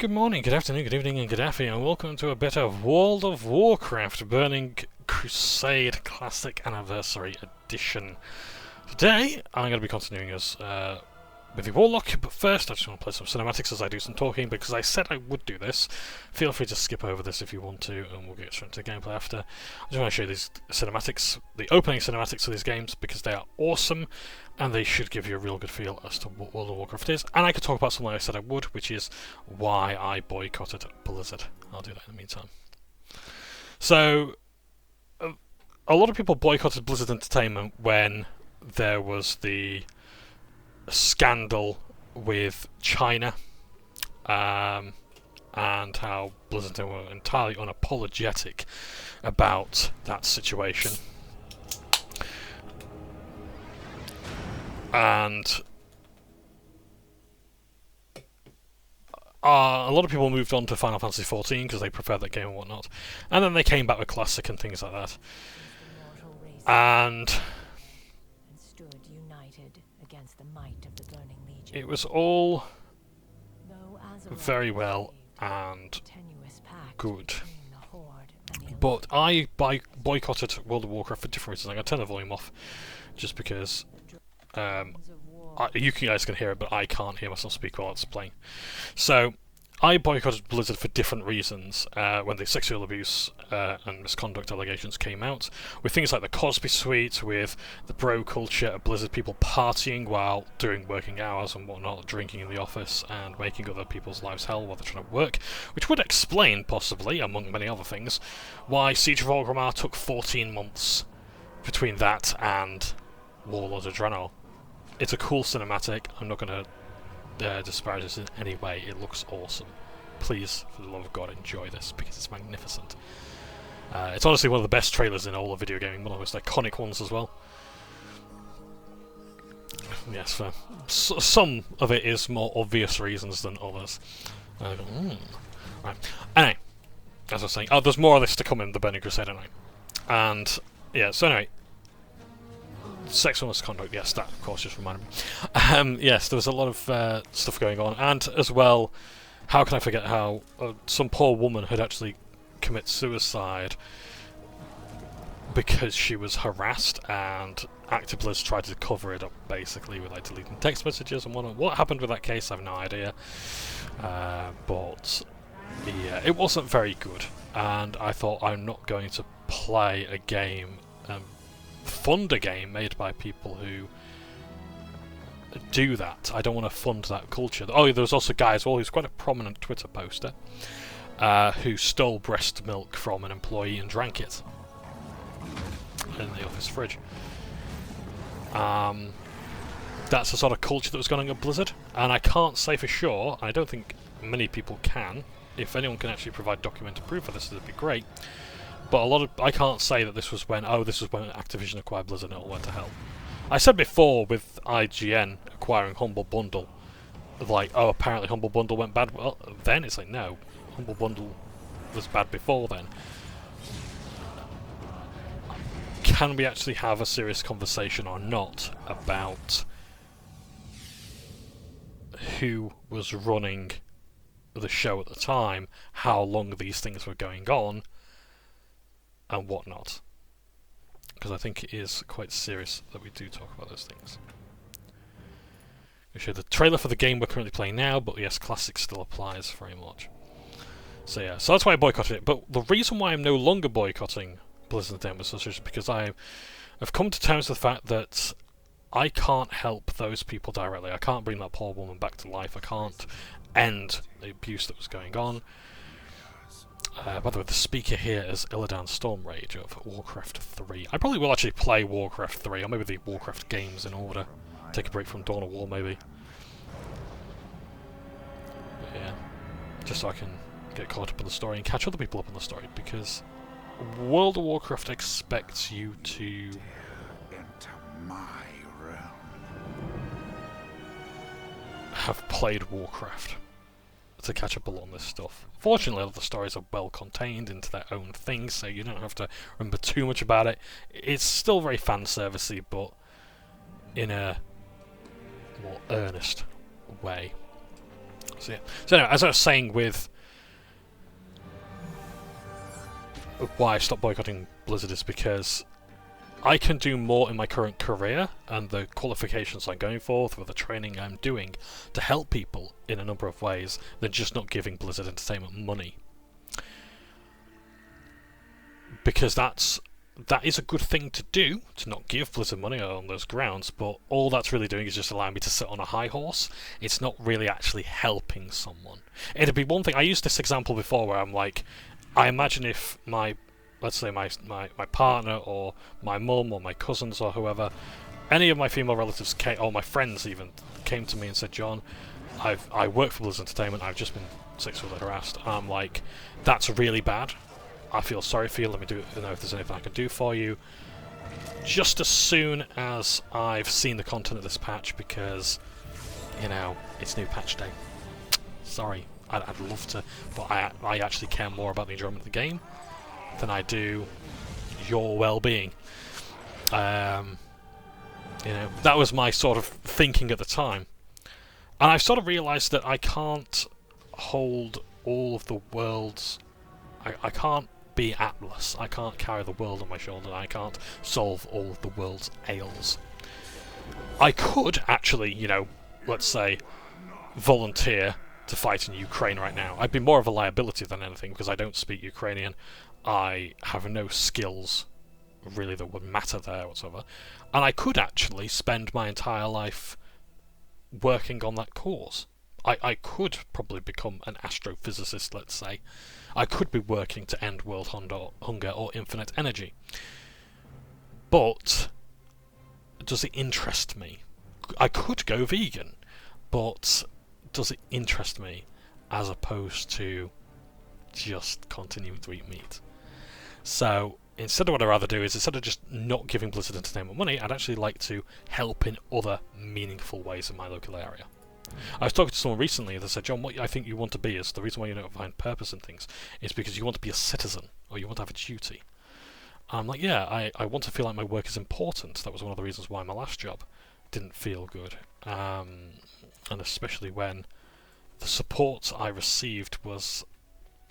Good morning, good afternoon, good evening, and good afternoon, and welcome to a bit of World of Warcraft Burning Crusade Classic Anniversary Edition. Today, I'm going to be continuing as Withywarlock, but first I just want to play some cinematics as I do some talking, because I said I would do this. Feel free to skip over this if you want to, and we'll get straight into the gameplay after. I just want to show you these cinematics, the opening cinematics of these games, because they are awesome, and they should give you a real good feel as to what World of Warcraft is. And I could talk about something I said I would, which is why I boycotted Blizzard. I'll do that in the meantime. So, a lot of people boycotted Blizzard Entertainment when there was the scandal with China, and how Blizzard were entirely unapologetic about that situation. And a lot of people moved on to Final Fantasy XIV because they preferred that game and whatnot. And then they came back with Classic and things like that. And it was all very well and good. But I boycotted World of Warcraft for different reasons. I'm going to turn the volume off just because you guys can hear it, but I can't hear myself speak while it's playing. So, I boycotted Blizzard for different reasons when the sexual abuse and misconduct allegations came out, with things like the Cosby Suite, with the bro culture of Blizzard, people partying while doing working hours and whatnot, drinking in the office and making other people's lives hell while they're trying to work, which would explain, possibly, among many other things, why Siege of Orgrimmar took 14 months between that and Warlords of Draenor. It's a cool cinematic. I'm not going to disparage this in any way. It looks awesome. Please, for the love of God, enjoy this because it's magnificent. It's honestly one of the best trailers in all of video gaming, one of the most iconic ones as well. Yes, for some of it is more obvious reasons than others. Right. Anyway, as I was saying, there's more of this to come in the Burning Crusade anyway. And yeah, so anyway. Sexual misconduct, yes, that of course just reminded me. Yes, there was a lot of stuff going on, and as well, how can I forget how some poor woman had actually committed suicide because she was harassed, and Activists tried to cover it up basically with like deleting text messages and whatnot. What happened with that case, I have no idea. But yeah, it wasn't very good, and I thought I'm not going to play a game. Fund a game made by people who do that. I don't want to fund that culture. Oh, there was also a guy as well who's quite a prominent Twitter poster who stole breast milk from an employee and drank it in the office fridge. That's the sort of culture that was going on at Blizzard, and I can't say for sure, I don't think many people can. If anyone can actually provide documented proof of this, it'd be great. But I can't say that this was when Activision acquired Blizzard and it all went to hell. I said before with IGN acquiring Humble Bundle, like, oh, apparently Humble Bundle went bad. Well, then it's like, no, Humble Bundle was bad before then. Can we actually have a serious conversation or not about who was running the show at the time, how long these things were going on, and whatnot, because I think it is quite serious that we do talk about those things. We show the trailer for the game we're currently playing now, but yes, Classic still applies very much. So yeah, so that's why I boycotted it. But the reason why I'm no longer boycotting Blizzard Entertainment is because I have come to terms with the fact that I can't help those people directly. I can't bring that poor woman back to life. I can't end the abuse that was going on. By the way, the speaker here is Illidan Stormrage of Warcraft 3. I probably will actually play Warcraft 3, or maybe the Warcraft games in order. Take a break from Dawn of War, maybe. But yeah, just so I can get caught up in the story and catch other people up on the story, because World of Warcraft expects you to enter my realm. Have played Warcraft to catch up a lot on this stuff. Fortunately, a lot of the stories are well contained into their own thing, so you don't have to remember too much about it. It's still very fan servicey, but in a more earnest way. So yeah. So anyway, as I was saying with why I stopped boycotting Blizzard is because I can do more in my current career and the qualifications I'm going for, through the training I'm doing, to help people in a number of ways than just not giving Blizzard Entertainment money. Because that is a good thing to do, to not give Blizzard money on those grounds, but all that's really doing is just allowing me to sit on a high horse. It's not really actually helping someone. It'd be one thing, I used this example before where I'm like, I imagine if let's say my partner or my mum or my cousins or whoever, any of my female relatives came, or my friends even, came to me and said, John, I work for Blizzard Entertainment, I've just been sexually harassed. I'm like, that's really bad. I feel sorry for you, let me know if there's anything I can do for you. Just as soon as I've seen the content of this patch, because, you know, it's new patch day. Sorry, I'd love to, but I actually care more about the enjoyment of the game than I do your well-being. You know, that was my sort of thinking at the time. And I've sort of realised that I can't hold all of the world's... I can't be Atlas. I can't carry the world on my shoulder. I can't solve all of the world's ails. I could actually, you know, let's say, volunteer to fight in Ukraine right now. I'd be more of a liability than anything because I don't speak Ukrainian. I have no skills really that would matter there whatsoever. And I could actually spend my entire life working on that cause. I could probably become an astrophysicist, let's say. I could be working to end world hunger or infinite energy. But does it interest me? I could go vegan, but does it interest me as opposed to just continuing to eat meat? So instead of what I'd rather do is, instead of just not giving Blizzard Entertainment money, I'd actually like to help in other meaningful ways in my local area. I was talking to someone recently that said, John, what I think you want to be is, the reason why you don't find purpose in things is because you want to be a citizen, or you want to have a duty. And I'm like, yeah, I want to feel like my work is important. That was one of the reasons why my last job didn't feel good. And especially when the support I received was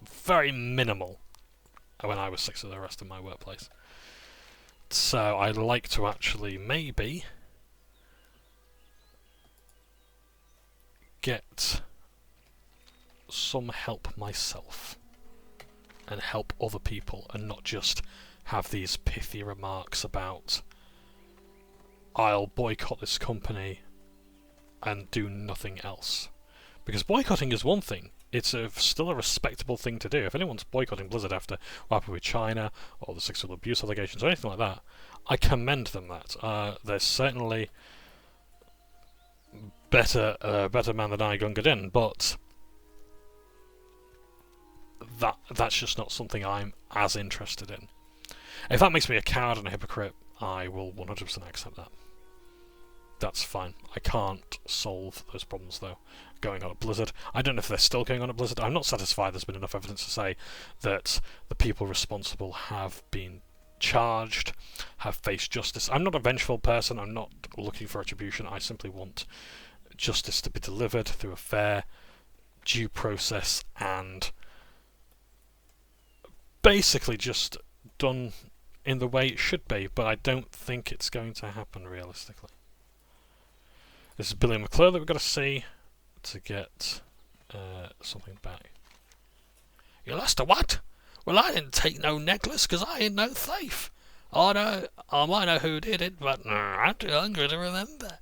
very minimal when I was sexually harassed in my workplace. So I'd like to actually maybe get some help myself and help other people, and not just have these pithy remarks about I'll boycott this company and do nothing else. Because boycotting is one thing. It's still a respectable thing to do. If anyone's boycotting Blizzard after what happened with China, or the sexual abuse allegations, or anything like that, I commend them that. There's certainly better man than I, Gunga Din, but that's just not something I'm as interested in. If that makes me a coward and a hypocrite, I will 100% accept that. That's fine. I can't solve those problems, though, going on at Blizzard. I don't know if they're still going on at Blizzard. I'm not satisfied there's been enough evidence to say that the people responsible have been charged, have faced justice. I'm not a vengeful person. I'm not looking for retribution. I simply want justice to be delivered through a fair, due process, and basically just done in the way it should be, but I don't think it's going to happen realistically. This is Billy McClure that we've got to see to get something back. You lost a what? Well, I didn't take no necklace because I ain't no thief. I might know who did it, but I'm too hungry to remember.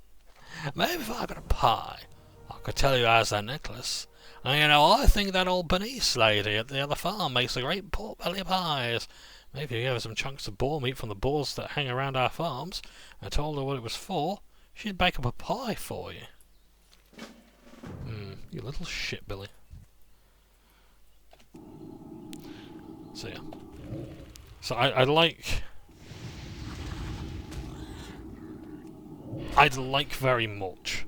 Maybe if I got a pie, I could tell you who has that necklace. And you know, I think that old Bernice lady at the other farm makes a great pork belly pies. Maybe you gave her some chunks of boar meat from the boars that hang around our farms and told her what it was for, she'd bake up a pie for you. You little shit, Billy. So yeah. So I'd like very much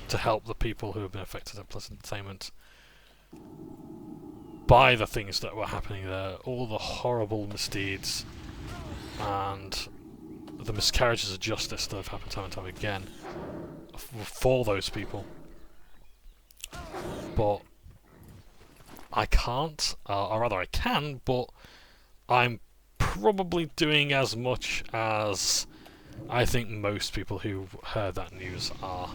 to help the people who have been affected at Blizzard Entertainment by the things that were happening there, all the horrible misdeeds and the miscarriages of justice that have happened time and time again for those people. but I can't, or rather I can, but I'm probably doing as much as I think most people who heard that news are.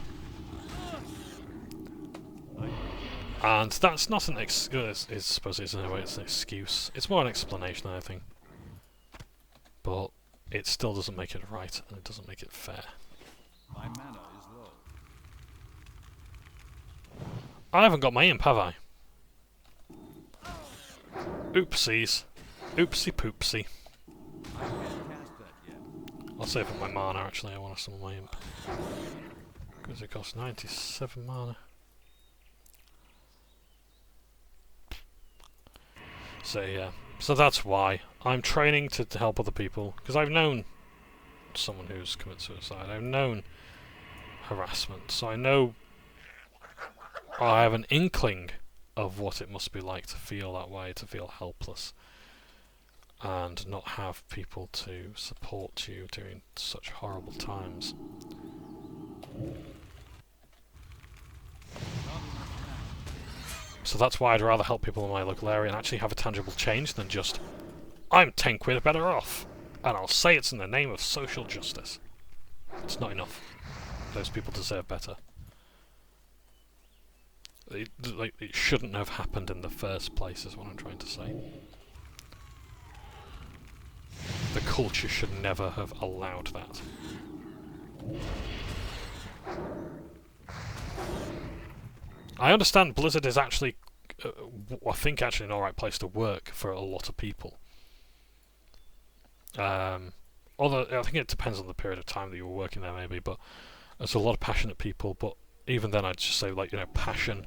And that's not an excuse, I suppose it's in a way it's an excuse. It's more an explanation, I think. But it still doesn't make it right, and it doesn't make it fair. My mana is low. I haven't got my imp, have I? Oopsies. Oopsie poopsie. I can't cast that yet. I'll save up my mana, actually. I want to summon my imp. Because it costs 97 mana. So yeah, so that's why I'm training to help other people, because I've known someone who's committed suicide, I've known harassment, so I know, I have an inkling of what it must be like to feel that way, to feel helpless, and not have people to support you during such horrible times. So that's why I'd rather help people in my local area and actually have a tangible change than just, I'm 10 quid better off, and I'll say it's in the name of social justice. It's not enough. Those people deserve better. It shouldn't have happened in the first place, is what I'm trying to say. The culture should never have allowed that. I understand Blizzard is actually, I think, actually an alright place to work for a lot of people. Although I think it depends on the period of time that you were working there, maybe. But there's a lot of passionate people. But even then, I'd just say, like, you know, passion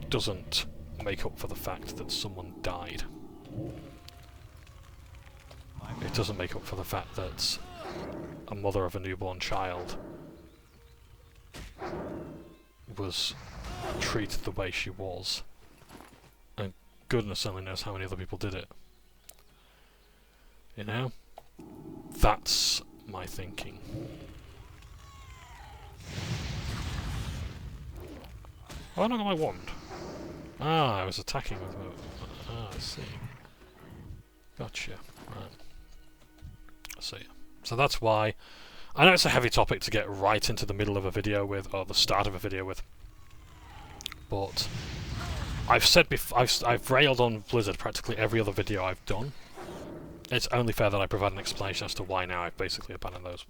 doesn't make up for the fact that someone died. It doesn't make up for the fact that a mother of a newborn child was treated the way she was, and goodness only knows how many other people did it. You know? That's my thinking. Oh, I not got my wand. Ah, I was attacking with my... Ah, I see. Gotcha. Right. I see. So that's why... I know it's a heavy topic to get right into the middle of a video with, or the start of a video with, but I've said before, I've railed on Blizzard practically every other video I've done. It's only fair that I provide an explanation as to why now I've basically abandoned those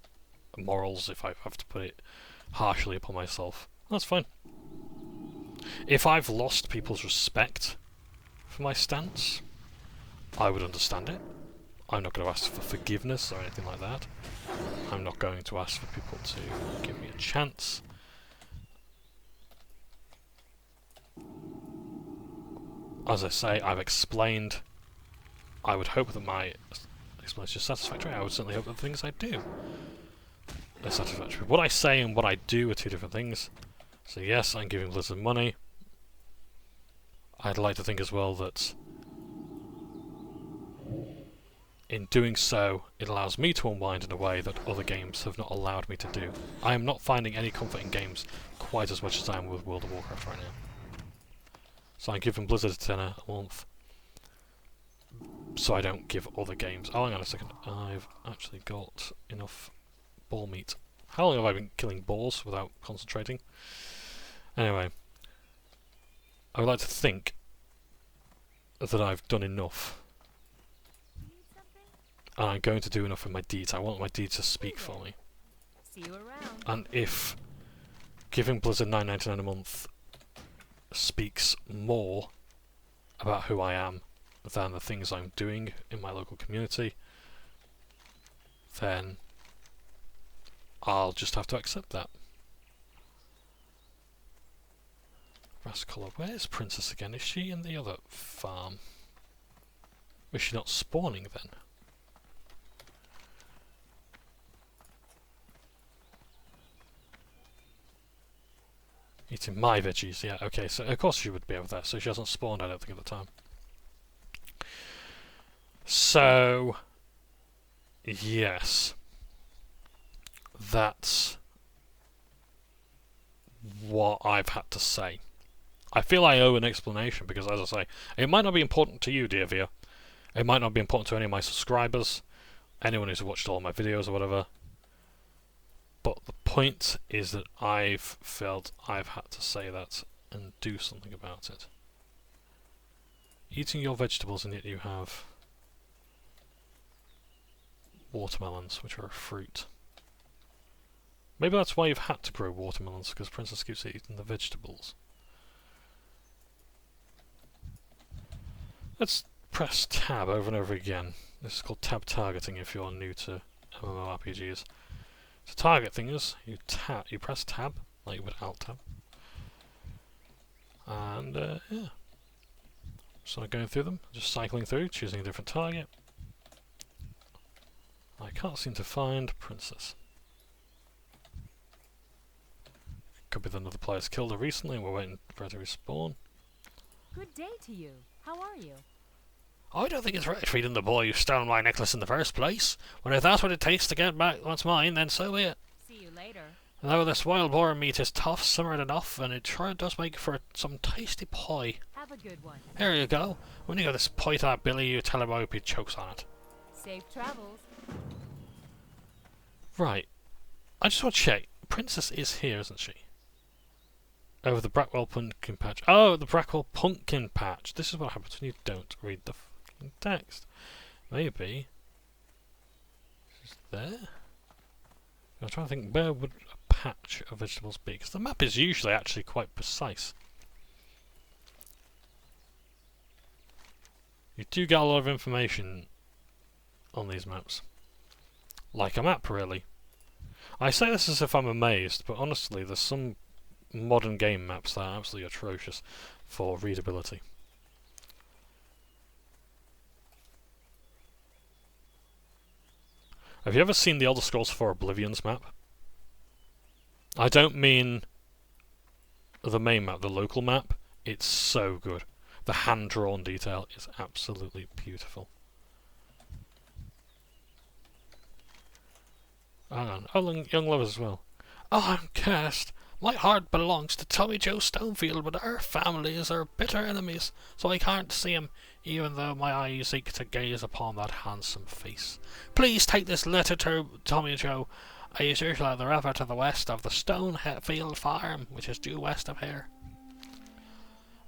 morals, if I have to put it harshly upon myself. That's fine. If I've lost people's respect for my stance, I would understand it. I'm not going to ask for forgiveness or anything like that. I'm not going to ask for people to give me a chance. As I say, I've explained. I would hope that my explanation is satisfactory. I would certainly hope that the things I do are satisfactory. What I say and what I do are two different things. So yes, I'm giving Blizzard money. I'd like to think as well that in doing so, it allows me to unwind in a way that other games have not allowed me to do. I am not finding any comfort in games quite as much as I am with World of Warcraft right now. So I'm giving Blizzard a tenner a month, so I don't give other games... Oh, hang on a second. I've actually got enough ball meat. How long have I been killing balls without concentrating? Anyway, I would like to think that I've done enough. And I'm going to do enough with my deeds. I want my deeds to speak for me. See you around. And if giving Blizzard $9.99 a month speaks more about who I am than the things I'm doing in my local community, then I'll just have to accept that. Rascala, where's Princess again? Is she in the other farm? Was she not spawning then? Eating my veggies, yeah, okay, so of course she would be over there, so she hasn't spawned, I don't think, at the time. So, yes, that's what I've had to say. I feel I owe an explanation because, as I say, it might not be important to you, dear viewer. It might not be important to any of my subscribers, anyone who's watched all my videos or whatever. But the point is that I've felt I've had to say that and do something about it. Eating your vegetables, and yet you have watermelons, which are a fruit. Maybe that's why you've had to grow watermelons, because Princess keeps eating the vegetables. Let's press tab over and over again. This is called tab targeting if you're new to MMORPGs. To target things, you press tab, like you would alt tab. And yeah. So I'm going through them, just cycling through, choosing a different target. I can't seem to find Princess. Could be that another player's killed her recently and we're waiting for her to respawn. Good day to you. How are you? I don't think it's right treating the boy who stole my necklace in the first place. When if that's what it takes to get back what's mine, then so be it. See you later. Though this wild boar meat is tough, simmered enough, and it sure does make for some tasty pie. Have a good one. Here you go. When you got this pie to that Billy, you tell him I hope he chokes on it. Safe travels. Right. I just want to check. Princess is here, isn't she? Over the Brackwell Pumpkin Patch. Oh, the Brackwell Pumpkin Patch. This is what happens when you don't read the fucking text. Maybe she's there? I'm trying to think, where would a patch of vegetables be? Because the map is usually actually quite precise. You do get a lot of information on these maps. Like a map, really. I say this as if I'm amazed, but honestly, there's some modern game maps that are absolutely atrocious for readability. Have you ever seen the Elder Scrolls 4 Oblivion's map? I don't mean the main map, the local map. It's so good. The hand-drawn detail is absolutely beautiful. Hang on. Oh, young lovers as well. Oh, I'm cursed. My heart belongs to Tommy Joe Stonefield, but our families are bitter enemies, so I can't see him, even though my eyes ache to gaze upon that handsome face. Please take this letter to Tommy Joe. I is usually at the river to the west of the Stonefield farm, which is due west of here.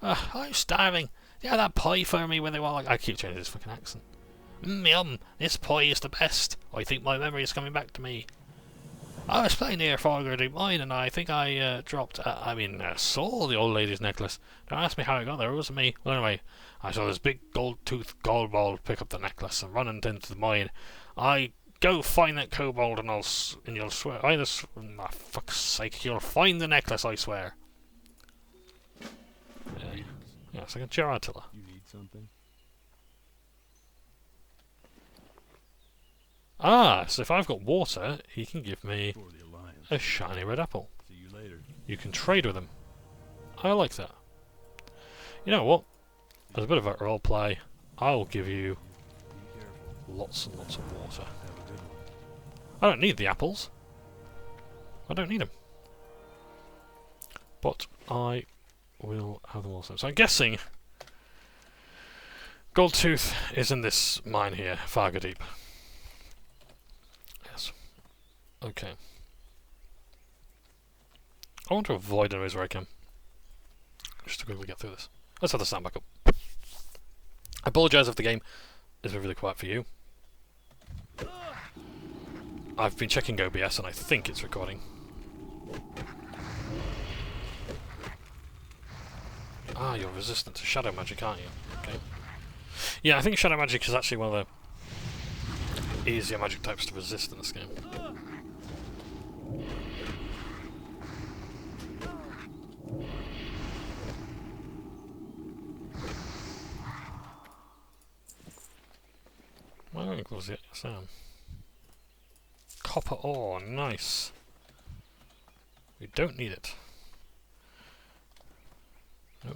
I'm starving. Yeah, that pie for me when they were like... I keep changing this fucking accent. Yum, this pie is the best. I think my memory is coming back to me. I was playing near Hogger in mine, and I think I saw the old lady's necklace. Don't ask me how I got there, it wasn't me. Well, anyway, I saw this big gold-toothed kobold pick up the necklace and run into the mine. I go find that kobold and you'll swear. For fuck's sake, you'll find the necklace, I swear. Yeah, it's like a Geratilla. You need something? Ah, so if I've got water, he can give me For the Alliance. a shiny red apple. See you later. You can trade with him. I like that. You know what? As a bit of a role play, I'll give you Be careful. lots and lots of water. Have a good one. I don't need the apples. I don't need them. But I will have them also. So I'm guessing Goldtooth is in this mine here, Farga Deep. Yes. Okay. I want to avoid enemies where I can. Just to quickly get through this. Let's have the sound back up. I apologise if the game is really quiet for you. I've been checking OBS and I think it's recording. Ah, you're resistant to shadow magic, aren't you? Okay. Yeah, I think shadow magic is actually one of the easier magic types to resist in this game. Why don't we close the sound? Copper ore, nice. We don't need it.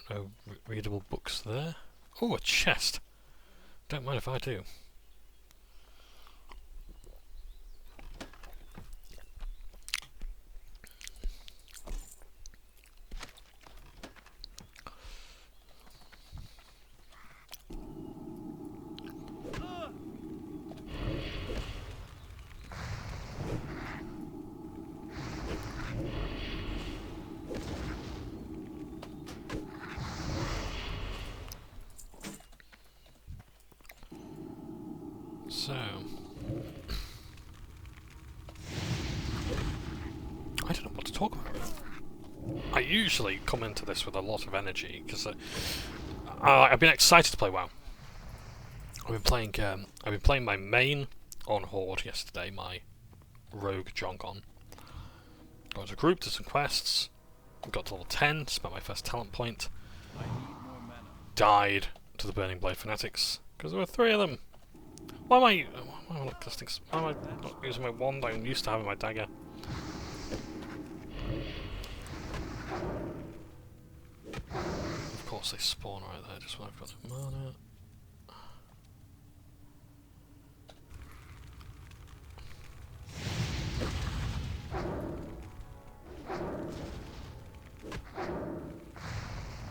No readable books there. Oh, a chest. Don't mind if I do. So... I don't know what to talk about. I usually come into this with a lot of energy, because I've been excited to play WoW. I've been playing my main on Horde yesterday, my rogue Johnbonne. Got to a group, did some quests, got to level 10, spent my first talent point, died to the Burning Blade Fanatics, because there were 3 of them. Why am I not using my wand? I'm used to having my dagger. Of course they spawn right there, just when I've got the mana.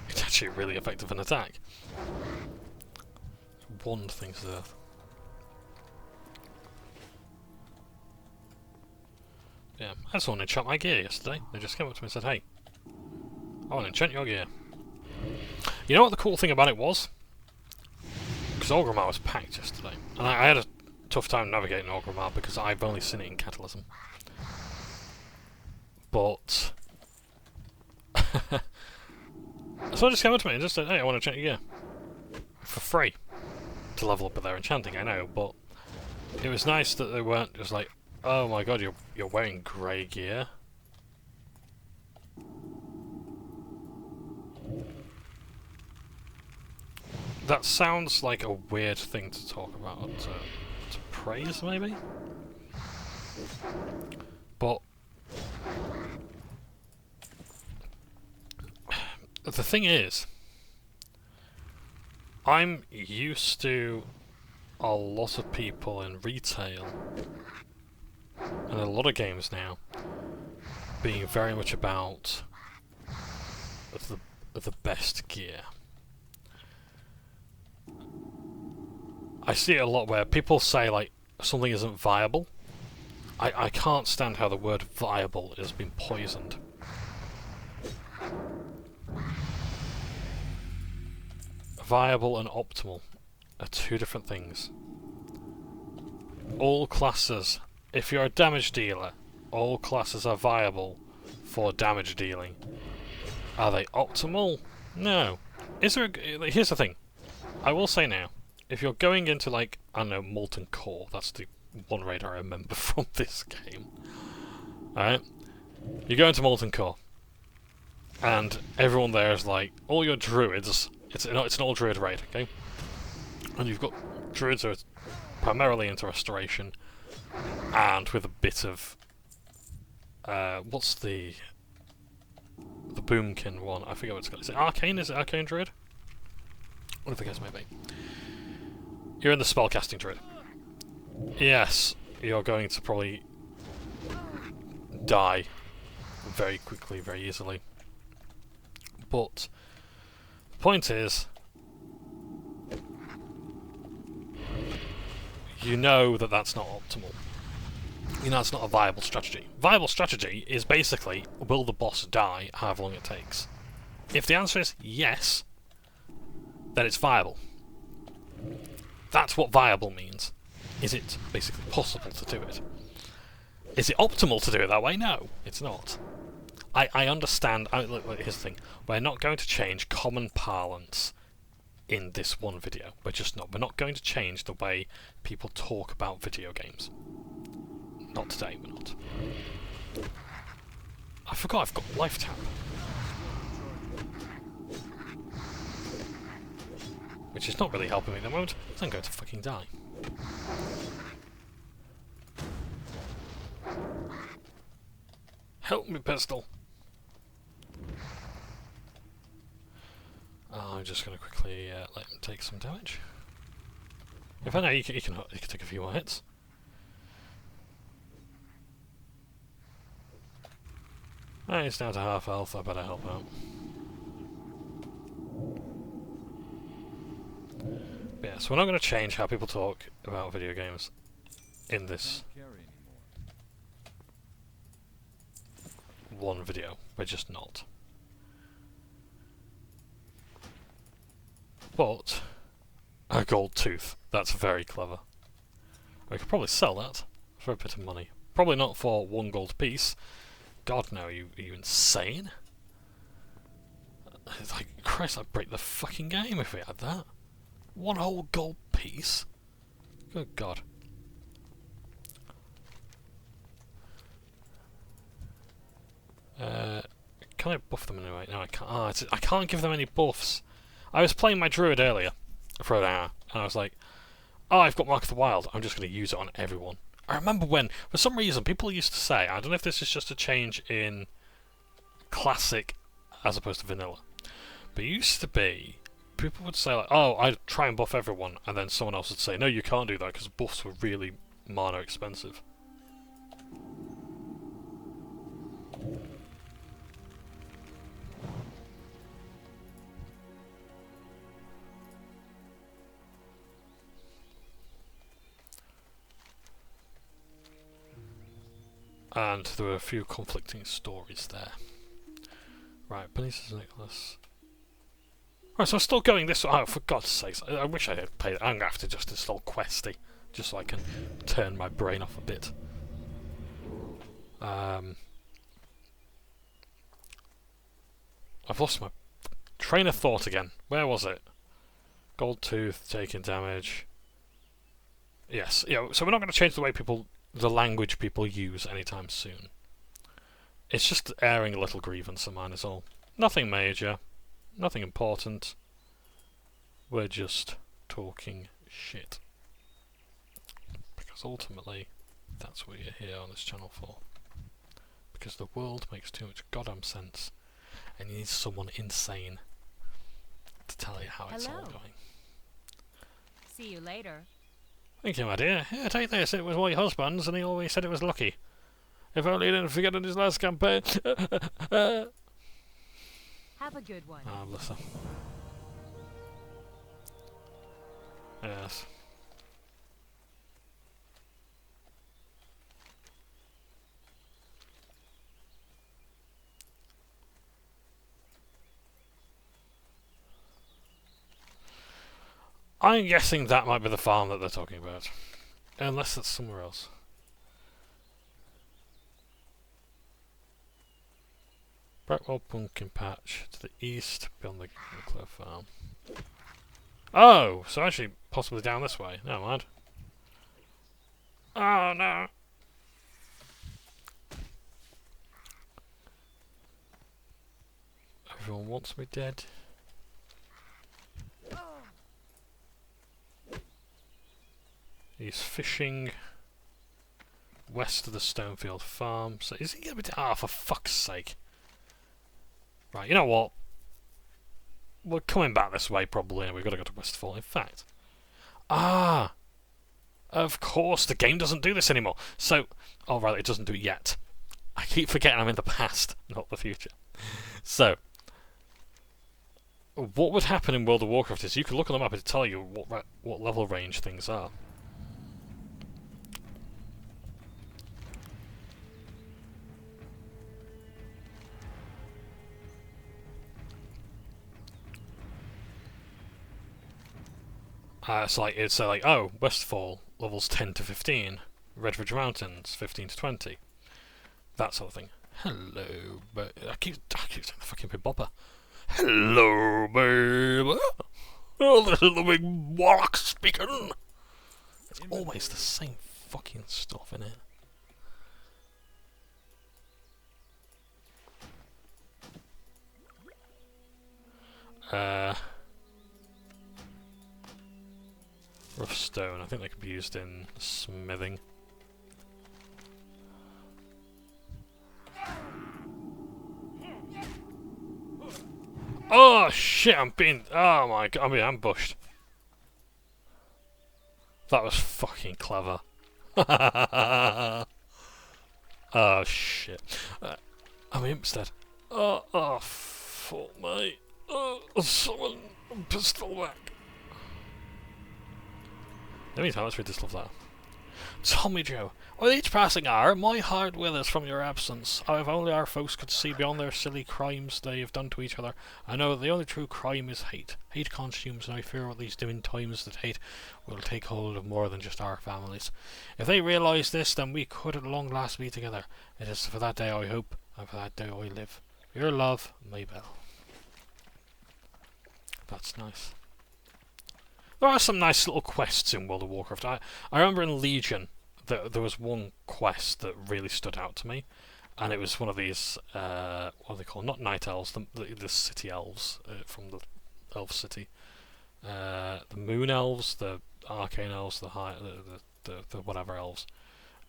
It's actually really effective an attack. One thing to death. Yeah, I had someone enchant my gear yesterday. They just came up to me and said, "Hey, I want to enchant your gear." You know what the cool thing about it was? Because Orgrimmar was packed yesterday. And I had a tough time navigating Orgrimmar because I've only seen it in Catalysm. But... so I just came up to me and just said, "Hey, I want to enchant your gear." For free. To level up with their enchanting, I know, but... it was nice that they weren't just like, "Oh my god, you're wearing grey gear." That sounds like a weird thing to talk about, to praise maybe? But... the thing is, I'm used to a lot of people in retail, and a lot of games now, being very much about the best gear. I see it a lot where people say like something isn't viable. I can't stand how the word viable has been poisoned. Viable and optimal are 2 different things. All classes, if you're a damage dealer, all classes are viable for damage dealing. Are they optimal? No. Is there here's the thing. I will say now, if you're going into like, I don't know, Molten Core, that's the one raid I remember from this game. Alright? You go into Molten Core, and everyone there is like, all your druids, it's an all druid raid, okay? And you've got druids who are primarily into restoration, and with a bit of, what's the boomkin one? I forget what it's called. Is it Arcane? Is it Arcane Druid? Whatever the case may be. You're in the spellcasting druid. Yes, you're going to probably die very quickly, very easily. But the point is, you know that that's not optimal. You know it's not a viable strategy. Viable strategy is basically, will the boss die however long it takes? If the answer is yes, then it's viable. That's what viable means. Is it basically possible to do it? Is it optimal to do it that way? No, it's not. I understand. Look, here's the thing. We're not going to change common parlance in this one video. We're just not. We're not going to change the way people talk about video games. Not today, we're not. I forgot I've got life tap. Which is not really helping me at the moment, because I'm going to fucking die. Help me, pistol! I'm just going to quickly let him take some damage. If I know, he can take a few more hits. He's down to half health, I better help out. But yeah, so we're not going to change how people talk about video games in this one video. We're just not. But a gold tooth. That's very clever. I could probably sell that for a bit of money. Probably not for 1 gold piece. God no, are you insane? It's like, Christ, I'd break the fucking game if it had that. 1 whole gold piece? Good God. Can I buff them anyway? No, I can't. Oh, I can't give them any buffs. I was playing my druid earlier for an hour, and I was like, oh, I've got Mark of the Wild. I'm just going to use it on everyone. I remember when, for some reason, people used to say, I don't know if this is just a change in Classic as opposed to Vanilla, but it used to be, people would say, like, oh, I'd try and buff everyone, and then someone else would say, no, you can't do that because buffs were really mana expensive. And there were a few conflicting stories there. Right, Benitez Nicholas. Right, so I'm still going this way. Oh, for God's sakes. I wish I had played it. I'm going to have to just install Questy, just so I can turn my brain off a bit. I've lost my train of thought again. Where was it? Gold Tooth, taking damage. Yes, yeah, so we're not going to change the language people use anytime soon. It's just airing a little grievance of mine is all. Nothing major, nothing important. We're just talking shit. Because ultimately, that's what you're here on this channel for. Because the world makes too much goddamn sense, and you need someone insane to tell you how it's all going. See you later. Thank you, my dear. Here, take this. It was my husband's, and he always said it was lucky. If only he didn't forget in his last campaign. Have a good one. Ah, bless her. Yes. I'm guessing that might be the farm that they're talking about. Unless it's somewhere else. Brackwell Pumpkin Patch to the east, beyond the Nuclear Farm. Oh! So actually, possibly down this way. Never mind. Oh no! Everyone wants me dead. He's fishing west of the Stonefield Farm. So is he going to be... Ah, for fuck's sake. Right, you know what? We're coming back this way probably, and we've got to go to Westfall. In fact... Ah! Of course, the game doesn't do this anymore. So... Oh, right, it doesn't do it yet. I keep forgetting I'm in the past, not the future. So... What would happen in World of Warcraft is you could look on the map and tell you what level range things are. It's like, oh, Westfall, levels 10 to 15. Redridge Mountains, 15 to 20. That sort of thing. Hello, but I keep saying the fucking big bopper. Hello, babe. Oh, this is the big warlock speaking. It's always the same fucking stuff, innit? Rough stone. I think they could be used in smithing. Oh shit! Oh my god! I'm being ambushed. That was fucking clever. Oh shit! I'm Impstead. Oh fuck, mate. Someone pistol back. In the meantime, let's read this love letter. Tommy Joe, with each passing hour, my heart withers from your absence. Oh, if only our folks could see beyond their silly crimes they have done to each other. I know that the only true crime is hate. Hate consumes, and I fear what these doing times that hate will take hold of more than just our families. If they realise this, then we could at long last be together. It is for that day I hope, and for that day I live. Your love, Maybell. That's nice. There are some nice little quests in World of Warcraft. I remember in Legion that there was one quest that really stood out to me, and it was one of these what are they called? Not night elves, the city elves from the elf city. The moon elves, the arcane elves, the whatever elves.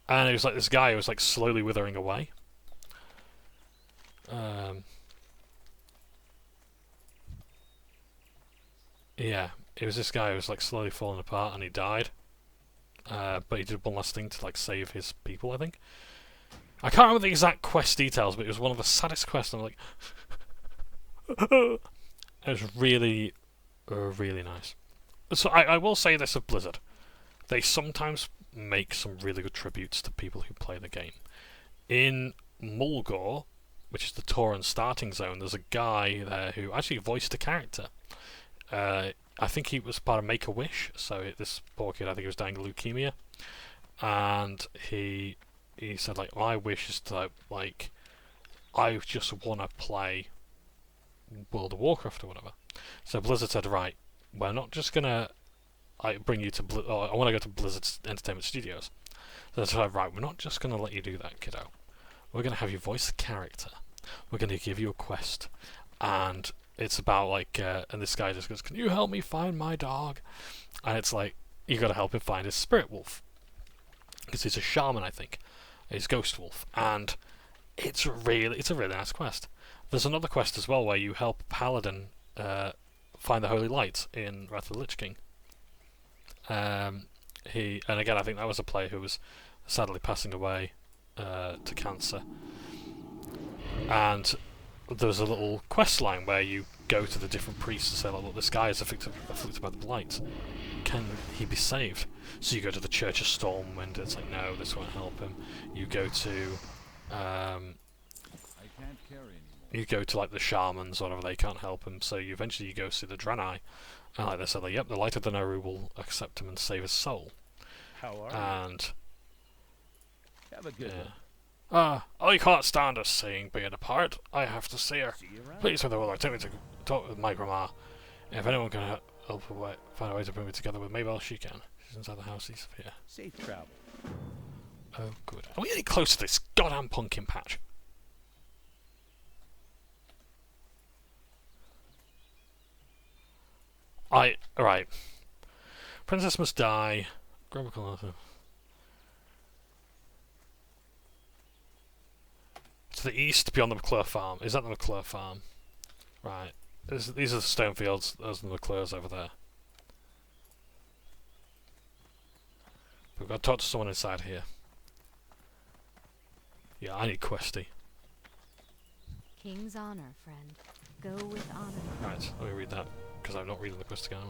And it was like this guy who was like slowly withering away. Yeah. It was this guy who was like slowly falling apart, and he died. But he did one last thing to like save his people, I think. I can't remember the exact quest details, but it was one of the saddest quests. And I'm like, it was really, really nice. So I will say this of Blizzard: they sometimes make some really good tributes to people who play the game. In Mulgore, which is the Tauren starting zone, there's a guy there who actually voiced a character. I think he was part of Make-A-Wish, so this poor kid, I think he was dying of leukemia, and he said, like, my wish is to, like, I just want to play World of Warcraft or whatever. So Blizzard said, right, we're not just going to bring you to I want to go to Blizzard's Entertainment Studios. So they said, right, we're not just going to let you do that, kiddo. We're going to have you voice the character. We're going to give you a quest, and it's about like, and this guy just goes, "Can you help me find my dog?" And it's like, you got to help him find his spirit wolf, because he's a shaman, I think. He's ghost wolf, and it's a really nice quest. There's another quest as well where you help Paladin find the Holy Light in Wrath of the Lich King. And again, I think that was a player who was sadly passing away to cancer, and there's a little quest line where you go to the different priests and say, like, look, this guy is afflicted by the blight. Can he be saved? So you go to the Church of Stormwind, it's like, no, this won't help him. You go to like the shamans or whatever, they can't help him. So eventually you go see the Draenei, and like they said, like, yep, the Light of the Naru will accept him and save his soul. How are you? Have a good one. I can't stand us seeing being apart. I have to see her. Please, for the world, take me to talk with my grandma. If anyone can help find a way to bring me together with Maybell, she can. She's inside the house, he's here. Safe travel. Oh, good. Are we any close to this goddamn pumpkin patch? Right. Princess must die. Grandma. To the east, beyond the McClure farm. Is that the McClure farm? Right. These are the stone fields. Those are the McClures over there. We've got to talk to someone inside here. Yeah, I need Questy. King's honor, friend. Go with honor. Right, let me read that, because I'm not reading the quest again, am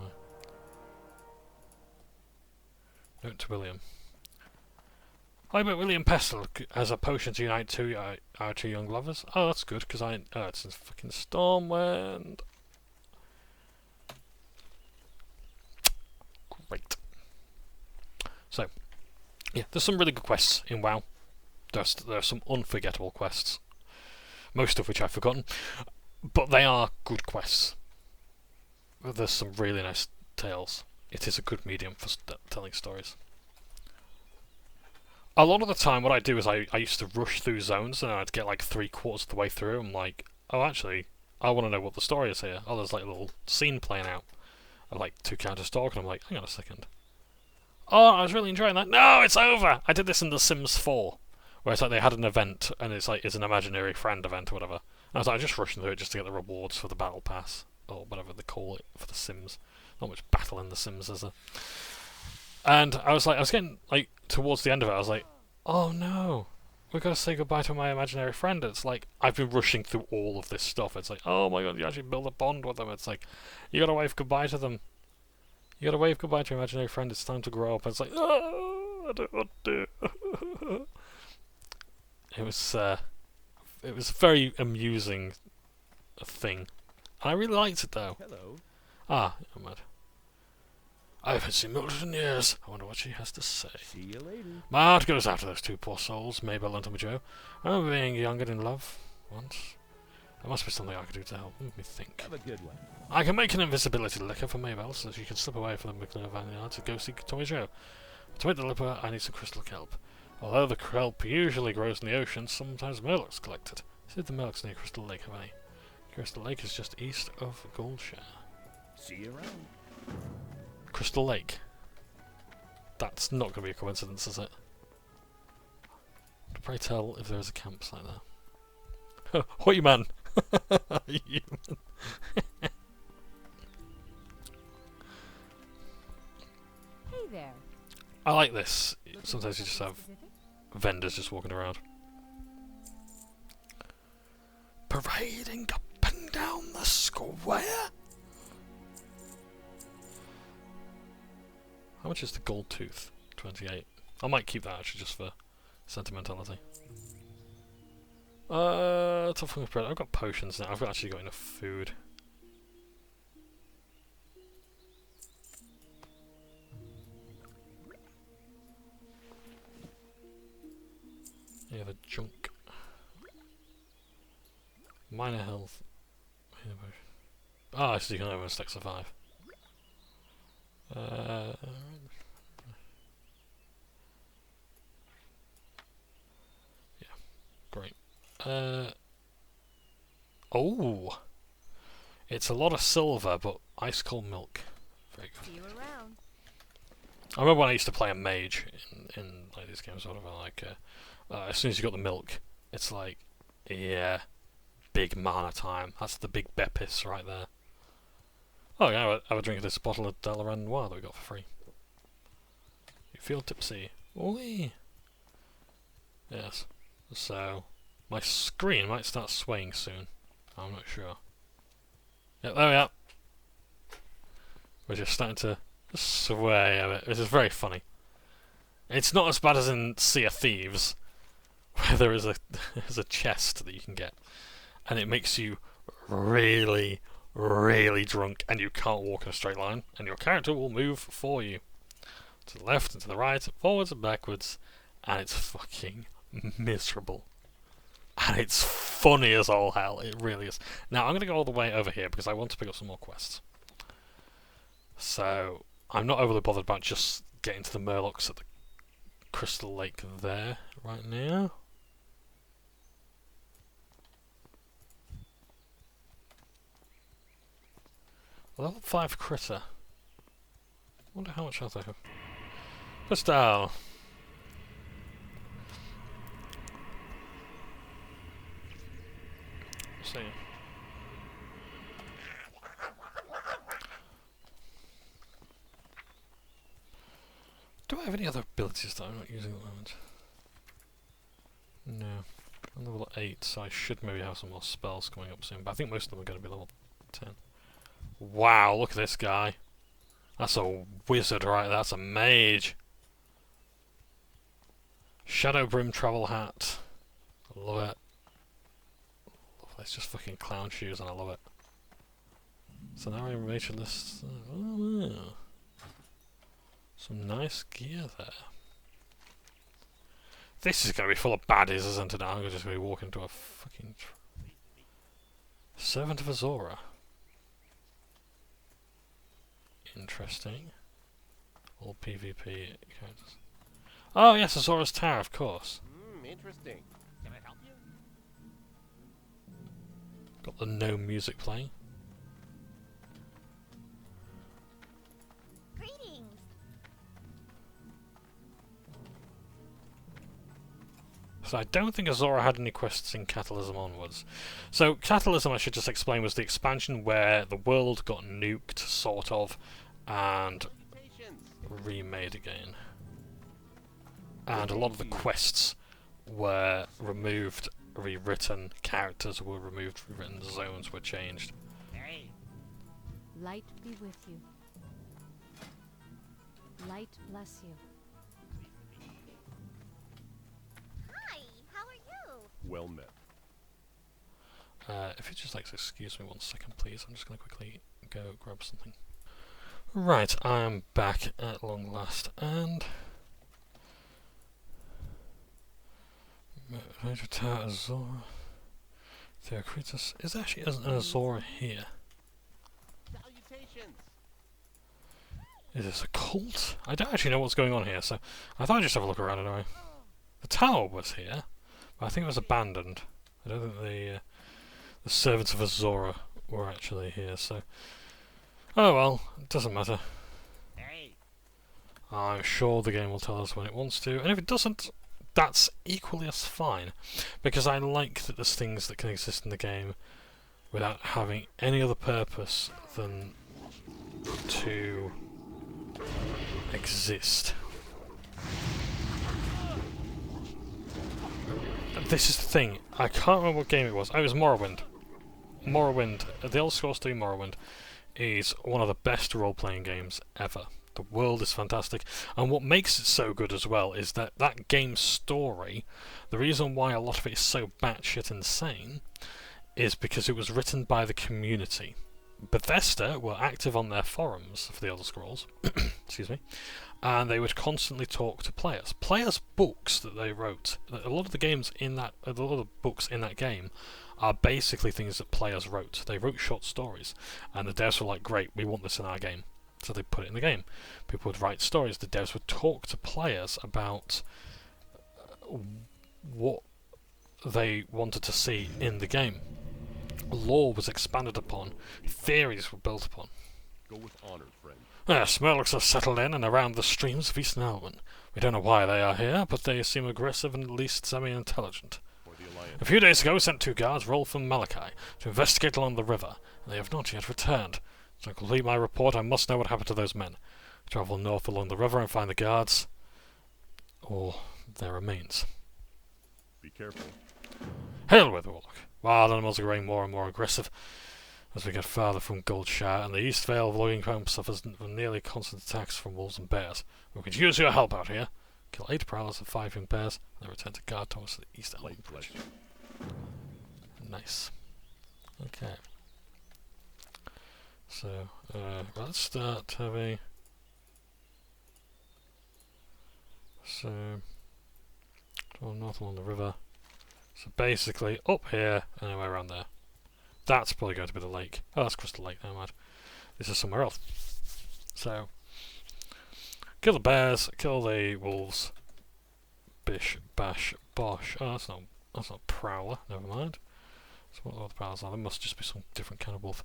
I? Note to William. I bet William Pestle has a potion to unite our two young lovers. Oh, that's good, because it's in fucking Stormwind. Great. So, yeah, there's some really good quests in WoW. There are some unforgettable quests, most of which I've forgotten, but they are good quests. There's some really nice tales. It is a good medium for telling stories. A lot of the time what I do is I used to rush through zones, and I'd get like 3/4 of the way through. I'm like, oh, actually, I want to know what the story is here. Oh, there's like a little scene playing out of like 2 characters talking. I'm like, hang on a second. Oh, I was really enjoying that. No, it's over! I did this in The Sims 4, where it's like they had an event, and it's like, it's an imaginary friend event or whatever. And I was like, I'm just rushing through it just to get the rewards for the battle pass, or whatever they call it for The Sims. Not much battle in The Sims, is there? And I was getting like towards the end of it, I was like, oh no, we've got to say goodbye to my imaginary friend. It's like, I've been rushing through all of this stuff. It's like, oh my god, you actually build a bond with them. It's like, you gotta wave goodbye to them. You gotta wave goodbye to your imaginary friend. It's time to grow up. It's like, oh. I don't want to. It was a very amusing thing. I really liked it though. Hello. Ah, I'm mad. I haven't seen Mildred in years. I wonder what she has to say. See you later. My heart goes out to those two poor souls, Mabel and Tommy Joe. I remember being young and in love once. There must be something I could do to help. Let me think. Have a good one. I can make an invisibility liquor for Mabel so she can slip away from the McNair Vineyard to go see Tommy Joe. To make the liquor, I need some crystal kelp. Although the kelp usually grows in the ocean, sometimes murlocs collect it. See if the murlocs near Crystal Lake have any. Crystal Lake is just east of Goldshire. See you around. Crystal Lake. That's not going to be a coincidence, is it? Pray tell if there is a campsite there. What you man? You man. Hey there. I like this. Sometimes you just have vendors just walking around. Parading up and down the square. How much is the gold tooth? 28. I might keep that actually just for sentimentality. Tough with bread. I've got potions now. I've actually got enough food. Yeah, the junk. Minor health. Ah, so you can have stacks of 5. Yeah, great. Oh, it's a lot of silver, but ice cold milk. Very good. See you around. I remember when I used to play a mage in like these games, whatever. Like, as soon as you got the milk, it's like, yeah, big mana time. That's the big Beppis right there. Oh yeah, I would drink this bottle of Dalaran Noir that we got for free. You feel tipsy. Oi. Yes. So, my screen might start swaying soon. I'm not sure. Yeah, there we are. We're just starting to sway a bit, which is very funny. It's not as bad as in Sea of Thieves, where there is there's a chest that you can get, and it makes you really, really drunk, and you can't walk in a straight line, and your character will move for you. To the left and to the right, forwards and backwards, and it's fucking miserable. And it's funny as all hell, it really is. Now I'm going to go all the way over here because I want to pick up some more quests. So, I'm not overly bothered about just getting to the Murlocs at the Crystal Lake there right now. Level 5 critter. Wonder how much health I have. Pistol! See. Do I have any other abilities that I'm not using at the moment? No. I'm level 8, so I should maybe have some more spells coming up soon, but I think most of them are going to be level 10. Wow, look at this guy. That's a wizard right there, that's a mage. Shadow Brim travel hat. I love it. It's just fucking clown shoes and I love it. So now I'm major list. Oh, yeah. Some nice gear there. This is going to be full of baddies, isn't it? I'm just going to be walking into a fucking Servant of Azora. Interesting. All PvP characters. Oh yes, Azora's Tower, of course. Interesting. Can I help you? Got the gnome music playing. Greetings. So I don't think Azora had any quests in Catalysm onwards. So Catalysm, I should just explain, was the expansion where the world got nuked, sort of, and remade again. And a lot of the quests were removed, rewritten, characters were removed, rewritten, zones were changed. Hey. Light be with you. Light bless you. Well met. If you just like to excuse me 1 second, please. I'm just going to quickly go grab something. Right, I am back at long last, and Major Tower Azora Theocritus. Is there actually an Azora here? Salutations. Is this a cult? I don't actually know what's going on here, so I thought I'd just have a look around anyway. The tower was here, but I think it was abandoned. I don't think the servants of Azora were actually here, so... Oh well, it doesn't matter. Hey. I'm sure the game will tell us when it wants to, and if it doesn't, that's equally as fine, because I like that there's things that can exist in the game without having any other purpose than to exist. This is the thing, I can't remember what game it was. Oh, it was Morrowind. Morrowind, the Elder Scrolls 3 Morrowind is one of the best role-playing games ever. The world is fantastic, and what makes it so good as well is that that game's story, the reason why a lot of it is so batshit insane, is because it was written by the community. Bethesda were active on their forums for the Elder Scrolls, excuse me, and they would constantly talk to players. Players' books that they wrote, a lot of the games in that, a lot of the books in that game are basically things that players wrote. They wrote short stories, and the devs were like, great, we want this in our game. So they put it in the game. People would write stories, the devs would talk to players about what they wanted to see in the game. Lore was expanded upon, theories were built upon. Go with honor, friend. Yes, Murlocs have settled in and around the streams of Eastern Elwyn. We don't know why they are here, but they seem aggressive and at least semi-intelligent. For the Alliance. A few days ago we sent 2 guards, rolled from Malachi, to investigate along the river, and they have not yet returned. To complete my report, I must know what happened to those men. Travel north along the river and find the guards, or their remains. Be careful. Hail, Withywarlock! Wild animals are growing more and more aggressive as we get farther from Goldshire, and the East Vale of logging camp suffers from nearly constant attacks from wolves and bears. We could use your help out here. Kill 8 prowlers and 5 young bears, and then return to guard towards the East Elm Light Bridge. flesh. Nice. Okay. So, let's start having... So, travel north along the river. So basically, up here, and anywhere around there. That's probably going to be the lake. Oh, that's Crystal Lake, never mind. This is somewhere else. So, kill the bears, kill the wolves. Bish, bash, bosh. Oh, that's not prowler, never mind. So what are the prowlers are? There must just be some different kind of wolf.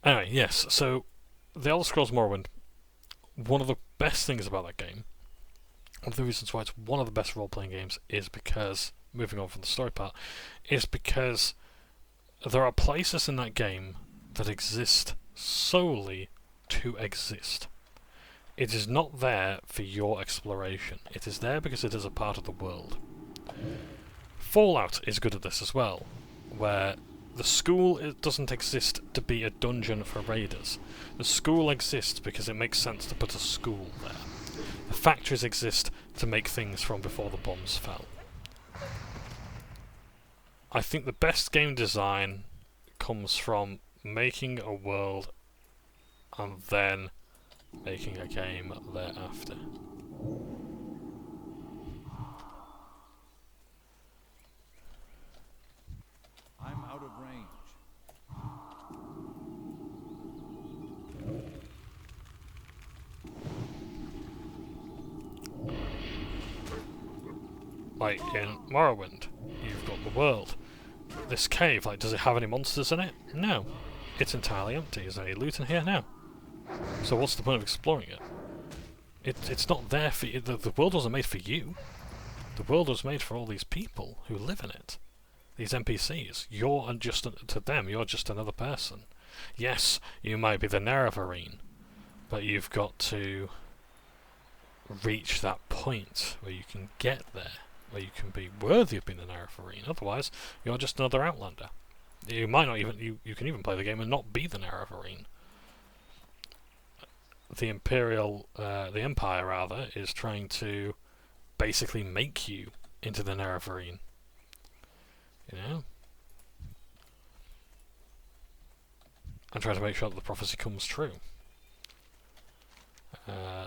Anyway, yes, so the Elder Scrolls Morrowind, one of the best things about that game, one of the reasons why it's one of the best role-playing games is because, moving on from the story part, is because there are places in that game that exist solely to exist. It is not there for your exploration. It is there because it is a part of the world. Fallout is good at this as well, where the school doesn't exist to be a dungeon for raiders. The school exists because it makes sense to put a school there. The factories exist to make things from before the bombs fell. I think the best game design comes from making a world and then making a game thereafter. I'm out of range. Like in Morrowind, you've got the world. This cave, like, does it have any monsters in it? No. It's entirely empty. Is there any loot in here? No. So what's the point of exploring it? It's not there for you. The world wasn't made for you. The world was made for all these people who live in it. These NPCs. You're just, to them, you're just another person. Yes, you might be the Nerevarine, but you've got to reach that point where you can get there, where you can be worthy of being the Nerevarine. Otherwise, you're just another Outlander. You might not even, you can even play the game and not be the Nerevarine. The Empire rather, is trying to basically make you into the Nerevarine. You know? And try to make sure that the prophecy comes true.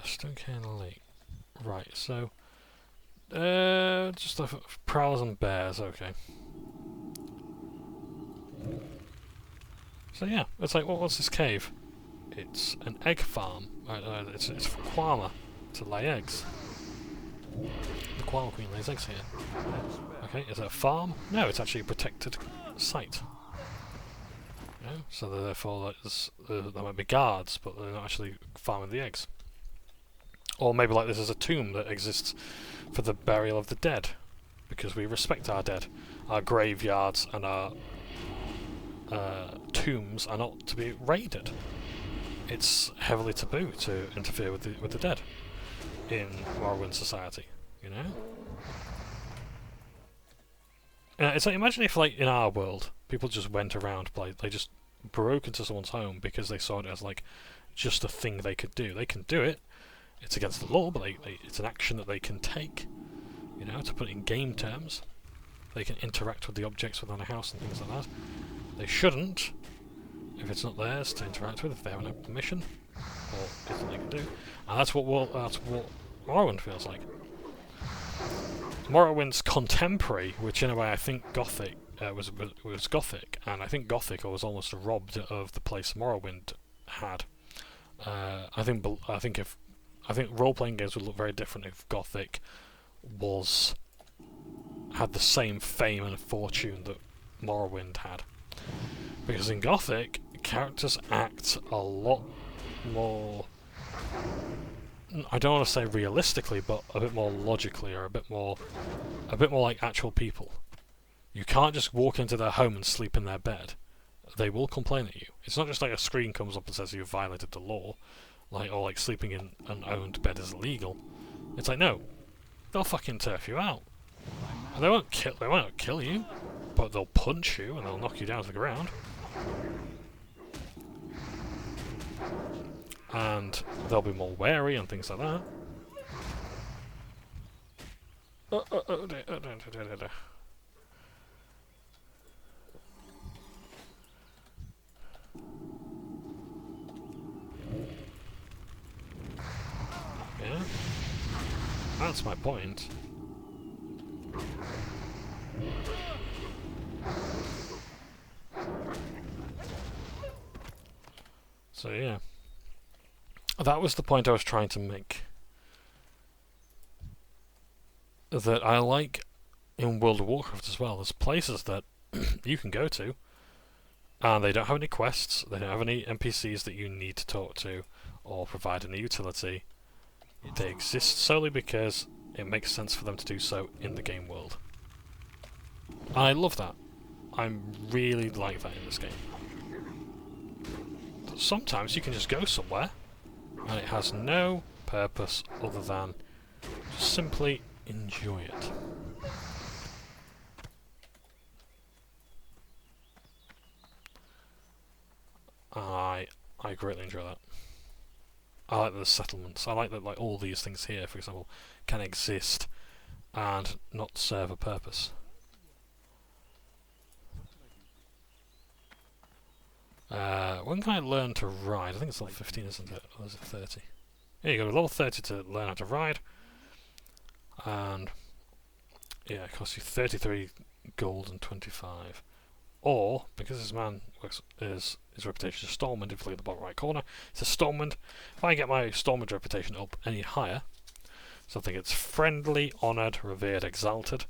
Stone Cane Lake. Right, so... just prowlers and bears, okay. So yeah, it's like, what's this cave? It's an egg farm. It's for koala to lay eggs. The koala queen lays eggs here. Okay, is it a farm? No, it's actually a protected site. Yeah, so therefore there might be guards, but they're not actually farming the eggs. Or maybe like this is a tomb that exists for the burial of the dead, because we respect our dead. Our graveyards and our tombs are not to be raided. It's heavily taboo to interfere with the dead in Morrowind society, you know? It's like, imagine if, like, in our world, people just went around, like, they just broke into someone's home because they saw it as, like, just a thing they could do. They can do it. It's against the law, but it's an action that they can take, you know, to put it in game terms. They can interact with the objects within a house and things like that. They shouldn't, if it's not theirs to interact with, if they have no permission, or something they can do. And that's what Morrowind feels like. Morrowind's contemporary, which in a way I think Gothic was Gothic, and I think Gothic was almost robbed of the place Morrowind had. I think role-playing games would look very different if Gothic had the same fame and fortune that Morrowind had. Because in Gothic, characters act a lot more, I don't want to say realistically, but a bit more logically, or a bit more like actual people. You can't just walk into their home and sleep in their bed. They will complain at you. It's not just like a screen comes up and says you've violated the law, or like sleeping in an owned bed is illegal. It's like, no, they'll fucking turf you out. And they won't kill you, but they'll punch you and they'll knock you down to the ground. And they'll be more wary and things like that. Yeah, that's my point. So yeah, that was the point I was trying to make. That I like in World of Warcraft as well. There's places that you can go to, and they don't have any quests, they don't have any NPCs that you need to talk to, or provide any utility. They exist solely because it makes sense for them to do so in the game world. I love that. I really like that in this game. But sometimes you can just go somewhere, and it has no purpose other than just simply enjoy it. I greatly enjoy that. I like the settlements. I like that, like, all these things here, for example, can exist and not serve a purpose. When can I learn to ride? I think it's level 15, isn't it? Or is it 30? Yeah, you go to level 30 to learn how to ride. And yeah, it costs you 33 gold and 25. Or, because this man his reputation is Stormwind, if you look at the bottom right corner, it says Stormwind. If I get my Stormwind reputation up any higher, so I think it's friendly, honoured, revered, exalted,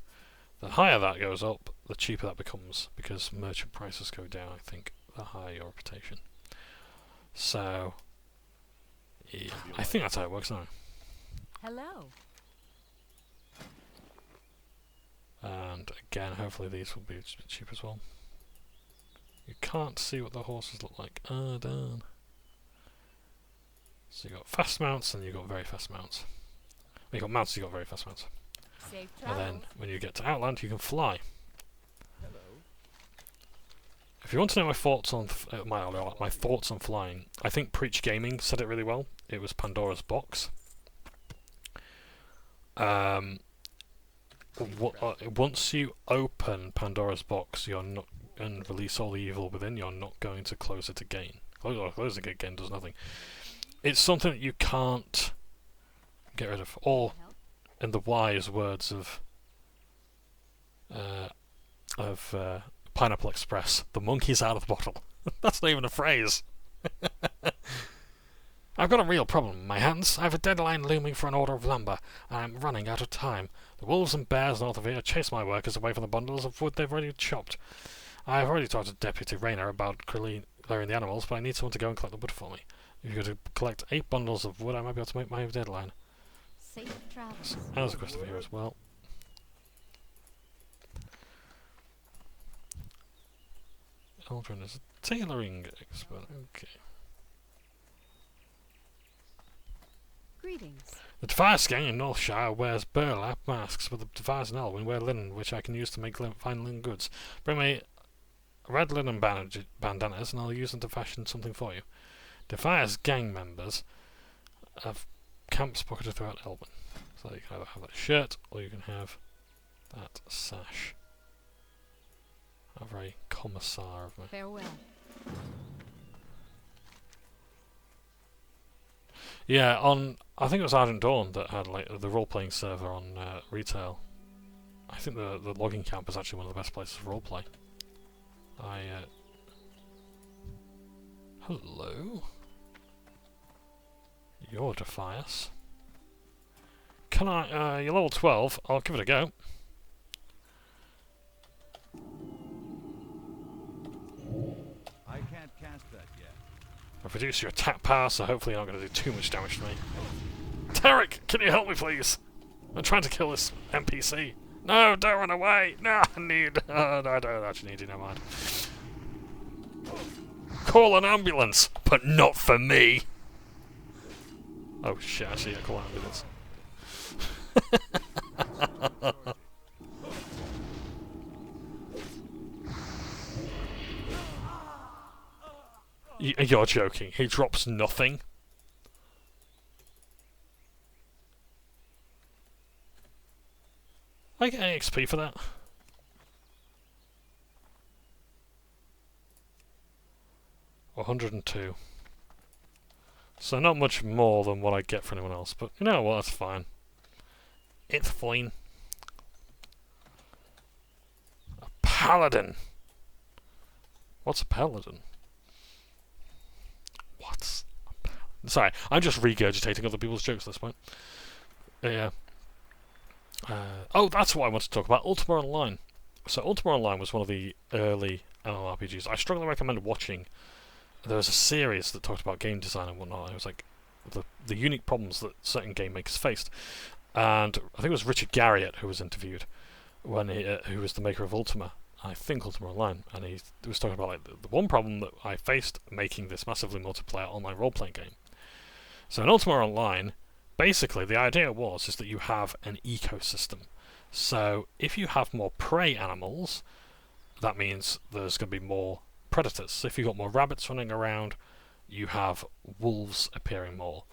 the higher that goes up, the cheaper that becomes, because merchant prices go down, I think, the higher your reputation. So, yeah, I think that's how it works now. Hello. And again, hopefully these will be just a bit cheap as well. You can't see what the horses look like. Ah, darn. So you got fast mounts and you got very fast mounts. When you got mounts, you got very fast mounts. Safe And travels. then when you get to Outland, you can fly. If you want to know my thoughts on my thoughts on flying, I think Preach Gaming said it really well. It was Pandora's Box. once you open Pandora's box, you're not and release all the evil within, you're not going to close it again. Closing it again does nothing. It's something that you can't get rid of. Or, in the wise words of Pineapple Express, the monkey's out of the bottle. That's not even a phrase. I've got a real problem in my hands. I have a deadline looming for an order of lumber, and I'm running out of time. The wolves and bears north of here chase my workers away from the bundles of wood they've already chopped. I've already talked to Deputy Rayner about clearing the animals, but I need someone to go and collect the wood for me. If you go to collect 8 bundles of wood, I might be able to make my deadline. Safe travels. There's a quest over here as well. Aldrin is a tailoring expert. Okay. Greetings. The Defias gang in Northshire wears burlap masks, but the Defias in Elwyn wear linen, which I can use to make fine linen goods. Bring me red linen bandanas, and I'll use them to fashion something for you. Defias gang members have camps pocketed throughout Elwyn. So you can either have that shirt, or you can have that sash. A very commissar of me. Farewell. Yeah, I think it was Ardent Dawn that had like the role-playing server on retail. I think the logging camp is actually one of the best places for roleplay. Hello. You're Defias. Can I? You're level 12. I'll give it a go. I can't cast that yet. I've reduced your attack power, so hopefully you're not going to do too much damage to me. Tarek, can you help me, please? I'm trying to kill this NPC. No, don't run away. No, I need. No, I don't actually need you. Never mind. Call an ambulance, but not for me. Oh shit! Actually, yeah, call an ambulance. You're joking. He drops nothing. I get any XP for that. $102. So not much more than what I get for anyone else, but you know what, that's fine. It's fine. A paladin. What's a paladin? What's a paladin? Sorry, I'm just regurgitating other people's jokes at this point. Yeah. Oh, that's what I want to talk about. Ultima Online. So Ultima Online was one of the early MMORPGs. I strongly recommend watching. There was a series that talked about game design and whatnot. It was like the unique problems that certain game makers faced. And I think it was Richard Garriott who was interviewed when who was the maker of Ultima. I think Ultima Online, and he was talking about like the one problem that I faced making this massively multiplayer online role-playing game. So in Ultima Online, basically the idea is that you have an ecosystem. So if you have more prey animals, that means there's going to be more predators. So if you've got more rabbits running around, you have wolves appearing more.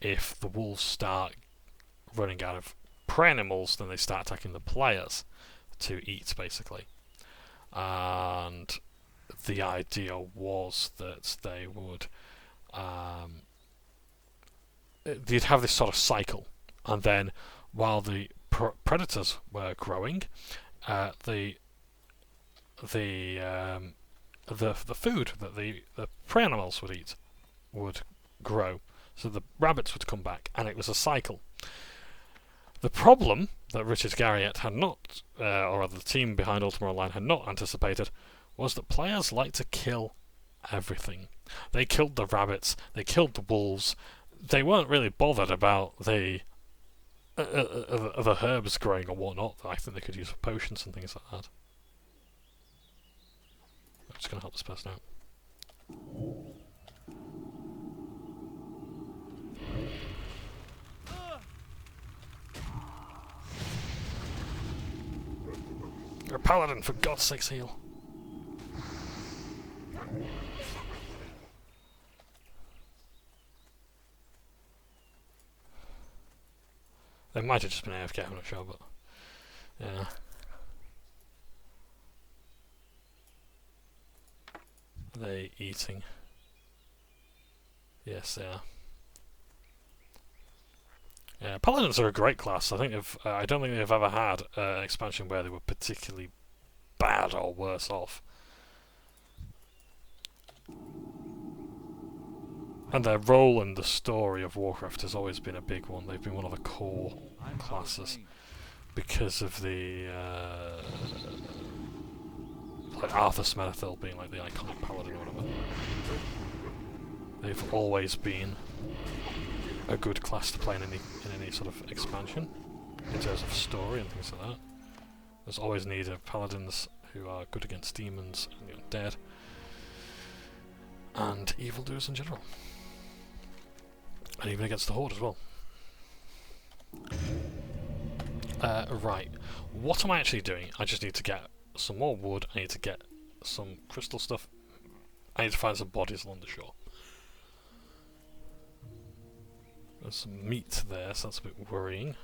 If the wolves start running out of prey animals, then they start attacking the players to eat, basically. And the idea was that they would you'd have this sort of cycle, and then while the predators were growing, the food that the prey animals would eat would grow, so the rabbits would come back, and it was a cycle. The problem that Richard Garriott had not, or rather the team behind Ultima Online had not anticipated, was that players like to kill everything. They killed the rabbits, they killed the wolves, they weren't really bothered about the herbs growing or whatnot that I think they could use for potions and things like that. I'm just going to help this person out. You're a paladin, for God's sakes, heal. They might have just been AFK, I'm not sure, but Yeah. Are they eating? Yes, they are. Yeah, paladins are a great class. I think I don't think they've ever had an expansion where they were particularly bad or worse off. And their role in the story of Warcraft has always been a big one. They've been one of the core classes because of the like Arthur Smethil being like the iconic paladin or whatever. They've always been a good class to play in any sort of expansion in terms of story and things like that. There's always need of paladins who are good against demons and the undead and evildoers in general, and even against the Horde as well. Right, what am I actually doing? I just need to get some more wood. I need to get some crystal stuff. I need to find some bodies along the shore. There's some meat there, so that's a bit worrying.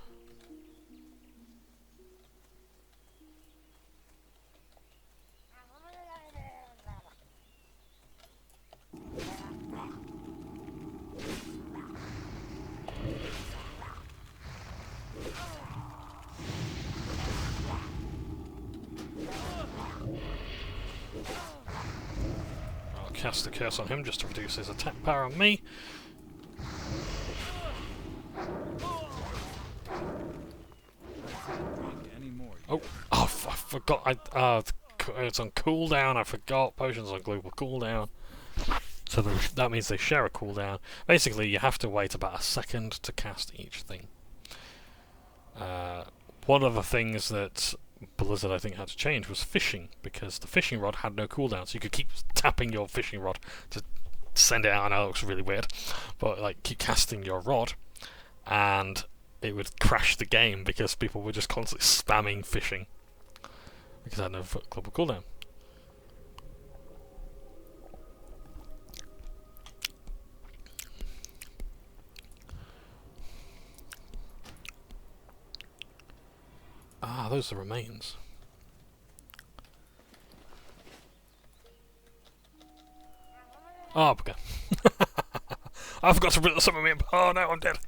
I'll cast the curse on him just to reduce his attack power on me. Oh, I forgot. It's on cooldown. I forgot. Potions on global cooldown. So that means they share a cooldown. Basically, you have to wait about a second to cast each thing. One of the things that Blizzard, I think, had to change was fishing, because the fishing rod had no cooldown, so you could keep tapping your fishing rod to send it out. I know it looks really weird, but like keep casting your rod, and it would crash the game because people were just constantly spamming fishing because it had no global cooldown. Ah, those are remains. Oh, okay. I forgot to bring some of me up. Oh no, I'm dead.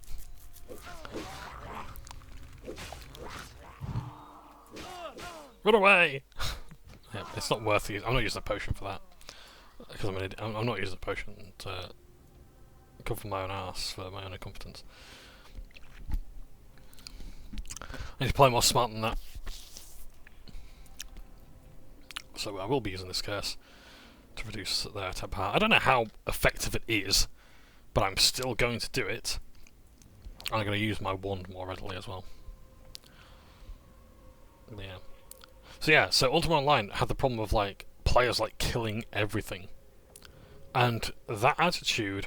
Run away! Yeah, it's not worth it. I'm not using a potion for that. Because I'm not using a potion to cover my own ass for my own incompetence. I need to play more smart than that. So I will be using this curse to reduce their attack power. I don't know how effective it is, but I'm still going to do it. And I'm going to use my wand more readily as well. Yeah. So yeah, so Ultima Online had the problem of like players like killing everything. And that attitude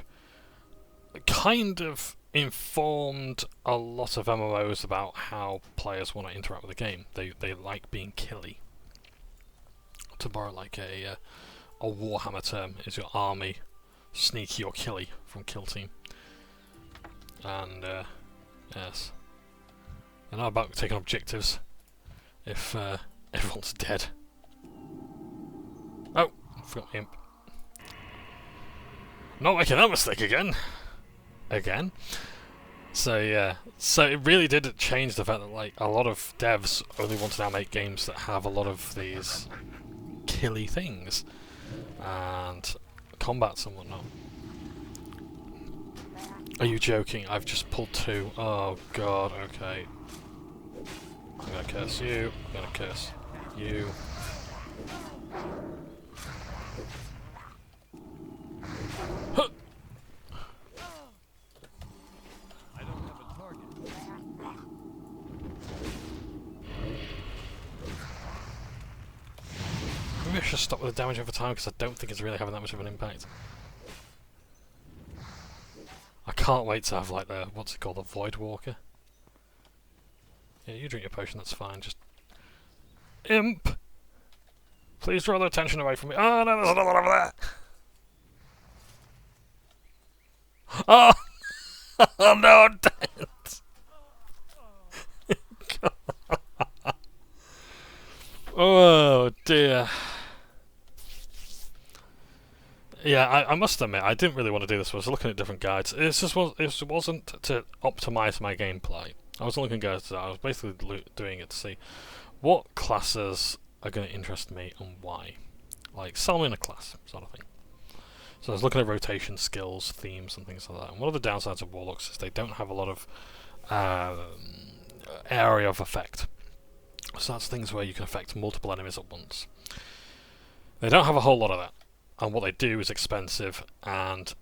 kind of informed a lot of MMOs about how players want to interact with the game. They like being killy. To borrow like a Warhammer term, is your army sneaky or killy from Kill Team. And yes, they're not about taking objectives if everyone's dead. Oh, forgot the imp. Not making that mistake again. So yeah, so it really did change the fact that like a lot of devs only want to now make games that have a lot of these killy things and combats and whatnot. Are you joking? I've just pulled 2. Oh god, okay. I'm gonna curse you, I'm gonna curse you. Huh. I don't have a target. Maybe I should stop with the damage over time because I don't think it's really having that much of an impact. I can't wait to have like the, what's it called, the Void Walker. Yeah, you drink your potion, that's fine, just... Imp! Please draw their attention away from me. Oh no, there's another one over there! Oh! Oh no, I'm dead! I must admit, I didn't really want to do this. I was looking at different guides. It wasn't to optimize my gameplay. I wasn't looking at guides. I was basically doing it to see what classes are going to interest me and why. Like, sell me in a class, sort of thing. So I was looking at rotation, skills, themes, and things like that. And one of the downsides of Warlocks is they don't have a lot of area of effect. So that's things where you can affect multiple enemies at once. They don't have a whole lot of that. And what they do is expensive, and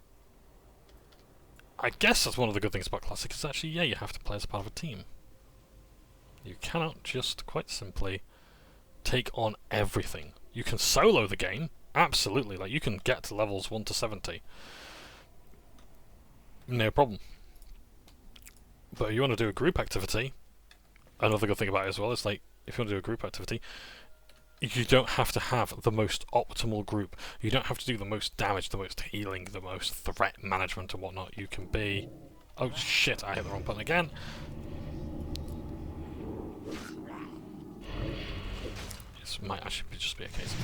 I guess that's one of the good things about Classic is actually, yeah, you have to play as part of a team. You cannot just quite simply take on everything. You can solo the game, absolutely, like you can get to levels 1 to 70. No problem. But if you want to do a group activity, another good thing about it as well is like, if you want to do a group activity, you don't have to have the most optimal group. You don't have to do the most damage, the most healing, the most threat management and whatnot. You can be... Oh shit, I hit the wrong button again. This might actually just be a case of...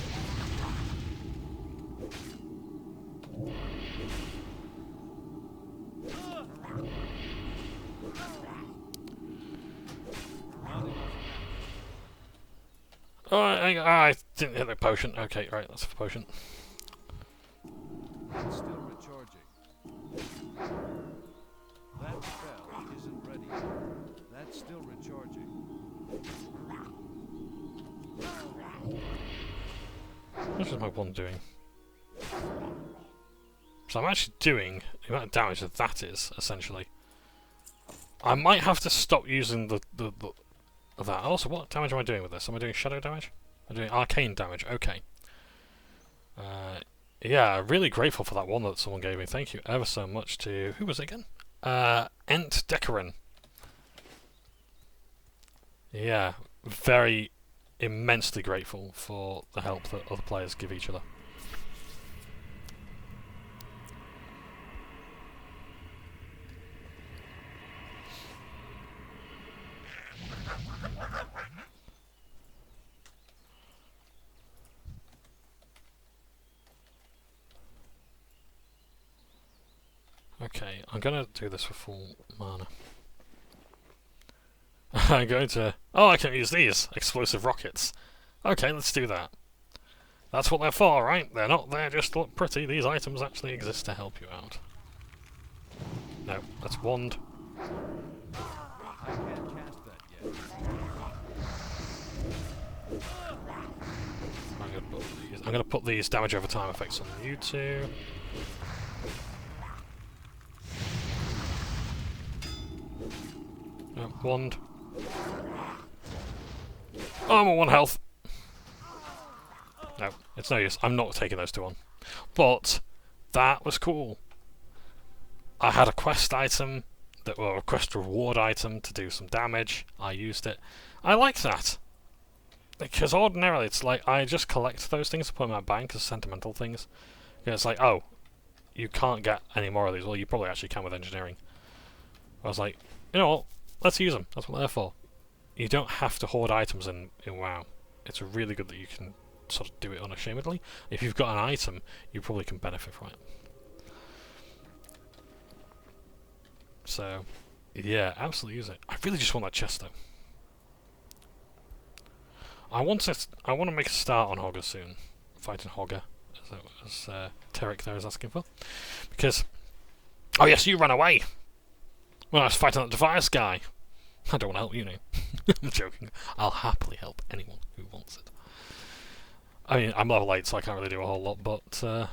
Oh, I didn't hit the potion. Okay, right, that's the potion. It's still recharging. That spell isn't ready. That's still recharging. What is my one doing? So I'm actually doing the amount of damage that is, essentially. I might have to stop using that. Also, what damage am I doing with this? Am I doing shadow damage? I'm doing arcane damage. Okay. Yeah, really grateful for that one that someone gave me. Thank you ever so much to... Who was it again? Ent Decarin. Yeah, very immensely grateful for the help that other players give each other. Okay, I'm gonna do this for full mana. I'm going to... Oh, I can use these! Explosive rockets. Okay, let's do that. That's what they're for, right? They're not there just to look pretty. These items actually exist to help you out. No, that's wand. I can't cast that yet. I'm gonna put these damage over time effects on you two. Wand. Oh, I'm on 1 health. No, it's no use. I'm not taking those two on. But that was cool. I had a quest item, a quest reward item to do some damage. I used it. I like that. Because ordinarily it's like I just collect those things to put in my bank as sentimental things. And it's like, oh, you can't get any more of these. Well, you probably actually can with engineering. I was like, you know what? Let's use them. That's what they're for. You don't have to hoard items in WoW. It's really good that you can sort of do it unashamedly. If you've got an item, you probably can benefit from it. So, yeah, absolutely use it. I really just want that chest though. I want to make a start on Hogger soon. Fighting Hogger, as Tarek there is asking for. Because, oh yes, you ran away when I was fighting that device guy. I don't want to help you now. I'm joking. I'll happily help anyone who wants it. I mean, I'm level 8, so I can't really do a whole lot, but...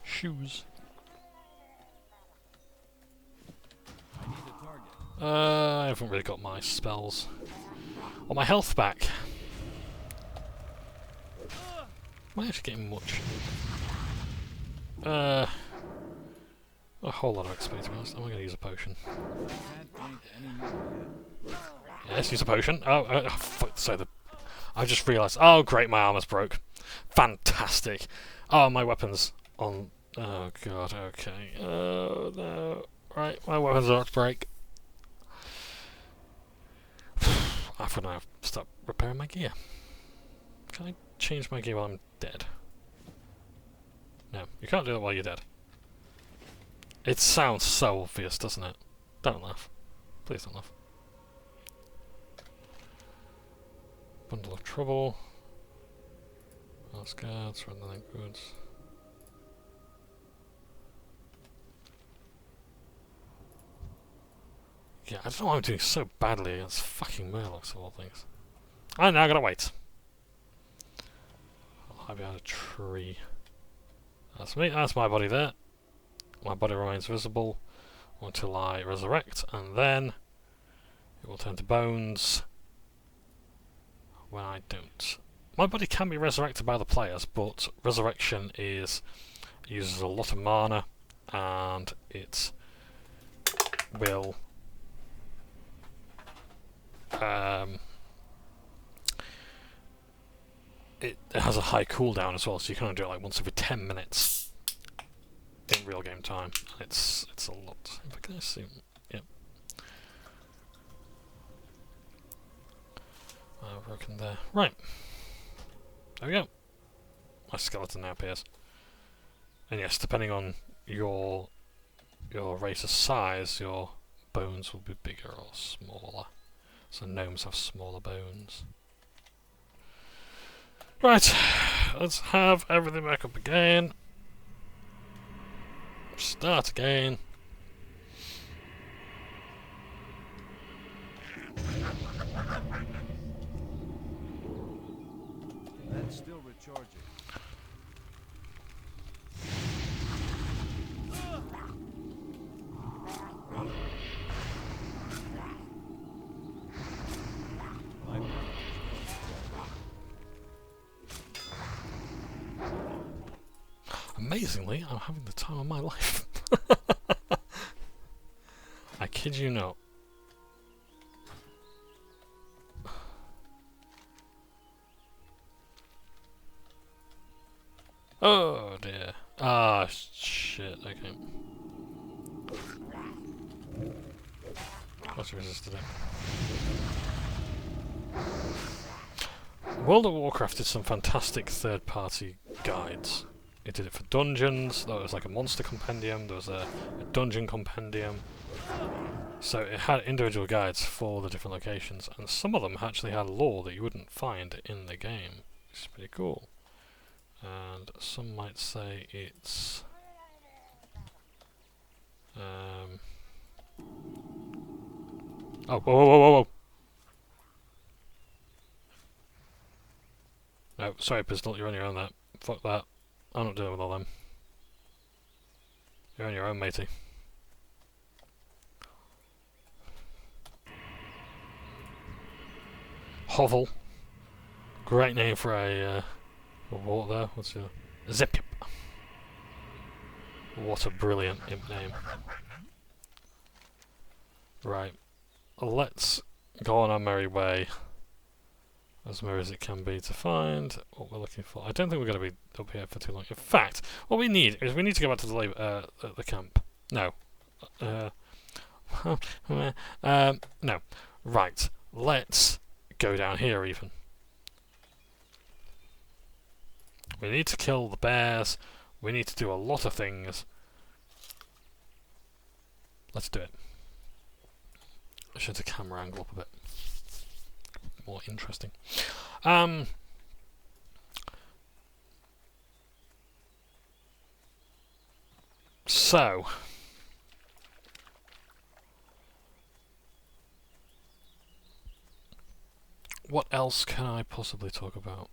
Shoes. I need a target. I haven't really got my spells or my health back. Am I actually getting much? A whole lot of XP to be honest. I'm going to use a potion. Can't drink any more yet. Yes, use a potion. I just realised. Oh, great, my armor's broke. Fantastic. Oh, my weapons on. Oh god. Okay. Oh no. Right, my weapons are about to break. I'm gonna have to start repairing my gear. Can I change my gear while I'm dead? No, you can't do that while you're dead. It sounds so obvious, doesn't it? Don't laugh. Please don't laugh. Bundle of trouble. House guards, running goods. Yeah, I don't know why I'm doing so badly against fucking Murlocs of all things. And now I gotta wait. I'll hide behind a tree. That's me, that's my body there. My body remains visible until I resurrect, and then it will turn to bones when I don't. My body can be resurrected by the players, but resurrection uses a lot of mana, and it will it has a high cooldown as well, so you can only do it like once every 10 minutes in real game time. It's a lot. If I can assume, yep. Broken there. Right. There we go. My skeleton now appears. And yes, depending on your race's size, your bones will be bigger or smaller. So gnomes have smaller bones. Right, let's have everything back up again. Start again. That's still recharging. Amazingly, I'm having the time of my life. I kid you not. Oh dear. Ah, shit, okay. What's resisted it? World of Warcraft did some fantastic third-party guides. It did it for dungeons, there was like a monster compendium, there was a dungeon compendium. So it had individual guides for the different locations, and some of them actually had lore that you wouldn't find in the game. It's pretty cool. And some might say it's oh, whoa, whoa, whoa, whoa, whoa. No, sorry, Pistol, you're on your own there. Fuck that. I'm not dealing with all them. You're on your own, matey. Hovel. Great name for a what there? What's your Zip? What a brilliant imp name. Right. Let's go on our merry way. As merry as it can be to find what we're looking for. I don't think we're going to be up here for too long. In fact, what we need is we need to go back to the camp. No. No. Right. Let's go down here even. We need to kill the bears. We need to do a lot of things. Let's do it. I should the camera angle up a bit. More interesting. So what else can I possibly talk about?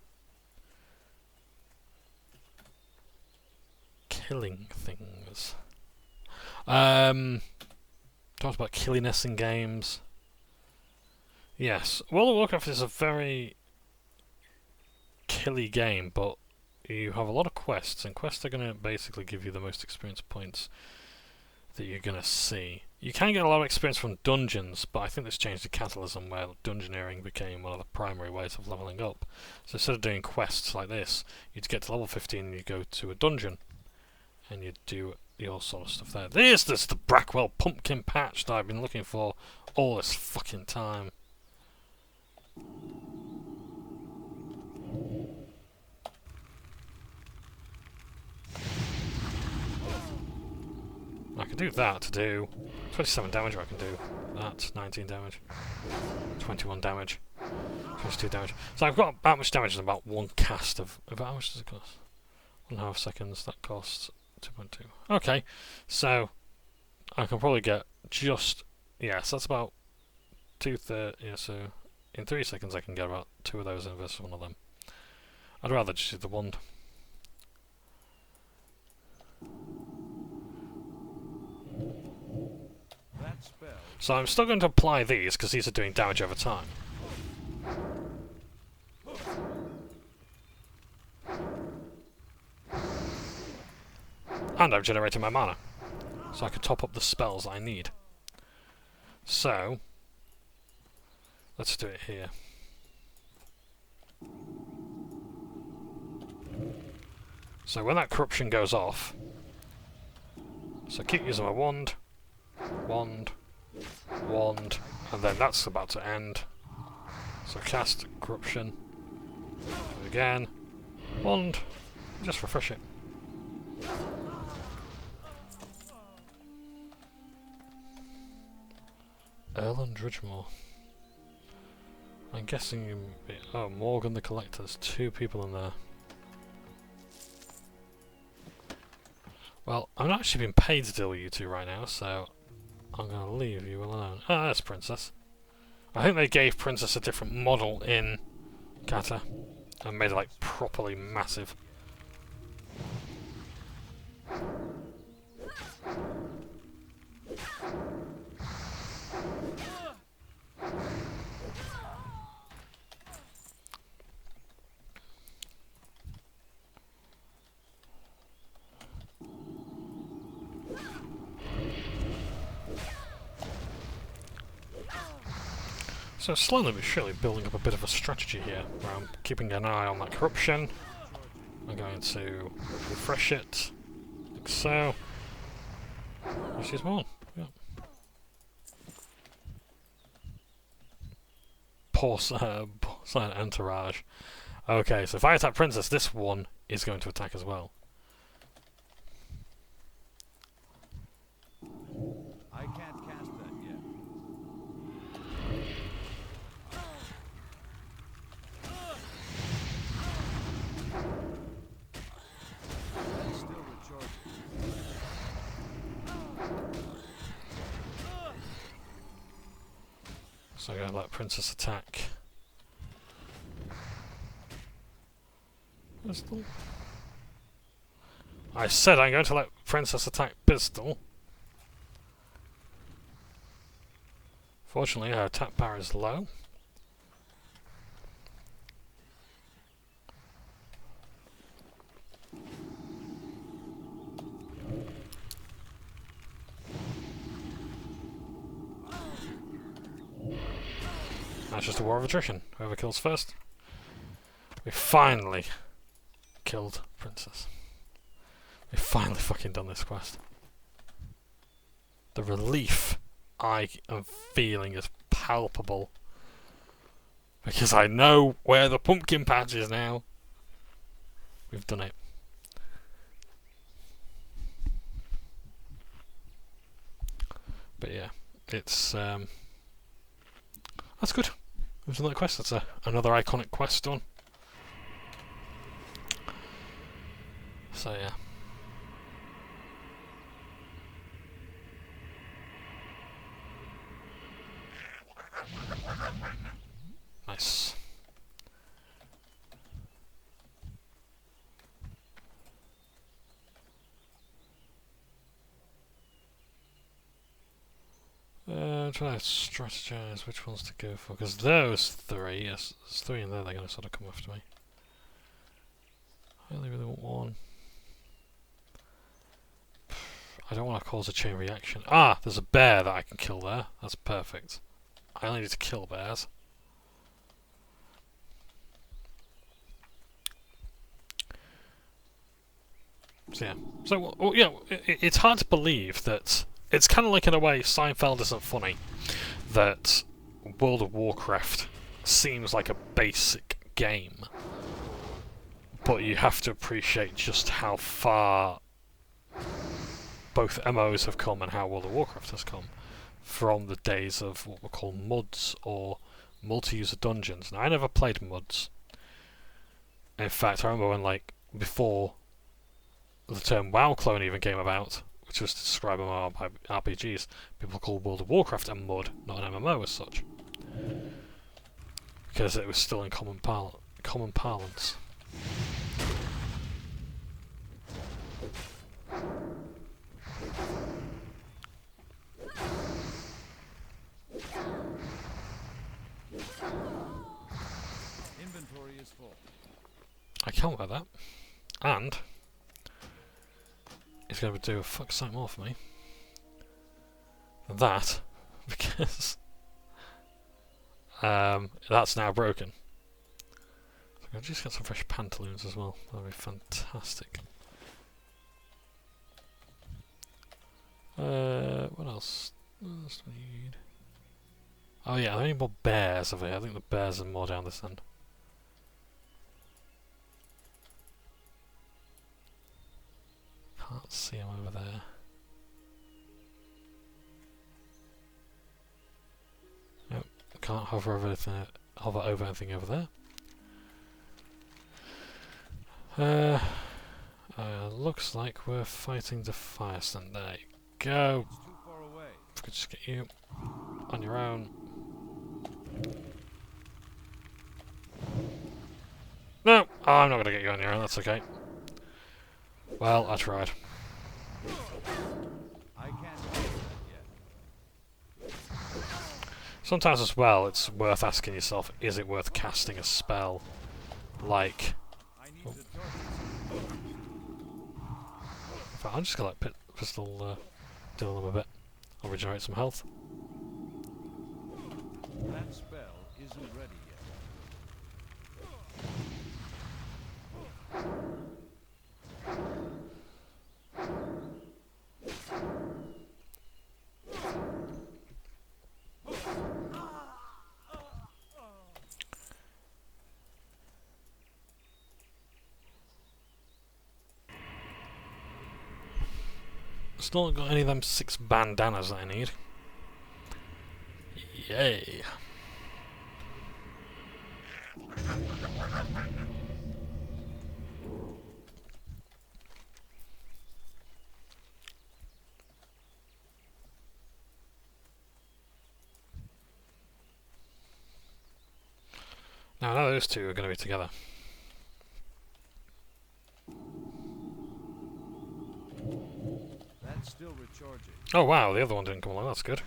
Killing things. Talked about killiness in games. Yes, World of Warcraft is a very killy game, but you have a lot of quests, and quests are going to basically give you the most experience points that you're going to see. You can get a lot of experience from dungeons, but I think this changed to Catalysm, where dungeoneering became one of the primary ways of leveling up. So instead of doing quests like this, you'd get to level 15 and you go to a dungeon, and you do your sort of stuff there. This is the Brackwell pumpkin patch that I've been looking for all this fucking time. I can do that to do 27 damage, or I can do that, 19 damage, 21 damage, 22 damage. So I've got that much damage in about one cast of... About how much does it cost? 1.5 seconds, that costs 2.2. Okay, so I can probably get just... Yes, that's about 2/3, yeah, so in 3 seconds I can get about 2 of those in versus one of them. I'd rather just use the wand. That spell. So I'm still going to apply these, because these are doing damage over time. And I've generated my mana, so I can top up the spells I need. So, let's do it here. So when that corruption goes off, so keep using my wand, wand, wand, and then that's about to end. So cast corruption, do it again, wand, just refresh it. Erlen Dridgemore. I'm guessing you... Oh, Morgan the Collector. There's 2 people in there. Well, I'm not actually being paid to deal with you 2 right now, so I'm going to leave you alone. Ah, that's Princess. I think they gave Princess a different model in Kata and made it like properly massive. So slowly but surely building up a bit of a strategy here, where I'm keeping an eye on that corruption. I'm going to refresh it, like so. Let's use more. Yeah. Poor silent entourage. Okay, so if I attack Princess, this one is going to attack as well. I can't cast that yet. That's still recharging. So I'm going to let Princess attack. Pistol. I said I'm going to let Princess attack Pistol. Fortunately, her attack power is low. That's just a war of attrition. Whoever kills first. We finally killed Princess. We've finally fucking done this quest. The relief I am feeling is palpable. Because I know where the pumpkin patch is now. We've done it. But yeah, it's that's good. We've done that quest. That's another iconic quest done. So yeah. Nice. Try to strategize which ones to go for, because those 3, yes, there's 3 in there, they're going to sort of come after me. I only really want one. I don't want to cause a chain reaction. Ah, there's a bear that I can kill there. That's perfect. I only need to kill bears. So yeah. So well, yeah, it's hard to believe that it's kind of like, in a way, Seinfeld isn't funny. That World of Warcraft seems like a basic game, but you have to appreciate just how far both MOs have come and how World of Warcraft has come from the days of what we call MUDs, or multi-user dungeons. Now, I never played MUDs. In fact, I remember when, like, before the term WoW clone even came about, which was to describe RPGs, people called World of Warcraft a MUD, not an MMO as such, because it was still in common parlance. Inventory is full. I can't wear that. And it's going to do a fuck sight more for me than that, because that's now broken. So I'll just get some fresh pantaloons as well. That'll be fantastic. What else? What else do we need? Oh yeah, are there any more bears over here? I think the bears are more down this end. Can't see them over there. Nope, can't hover over anything over there. Looks like we're fighting the fire stand. There you go. It's too far away. If we could just get you on your own. No, I'm not going to get you on your own, that's okay. Well, I tried. I can't do that yet. Sometimes as well, it's worth asking yourself, is it worth casting a spell like... I need to charge In fact, I'm just going to let pistol deal them a bit. I'll regenerate some health. That spell isn't ready yet. Still not got any of them 6 bandanas that I need. Yay! Now those two are going to be together. That's still recharging. Oh wow, the other one didn't come along, that's good.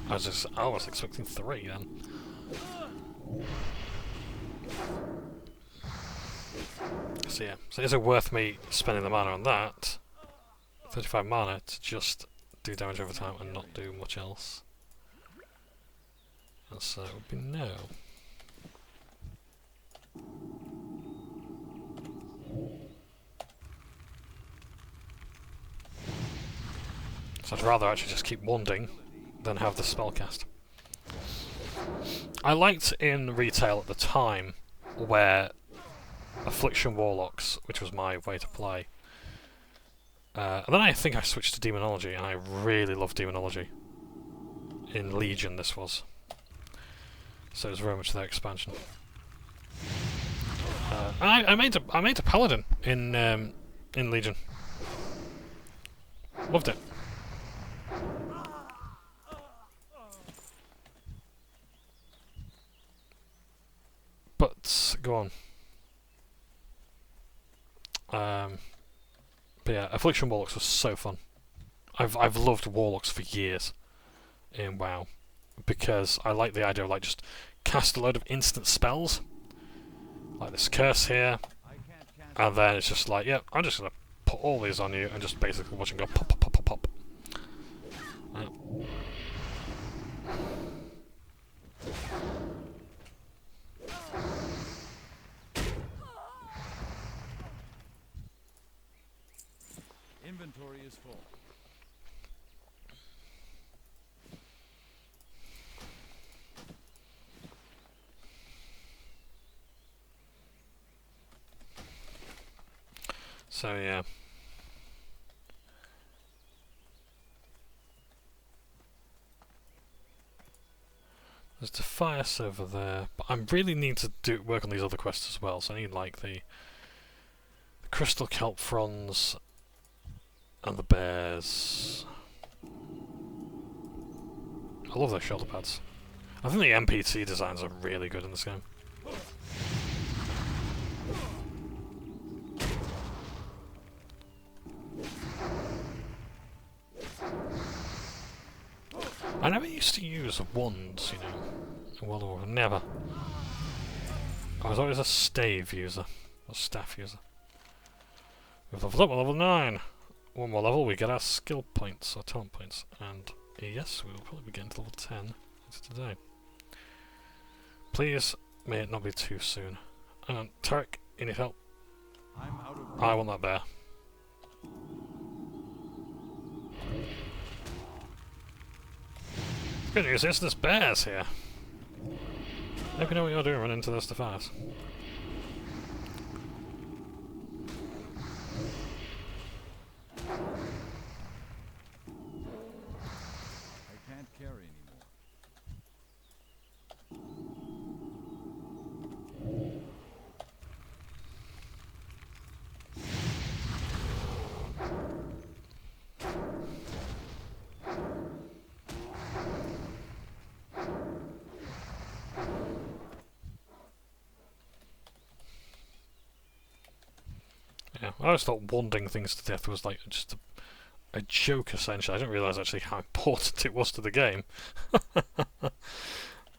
I was expecting 3 then. So yeah, so is it worth me spending the mana on that? 35 mana to just do damage over time and not do much else? And so it would be no. So I'd rather actually just keep wanding than have the spell cast. I liked in retail at the time where Affliction Warlocks, which was my way to play. And then I think I switched to Demonology, and I really love Demonology. In Legion this was. So it was very much their expansion. I made a Paladin in Legion. Loved it. But go on. But yeah, Affliction Warlocks was so fun. I've loved Warlocks for years in WoW because I like the idea of like just cast a load of instant spells, like this curse here, and then it's just like, yeah, I'm just gonna put all these on you and just basically watch them go pop pop pop pop pop. Inventory is full. So yeah. There's the Defias over there, but I really need to work on these other quests as well. So I need like the Crystal Kelp Fronds and the bears. I love those shoulder pads. I think the NPC designs are really good in this game. I never used to use wands, you know, in World of Warcraft. Never. I was always a stave user, or staff user. We've leveled up, we're level 9. One more level, we get our skill points, or talent points, and yes, we will probably be getting to level 10 later today. Please, may it not be too soon. Hang on, Tarek, you need help. I'm out of I want that bear. Good news is there's bears here. Hope you know what you're doing, run into this Defias. I can't carry anymore. Yeah, I always thought wanding things to death was like just a joke essentially. I didn't realise actually how important it was to the game.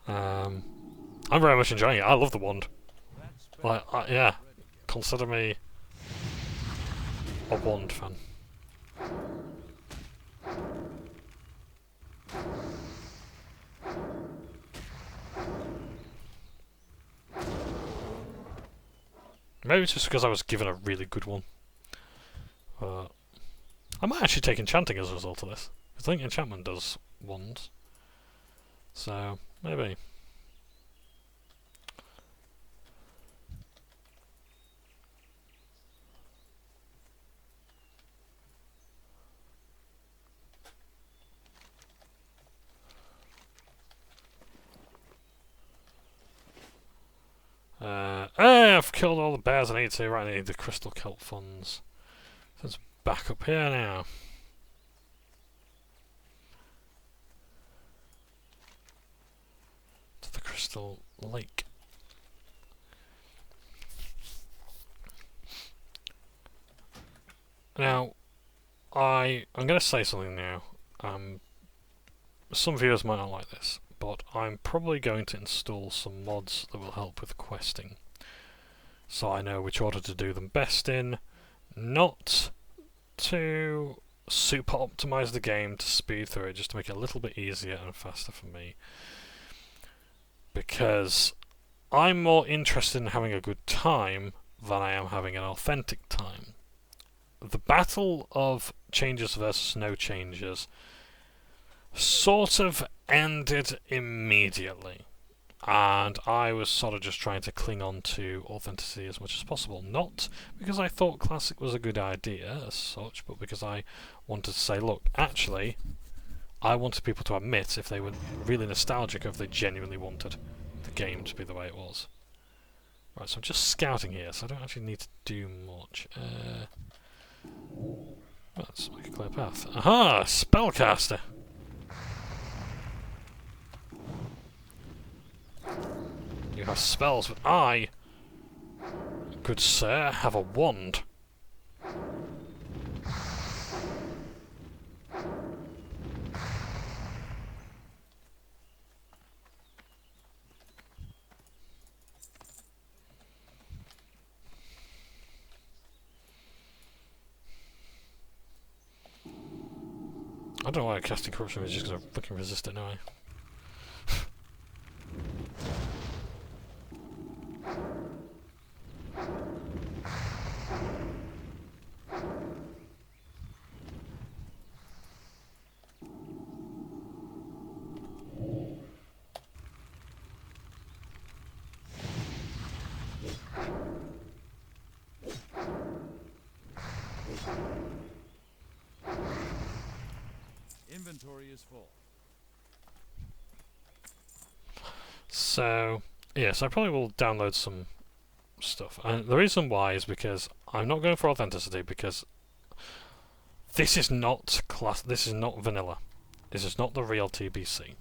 I'm very much enjoying it. I love the wand. Like, yeah, consider me a wand fan. Maybe it's just because I was given a really good one. I might actually take enchanting as a result of this. I think enchantment does wands. So, maybe. I've killed all the bears I need to. Right, I need the crystal kelp funds. So it's back up here now. To the crystal lake. Now, I'm going to say something now. Some viewers might not like this, but I'm probably going to install some mods that will help with questing. So I know which order to do them best in, not to super optimize the game to speed through it, just to make it a little bit easier and faster for me. Because I'm more interested in having a good time than I am having an authentic time. The battle of changes versus no changes sort of ended immediately. And I was sort of just trying to cling on to authenticity as much as possible. Not because I thought Classic was a good idea as such, but because I wanted to say, look, actually, I wanted people to admit if they were really nostalgic, if they genuinely wanted the game to be the way it was. Right, so I'm just scouting here, so I don't actually need to do much. Let's make a clear path. Aha! Spellcaster! You have spells, but I, good sir, have a wand. I don't know why casting corruption is just going to fucking resist it now. Inventory is full. So, yes, I probably will download some stuff. And the reason why is because I'm not going for authenticity, because this is not this is not vanilla. This is not the real TBC.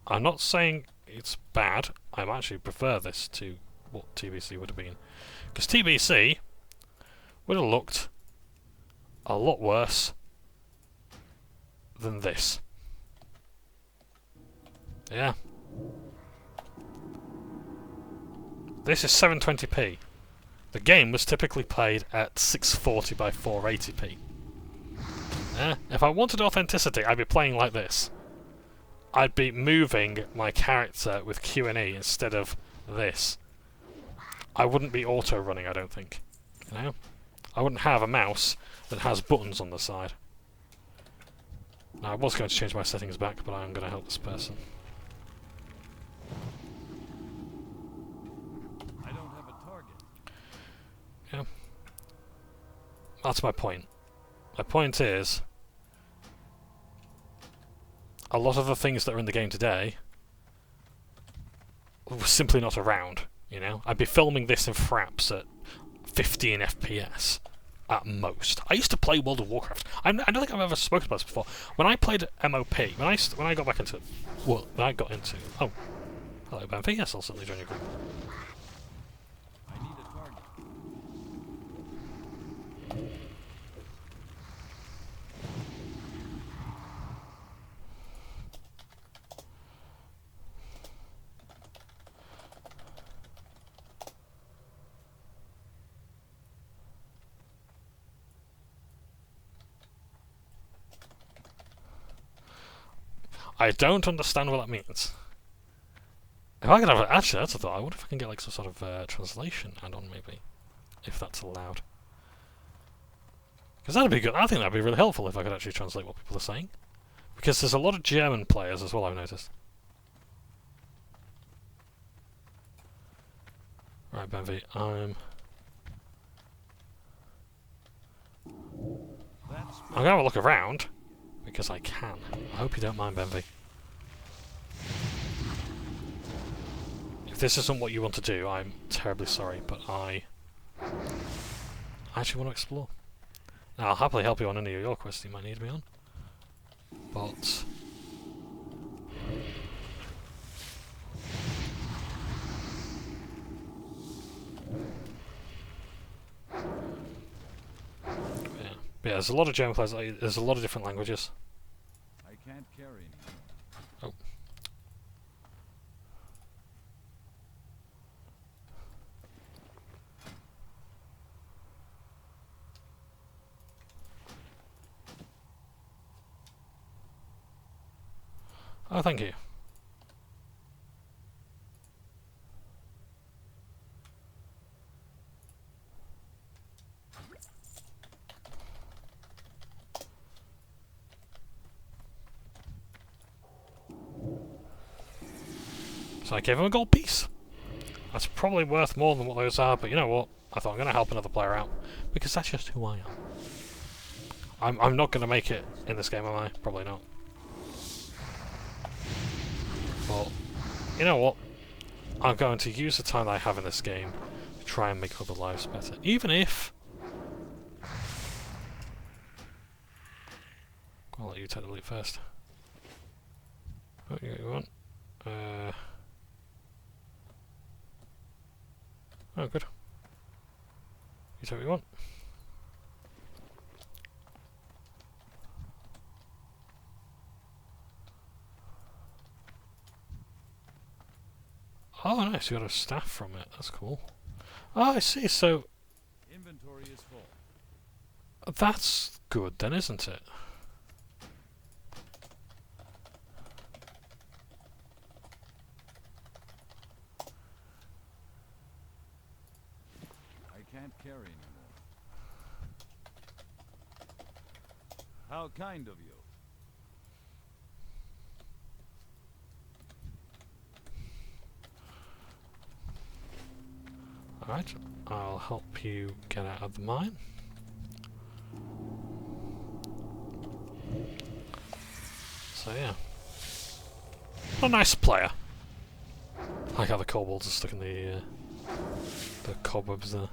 I'm not saying it's bad. I actually prefer this to what TBC would have been. Because TBC would have looked a lot worse than this. Yeah. This is 720p. The game was typically played at 640 by 480p. Yeah. If I wanted authenticity, I'd be playing like this. I'd be moving my character with Q&E instead of this. I wouldn't be auto-running, I don't think. You know? I wouldn't have a mouse that has buttons on the side. Now, I was going to change my settings back, but I'm going to help this person. I don't have a target. Yeah. That's my point. My point is, a lot of the things that are in the game today were simply not around, you know? I'd be filming this in fraps at 15 FPS at most. I used to play World of Warcraft. I don't think I've ever spoken about this before. When I played MOP, when I got back into... Well, when I got into... Oh. Hello, Benfi. Yes, I'll certainly join your group. I need a target. I don't understand what that means. If I could have... Actually, that's a thought. I wonder if I can get like some sort of translation add-on, maybe. If that's allowed. Because that'd be good. I think that'd be really helpful if I could actually translate what people are saying. Because there's a lot of German players as well, I've noticed. Right, Benvi, I'm gonna have a look around. Because I can. I hope you don't mind, Benvi. If this isn't what you want to do, I'm terribly sorry, but I actually want to explore. Now, I'll happily help you on any of your quests you might need me on. But... yeah, there's a lot of German players, there's a lot of different languages. I can't carry anymore. Oh. Oh, thank you. So I gave him a gold piece. That's probably worth more than what those are, but you know what? I thought I'm going to help another player out. Because that's just who I am. I'm not going to make it in this game, am I? Probably not. But, you know what? I'm going to use the time that I have in this game to try and make other lives better. Even if... I'll let you take the lead first. What do you want? Oh, good. You take what you want. Oh, nice. You got a staff from it. That's cool. Oh, I see. So Inventory is full. that's good then, isn't it? I can't carry anymore. How kind of you. Alright, I'll help you get out of the mine. So yeah. A nice player. I like how the kobolds are stuck in the cobwebs there.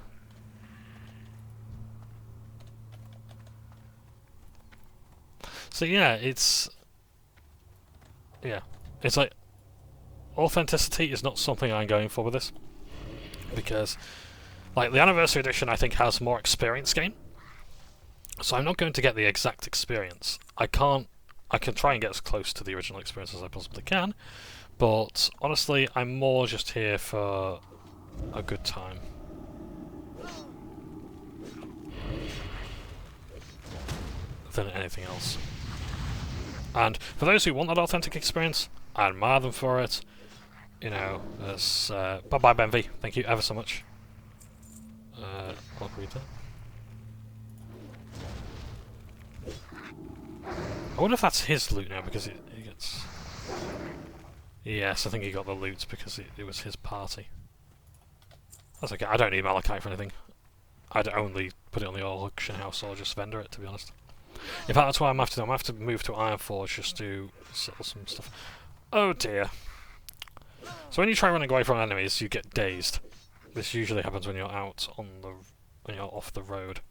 So yeah, it's like authenticity is not something I'm going for with this, because like the anniversary edition I think has more experience gain, so I'm not going to get the exact experience. I can try and get as close to the original experience as I possibly can, but honestly I'm more just here for a good time. Than anything else. And for those who want that authentic experience, I admire them for it. You know, there's bye-bye Benvy, thank you ever so much. I'll read that. I wonder if that's his loot now, because he gets... Yes, I think he got the loot because it was his party. That's okay, I don't need Malachite for anything. I'd only put it on the auction house or just vendor it, to be honest. In fact, that's what I'm going to do. I'm going to have to move to Ironforge just to settle some stuff. Oh dear. So when you try running away from enemies, you get dazed. This usually happens when you're out on when you're off the road.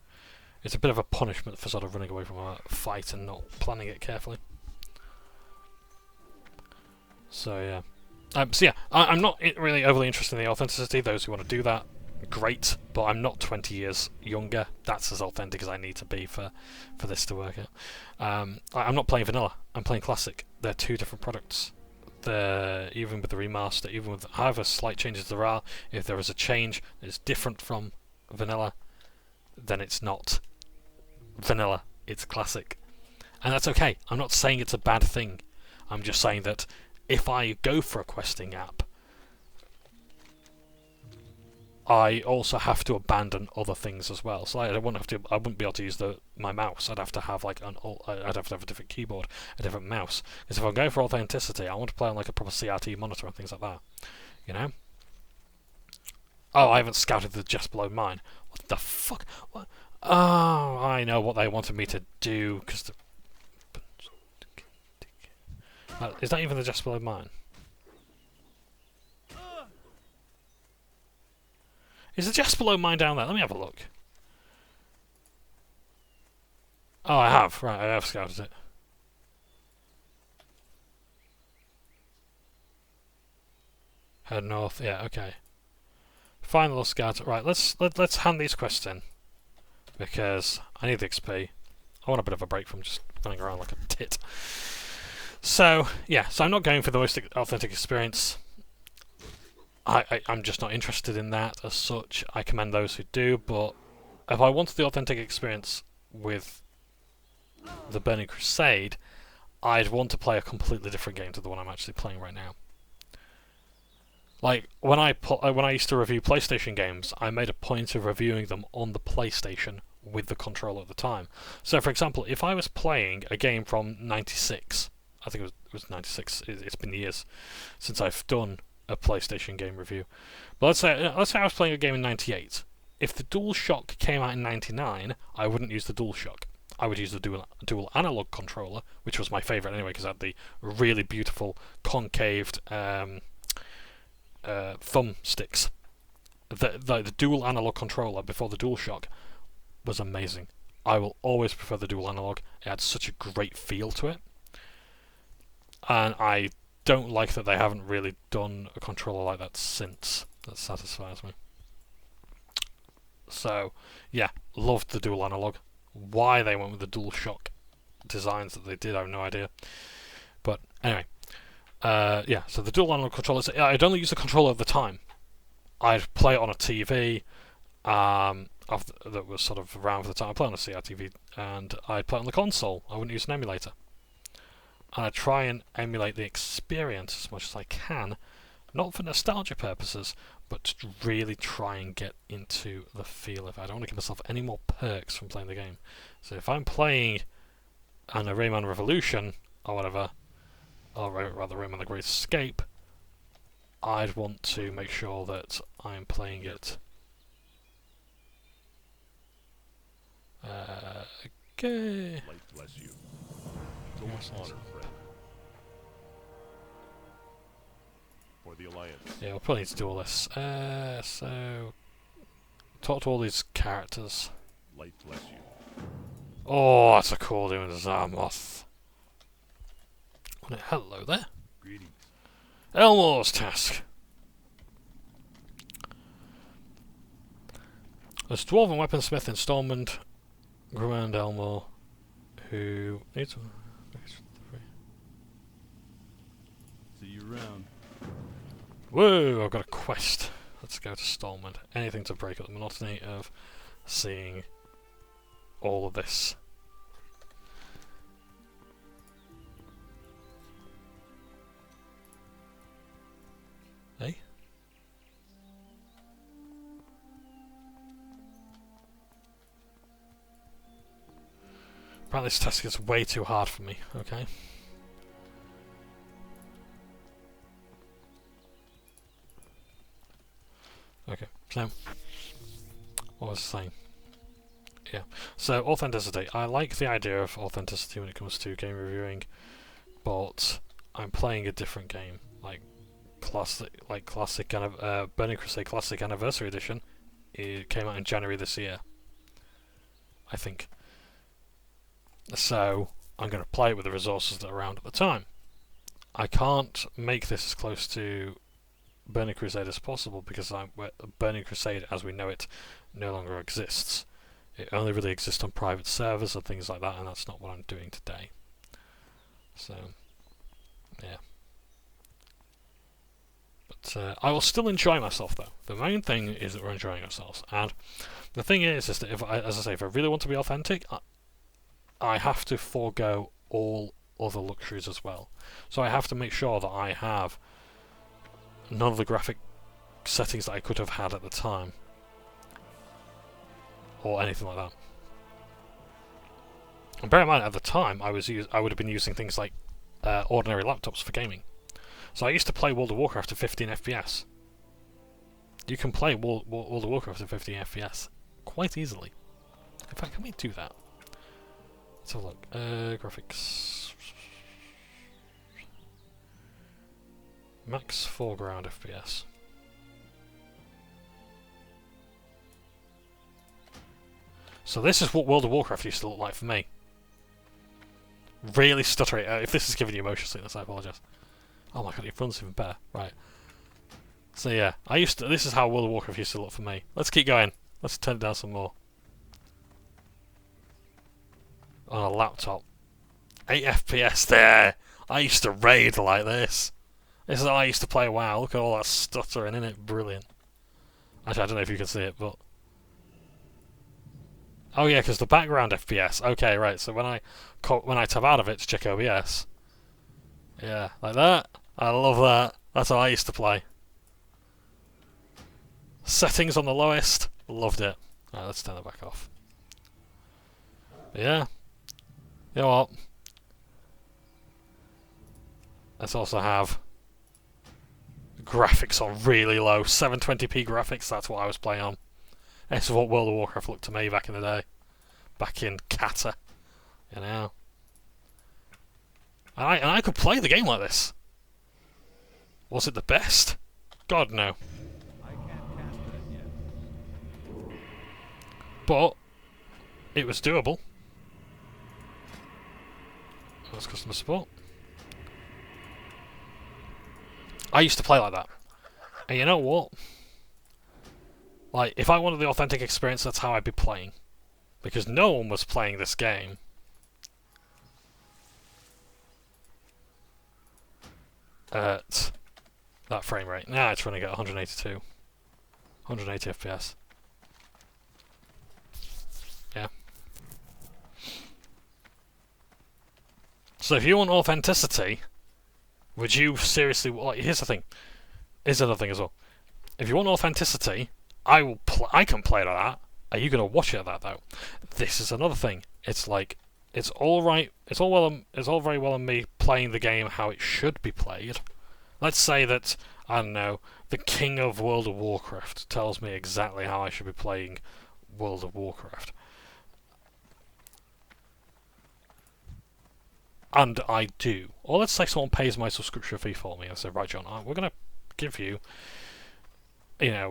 It's a bit of a punishment for sort of running away from a fight and not planning it carefully. So yeah. I'm not really overly interested in the authenticity. Those who want to do that, great, but I'm not 20 years younger. That's as authentic as I need to be for this to work out. I'm not playing vanilla, I'm playing classic. They're two different products. Even with the remaster, even with however slight changes there are, if there is a change that is different from vanilla, then it's not vanilla, it's classic. And that's okay. I'm not saying it's a bad thing. I'm just saying that if I go for a questing app, I also have to abandon other things as well. So I wouldn't be able to use my mouse. I'd have to have like I'd have to have a different keyboard, a different mouse. Because if I'm going for authenticity, I want to play on like a proper CRT monitor and things like that. You know? Oh, I haven't scouted the just below mine. What the fuck? What? Oh, I know what they wanted me to do. Because is that even the just below mine? Is the just below mine down there? Let me have a look. Oh, I have. Right, I have scouted it. Head north. Yeah, okay. Final scout. Right, let's hand these quests in, because I need the XP. I want a bit of a break from just running around like a tit. So yeah, so I'm not going for the most authentic experience. I'm just not interested in that as such. I commend those who do, but if I wanted the authentic experience with the Burning Crusade, I'd want to play a completely different game to the one I'm actually playing right now. Like, when I used to review PlayStation games, I made a point of reviewing them on the PlayStation with the controller at the time. So, for example, if I was playing a game from '96, I think it was '96, it's been years since I've done a PlayStation game review. But let's say I was playing a game in '98. If the DualShock came out in '99, I wouldn't use the DualShock. I would use the dual analog controller, which was my favourite anyway, because it had the really beautiful concaved thumb sticks. The dual analog controller before the DualShock was amazing. I will always prefer the dual analog. It had such a great feel to it. And I don't like that they haven't really done a controller like that since. That satisfies me. So, yeah, loved the dual analog. Why they went with the DualShock designs that they did, I have no idea. But anyway, yeah, so the dual analog controllers, I'd only use the controller at the time. I'd play it on a TV that was sort of around for the time. I'd play on a CRTV, and I'd play it on the console. I wouldn't use an emulator. And I try and emulate the experience as much as I can, not for nostalgia purposes, but to really try and get into the feel of it. I don't want to give myself any more perks from playing the game. So if I'm playing an Rayman Revolution, or whatever, or rather Rayman the Great Escape, I'd want to make sure that I'm playing it. Okay. Light bless you. Go with honor, friend. the Alliance. Yeah, we'll probably need to do all this. So talk to all these characters. Light bless you. Oh, that's a cool doing Zarmoth. Hello there. Greetings. Elmore's task. There's Dwarven Weaponsmith installment, Grand Elmore, who needs. See you around. Whoa! I've got a quest. Let's go to Stallman. Anything to break up the monotony of seeing all of this. Hey? Apparently this task is way too hard for me, okay. Okay, so what was I saying? Yeah, so authenticity. I like the idea of authenticity when it comes to game reviewing, but I'm playing a different game, like Burning Crusade Classic Anniversary Edition. It came out in January this year, I think. So I'm going to play it with the resources that are around at the time. I can't make this as close to Burning Crusade as possible because Burning Crusade as we know it no longer exists. It only really exists on private servers and things like that, and that's not what I'm doing today. So, yeah. But I will still enjoy myself though. The main thing is that we're enjoying ourselves, and the thing is that if I really want to be authentic, I have to forego all other luxuries as well. So I have to make sure that I have none of the graphic settings that I could have had at the time, or anything like that. And bear in mind, at the time, I would have been using things like ordinary laptops for gaming. So I used to play World of Warcraft at 15 FPS. You can play World of Warcraft at 15 FPS quite easily. In fact, can we do that? Let's have a look. Graphics. Max foreground FPS. So this is what World of Warcraft used to look like for me. Really stuttery. If this is giving you motion sickness, I apologise. Oh my god, it runs even better. Right. So yeah, this is how World of Warcraft used to look for me. Let's keep going. Let's turn it down some more. On a laptop. 8 FPS there! I used to raid like this. This is how I used to play WoW. Look at all that stuttering in it. Brilliant. Actually, I don't know if you can see it, but... Oh yeah, because the background FPS. Okay, right, so when I tab out of it to check OBS... Yeah, like that. I love that. That's how I used to play. Settings on the lowest. Loved it. Alright, let's turn that back off. Yeah. You know what? Let's also have graphics on really low. 720p graphics, that's what I was playing on. This is what World of Warcraft looked to me back in the day. Back in Kata. You know. And I could play the game like this. Was it the best? God, no. I can't cast that yet. But it was doable. That's customer support. I used to play like that. And you know what? Like, if I wanted the authentic experience, that's how I'd be playing. Because no one was playing this game at that frame rate. Now it's running at 182. 180 FPS. Yeah. So if you want authenticity, would you seriously... Like, here's the thing. Here's another thing as well. If you want authenticity, I can play it like that. Are you going to watch it at that though? This is another thing. It's like, it's all right. It's all very well on me playing the game how it should be played. Let's say that, I don't know, the king of World of Warcraft tells me exactly how I should be playing World of Warcraft. And I do. Or let's say someone pays my subscription fee for me and say, right John, we're going to give you,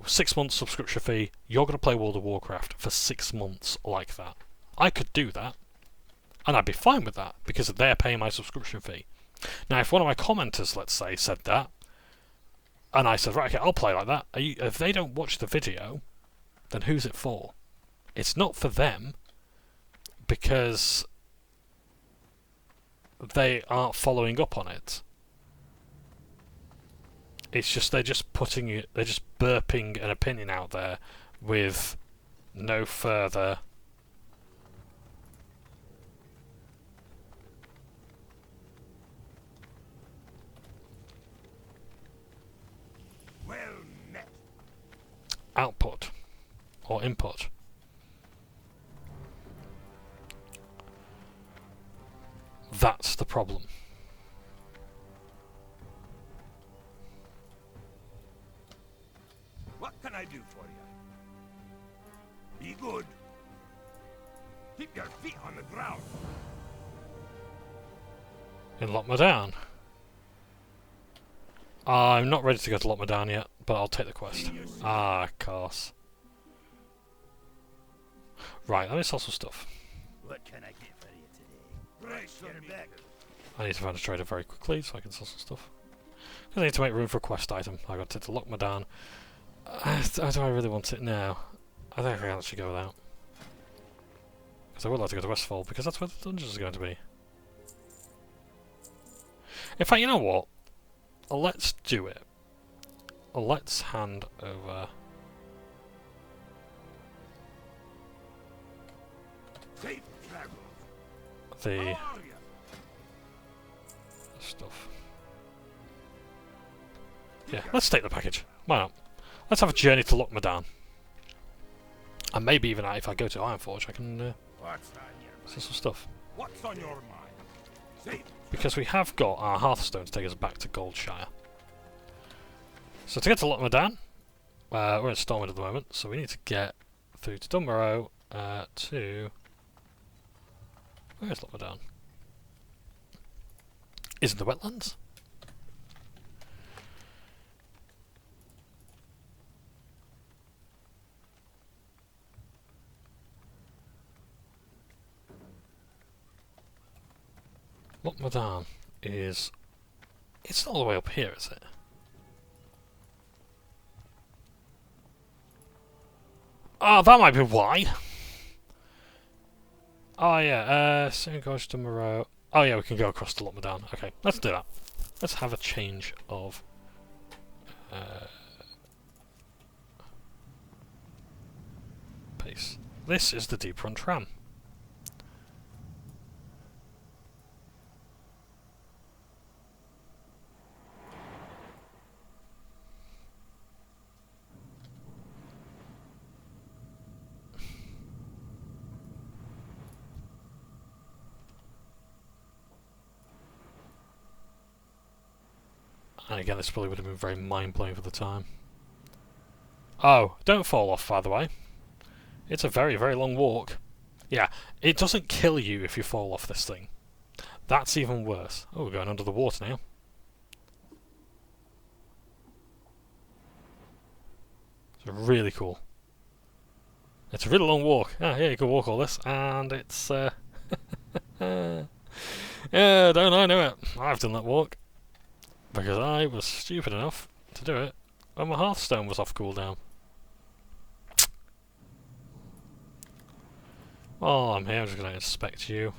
6 months subscription fee. You're going to play World of Warcraft for 6 months like that. I could do that, and I'd be fine with that because they're paying my subscription fee. Now, if one of my commenters, let's say, said that, and I said, right, okay, I'll play like that. If they don't watch the video, then who's it for? It's not for them, because they aren't following up on it. It's just they're just burping an opinion out there with no further output or input. That's the problem. What can I do for you? Be good. Keep your feet on the ground. In Lock Me Down. I'm not ready to go to Lock Me Down yet, but I'll take the quest. Ah, of course. Right, let me sell some stuff. What can I get for you today? Right, back. I need to find a trader very quickly so I can sell some stuff. I need to make room for a quest item. I got to Lock Me Down. Do I really want it now? I think I can actually go without. Because I would like to go to Westfall, because that's where the dungeons are going to be. In fact, you know what? Let's do it. Let's hand over the stuff. Yeah, let's take the package. Why not? Let's have a journey to Lock Me Down. And maybe even if I go to Ironforge, I can sell some stuff. What's on your mind? Say Because we have got our Hearthstone to take us back to Goldshire. So to get to Lock Me Down, we're in Stormwind at the moment, so we need to get through to Dunbarrow to... Where's Lock Me Down? Is it the wetlands? Lock Me Down is... It's not all the way up here, is it? Oh, that might be why. Oh yeah, St. Gorge to Moreau. Oh yeah, we can go across to Lock Me Down. Okay, let's do that. Let's have a change of... pace. This is the Deep Run tram. And again, this probably would have been very mind-blowing for the time. Oh, don't fall off, by the way. It's a very, very long walk. Yeah, it doesn't kill you if you fall off this thing. That's even worse. Oh, we're going under the water now. It's really cool. It's a really long walk. Ah, yeah, you can walk all this, and it's... yeah, don't I know it. I've done that walk. Because I was stupid enough to do it when my Hearthstone was off cooldown. While I'm here, I'm just going to inspect you.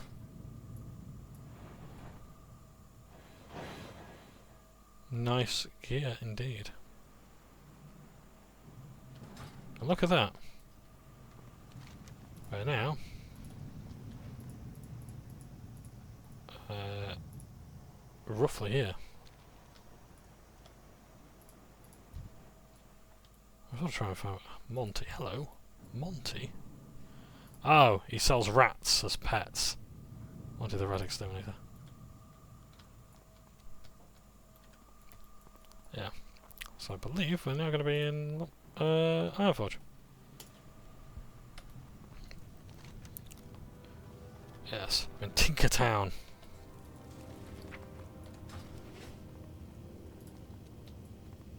Nice gear indeed. And look at that. Right now. Roughly here. I was going to try and find Monty. Hello? Monty? Oh, he sells rats as pets. Monty the Rat Exterminator. Yeah. So I believe we're now going to be in Ironforge. Yes, in Tinkertown.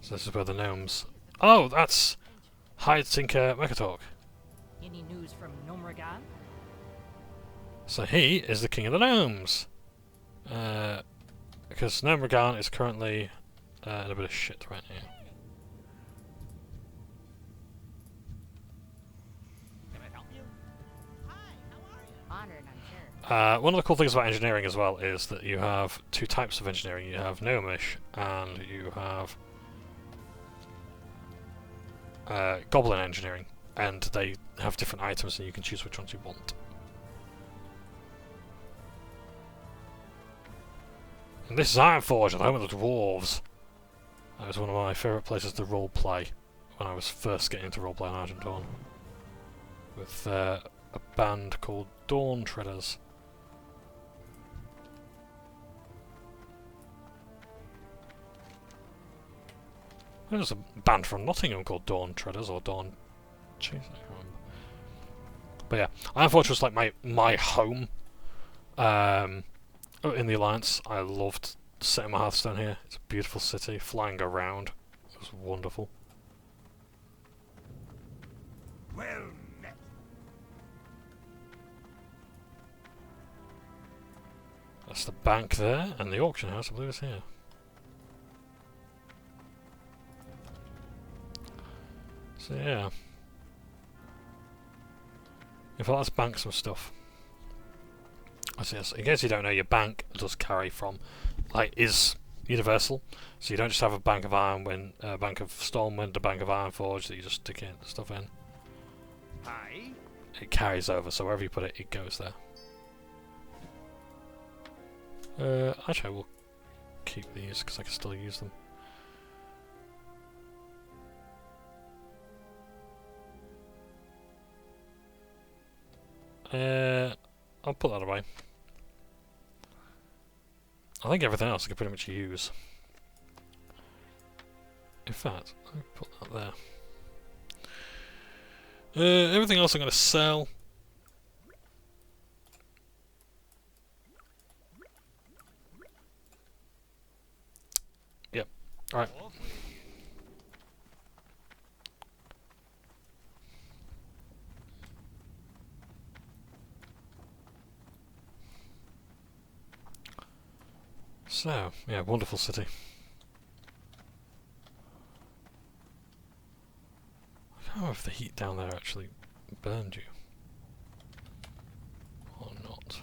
So this is where the gnomes... Oh, that's Hide Tinker Mechatalk. Any news from Nomragan? So he is the king of the gnomes. Because Nomragan is currently in a bit of shit right now. Can I help you? Honored, I'm sure. One of the cool things about engineering as well is that you have two types of engineering. You have gnomish and you have goblin engineering, and they have different items and you can choose which ones you want. And this is Ironforge, the home of the dwarves. That was one of my favourite places to roleplay when I was first getting into roleplay on Argent Dawn, with a band called Dawn Treaders. There was a band from Nottingham called Dawn Treaders, or Dawn... Jeez, I can't remember. But yeah, Ironforge was like my home in the Alliance. I loved setting my Hearthstone here. It's a beautiful city, flying around. It was wonderful. Well met. That's the bank there, and the auction house, I believe, is here. So yeah. In fact, let's bank some stuff. So yes, in case you don't know, your bank does carry from, like, is universal. So you don't just have a bank of Ironwind, a bank of Stormwind, a bank of Ironforge that you just stick in stuff in. Aye. It carries over, so wherever you put it, it goes there. Actually, I will keep these because I can still use them. I'll put that away. I think everything else I can pretty much use. In fact, let me put that there. Everything else I'm going to sell. Yep. Alright. So, yeah, wonderful city. I can't remember if the heat down there actually burned you. Or not.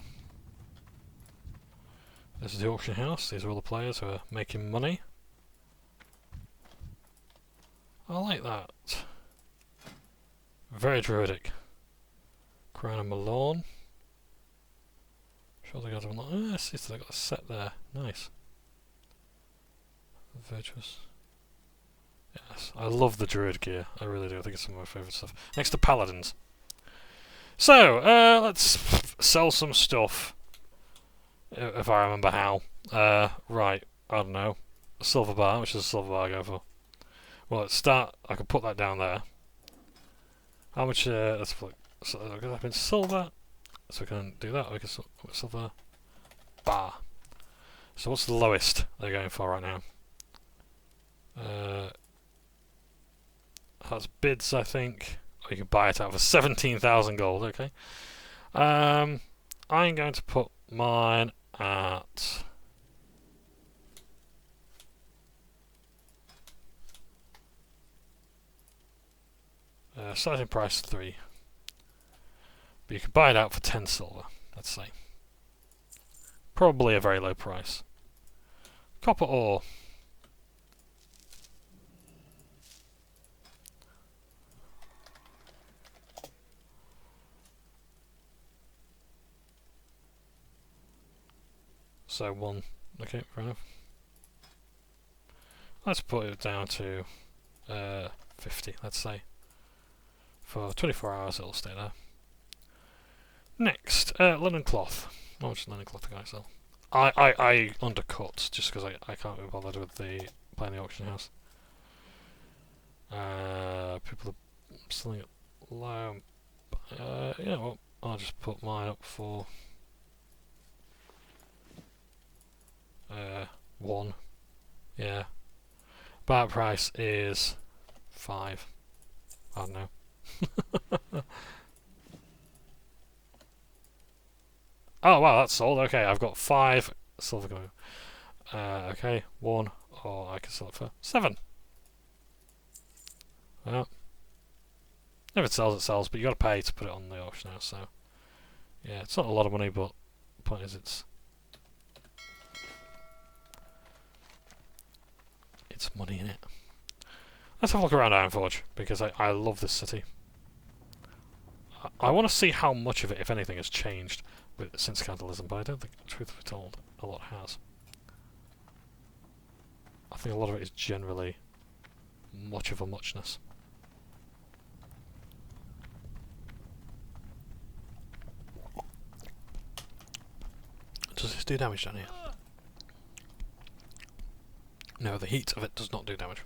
This is the auction house. These are all the players who are making money. I like that. Very druidic. Crown of Malorne. Sure, the guys have not. Ah, I see, so they got a set there. Nice. Virtuous. Yes, I love the druid gear. I really do. I think it's some of my favourite stuff. Next to paladins. So, let's sell some stuff. If I remember how. Right. I don't know. A silver bar. How much does a silver bar go for? Well, let's start. I can put that down there. How much? Let's put. So, I've been silver. So we can do that. We can silver bar. So what's the lowest they're going for right now? That's bids, I think. Or you can buy it out for 17,000 gold. Okay. I'm going to put mine at. Starting price 3. But you can buy it out for 10 silver, let's say. Probably a very low price. Copper ore. So 1. Okay, fair enough. Let's put it down to 50, let's say. For 24 hours it'll stay there. Next, linen cloth. How much linen cloth can I sell? I undercut just because I can't be bothered with playing the auction house. People are selling it low. You know what? I'll just put mine up for 1. Yeah. Bar price is 5. I don't know. Oh wow, that's sold. Okay, I've got 5 silver going. Okay, 1, or I can sell it for 7. Well, if it sells, it sells, but you got to pay to put it on the auction house. So yeah, it's not a lot of money, but the point is, it's money in it. Let's have a look around Ironforge because I love this city. I want to see how much of it, if anything, has changed since Candleism, but I don't think, truth be told, a lot has. I think a lot of it is generally much of a muchness. Does this do damage down here? No, the heat of it does not do damage.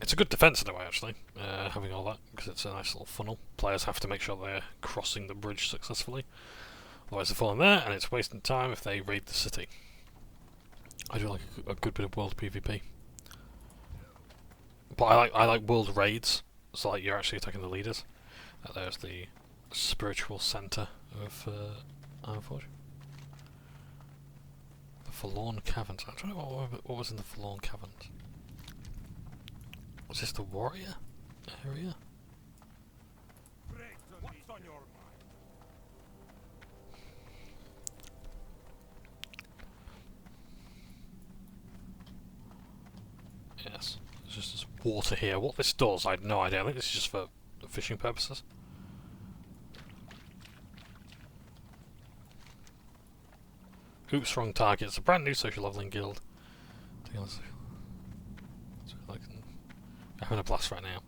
It's a good defense in a way, actually, having all that, because it's a nice little funnel. Players have to make sure they're crossing the bridge successfully. Otherwise they're falling there, and it's wasting time if they raid the city. I do like a good bit of world PvP. But I like world raids, so like you're actually attacking the leaders. There's the spiritual centre of Ironforge. The Forlorn Caverns. I don't know what was in the Forlorn Caverns. Was this the warrior area? What's on your mind? Yes. There's just this water here. What this does, I had no idea. I think this is just for fishing purposes. Oops, wrong target. It's a brand new social leveling guild. I'm having a blast right now.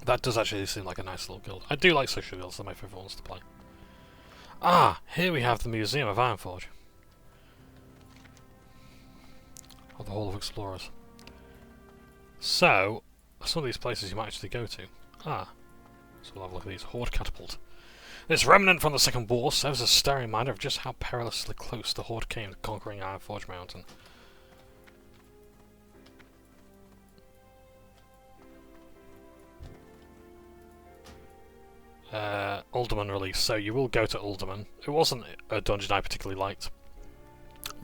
That does actually seem like a nice little guild. I do like social guilds, they're my favourite ones to play. Ah, here we have the Museum of Ironforge. Or the Hall of Explorers. So, some of these places you might actually go to. Ah, so we'll have a look at these. Horde Catapult. This remnant from the Second War serves as a staring reminder of just how perilously close the Horde came to conquering Ironforge Mountain. Alderman release, so you will go to Alderman. It wasn't a dungeon I particularly liked.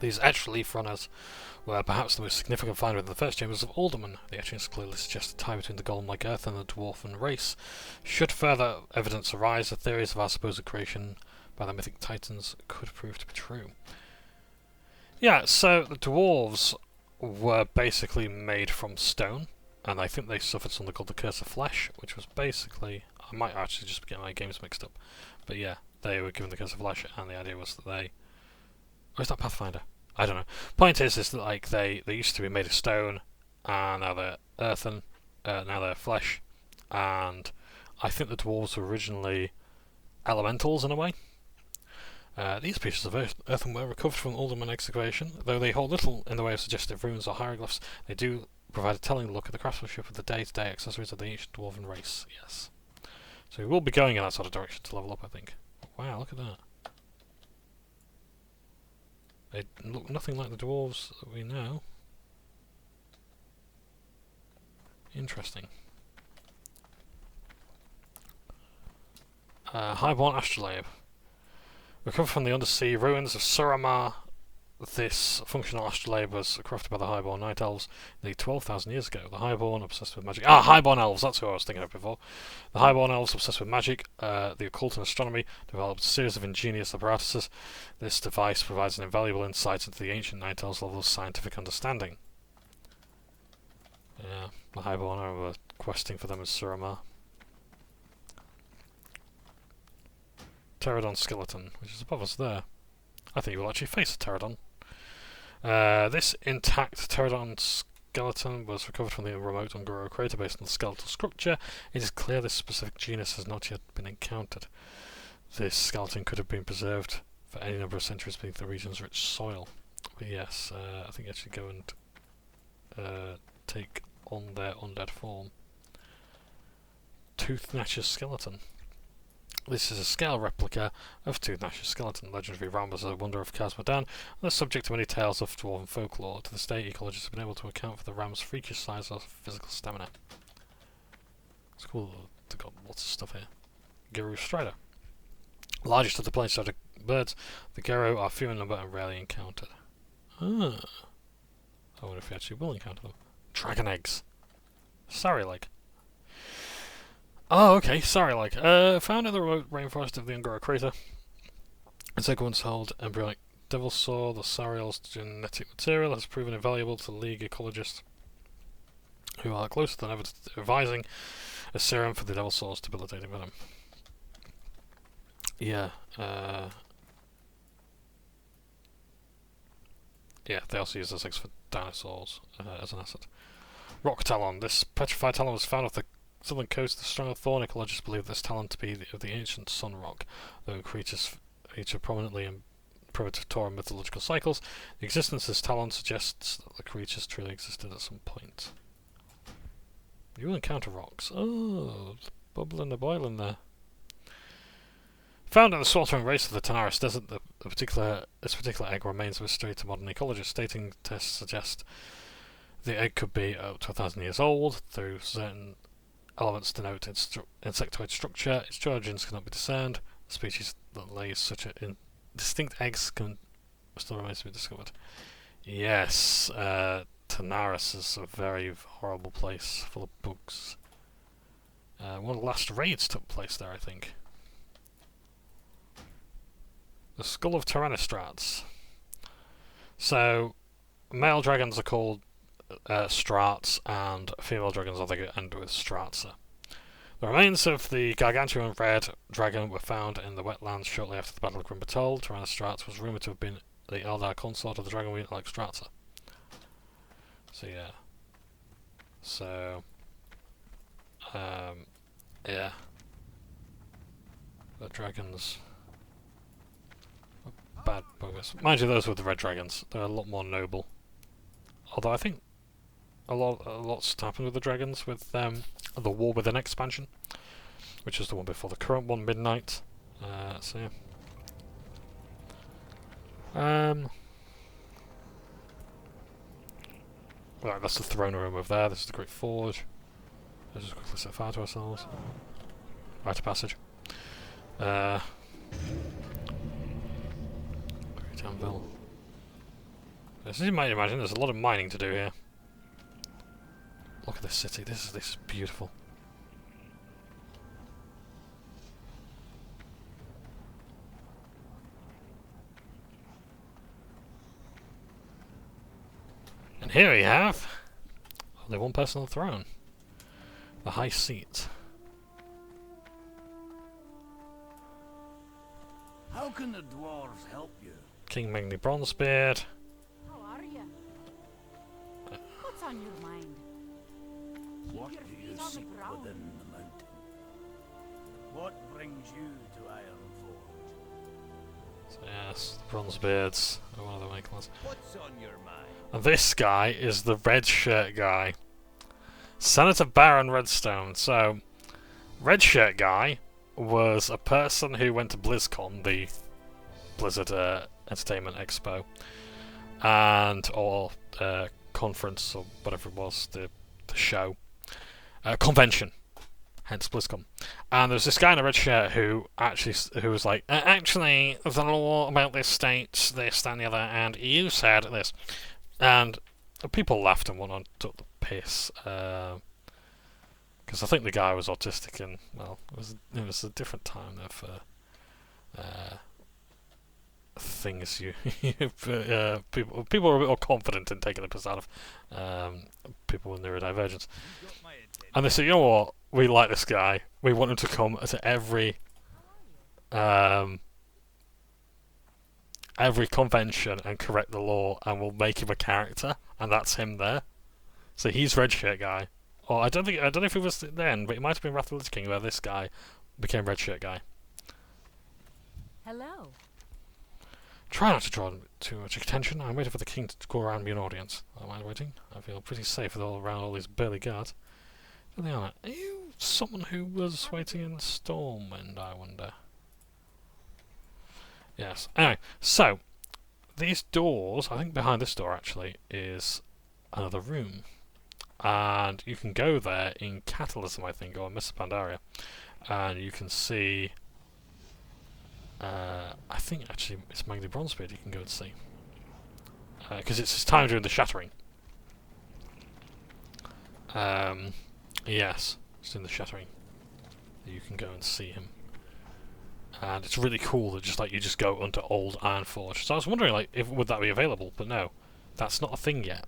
These etched relief runners were perhaps the most significant find within the first chambers of Alderman. The etchings clearly suggest a tie between the golem-like earth and the dwarven race. Should further evidence arise, the theories of our supposed creation by the mythic titans could prove to be true. Yeah, so the dwarves were basically made from stone, and I think they suffered something called the Curse of Flesh, which was basically... I might actually just get my games mixed up. But yeah, they were given the Curse of Flesh, and the idea was that they... Or is that Pathfinder? I don't know. Point is that like they used to be made of stone, and now they're earthen, now they're flesh, and I think the dwarves were originally elementals in a way. These pieces of earthen were recovered from Alderman excavation, though they hold little in the way of suggestive runes or hieroglyphs. They do provide a telling look at the craftsmanship of the day-to-day accessories of the ancient dwarven race. Yes. So we will be going in that sort of direction to level up, I think. Wow, look at that. They look nothing like the dwarves that we know. Interesting. Highborn Astrolabe. Recovered from the undersea ruins of Suramar. This functional astrolabe was crafted by the Highborn Night Elves nearly 12,000 years ago. The Highborn, obsessed with magic... Ah, Highborn Elves, that's who I was thinking of before. The Highborn Elves, obsessed with magic, the occult and astronomy, developed a series of ingenious apparatuses. This device provides an invaluable insight into the ancient Night Elves' level of scientific understanding. Yeah, the Highborn, I remember questing for them in Suramar. Pterodon Skeleton, which is above us there. I think you will actually face a Pterodon. This intact Pterodon skeleton was recovered from the remote Ungoro crater based on the skeletal structure. It is clear this specific genus has not yet been encountered. This skeleton could have been preserved for any number of centuries beneath the region's rich soil. But yes, I think I should go and take on their undead form. Tooth Gnash's skeleton. This is a scale replica of Tooth Gnash's skeleton. Legendary realm as a wonder of Khazad-dûm, and is subject to many tales of dwarven folklore. To this day, ecologists have been able to account for the ram's freakish size or physical stamina. It's cool, they've got lots of stuff here. Guru Strider. Largest of the plain-strider birds, the Gero are few in number and rarely encountered. Ah. I wonder if we actually will encounter them. Dragon eggs. Sorry, like. Oh, okay, sorry, like. Found in the remote rainforest of the Angora crater. Insect once held embryonic devil saw. The Sariel's genetic material has proven invaluable to League ecologists who are closer than ever to devising a serum for the devil saw's debilitating venom. Yeah, yeah, they also use this eggs for dinosaurs as an asset. Rock Talon. This petrified talon was found off the southern coast of the Strong of Thorn. Ecologists believe this talon to be of the ancient sun rock, though creatures feature prominently in primitive Tauran mythological cycles. The existence of this talon suggests that the creatures truly existed at some point. You will encounter rocks. Oh, bubbling and boiling there. Found in the sweltering race of the Tanaris Desert, this particular egg remains a mystery to modern ecologists. Stating tests suggest the egg could be up to 1,000 years old, though certain elements denote its insectoid structure. Its origins cannot be discerned. The species that lays such distinct eggs still remains to be discovered. Yes, Tanaris is a very horrible place, full of bugs. One of the last raids took place there, I think. The Skull of Tyrannostrats. So, male dragons are called Strats, and female dragons are they end with Stratsa. The remains of the gargantuan red dragon were found in the wetlands shortly after the Battle of Grimbatol. Tyrannostrats was rumoured to have been the Eldar consort of the dragon like Stratsa. So yeah. So, yeah. The dragons. Bad buggers. Mind you, those were the red dragons. They're a lot more noble. Although I think a lot's happened with the dragons with the War Within expansion, which is the one before the current one, Midnight. So yeah. Right, that's the throne room over there. This is the Great Forge. Let's just quickly set fire to ourselves. Rite of passage. Anvil. As you might imagine, there's a lot of mining to do here. Look at this city. This is beautiful. And here we have only one person on the throne. The High Seat. How can the dwarves help you? King Megni Bronzebeard. How are you? What's on your mind? What Keep do your you feet on the seek ground. within the mountain? What brings you to Ironforge? So yes, the Bronzebeards are one of the main clans. What's on your mind? And this guy is the red shirt guy. Senator Baron Redstone. So, red shirt guy was a person who went to BlizzCon, the Blizzard Entertainment Expo, or conference, or whatever it was, the show, convention, hence BlizzCon. And there's this guy in a red shirt who was like, actually, the law about this states this, that, and the other, and you said this, and people laughed and whatnot, took the piss. Because I think the guy was autistic, and well, it was a different time there for things you people were a bit more confident in taking the piss out of people with neurodivergence. And they said, you know what, we like this guy. We want him to come to every convention and correct the law, and we'll make him a character, and that's him there. So he's red shirt guy. Or I don't know if it was then, but it might have been Wrath of the Lich King where this guy became red shirt guy. Hello. Try not to draw too much attention. I'm waiting for the king to go around me an audience. I don't mind waiting. I feel pretty safe with all around all these burly guards. There they are. You someone who was waiting in Stormwind, I wonder? Yes. Anyway, so these doors, I think behind this door actually is another room. And you can go there in Catalysm, I think, or Mr. Pandaria. And you can see... I think actually it's Magni Bronzebeard you can go and see. Because it's his time during the Shattering. Yes, it's in the Shattering. You can go and see him. And it's really cool that just like you just go onto Old Ironforge. So I was wondering like if would that be available, but no. That's not a thing yet.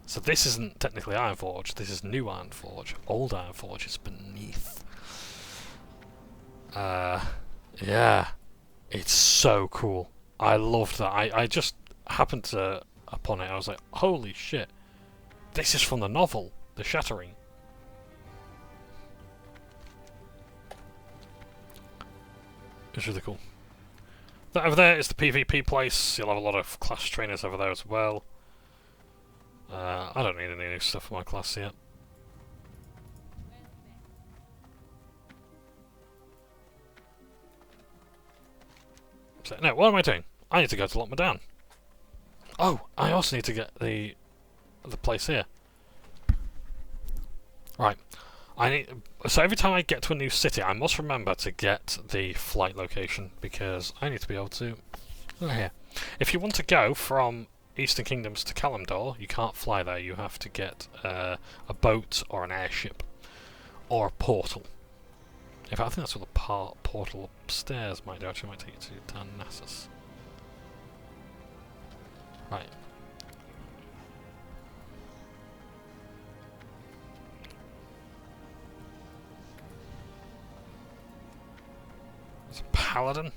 So this isn't technically Ironforge, this is New Ironforge. Old Ironforge is beneath. Yeah. It's so cool. I loved that. I just happened to upon it, I was like, holy shit. This is from the novel, The Shattering. It's really cool. That over there is the PvP place. You'll have a lot of class trainers over there as well. I don't need any new stuff for my class yet. So, no, what am I doing? I need to go to Lock Medan. Oh, I also need to get the place here. Right. So every time I get to a new city, I must remember to get the flight location because I need to be able to. Oh, here. If you want to go from Eastern Kingdoms to Kalimdor, you can't fly there. You have to get a boat or an airship or a portal. In fact, I think that's what the portal upstairs might do. Actually, might take you to Darnassus. Right. There's a paladin.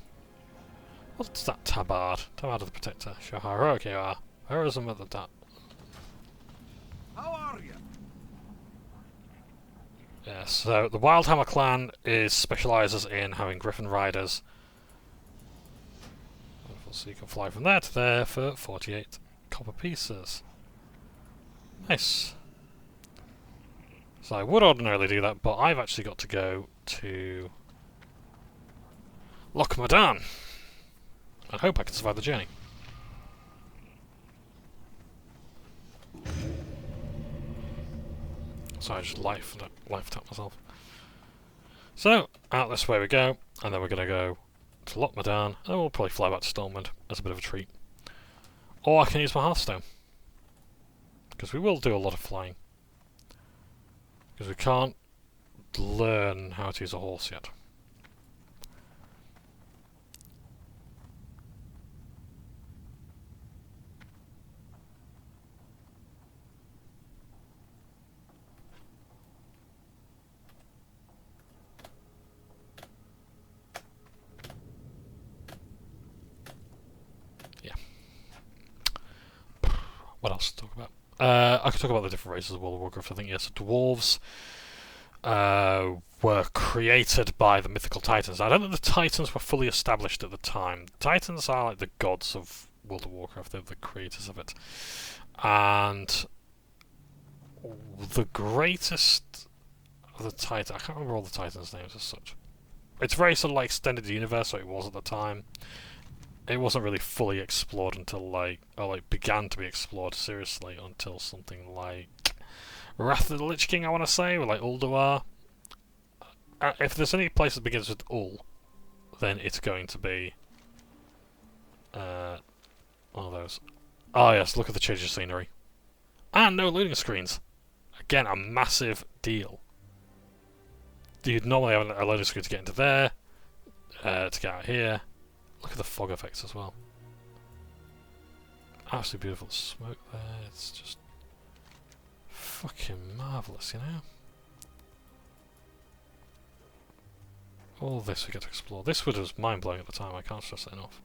What's that tabard? Tabard of the Protector. Show how heroic you are. Heroism of the dark. How are you? Yeah, so the Wildhammer clan specialises in having Griffin Riders. So you can fly from there to there for 48 copper pieces. Nice. So I would ordinarily do that, but I've actually got to go to Lock Medan. I hope I can survive the journey. So I just life tap myself. So, out this way we go, and then we're going to go to Lock Medan, and then we'll probably fly back to Stormwind as a bit of a treat. Or I can use my Hearthstone. Because we will do a lot of flying. Because we can't learn how to use a horse yet. What else to talk about? I could talk about the different races of World of Warcraft. I think yes, dwarves were created by the mythical titans. I don't think the titans were fully established at the time. The titans are like the gods of World of Warcraft. They're the creators of it, and the greatest of the titans. I can't remember all the titans' names as such. It's very sort of like extended universe, so it was at the time. It wasn't really fully explored until began to be explored seriously until something like Wrath of the Lich King, I want to say, or like Ulduar. If there's any place that begins with Ul, then it's going to be one of those. Oh yes, look at the change of scenery. And no loading screens. Again, a massive deal. You'd normally have a loading screen to get into there, to get out here. Look at the fog effects as well. Absolutely beautiful smoke there. It's just fucking marvellous, you know? All this we get to explore. This was mind-blowing at the time. I can't stress it enough.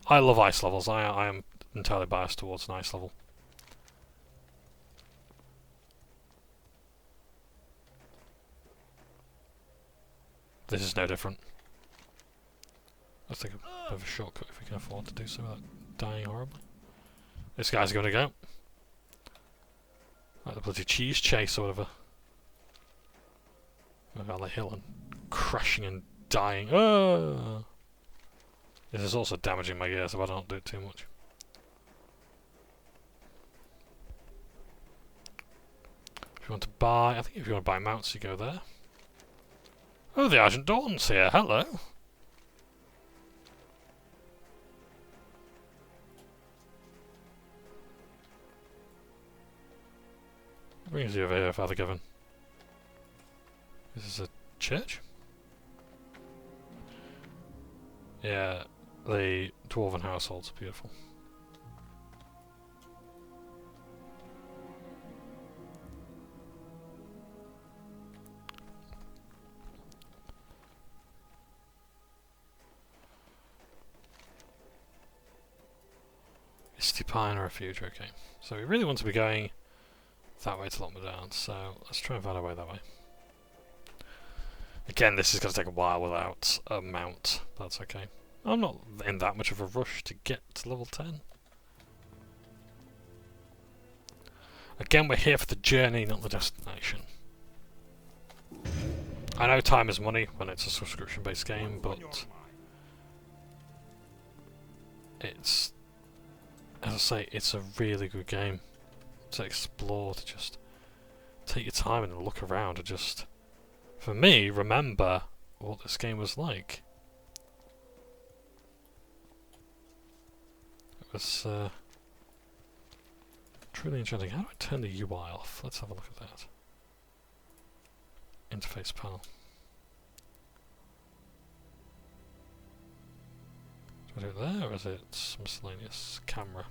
I love ice levels. I am entirely biased towards an ice level. This is no different. Let's take a bit of a shortcut if we can afford to do so without dying horribly. This guy's going to go. Like the bloody cheese chase or whatever. Around the hill and crashing and dying. Oh! This is also damaging my ears if I don't do it too much. If you want to buy, I think if you want to buy mounts, you go there. Oh, the Argent Dawn's here. Hello. What brings you over here, Father Given? Is this a church? Yeah, the dwarven households are beautiful. Misty Pine Refuge, okay. So we really want to be going that way to lock me down, so let's try and find our way that way. Again, this is going to take a while without a mount. That's okay. I'm not in that much of a rush to get to level 10. Again, we're here for the journey, not the destination. I know time is money when it's a subscription-based game, but it's, as I say, it's a really good game to explore, to just take your time and look around and just, for me, remember what this game was like. It was truly enchanting. How do I turn the UI off? Let's have a look at that. Interface panel. Do I do it there, or is it miscellaneous camera?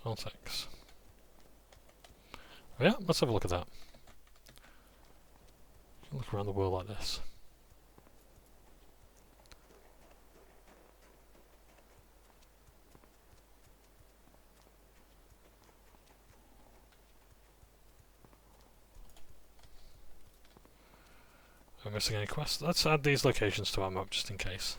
Alt-X. Oh yeah, let's have a look at that. Look around the world like this. Am I missing any quests? Let's add these locations to our map just in case.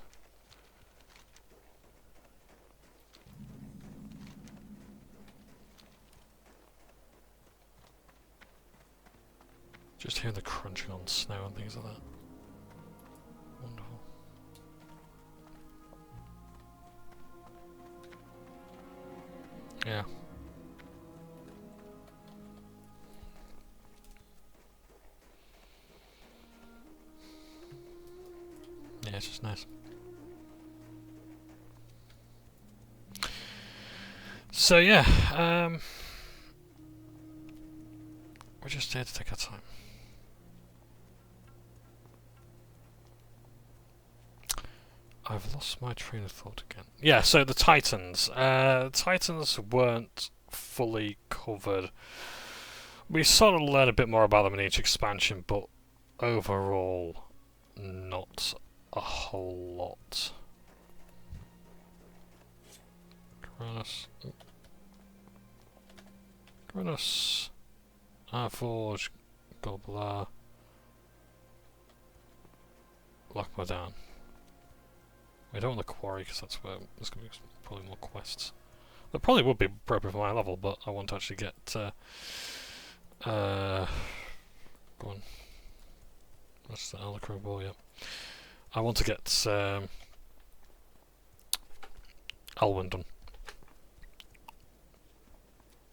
Just hearing the crunching on snow and things like that. Wonderful. Yeah. Yeah, it's just nice. So yeah, we're just here to take our time. I've lost my train of thought again. Yeah, so the Titans. Titans weren't fully covered. We sort of learn a bit more about them in each expansion, but overall, not a whole lot. Kronos. Forge. Gobbler. Lock me down. I don't want the quarry because that's where there's going to be probably more quests. That probably would be appropriate for my level, but I want to actually get. Go on. That's the Alucrow ball, yeah. I want to get Alwyn done.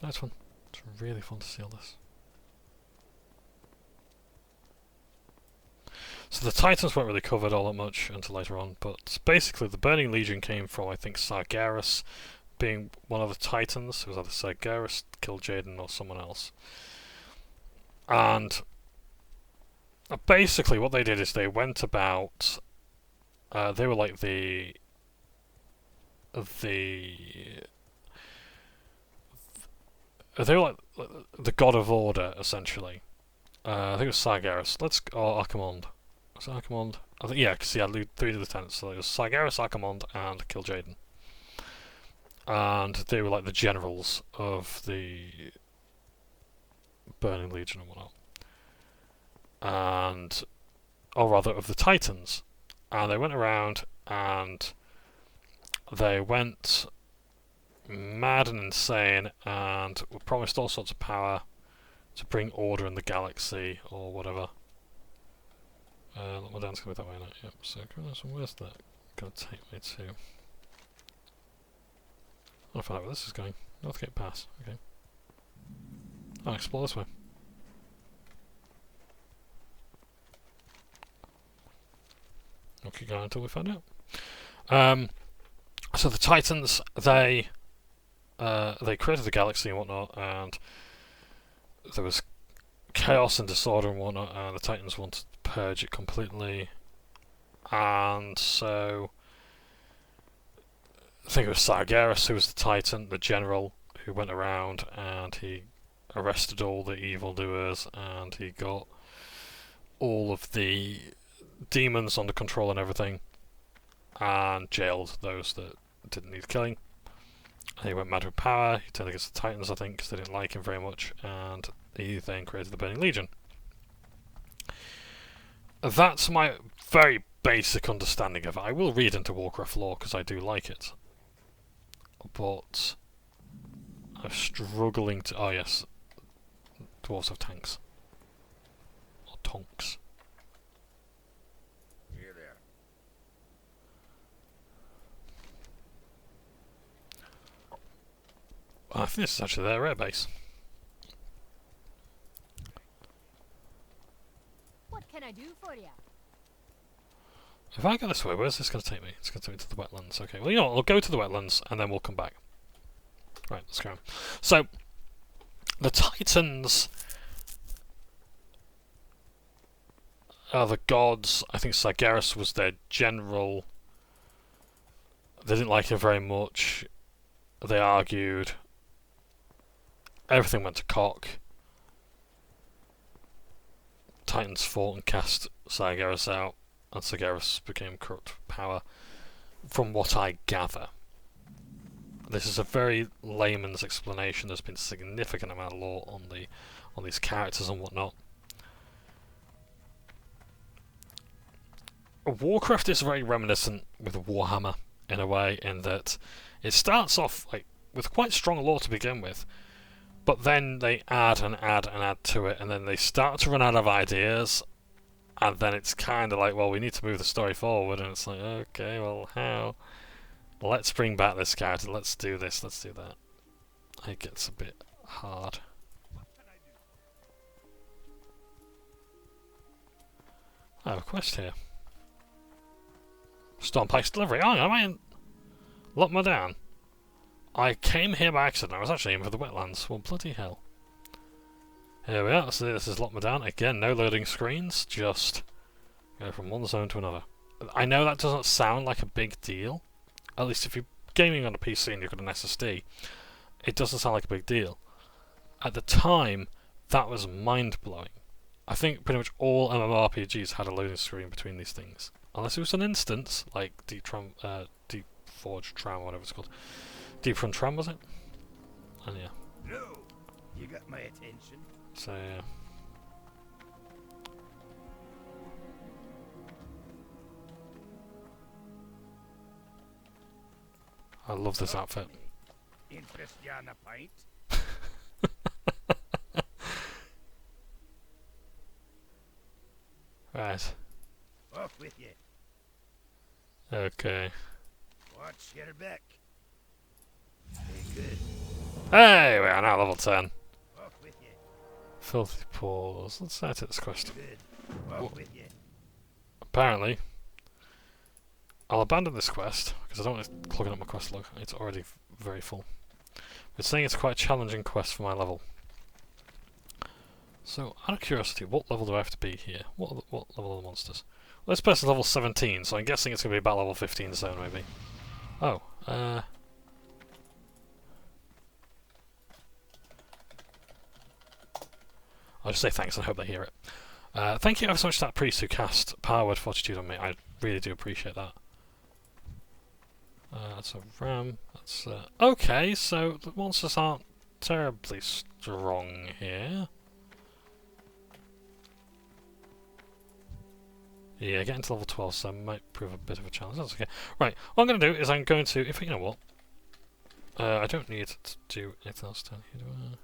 That's fun. It's really fun to see all this. So the Titans weren't really covered all that much until later on, but basically the Burning Legion came from, I think, Sargeras being one of the Titans. It was either Sargeras, killed Jaden, or someone else. And basically what they did is they went about... they were like they were like the god of order, essentially. I think it was Sargeras. Or Archimond. Was it Archimond? I think, yeah, because he had 3 lieutenants. So it was Sargeras, Archimond, and Kil'jaeden. And they were like the generals of the Burning Legion and whatnot. And, or rather, of the Titans. and they went around and they went mad and insane and were promised all sorts of power to bring order in the galaxy or whatever. Look, my down's going to be that way now. Yep, so where's that going to take me to? I'll find out where this is going. Northgate Pass, okay. I'll explore this way. We'll keep going until we find out. So the Titans, they created the galaxy and whatnot, and there was chaos and disorder and whatnot, and the Titans wanted to purge it completely. And so I think it was Sargeras who was the Titan, the general, who went around and he arrested all the evildoers and he got all of the demons under control and everything, and jailed those that didn't need killing. And he went mad with power. He turned against the Titans, I think, because they didn't like him very much, and he then created the Burning Legion. That's my very basic understanding of it. I will read into Warcraft lore because I do like it, but I'm struggling to... Oh yes, dwarves have tanks. Or tonks. Here there. I think this is actually their air base. What can I do for you? If I go this way, where's this going to take me? It's going to take me to the wetlands. Okay, well, you know what? I'll go to the wetlands and then we'll come back. Right, let's go on. So, the Titans are the gods. I think Sargeras was their general. They didn't like him very much. They argued. Everything went to cock. Titans fought and cast Sargeras out, and Sargeras became corrupt with power, from what I gather. This is a very layman's explanation. There's been a significant amount of lore on these characters and whatnot. Warcraft is very reminiscent with Warhammer in a way, in that it starts off like with quite strong lore to begin with, but then they add and add and add to it, and then they start to run out of ideas, and then it's kind of like, well, we need to move the story forward, and it's like, okay, well, how? Let's bring back this character, let's do this, let's do that. It gets a bit hard. I have a quest here. Stormpike's delivery. Oh, I might lock me down. I came here by accident. I was actually aiming for the wetlands. Well, bloody hell. Here we are. So this is lock me down. Again, no loading screens. Just go from one zone to another. I know that doesn't sound like a big deal. At least if you're gaming on a PC and you've got an SSD, it doesn't sound like a big deal. At the time, that was mind-blowing. I think pretty much all MMORPGs had a loading screen between these things. Unless it was an instance, like Deep Forge Tram, or whatever it's called. Deep Run Tram, was it? And yeah. No, you got my attention. So yeah. I love this outfit. Interest you on a pint? Right. Off with you. Okay. Watch your back. Stay good. Hey, we are now level 10. Off with you. Filthy Paws. Let's edit this quest. Good. Off with you. Apparently, I'll abandon this quest because I don't want it clogging up my quest log. It's already very full. It's saying it's quite a challenging quest for my level. So, out of curiosity, what level do I have to be here? What level are the monsters? Well, this person's level 17, so I'm guessing it's going to be about level 15 zone, maybe. Oh, I'll just say thanks and hope they hear it. Thank you ever so much to that priest who cast Power Word Fortitude on me. I really do appreciate that. That's a ram. That's okay, so the monsters aren't terribly strong here. Yeah, getting to level 12, so might prove a bit of a challenge. That's okay. Right, what I'm going to do is I'm going to... If you know what? I don't need to do anything else down here, do I?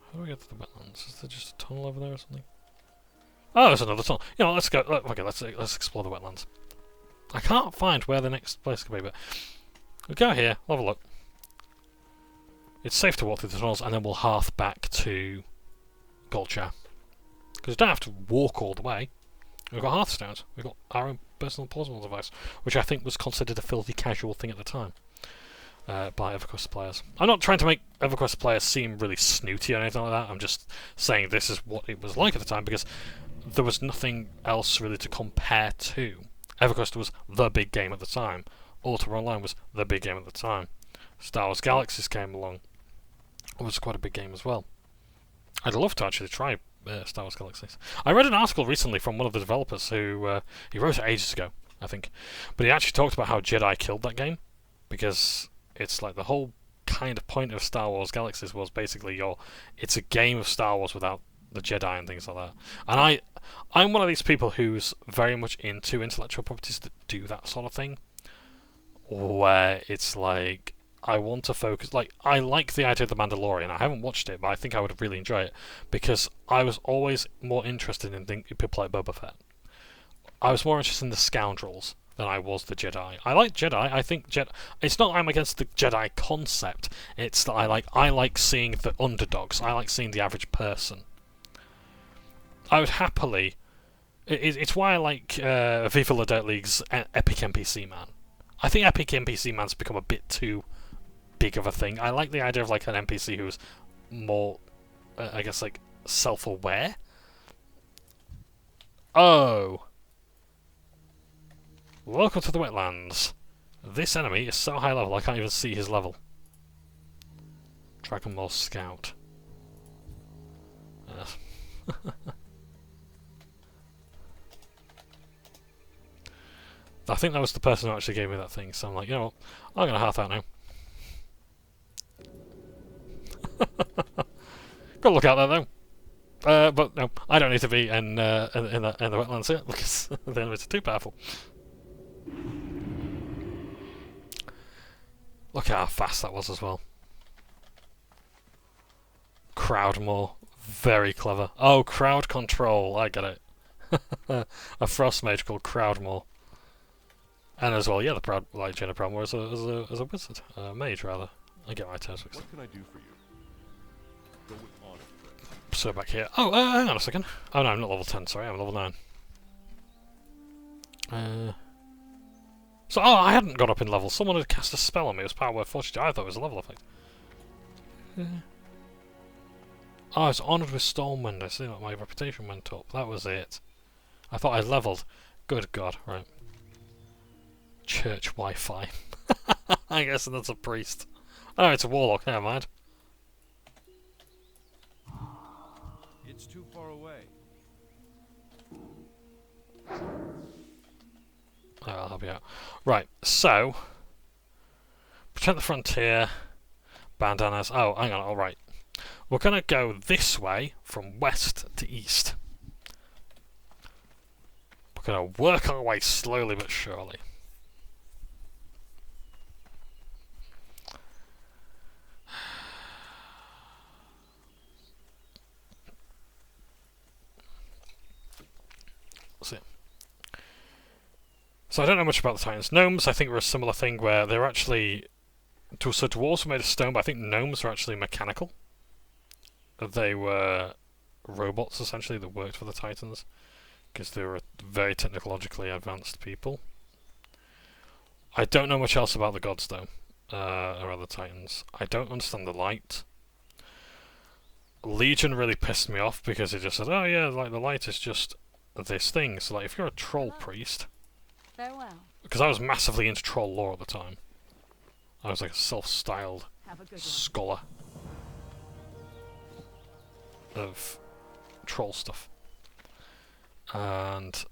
How do we get to the wetlands? Is there just a tunnel over there or something? Oh, there's another tunnel. You know, let's go. Okay, let's explore the wetlands. I can't find where the next place could be, but we'll go here, we'll have a look. It's safe to walk through the tunnels, and then we'll hearth back to Goldshire. Because we don't have to walk all the way. We've got hearthstones. We've got our own personal portable device, which I think was considered a filthy casual thing at the time by EverQuest players. I'm not trying to make EverQuest players seem really snooty or anything like that. I'm just saying this is what it was like at the time, because there was nothing else really to compare to. EverQuest was the big game at the time. Ultima Online was the big game at the time. Star Wars Galaxies came along. It was quite a big game as well. I'd love to actually try Star Wars Galaxies. I read an article recently from one of the developers who he wrote it ages ago, I think, but he actually talked about how Jedi killed that game, because it's like the whole kind of point of Star Wars Galaxies was basically it's a game of Star Wars without the Jedi and things like that. And I'm one of these people who's very much into intellectual properties that do that sort of thing, where it's like, I want to focus, like, I like the idea of The Mandalorian. I haven't watched it, but I think I would really enjoy it, because I was always more interested in people like Boba Fett. I was more interested in the scoundrels than I was the Jedi. I like Jedi. I think it's not I'm against the Jedi concept. It's that I like seeing the underdogs. I like seeing the average person. I would happily... It's why I like Viva La Dirt League's Epic NPC Man. I think Epic NPC Man's become a bit too big of a thing. I like the idea of like an NPC who's more, I guess, like self-aware. Oh, welcome to the wetlands. This enemy is so high level I can't even see his level. Dragon Ball Scout. I think that was the person who actually gave me that thing, so I'm like, you know what, I'm going to hearth out now. Got to look out there though. But no, I don't need to be in the wetlands here, because the enemies are too powerful. Look at how fast that was as well. Crowdmore, very clever. Oh, crowd control, I get it. A frost mage called Crowdmore. And as well, yeah, the Jenna Proudmoore as a wizard, mage rather. I get my terms mixed. What can I do for you? Go on. So back here. Oh, hang on a second. Oh no, I'm not level 10. Sorry, I'm level 9. So I hadn't gone up in level. Someone had cast a spell on me. It was Power Word Fortitude. I thought it was a level effect. Oh, I was honoured with Stormwind. I see that my reputation went up. That was it. I thought I levelled. Good God, right. Church Wi-Fi. I guess that's a priest. Oh, it's a warlock. Never mind. It's too far away. I'll help you out. Right, so protect the frontier. Bandanas. Oh, hang on. All right. We're gonna go this way from west to east. We're gonna work our way slowly but surely. So I don't know much about the Titans. Gnomes, I think, were a similar thing where they're actually... So dwarves were made of stone, but I think gnomes were actually mechanical. They were robots, essentially, that worked for the Titans. Because they were very technologically advanced people. I don't know much else about the gods, though. Or other Titans. I don't understand the light. Legion really pissed me off because it just said, oh yeah, like the light is just this thing. So like, if you're a troll priest... Farewell. Because I was massively into troll lore at the time. I was like a self-styled scholar of troll stuff. And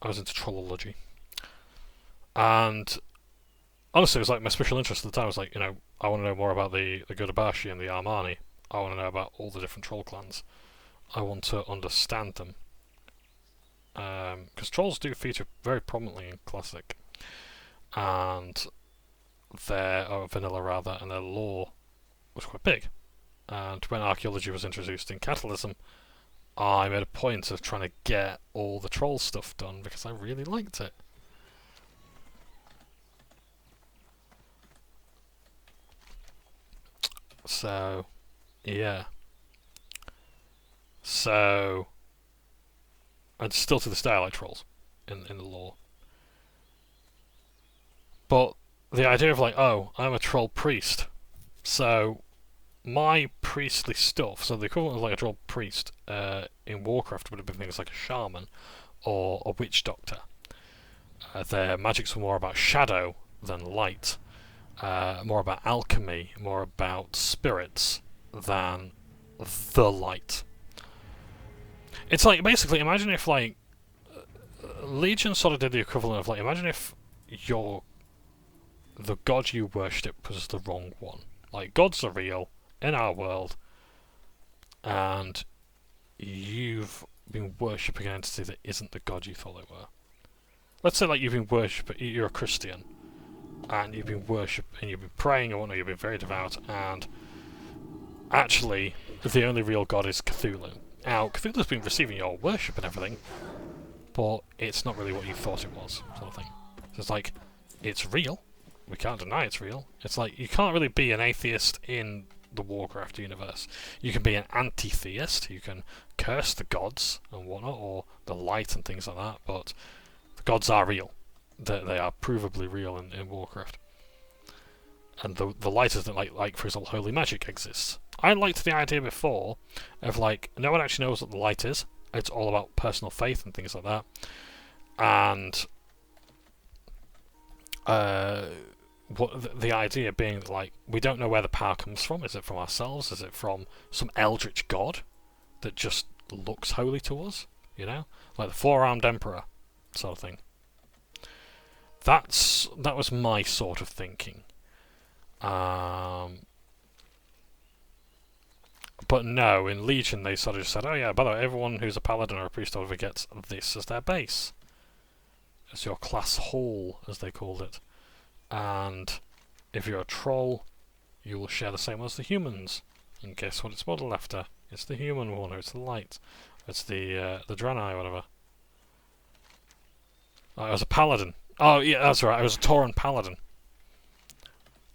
I was into trollology. And honestly, it was like my special interest at the time. I was like, you know, I want to know more about the Gudabashi and the Armani. I want to know about all the different troll clans. I want to understand them. Because trolls do feature very prominently in Classic, and or Vanilla rather, and their lore was quite big. And when archaeology was introduced in Catalysm, I made a point of trying to get all the troll stuff done because I really liked it. So, yeah. So, and still to this day I like trolls in the lore. But the idea of like, oh, I'm a troll priest, so my priestly stuff, so the equivalent of like a troll priest in Warcraft would have been things like a shaman or a witch doctor. Their magics were more about shadow than light, more about alchemy, more about spirits than the light. It's like, basically, imagine if like Legion sort of did the equivalent of like, imagine if the god you worshipped was the wrong one. Like, gods are real in our world, and you've been worshipping an entity that isn't the god you thought they were. Let's say like you've been you're a Christian, and you've been praying and whatnot, you've been very devout, and actually the only real god is Cthulhu. Now, Cthulhu's been receiving your worship and everything, but it's not really what you thought it was, sort of thing. So it's like, it's real, we can't deny it's real. It's like, you can't really be an atheist in the Warcraft universe. You can be an anti-theist, you can curse the gods and whatnot, or the light and things like that, but the gods are real. They are provably real in Warcraft. And the light is that, like for example, holy magic exists. I liked the idea before of like, no one actually knows what the light is. It's all about personal faith and things like that. And the idea being that like, we don't know where the power comes from. Is it from ourselves? Is it from some eldritch god that just looks holy to us? You know, like the four-armed emperor sort of thing. That was my sort of thinking. But no, in Legion they sort of just said, oh yeah, by the way, everyone who's a paladin or a priest or whatever gets this as their base. As your class hall, as they called it. And if you're a troll, you will share the same as the humans. And guess what it's modelled after? It's the human one, or it's the light. It's the Draenei, or whatever. I was a paladin. Oh yeah, that's right, I was a Tauren paladin.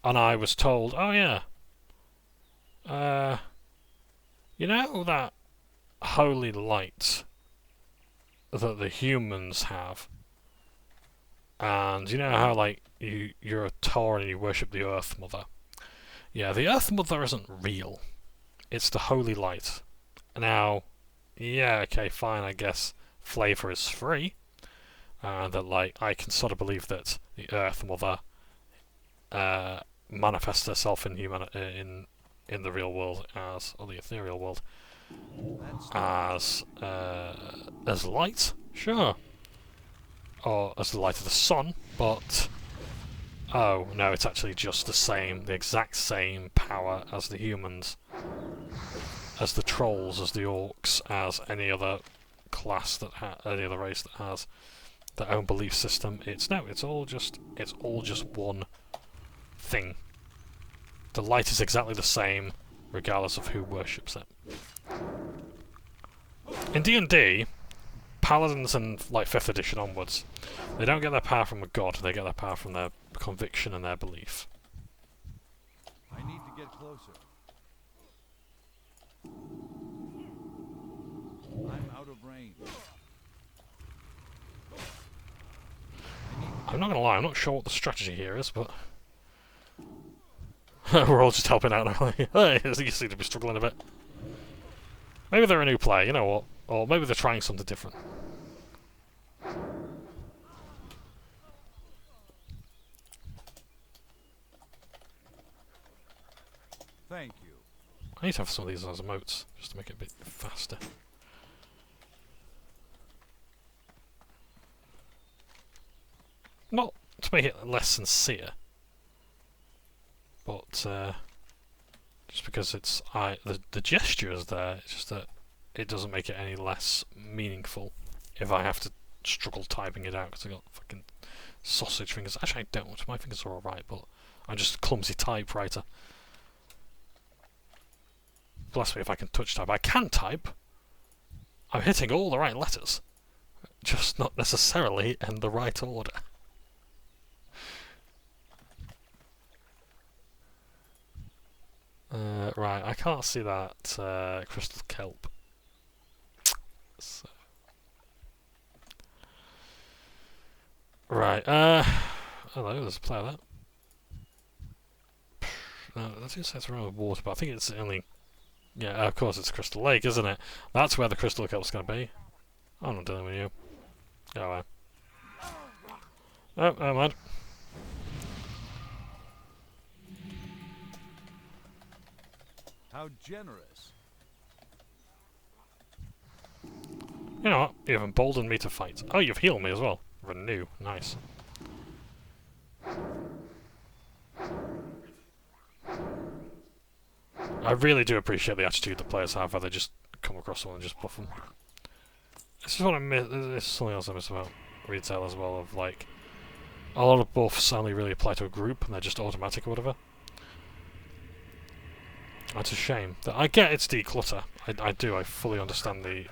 And I was told, oh yeah, you know that holy light that the humans have? And you know how like you're a Tauren and you worship the Earth Mother? Yeah, the Earth Mother isn't real. It's the holy light. Now, yeah, okay, fine, I guess flavor is free. That like I can sort of believe that the Earth Mother manifests herself in in the real world or the ethereal world as light, sure, or as the light of the sun, but oh no, it's actually just the exact same power as the humans, as the trolls, as the orcs, as any other class any other race that has their own belief system. It's all just one thing. The light is exactly the same, regardless of who worships it. In D&D, paladins and like 5th edition onwards, they don't get their power from a god, they get their power from their conviction and their belief. I need to get closer. I'm out of range. I'm not gonna lie, I'm not sure what the strategy here is, but we're all just helping out now. Hey, you seem to be struggling a bit. Maybe they're a new player, you know what? Or maybe they're trying something different. Thank you. I need to have some of these as emotes, just to make it a bit faster. Not to make it less sincere, but just because the gesture is there. It's just that it doesn't make it any less meaningful if I have to struggle typing it out because I got fucking sausage fingers. Actually, I don't. My fingers are alright, but I'm just a clumsy typewriter. Bless me if I can touch type. I can type. I'm hitting all the right letters, just not necessarily in the right order. Right, I can't see that crystal kelp. So. Right, hello, there's a player there. No, that just says around with water, but I think it's only... Yeah, of course it's Crystal Lake, isn't it? That's where the crystal kelp's going to be. I'm not dealing with you. Go away. Oh, never mind. How generous. You know what? You've emboldened me to fight. Oh, you've healed me as well. Renew. Nice. I really do appreciate the attitude the players have, where they just come across someone and just buff them. This is what I miss. This is something else I miss about retail as well. Of like, a lot of buffs only really apply to a group, and they're just automatic or whatever. That's a shame. I get it's declutter. I do. I fully understand the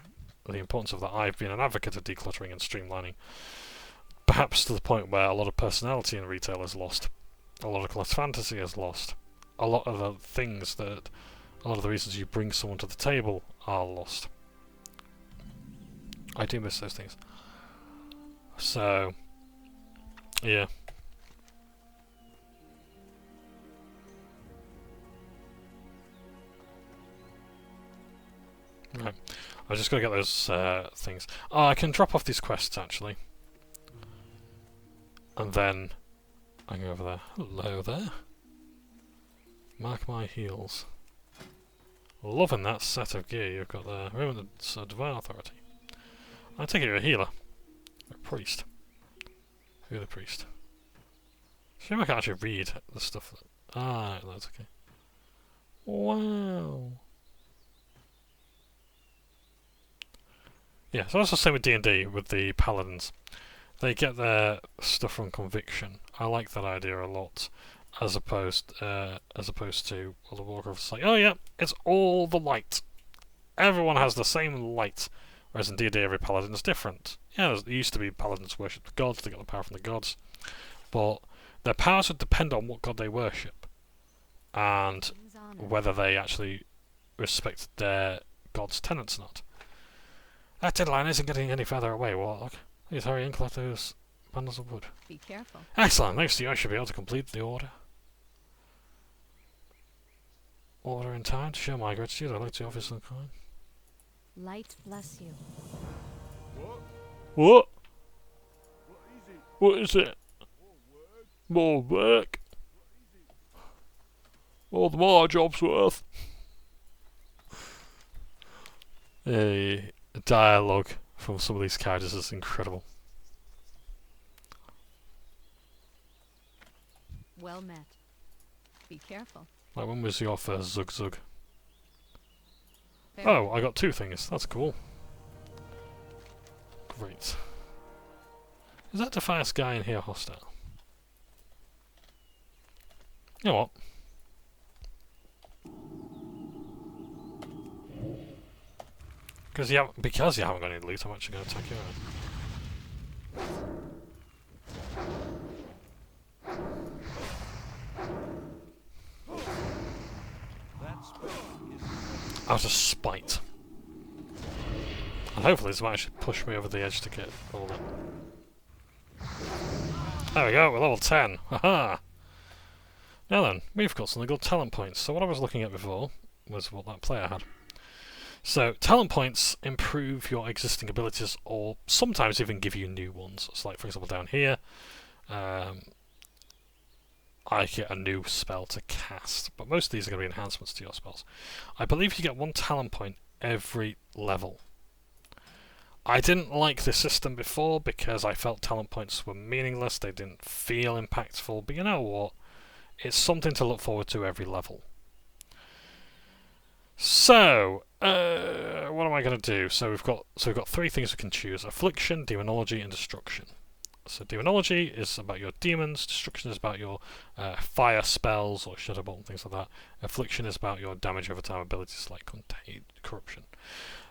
importance of that. I've been an advocate of decluttering and streamlining. Perhaps to the point where a lot of personality in retail is lost. A lot of class fantasy is lost. A lot of the things that... A lot of the reasons you bring someone to the table are lost. I do miss those things. So... Yeah. Right. I was just going to get those things. Oh, I can drop off these quests, actually. And then... I can go over there. Hello there. Mark my heels. Loving that set of gear you've got there. Remember the Divine Authority. I take it you're a healer. A priest. Who's the priest? Shame I can't actually read the stuff that... Ah, that's okay. Wow. Yeah, so that's the same with D&D, with the paladins. They get their stuff from conviction. I like that idea a lot, as opposed to World of Warcraft. It's like, oh yeah, it's all the light. Everyone has the same light, whereas in D&D every paladin is different. Yeah, there used to be paladins worship the gods. They got the power from the gods, but their powers would depend on what god they worship, and whether they actually respect their god's tenets or not. That deadline isn't getting any further away, Warlock. Please hurry and collect those bundles of wood. Be careful. Excellent. Thanks to you, I should be able to complete the order. Order in time. To show my gratitude, I'd like to offer some coin. Light bless you. What? What is it? What is it? More work? More than my job's worth. The dialogue from some of these characters is incredible. Well met. Be careful. Like, when was your first Zug Zug? Fair. Oh, I got 2 things. That's cool. Great. Is that the first guy in here hostile? You know what? Because you haven't got any loot, I'm actually going to attack you out of spite. And hopefully this might actually push me over the edge to get all that. There we go, we're level 10. Haha! Now then, we've got something called talent points. So what I was looking at before was what that player had. So, talent points improve your existing abilities, or sometimes even give you new ones. So, like, for example, down here, I get a new spell to cast, but most of these are going to be enhancements to your spells. I believe you get 1 talent point every level. I didn't like this system before because I felt talent points were meaningless, they didn't feel impactful, but you know what? It's something to look forward to every level. So, what am I going to do? So we've got 3 things we can choose: affliction, demonology, and destruction. So demonology is about your demons. Destruction is about your fire spells or shadow bolt and things like that. Affliction is about your damage over time abilities like contain, corruption.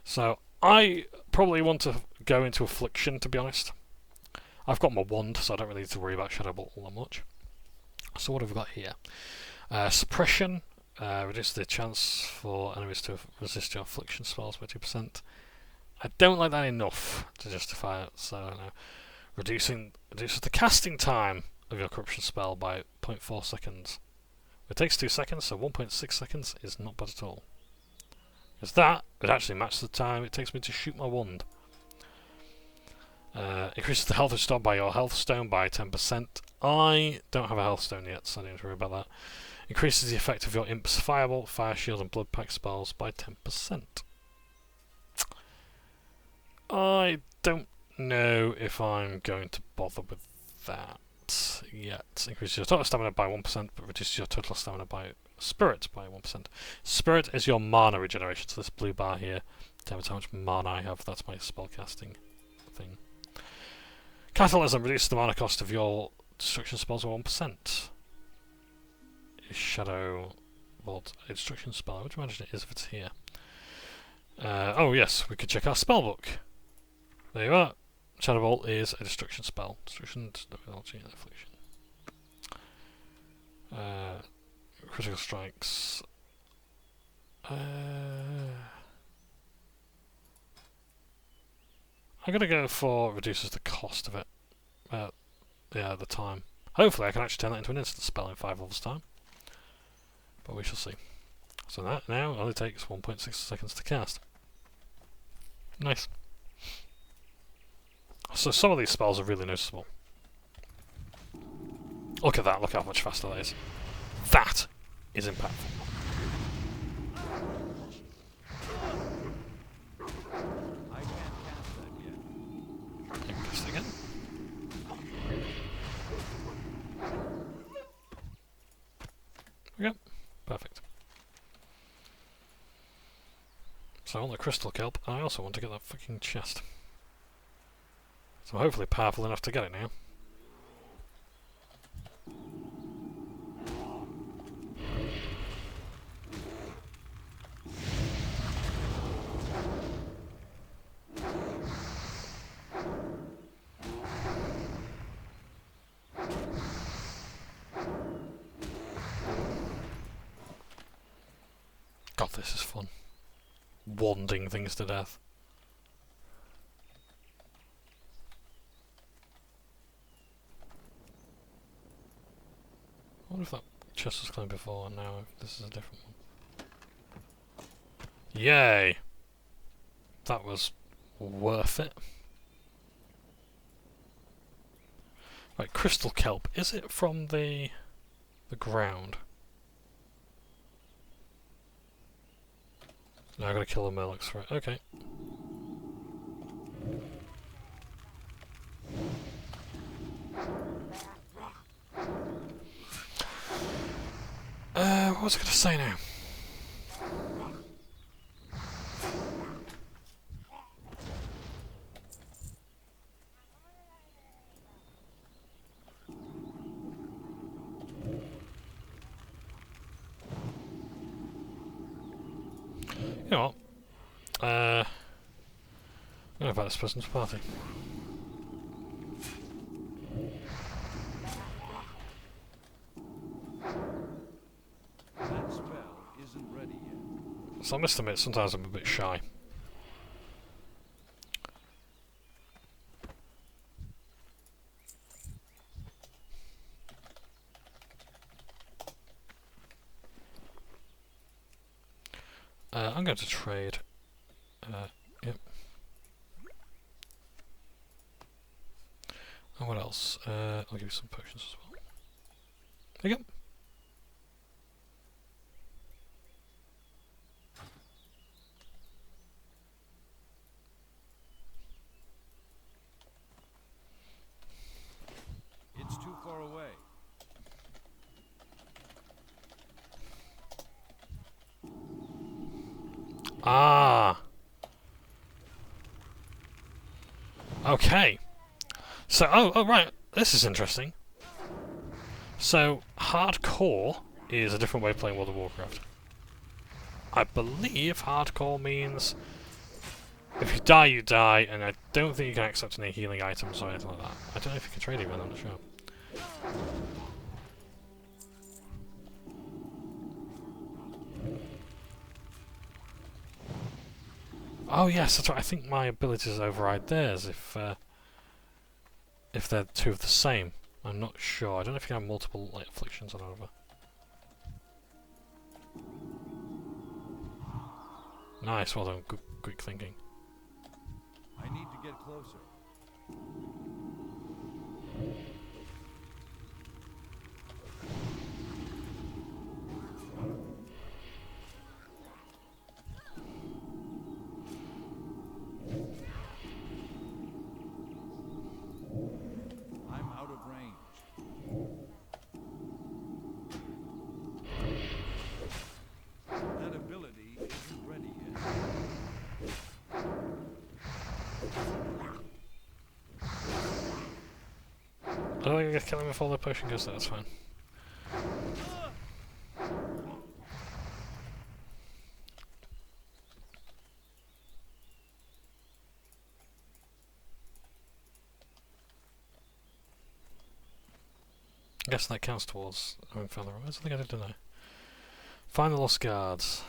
So I probably want to go into affliction, to be honest. I've got my wand, so I don't really need to worry about shadow bolt all that much. So what have we got here? Suppression. Reduce the chance for enemies to resist your affliction spells by 2%. I don't like that enough to justify it, so I don't know. Reduces the casting time of your corruption spell by 0.4 seconds. It takes 2 seconds, so 1.6 seconds is not bad at all. Because that would actually match the time it takes me to shoot my wand. Increases the health restored by your health stone by 10%. I don't have a health stone yet, so I don't need to worry about that. Increases the effect of your Imp's Firebolt, Fire Shield and Blood Pact spells by 10%. I don't know if I'm going to bother with that yet. Increases your total stamina by 1%, but reduces your total stamina by Spirit by 1%. Spirit is your mana regeneration, so this blue bar here tells how much mana I have. That's my spellcasting thing. Catalysm reduces the mana cost of your destruction spells by 1%. Shadow Bolt, a destruction spell. I would imagine it is if it's here. Oh yes, we could check our spellbook. There you are. Shadow Bolt is a destruction spell. Destruction, demonology, and affliction. Critical strikes. I'm gonna go for reduces the cost of it. Yeah, the time. Hopefully I can actually turn that into an instant spell in 5 levels time. But we shall see. So that now only takes 1.6 seconds to cast. Nice. So some of these spells are really noticeable. Look at that, look how much faster that is. That is impactful. I can't cast that yet. You can cast it again. Yep, perfect. So I want the crystal kelp, and I also want to get that fucking chest. So I'm hopefully powerful enough to get it now. God, this is fun. Wanding things to death. I wonder if that chest was clean before and now this is a different one. Yay! That was worth it. Right, crystal kelp. Is it from the ground? Now I've got to kill the Murlocs for it. Okay. What was I going to say now? You know what? I'm going to invite this person to the party. That spell isn't ready yet. So I must admit, sometimes I'm a bit shy. I'm going to trade. Yep. And what else? I'll give you some potions as well. There you go. It's too far away. Ah! Okay. So, oh right, this is interesting. So, hardcore is a different way of playing World of Warcraft. I believe hardcore means if you die, you die, and I don't think you can accept any healing items or anything like that. I don't know if you can trade even, I'm not sure. Oh yes, that's right. I think my abilities override theirs if they're two of the same. I'm not sure. I don't know if you can have multiple like, afflictions or whatever. Nice, well done. Good, quick thinking. I need to get closer. I'm out of range. That ability isn't ready yet. I don't think I can kill him before the potion goes there, that's fine. I guess that counts towards having found the room. I think I did, didn't I? Find the lost guards.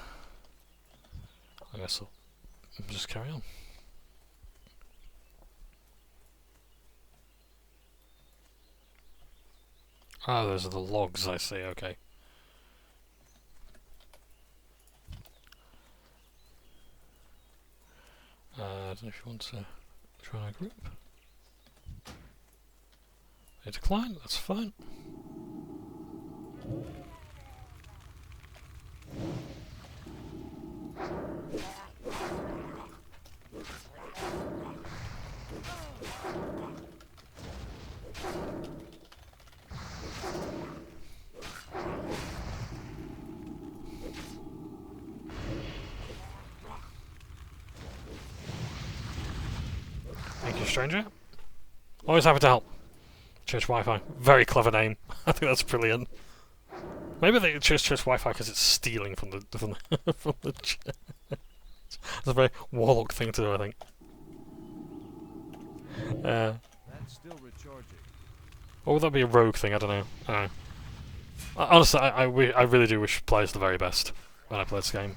I guess I'll just carry on. Ah, those are the logs, I see, okay. I don't know if you want to join our group. They decline, that's fine. Thank you, stranger. Always happy to help. Church Wi-Fi. Very clever name. I think that's brilliant. Maybe they chose Church Wi-Fi because it's stealing from the from the church. It's a very Warlock thing to do, I think. That's still recharging. Or would that be a rogue thing? I don't know. I don't know. Honestly, I really do wish players the very best when I play this game.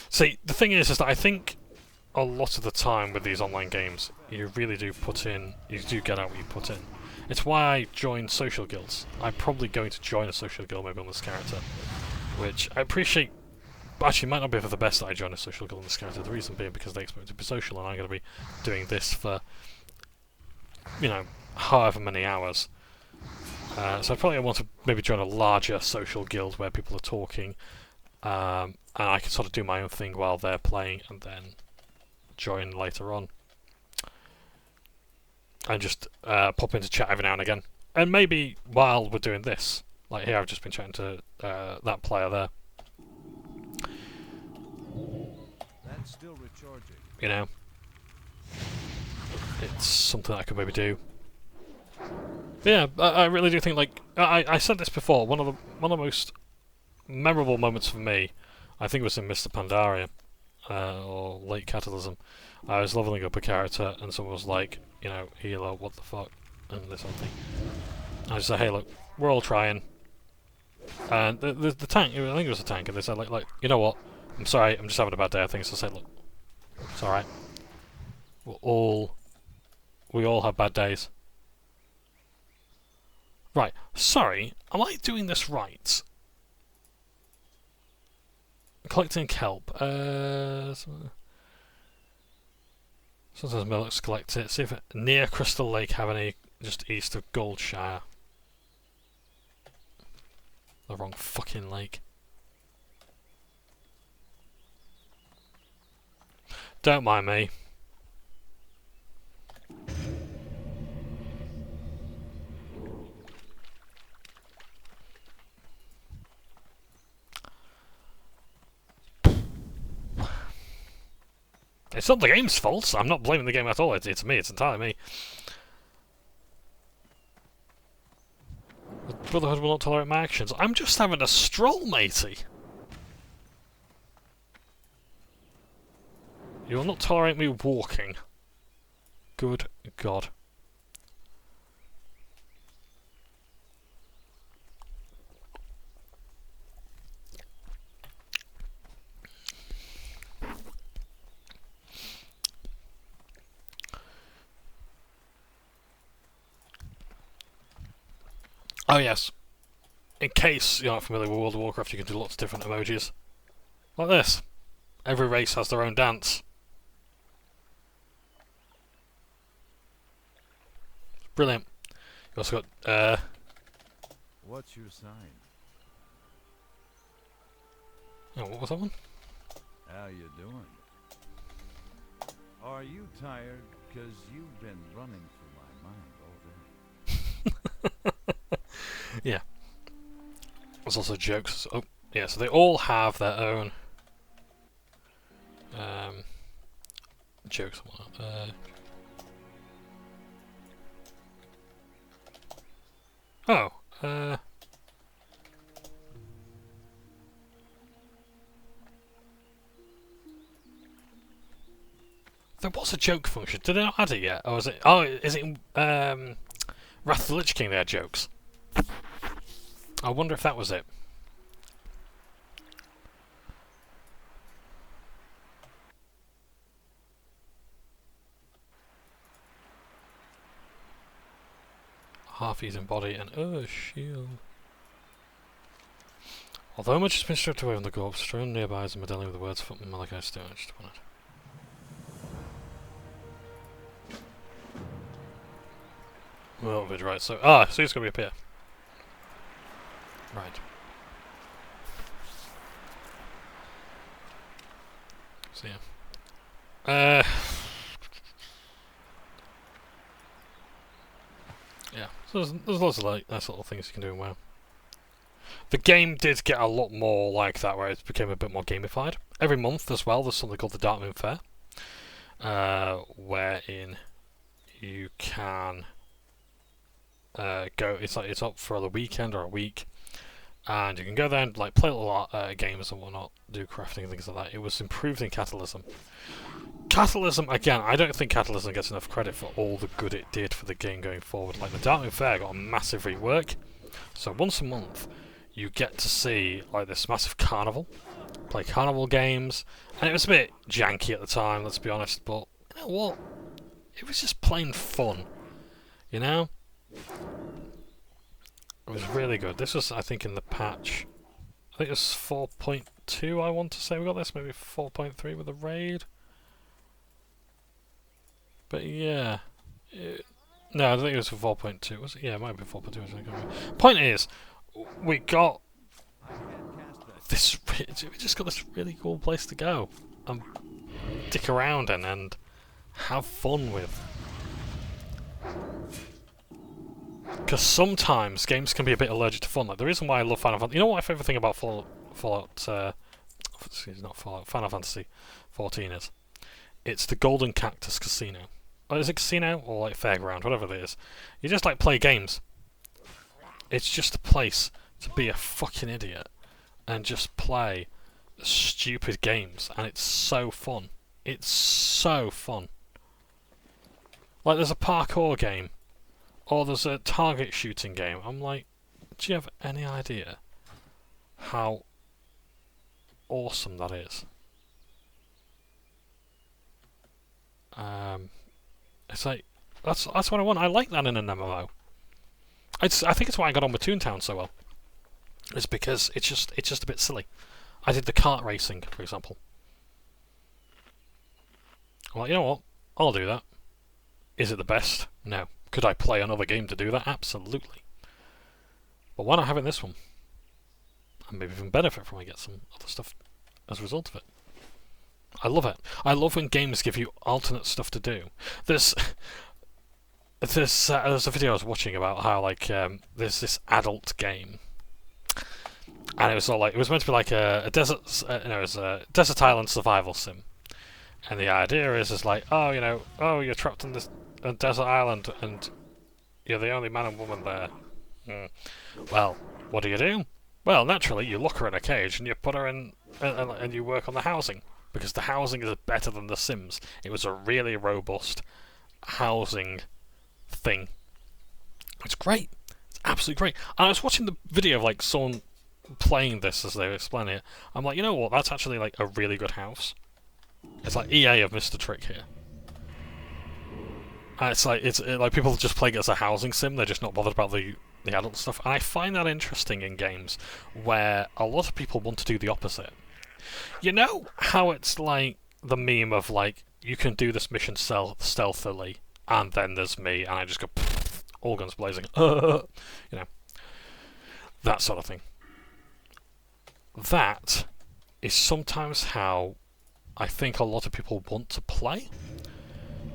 See, the thing is that I think a lot of the time with these online games, you really do put in, you do get out what you put in. It's why I join social guilds. I'm probably going to join a social guild maybe on this character, which I appreciate. Actually, might not be for the best that I join a social guild on this character. The reason being because they expect to be social, and I'm going to be doing this for, you know, however many hours. So I probably want to maybe join a larger social guild where people are talking, and I can sort of do my own thing while they're playing, and then join later on. And just pop into chat every now and again. And maybe while we're doing this, like here I've just been chatting to that player there. That's still recharging. You know, it's something I could maybe do. But yeah, I really do think, like I said this before. One of the most memorable moments for me, I think, was in Mr. Pandaria or Late Catalysm. I was leveling up a character, and someone was like, you know, healer, what the fuck, and this whole thing. I just said, hey, look, we're all trying. And the tank, I think it was a tank, and they said, like, you know what? I'm sorry, I'm just having a bad day. I think so. I said, look, it's all right. We all have bad days. Right. Sorry, am I doing this right? Collecting kelp. Sometimes Millox collect it. See if near Crystal Lake have any just east of Goldshire. The wrong fucking lake. Don't mind me. It's not the game's fault. I'm not blaming the game at all. It's me. It's entirely me. The Brotherhood will not tolerate my actions. I'm just having a stroll, matey. You will not tolerate me walking. Good God. Oh yes. In case you're not familiar with World of Warcraft, you can do lots of different emojis. Like this. Every race has their own dance. Brilliant. You also got, What's your sign? oh, what was that one? How you doing? Are you tired? 'Cause you've been running through my mind all day. Yeah. There's also jokes. Oh, yeah, so they all have their own jokes and whatnot. There was a joke function. Did they not add it yet? Or is it? Oh, is it Wrath of the Lich King? They had jokes. I wonder if that was it. Half-eaten body and shield. Although much has been stripped away from the corpse, strewn nearby is a medallion with the words "Footman Malachi Stone" etched upon it. Well, right. So so it's going to be up here. Right. So yeah. Yeah. So there's lots of like nice little things you can do in WoW. The game did get a lot more like that, where it became a bit more gamified. Every month as well, there's something called the Darkmoon Fair, wherein you can go. It's up for the weekend or a week, and you can go there and like play little games and whatnot, do crafting and things like that. It was improved in Catalysm. Catalysm, again, I don't think Catalysm gets enough credit for all the good it did for the game going forward. Like the Darkmoon Fair got a massive rework, so once a month you get to see like this massive carnival, play carnival games, and it was a bit janky at the time, let's be honest, but you know what? It was just plain fun, you know? It was really good. This was, I think, in the patch. I think it was 4.2, I want to say we got this, maybe 4.3 with the raid. But yeah. No, I think it was for 4.2. Was it? Yeah, it might be 4.2. Point is, we got this. We just got this really cool place to go and dick around in and have fun with. Because sometimes games can be a bit allergic to fun. Like the reason why I love Final Fantasy. You know what my favourite thing about Final Fantasy 14 is? It's the Golden Cactus Casino. Or is it casino or like fairground, whatever it is? You just like play games. It's just a place to be a fucking idiot and just play stupid games, and it's so fun. It's so fun. Like there's a parkour game, or there's a target shooting game. I'm like, do you have any idea how awesome that is? It's like that's what I want. I like that in an MMO. I think it's why I got on with Toontown so well. It's because it's just a bit silly. I did the kart racing, for example. I'm like, you know what? I'll do that. Is it the best? No. Could I play another game to do that? Absolutely. But why not have it in this one? And maybe even benefit from it, get some other stuff as a result of it. I love it. I love when games give you alternate stuff to do. There's a video I was watching about how like there's this adult game, and it was all like it was meant to be like a desert, it was a desert island survival sim, And the idea is like, oh, you know, oh, you're trapped on this desert island, and you're the only man and woman there. Well, what do? Well, naturally, you lock her in a cage and you put her in, and you work on the housing, because the housing is better than The Sims. It was a really robust housing thing. It's great. It's absolutely great. And I was watching the video of like someone playing this as they were explaining it. I'm like, you know what? That's actually like a really good house. It's like EA have missed a trick here. And it's like people just playing it as a housing sim. They're just not bothered about the adult stuff. And I find that interesting in games where a lot of people want to do the opposite. You know how it's like the meme of like, you can do this mission stealthily, and then there's me, and I just go all guns blazing. You know, that sort of thing. That is sometimes how I think a lot of people want to play.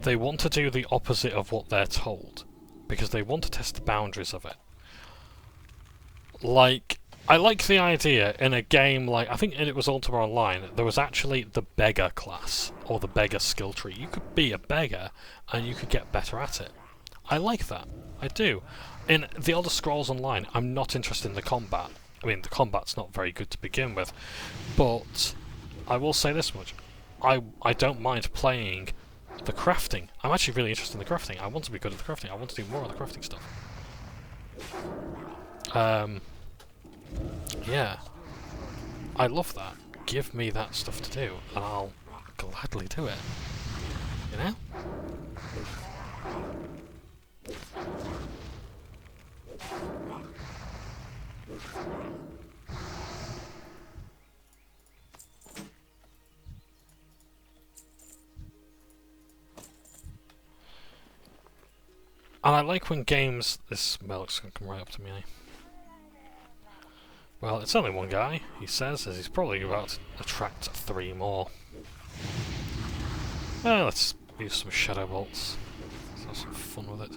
They want to do the opposite of what they're told, because they want to test the boundaries of it. Like, I like the idea in a game like, I think it was Ultima Online, there was actually the beggar class, or the beggar skill tree. You could be a beggar, and you could get better at it. I like that. I do. In The Elder Scrolls Online, I'm not interested in the combat. I mean, the combat's not very good to begin with, but I will say this much. I don't mind playing the crafting. I'm actually really interested in the crafting. I want to be good at the crafting. I want to do more of the crafting stuff. Yeah. I love that. Give me that stuff to do, and I'll gladly do it. You know? And I like when games... This Melek's going to come right up to me. Well, it's only one guy, he says, as he's probably about to attract 3 more. Well, let's use some shadow bolts. Let's have some fun with it.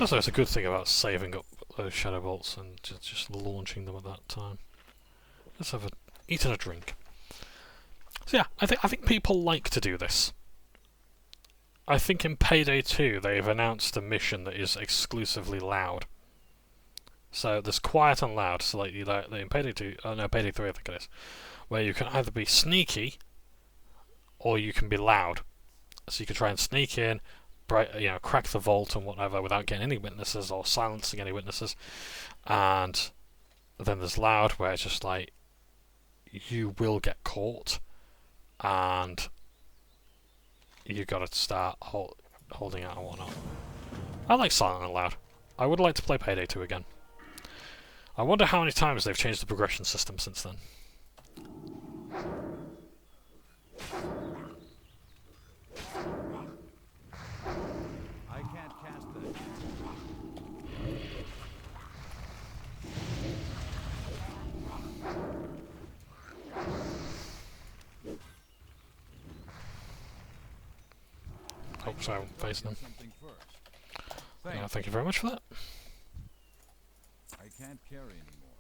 Also, it's a good thing about saving up those shadow bolts and just launching them at that time. Let's have eat and a drink. So yeah, I think people like to do this. I think in Payday 2 they've announced a mission that is exclusively loud. So there's quiet and loud. So like in Payday 2, no, Payday 3 I think it is, where you can either be sneaky or you can be loud. So you can try and sneak in, crack the vault and whatever without getting any witnesses or silencing any witnesses. And then there's loud, where it's just like you will get caught. And you got to start holding out and whatnot. I like silent and loud. I would like to play Payday 2 again. I wonder how many times they've changed the progression system since then. I can't cast that. Oh, sorry, I'm facing them. Thank you very much for that. I can't carry anymore.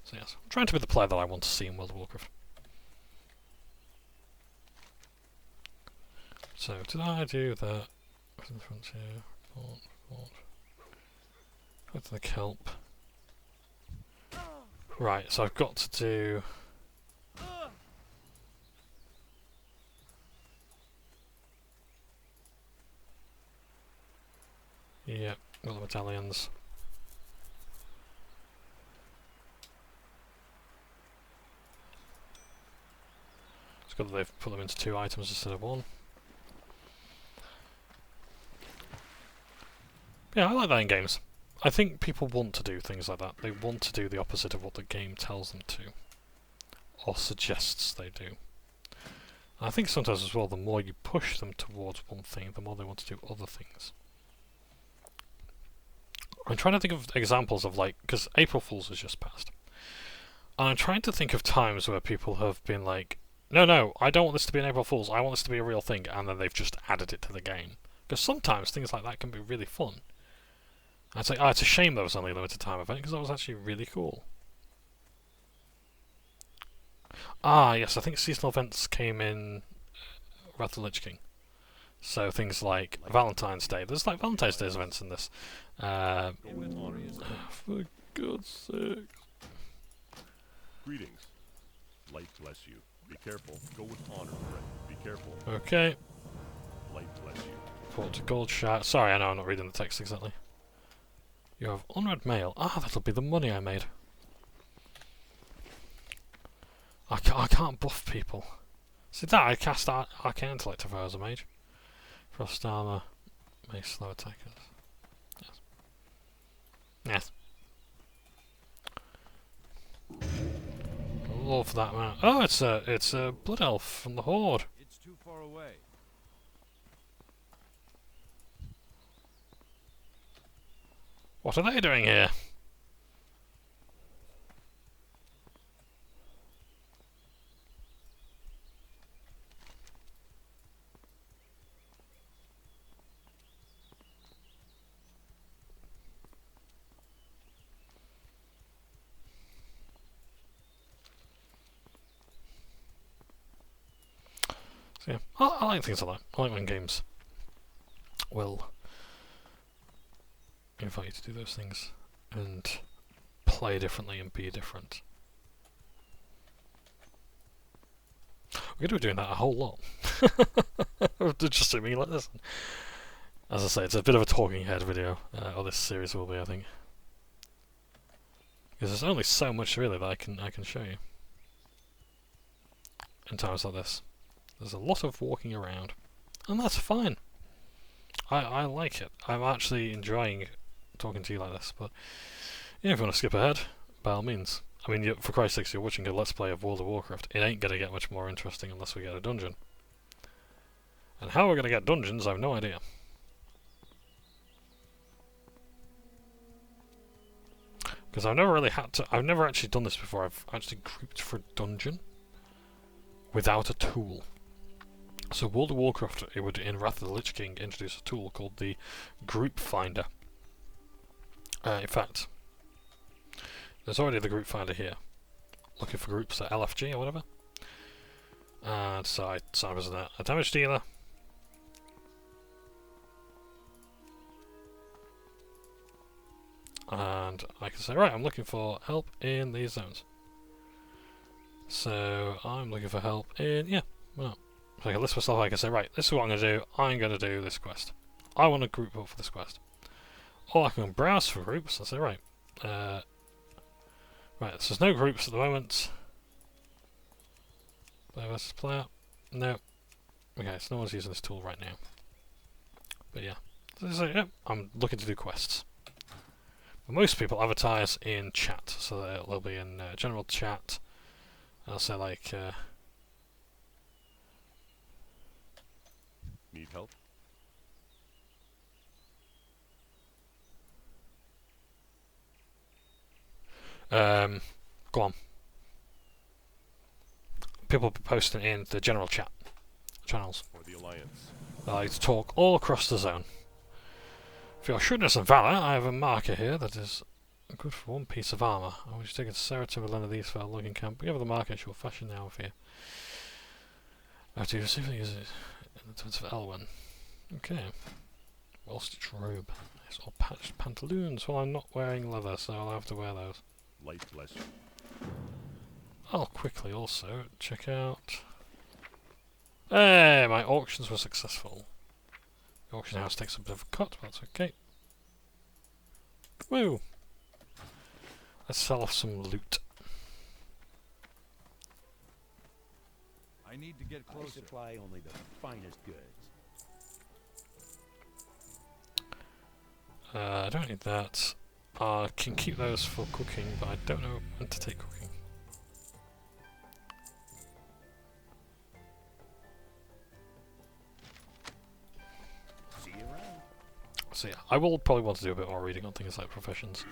So yes, I'm trying to be the player that I want to see in World of Warcraft. So, did I do that? Frontier, report. Go to the kelp. Right, so I've got to do... Yeah, got the medallions. It's good that they've put them into 2 items instead of 1. Yeah, I like that in games. I think people want to do things like that. They want to do the opposite of what the game tells them to. Or suggests they do. And I think sometimes as well, the more you push them towards one thing, the more they want to do other things. I'm trying to think of examples of like, because April Fool's has just passed. And I'm trying to think of times where people have been like, no, I don't want this to be an April Fool's, I want this to be a real thing, and then they've just added it to the game. Because sometimes things like that can be really fun. I'd say, oh, it's a shame that was only a limited time event, because that was actually really cool. Ah, yes, I think seasonal events came in Wrath of the Lich King. So things like Valentine's Day. There's like Valentine's Day events in this. For God's sake. Greetings. Light bless you. Be careful. Go with honor, friend. Be careful. Okay. Light bless you. Port to Gold Shard. Sorry, I know I'm not reading the text exactly. You have unread mail. Ah, that'll be the money I made. I can't buff people. See that? I cast Arcane Intellect if I was a mage. Frost Armor. May slow attackers. Yes. Yes. Love that man. Oh, it's a blood elf from the Horde. It's too far away. What are they doing here? So yeah, I like things like that. I like when games will invite you to do those things and play differently and be different. We're going to be doing that a whole lot. Just doing me like this. As I say, it's a bit of a talking head video, or this series will be, I think. Because there's only so much really that I can show you in times like this. There's a lot of walking around, and that's fine. I like it. I'm actually enjoying talking to you like this, but yeah, if you want to skip ahead, by all means. I mean, for Christ's sake, you're watching a Let's Play of World of Warcraft. It ain't going to get much more interesting unless we get a dungeon. And how we're going to get dungeons, I have no idea. Because I've never really I've never actually done this before. I've actually grouped for a dungeon without a tool. So World of Warcraft, it would, in Wrath of the Lich King, introduce a tool called the Group Finder. In fact, there's already the Group Finder here. Looking for groups at LFG or whatever. And so I sign up as a damage dealer. And I can say, right, I'm looking for help in these zones. So I'm looking for help in, yeah, well, so I can list myself, I can say, right, this is what I'm going to do. I'm going to do this quest. I want to group up for this quest. Or I can browse for groups and say, right, right, so there's no groups at the moment. Player versus player. No. Okay, so no one's using this tool right now. But yeah. So, yep, I'm looking to do quests. But most people advertise in chat, so they'll be in general chat. I'll say like... Need help? Go on. People be posting in the general chat channels. For the Alliance. I like to talk all across the zone. For your shrewdness and valour, I have a marker here that is good for one piece of armour. I wish to take a Sarah to one of these for a logging camp. Give her the marker, she will fashion now for you. I have to use it in terms of Elwyn. Okay. Well stitched robe. Nice. Or patched pantaloons. Well, I'm not wearing leather, so I'll have to wear those. Light bless you. I'll quickly also check out... Hey, my auctions were successful. The auction house takes a bit of a cut, but that's okay. Woo! Let's sell off some loot. I need to get I closer. supply only the finest goods. I don't need that. I can keep those for cooking, but I don't know when to take cooking. See you around. So yeah, I will probably want to do a bit more reading on things like professions.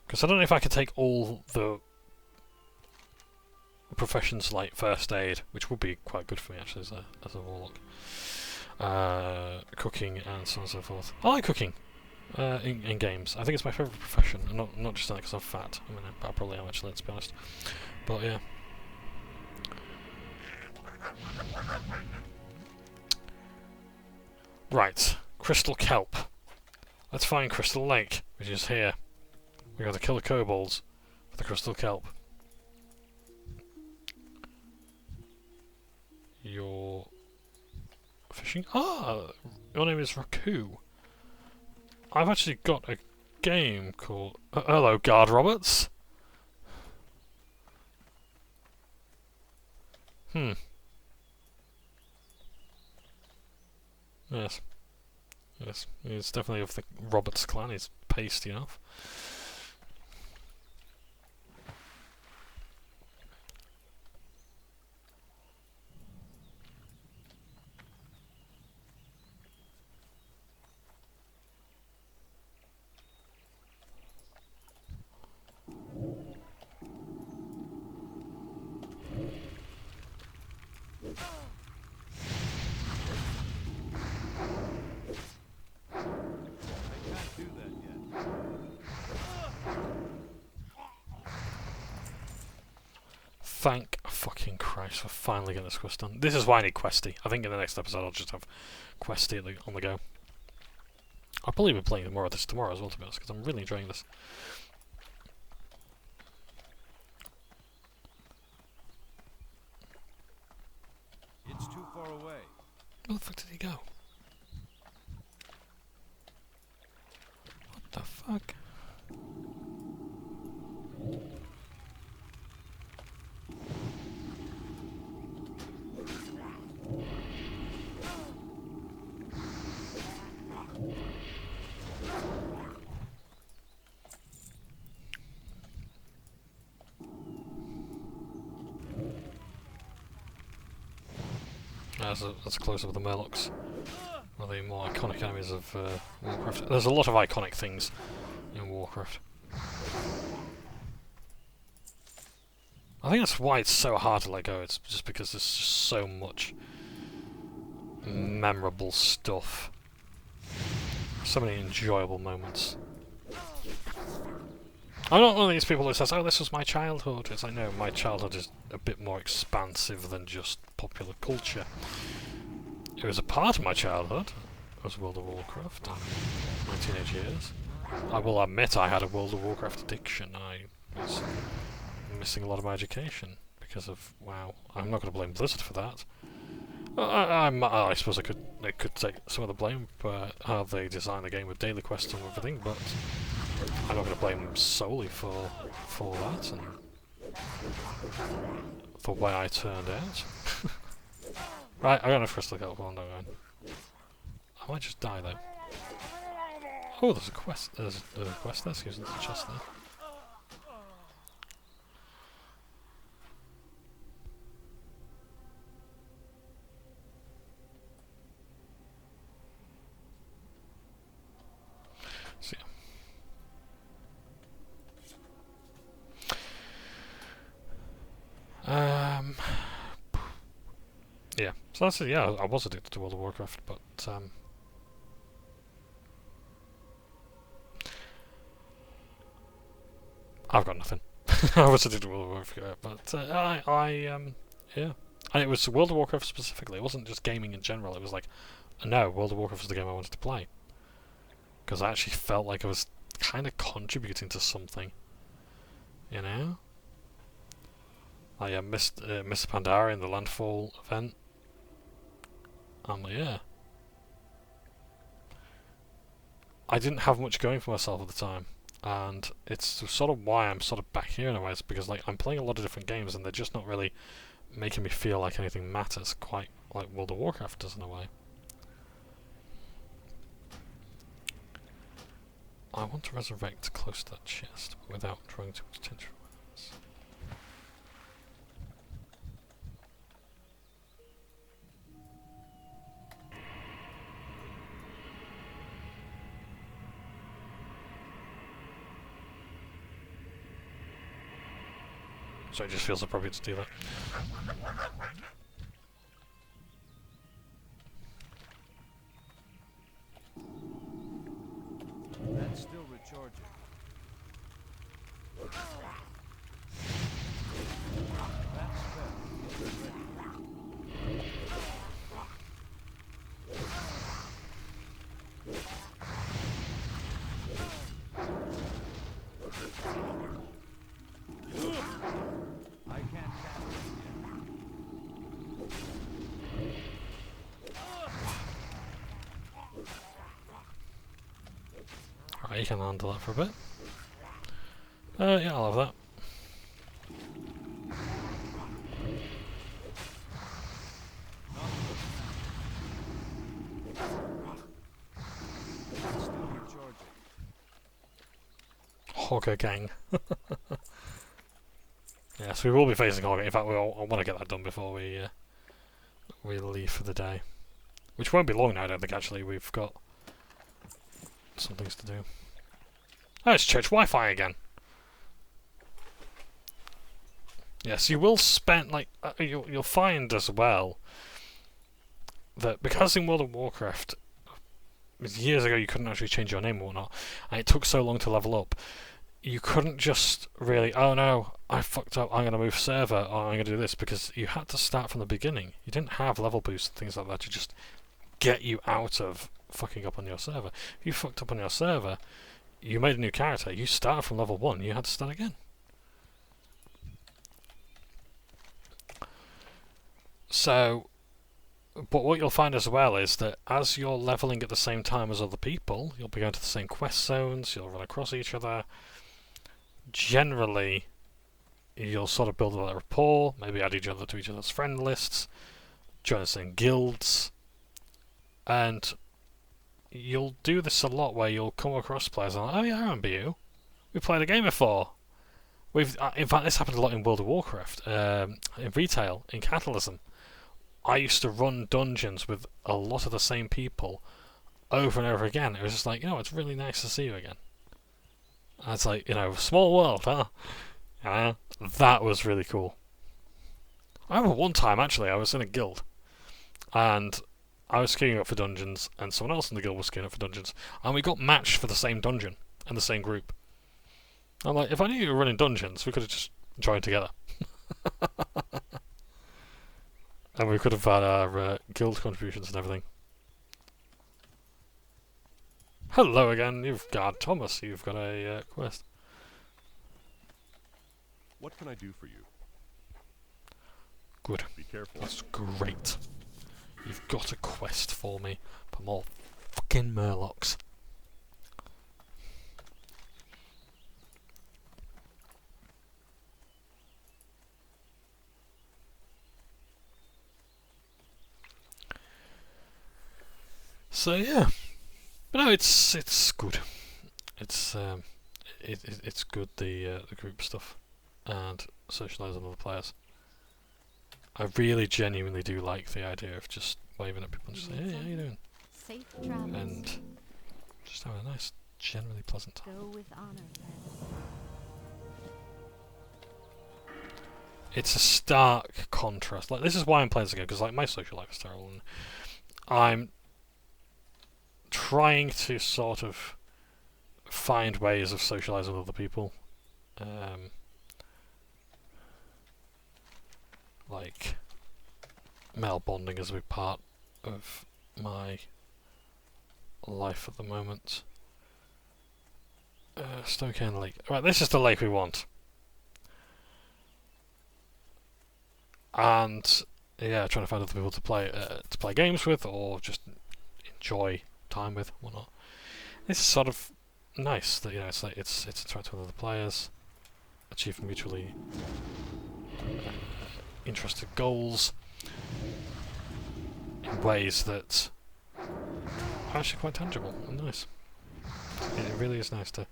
Because I don't know if I could take all the professions like first aid, which would be quite good for me actually as a warlock. cooking and so on and so forth. I like cooking in games. I think it's my favourite profession, and not just because I'm fat. I mean, I probably am actually, let's be honest. But yeah. Right, Crystal Kelp. Let's find Crystal Lake, which is here. We got to kill the kobolds for the Crystal Kelp. You're fishing? Ah, your name is Raku. I've actually got a game called... hello, Guard Roberts. Yes. Yes, he's definitely of the Roberts clan. He's pasty enough. Thank fucking Christ for finally getting this quest done. This is why I need Questy. I think in the next episode I'll just have Questy on the go. I'll probably be playing more of this tomorrow as well, to be honest, because I'm really enjoying this. It's too far away. Where the fuck did he go? What the fuck? That's a close-up of the Murlocs, one of the more iconic enemies of Warcraft. There's a lot of iconic things in Warcraft. I think that's why it's so hard to let go. It's just because there's just so much memorable stuff. So many enjoyable moments. I'm not one of these people who says, oh, this was my childhood. It's like, no, my childhood is a bit more expansive than just popular culture. It was a part of my childhood, was World of Warcraft, in my teenage years. I will admit I had a World of Warcraft addiction. I was missing a lot of my education because of, wow, I'm not going to blame Blizzard for that. I suppose I could take some of the blame for how they designed the game with daily quests and everything, but I'm not going to blame them solely for that and for the way I turned out. Right, I got enough crystal kelp on, don't I? I might just die though. Oh, there's a quest. There's a quest there. Excuse me, there's a chest there. Yeah, so that's it. Yeah, I was addicted to World of Warcraft, but I've got nothing. I was addicted to World of Warcraft, but yeah, and it was World of Warcraft specifically. It wasn't just gaming in general. It was like, no, World of Warcraft was the game I wanted to play because I actually felt like I was kind of contributing to something, you know. I missed Mr. Pandara in the Landfall event. Yeah. I didn't have much going for myself at the time, and it's sort of why I'm sort of back here in a way. It's because like I'm playing a lot of different games, and they're just not really making me feel like anything matters, quite like World of Warcraft does in a way. I want to resurrect close to that chest, but without drawing too much attention. So it just feels appropriate to do that. Right, you can handle that for a bit. Yeah, I'll have that. Hogger gang. Yes, we will be facing Hogger. In fact, I want to get that done before we leave for the day. Which won't be long now, I don't think, actually. We've got some things to do. Oh, it's church Wi-Fi again. Yes, you will spend, like, you'll find as well that because in World of Warcraft, years ago you couldn't actually change your name or whatnot, and it took so long to level up, you couldn't just really, oh no, I fucked up, I'm going to move server, or I'm going to do this, because you had to start from the beginning. You didn't have level boosts and things like that to just get you out of fucking up on your server. If you fucked up on your server, you made a new character, you started from level 1, you had to start again. So, but what you'll find as well is that as you're leveling at the same time as other people, you'll be going to the same quest zones, you'll run across each other. Generally, you'll sort of build a little rapport, maybe add each other to each other's friend lists, join the same guilds, and you'll do this a lot where you'll come across players and like, oh yeah, I remember you. We played a game before. In fact, this happened a lot in World of Warcraft, in retail, in Catalysm. I used to run dungeons with a lot of the same people over and over again. It was just like, it's really nice to see you again. And it's like, small world, huh? Yeah, that was really cool. I remember one time, actually, I was in a guild, and I was queuing up for dungeons, and someone else in the guild was queuing up for dungeons, and we got matched for the same dungeon and the same group. I'm like, if I knew you were running dungeons, we could have just joined together. And we could have had our guild contributions and everything. Hello again, you've got Thomas, you've got a quest. What can I do for you? Good. Be careful. That's great. You've got a quest for me for more fucking Murlocs. So yeah, but no, it's good. It's good, the group stuff and socialising with other players. I really genuinely do like the idea of just waving at people and just saying, hey, how you doing? Safe travels. And just having a nice, generally pleasant time. Go with honor. It's a stark contrast. Like, this is why I'm playing this game, because like my social life is terrible, and I'm trying to sort of find ways of socialising with other people. Like, male bonding is a big part of my life at the moment. Stokehaven Lake. Right, this is the lake we want. And yeah, trying to find other people to play games with, or just enjoy time with, whatnot. This is sort of nice that it's like it's interacting with other players, achieve mutually interested goals in ways that are actually quite tangible and nice. It really is nice to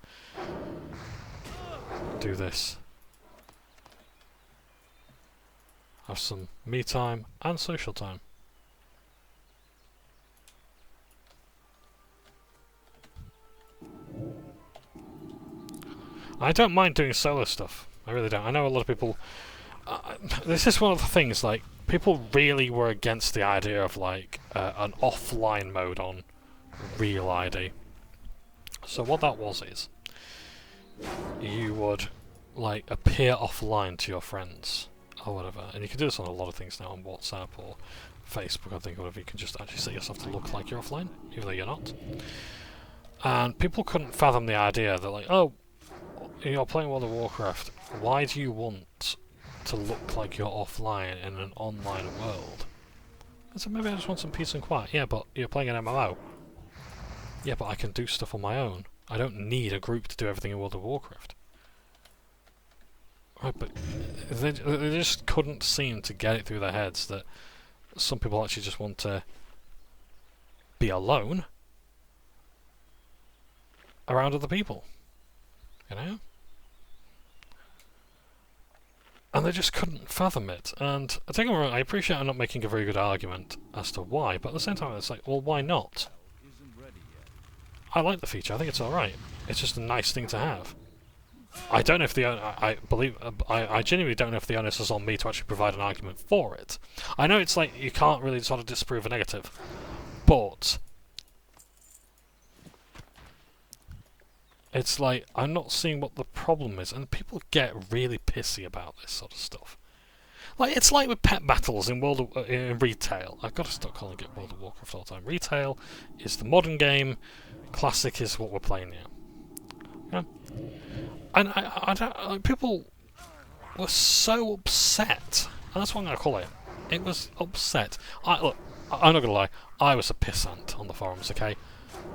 do this. Have some me time and social time. I don't mind doing solo stuff. I really don't. I know a lot of people. This is one of the things. Like, people really were against the idea of like an offline mode on Real ID. So what that was is, you would like appear offline to your friends or whatever, and you can do this on a lot of things now on WhatsApp or Facebook. I think, or whatever. You can just actually set yourself to look like you're offline, even though you're not. And people couldn't fathom the idea that like, oh, you're playing World of Warcraft, why do you want to look like you're offline in an online world? I said, maybe I just want some peace and quiet. Yeah, but you're playing an MMO. Yeah, but I can do stuff on my own. I don't need a group to do everything in World of Warcraft. Right, but they just couldn't seem to get it through their heads that some people actually just want to be alone around other people, you know? And they just couldn't fathom it. And I think I appreciate I'm not making a very good argument as to why, but at the same time it's like, well, why not? I like the feature, I think it's alright. It's just a nice thing to have. I don't know if the I genuinely don't know if the onus is on me to actually provide an argument for it. I know it's like you can't really sort of disprove a negative, but it's like I'm not seeing what the problem is, and people get really pissy about this sort of stuff. Like it's like with pet battles in in retail. I've got to stop calling it World of Warcraft all the time. Retail is the modern game. Classic is what we're playing now. Yeah. And I don't, like, people were so upset, and that's what I'm going to call it. It was upset. Look, I'm not going to lie, I was a pissant on the forums, okay?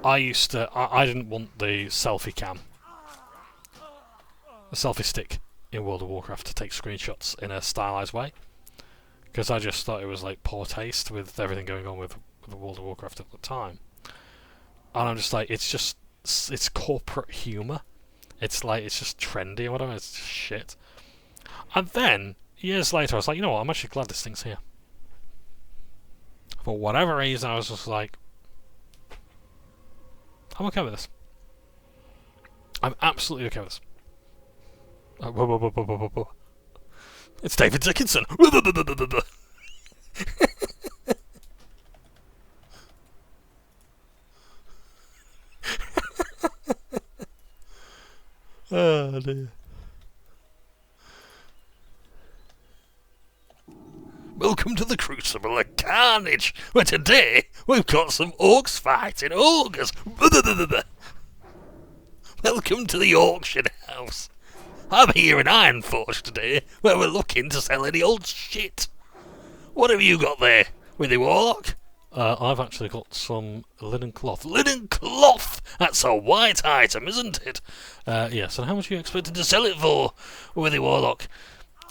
I didn't want the selfie cam, the selfie stick in World of Warcraft to take screenshots in a stylized way, because I just thought it was like poor taste with everything going on with World of Warcraft at the time. And I'm just like, it's corporate humour. It's like, it's just trendy or whatever, it's just shit. And then, years later, I was like, you know what, I'm actually glad this thing's here. For whatever reason, I was just like, I'm okay with this. I'm absolutely okay with this. It's David Dickinson! Oh dear. Welcome to the Crucible of Carnage, where today we've got some orcs fighting ogres. Welcome to the auction house. I'm here in Ironforge today, where we're looking to sell any old shit. What have you got there, Withywarlock? I've actually got some linen cloth. Linen cloth! That's a white item, isn't it? Yes, and how much are you expecting to sell it for, Withywarlock?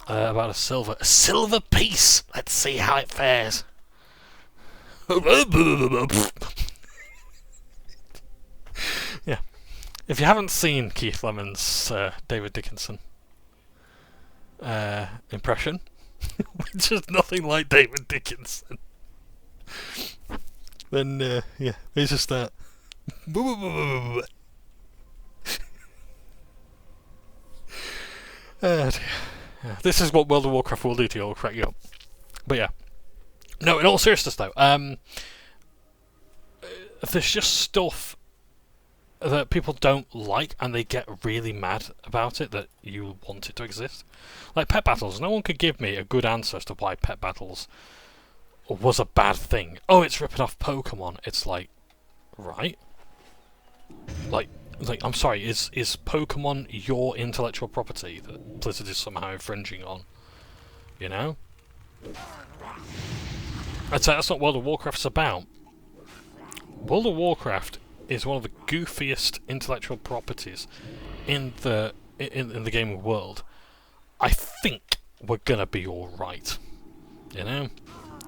About a silver. A silver piece! Let's see how it fares. Yeah. If you haven't seen Keith Lemon's David Dickinson impression, which is nothing like David Dickinson, then yeah, it's just that. Dear. Yeah, this is what World of Warcraft will do to you, it'll crack you up. But yeah. No, in all seriousness though, there's just stuff that people don't like and they get really mad about it, that you want it to exist. Like pet battles, no one could give me a good answer as to why pet battles was a bad thing. Oh, it's ripping off Pokemon. It's like, right? Like I'm sorry, is Pokemon your intellectual property that Blizzard is somehow infringing on? You know? I'd say that's not World of Warcraft's about. World of Warcraft is one of the goofiest intellectual properties in the gaming world. I think we're gonna be alright. You know?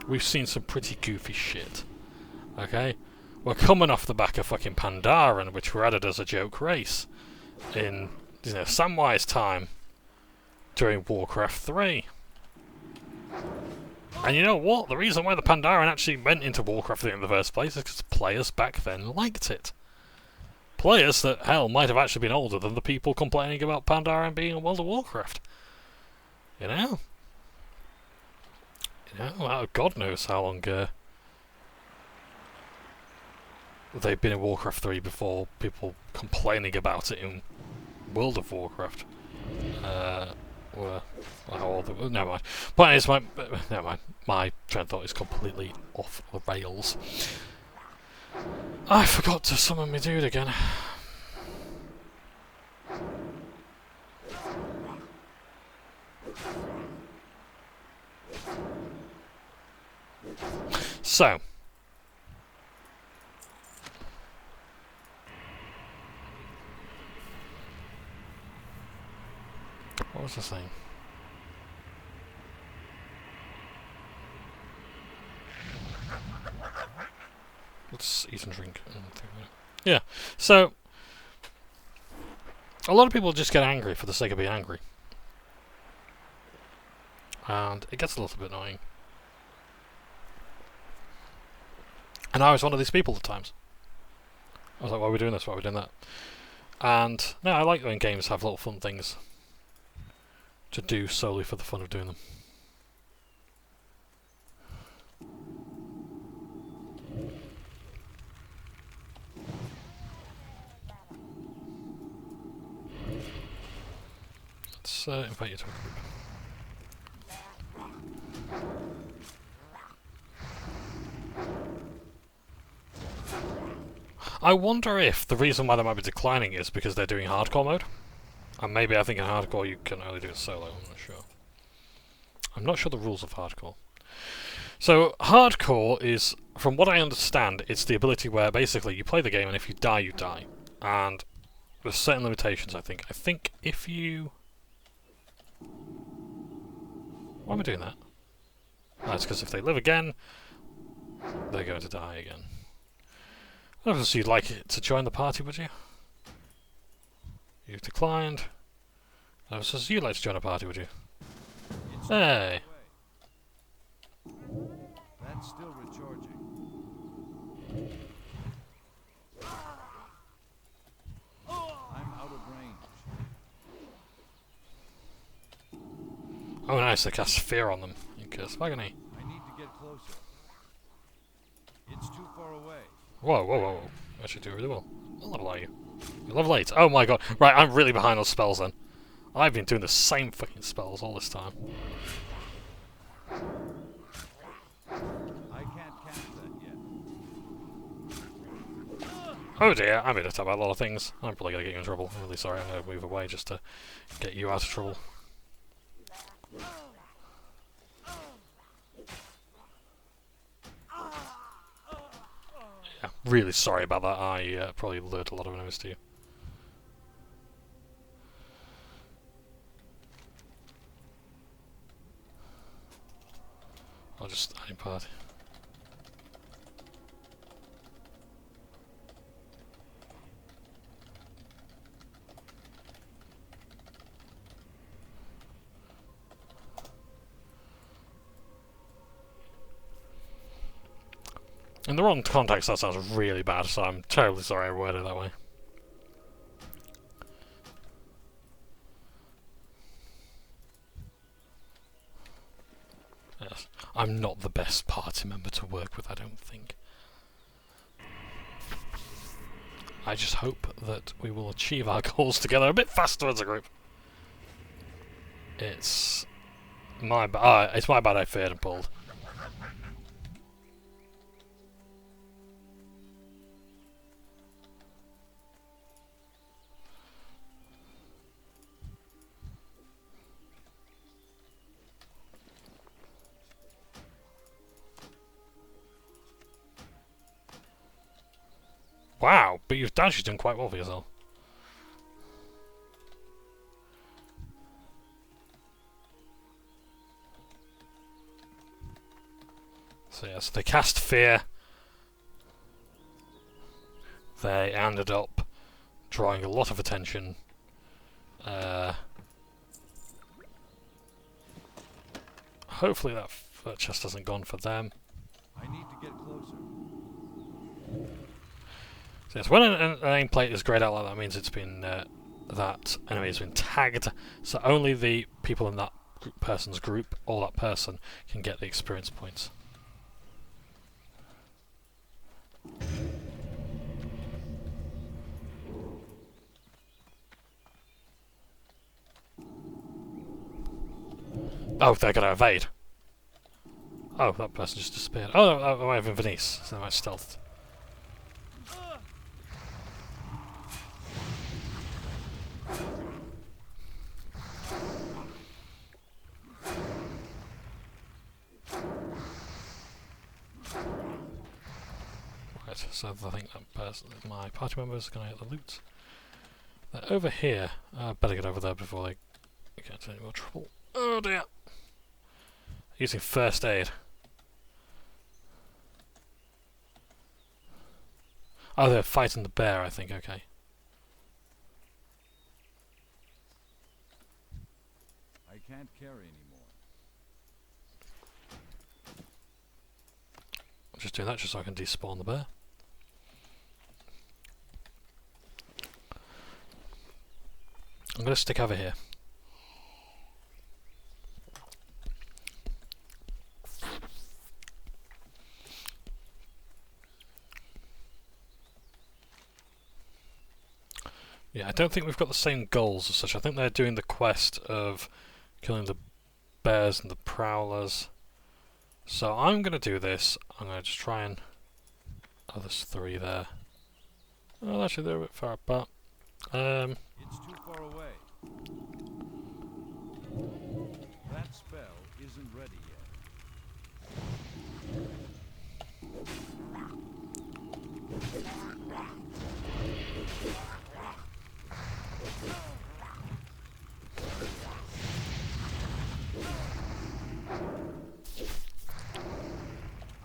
We've seen some pretty goofy shit. Okay? We're coming off the back of fucking Pandaren, which were added as a joke race in, you know, Samwise time during Warcraft 3. And you know what? The reason why the Pandaren actually went into Warcraft 3 in the first place is because players back then liked it. Players that, hell, might have actually been older than the people complaining about Pandaren being in World of Warcraft. You know? You know, well, God knows how long they've been in Warcraft 3 before people complaining about it in World of Warcraft. Never mind. Point is, never mind. My train of thought is completely off the rails. I forgot to summon my dude again. So. What was I saying? Let's eat and drink. Yeah, so a lot of people just get angry for the sake of being angry. And it gets a little bit annoying. And I was one of these people at times. I was like, why are we doing this? Why are we doing that? And no, I like when games have little fun things to do solely for the fun of doing them. Let's invite you to a group. I wonder if the reason why they might be declining is because they're doing hardcore mode. And maybe I think in hardcore you can only do it solo, I'm not sure. I'm not sure the rules of hardcore. So, hardcore is, from what I understand, it's the ability where basically you play the game and if you die, you die. And there's certain limitations, I think. I think if you... Why am I doing that? Oh, it's because if they live again, they're going to die again. Obviously you'd like it to join the party, would you? You've declined. Obviously you'd like to join a party, would you? Hey! That's still recharging. I'm out of range. Oh nice, they cast fear on them. You curse of agony. I need to get closer. It's too far away. Whoa, whoa, whoa, whoa. Actually do really well. What level are you? You're level 8. Oh my god. Right, I'm really behind on spells then. I've been doing the same fucking spells all this time. I can't cast that yet. Oh dear, I'm being attacked by a lot of things. I'm probably going to get you in trouble. I'm really sorry, I'm going to move away just to get you out of trouble. Yeah, really sorry about that. I probably lured a lot of enemies to you. I'll just add in party. In the wrong context, that sounds really bad, so I'm terribly sorry I worded it that way. Yes, I'm not the best party member to work with, I don't think. I just hope that we will achieve our goals together a bit faster as a group. It's my bad. It's my bad I feared and pulled. Wow, but you've actually done quite well for yourself. So yes, they cast fear. They ended up drawing a lot of attention. Hopefully that chest hasn't gone for them. I need to get closer. So yes, when an nameplate is grayed out like that, means it's been that enemy has been tagged. So only the people in that person's group or that person can get the experience points. Oh, they're gonna evade. Oh, that person just disappeared. Oh, I might have been Venice, so they might stealthed. Right, so I think that person, my party member is gonna get the loot. They're over here. I better get over there before they get into any more trouble. Oh dear! Using first aid. Oh, they're fighting the bear, I think, okay. I can't carry anymore. I'm just doing that just so I can despawn the bear. I'm going to stick over here. Yeah, I don't think we've got the same goals as such. I think they're doing the quest of killing the bears and the prowlers. So I'm going to do this. I'm going to just try and... Oh, there's 3 there. Well, actually, they're a bit far apart. It's too far away. That spell isn't ready yet.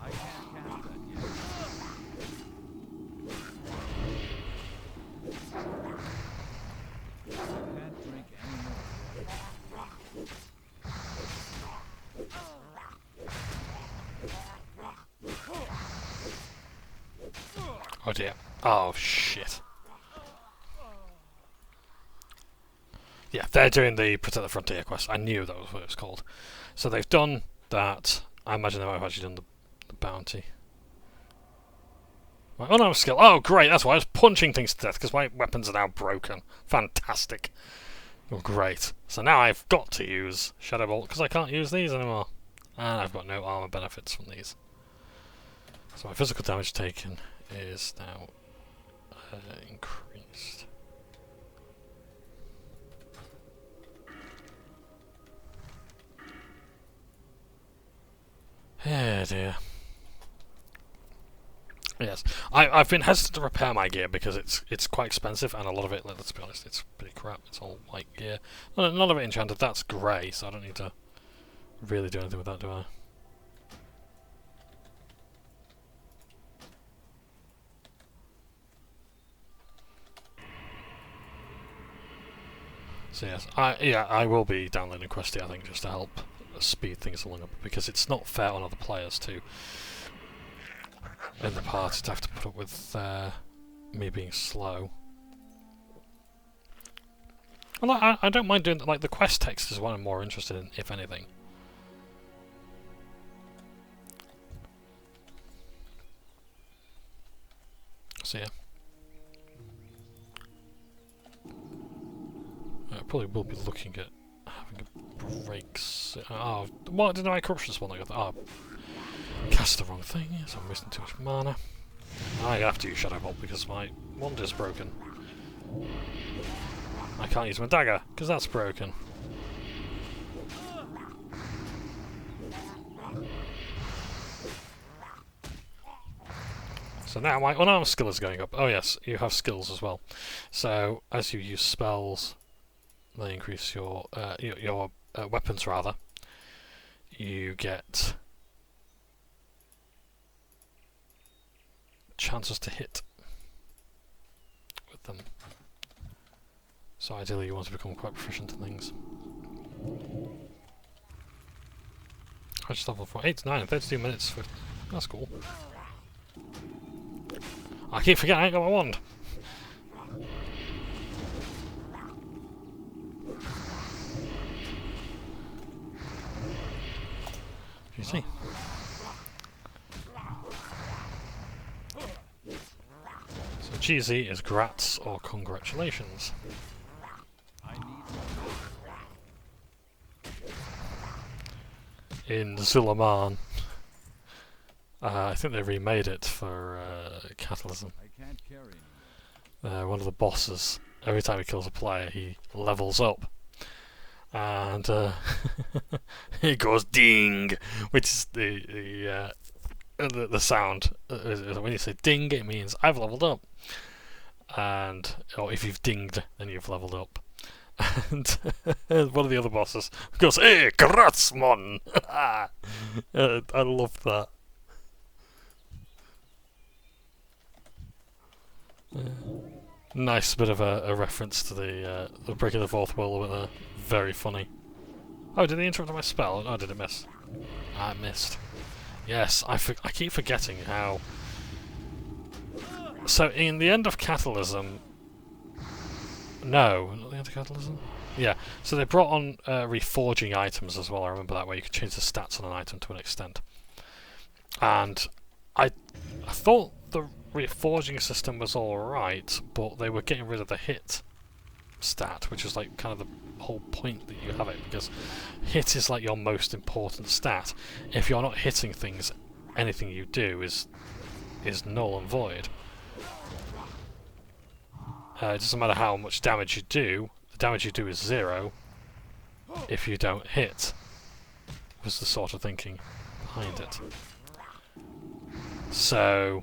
I can't cast that yet. I can't drink anymore. Oh dear. Oh shit. Yeah, they're doing the Protect the Frontier quest. I knew that was what it was called. So they've done that. I imagine they might have actually done the bounty. My unarmed skill. Oh great, that's why I was punching things to death, because my weapons are now broken. Fantastic. Oh great. So now I've got to use Shadow Bolt, because I can't use these anymore. And I've got no armor benefits from these. So my physical damage taken is now increased. Yeah, dear. Yes, I've been hesitant to repair my gear because it's quite expensive, and a lot of it, let's be honest, it's pretty crap. It's all white gear. None of it enchanted. That's grey, so I don't need to really do anything with that, do I? So yes, I will be downloading Crusade, I think, just to help speed things along, because it's not fair on other players too. In the party to have to put up with me being slow. Well, I don't mind doing like the quest text is what I'm more interested in, if anything. So yeah. I probably will be looking at having a break. Oh, what did my corruption spawn? Oh, cast the wrong thing, so I'm wasting too much mana. I have to use Shadow Bolt because my wander's broken. I can't use my dagger because that's broken. So now my unarmed skill is going up. Oh yes, you have skills as well. So as you use spells, they increase your weapons rather. You get chances to hit with them. So ideally you want to become quite proficient in things. I just level from 8 to 9 in 32 minutes. That's cool. I keep forgetting I ain't got my wand. You see? So cheesy is grats or congratulations. In Zulaman, I think they remade it for Catalysm. One of the bosses, every time he kills a player, he levels up. And he goes ding, which is the sound. When you say ding, it means I've leveled up. And or if you've dinged, then you've leveled up. And one of the other bosses goes, "Hey, Kratzmon!" I loved that. Nice bit of a reference to the breaking the fourth wall with a very funny. Oh, did he interrupt my spell? Oh, did it miss? I missed. Yes, I keep forgetting how. So in the end of Catalysm. No, not the end of Catalysm. Yeah. So they brought on reforging items as well. I remember that, where you could change the stats on an item to an extent. And I thought the reforging system was alright, but they were getting rid of the hit stat, which is like kind of the whole point that you have it, because hit is like your most important stat. If you're not hitting things, anything you do is null and void. It doesn't matter how much damage you do, the damage you do is 0 if you don't hit, was the sort of thinking behind it. So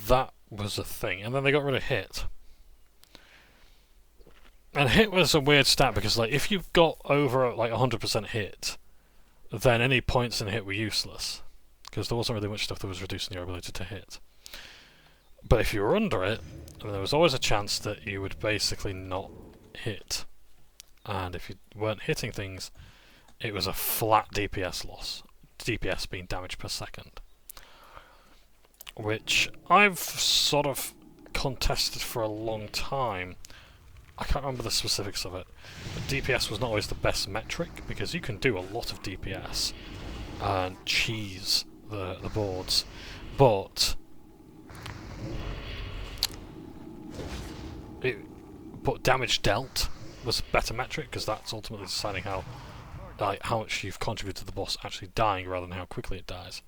that was a thing, and then they got rid of hit. And hit was a weird stat because, like, if you've got over like 100% hit, then any points in hit were useless, because there wasn't really much stuff that was reducing your ability to hit. But if you were under it, there was always a chance that you would basically not hit. And if you weren't hitting things, it was a flat DPS loss. DPS being damage per second. Which I've sort of contested for a long time. I can't remember the specifics of it. But DPS was not always the best metric, because you can do a lot of DPS and cheese the boards, but damage dealt was a better metric, because that's ultimately deciding how much you've contributed to the boss actually dying rather than how quickly it dies.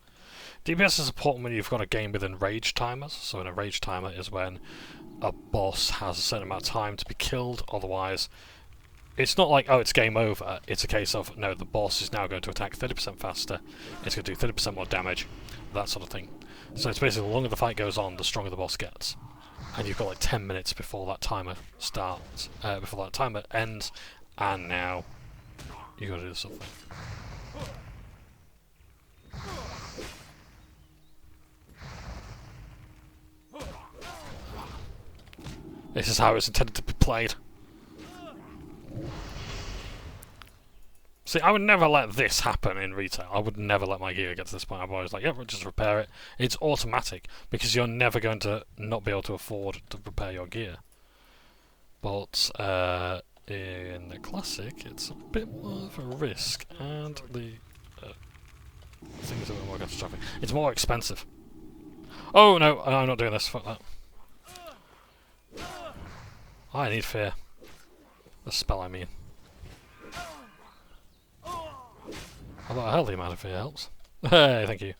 DPS is important when you've got a game within rage timers. So in a rage timer is when a boss has a certain amount of time to be killed, otherwise it's not like, oh, it's game over. It's a case of, no, the boss is now going to attack 30% faster, it's going to do 30% more damage, that sort of thing. So it's basically, the longer the fight goes on, the stronger the boss gets. And you've got like 10 minutes before that timer starts, before that timer ends, and now you've got to do something. This is how it's intended to be played. See, I would never let this happen in retail. I would never let my gear get to this point. I'm always like, yeah, just repair it. It's automatic, because you're never going to not be able to afford to repair your gear. But in the Classic, it's a bit more of a risk, and the things are a bit more catastrophic. It's more expensive. Oh no, I'm not doing this. Fuck that. I need fear. The spell, I mean. Although a healthy amount of fear helps. Hey, thank you.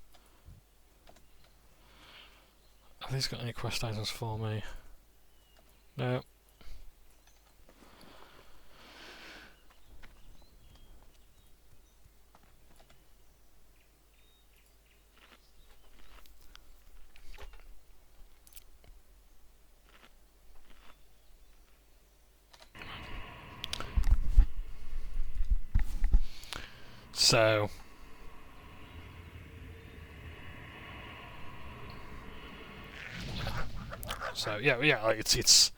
Have these got any quest items for me? No. So yeah, like it's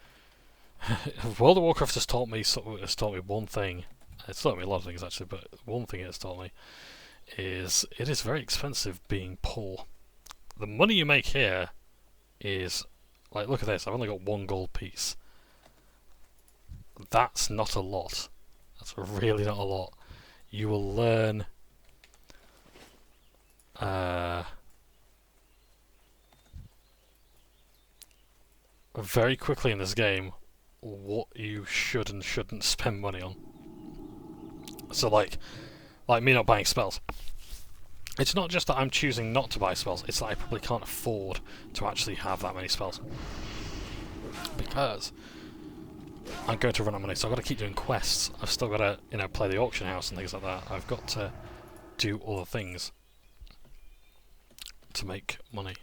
World of Warcraft has taught me one thing. It's taught me a lot of things actually, but one thing it's taught me is it is very expensive being pull. The money you make here is like, look at this. I've only got 1 gold piece. That's not a lot. That's really not a lot. You will learn very quickly in this game what you should and shouldn't spend money on. So like me not buying spells. It's not just that I'm choosing not to buy spells, it's that I probably can't afford to actually have that many spells. because I'm going to run out of money, so I've got to keep doing quests. I've still got to, you know, play the auction house and things like that. I've got to do other things to make money.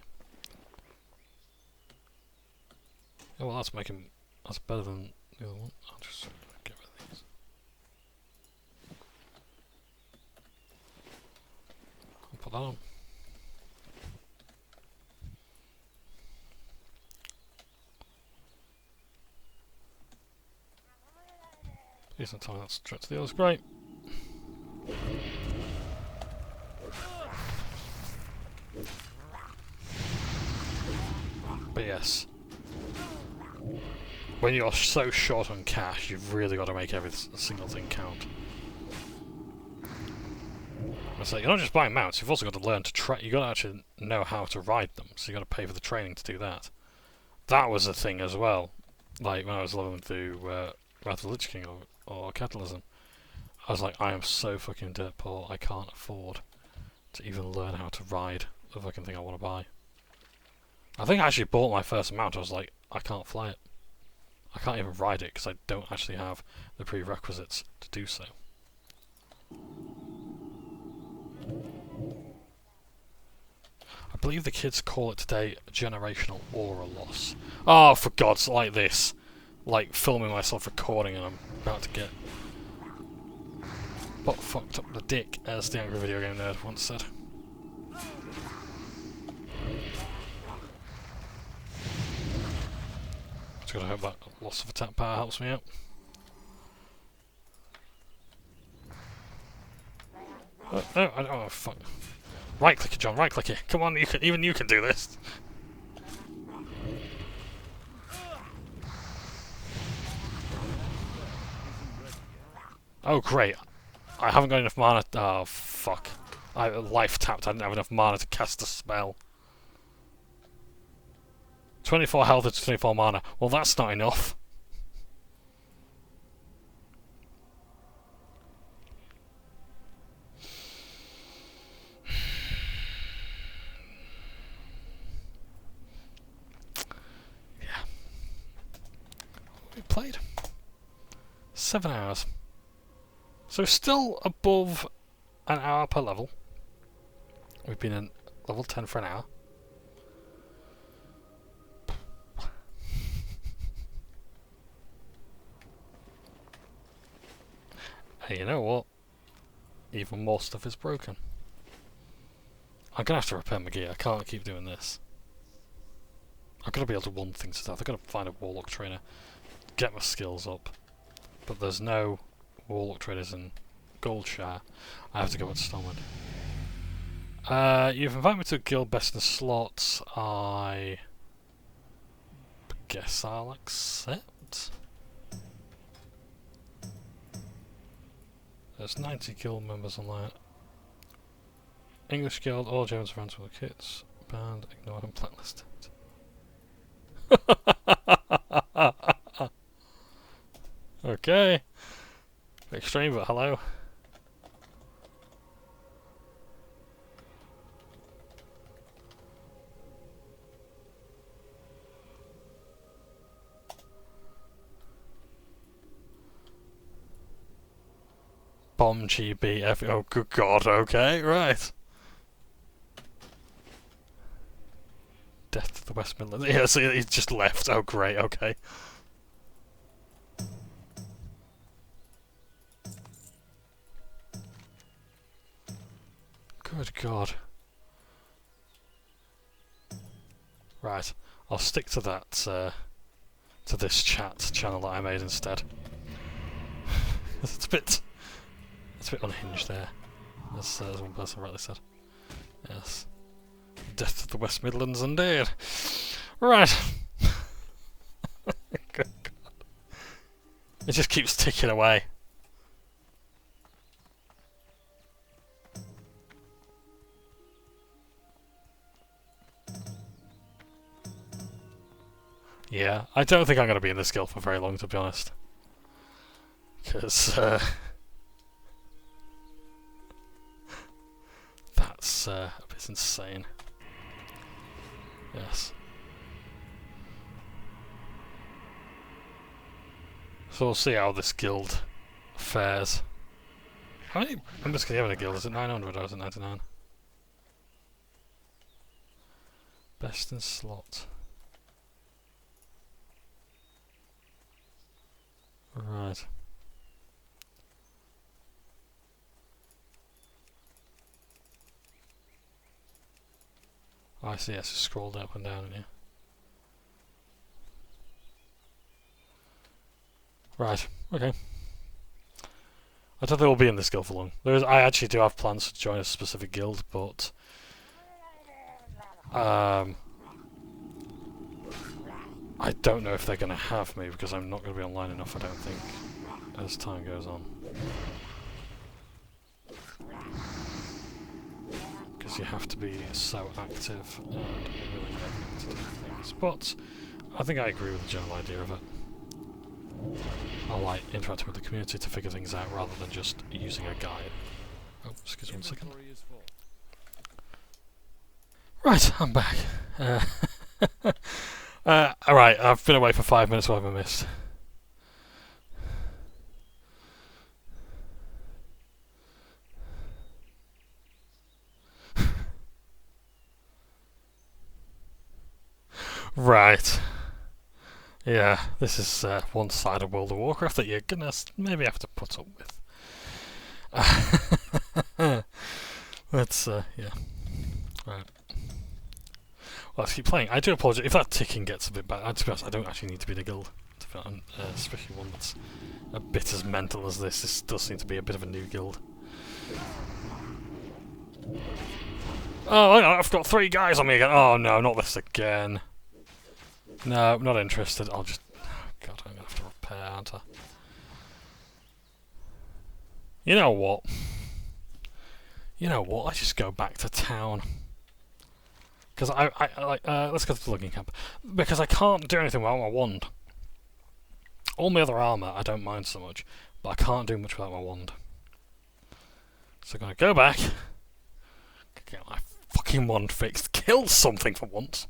Oh, well, that's better than the other one. I'll just get rid of these. I'll put that on. Please don't tell me that's straight to the others. Great. But yes, when you're so short on cash, you've really got to make every single thing count. It's like, you're not just buying mounts, you've also got to learn to you've got to actually know how to ride them, so you've got to pay for the training to do that. That was a thing as well, like when I was leveling through Wrath of the Lich King or Catalysm. I was like, I am so fucking dirt poor, I can't afford to even learn how to ride the fucking thing I want to buy. I think I actually bought my first mount, I was like, I can't fly it. I can't even ride it because I don't actually have the prerequisites to do so. I believe the kids call it today generational aura loss. Oh, for God's like this. Like filming myself recording and I'm about to get butt fucked up the dick, as the angry video game nerd once said. Just gotta hope that loss of attack power helps me out. Oh, fuck. Right click it, John, right click it. Come on, even you can do this. Oh great. I haven't got enough mana. Oh fuck. I life tapped, I didn't have enough mana to cast a spell. 24 health and 24 mana. Well, that's not enough. Yeah. We played 7 hours. So still above an hour per level. We've been in level 10 for an hour. Hey, you know what? Even more stuff is broken. I'm gonna have to repair my gear. I can't keep doing this. I've got to be able to one thing to death. I've got to find a Warlock trainer, get my skills up. But there's no Warlock traders in Goldshire. I have to go with Stormwind. You've invited me to a guild best in slots. I guess I'll accept. There's 90 guild members on that. English guild, all Germans friends with the kits. Banned, ignored and blacklisted. Okay. Extreme, but hello. Bomb GB F. Oh, good God. Okay, right. Death to the West Midlands. Yeah, so he's just left. Oh, great. Okay. Good God. Right. I'll stick to that. To this chat channel that I made instead. It's a bit unhinged there, as one person rightly said. Yes. Death to the West Midlands indeed. Right. Good God. It just keeps ticking away. Yeah, I don't think I'm going to be in this guild for very long, to be honest. Because, that's a bit insane. Yes. So we'll see how this guild fares. How many members can you have in a guild? Is it 900 or is it 99? Best in slot. Right. Oh, I see, yes, it's scrolled up and down in here. Right, okay. I don't think we'll be in this guild for long. I actually do have plans to join a specific guild, but I don't know if they're going to have me because I'm not going to be online enough, I don't think, as time goes on. Because you have to be so active and willing to do things. But I think I agree with the general idea of it. I like interacting with the community to figure things out rather than just using a guide. Oh, excuse me 1 second. Right, I'm back. Alright, I've been away for 5 minutes, what have I missed? Right. Yeah, this is one side of World of Warcraft that you're gonna maybe have to put up with. Let's, yeah. Right. Well, let's keep playing. I do apologise if that ticking gets a bit bad. To be honest, I don't actually need to be in a guild, especially one that's a bit as mental as this. This does seem to be a bit of a new guild. Oh, hang on, I've got 3 guys on me again. Oh no, not this again. No, I'm not interested. I'll just... God, I'm going to have to repair, aren't I? You know what? I just go back to town. Because let's go to the logging camp. Because I can't do anything without my wand. All my other armour, I don't mind so much. But I can't do much without my wand. So I'm going to go back. Get my fucking wand fixed. Kill something for once.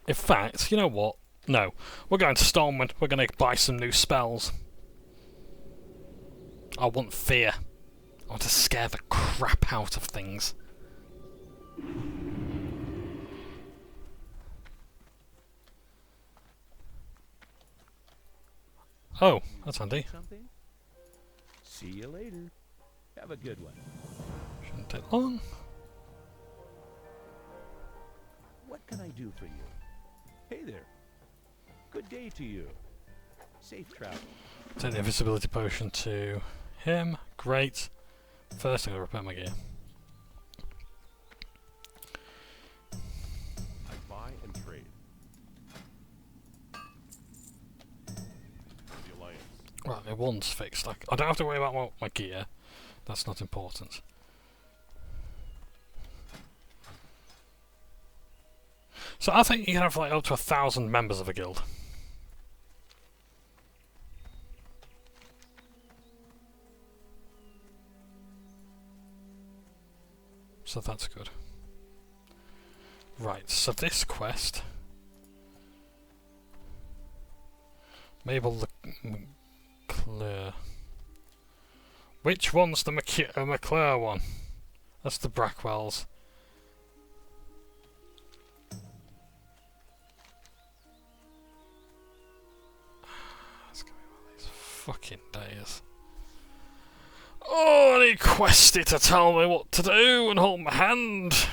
In fact, you know what? No. We're going to Stormwind. We're going to buy some new spells. I want fear. I want to scare the crap out of things. Oh, that's handy. Something? See you later. Have a good one. Shouldn't take long. What can I do for you? Hey there. Good day to you. Safe travel. Take the invisibility potion to him. Great. First I'm going to repair my gear. I buy and trade. The Alliance. Right, my wand's fixed. I don't have to worry about my gear. That's not important. So I think you can have like up to 1,000 members of a guild. So that's good. Right, so this quest... Mabel McClure. Which one's the McClure one? That's the Brackwells. It's gonna be one of these fucking days. Oh, I need Questy to tell me what to do and hold my hand.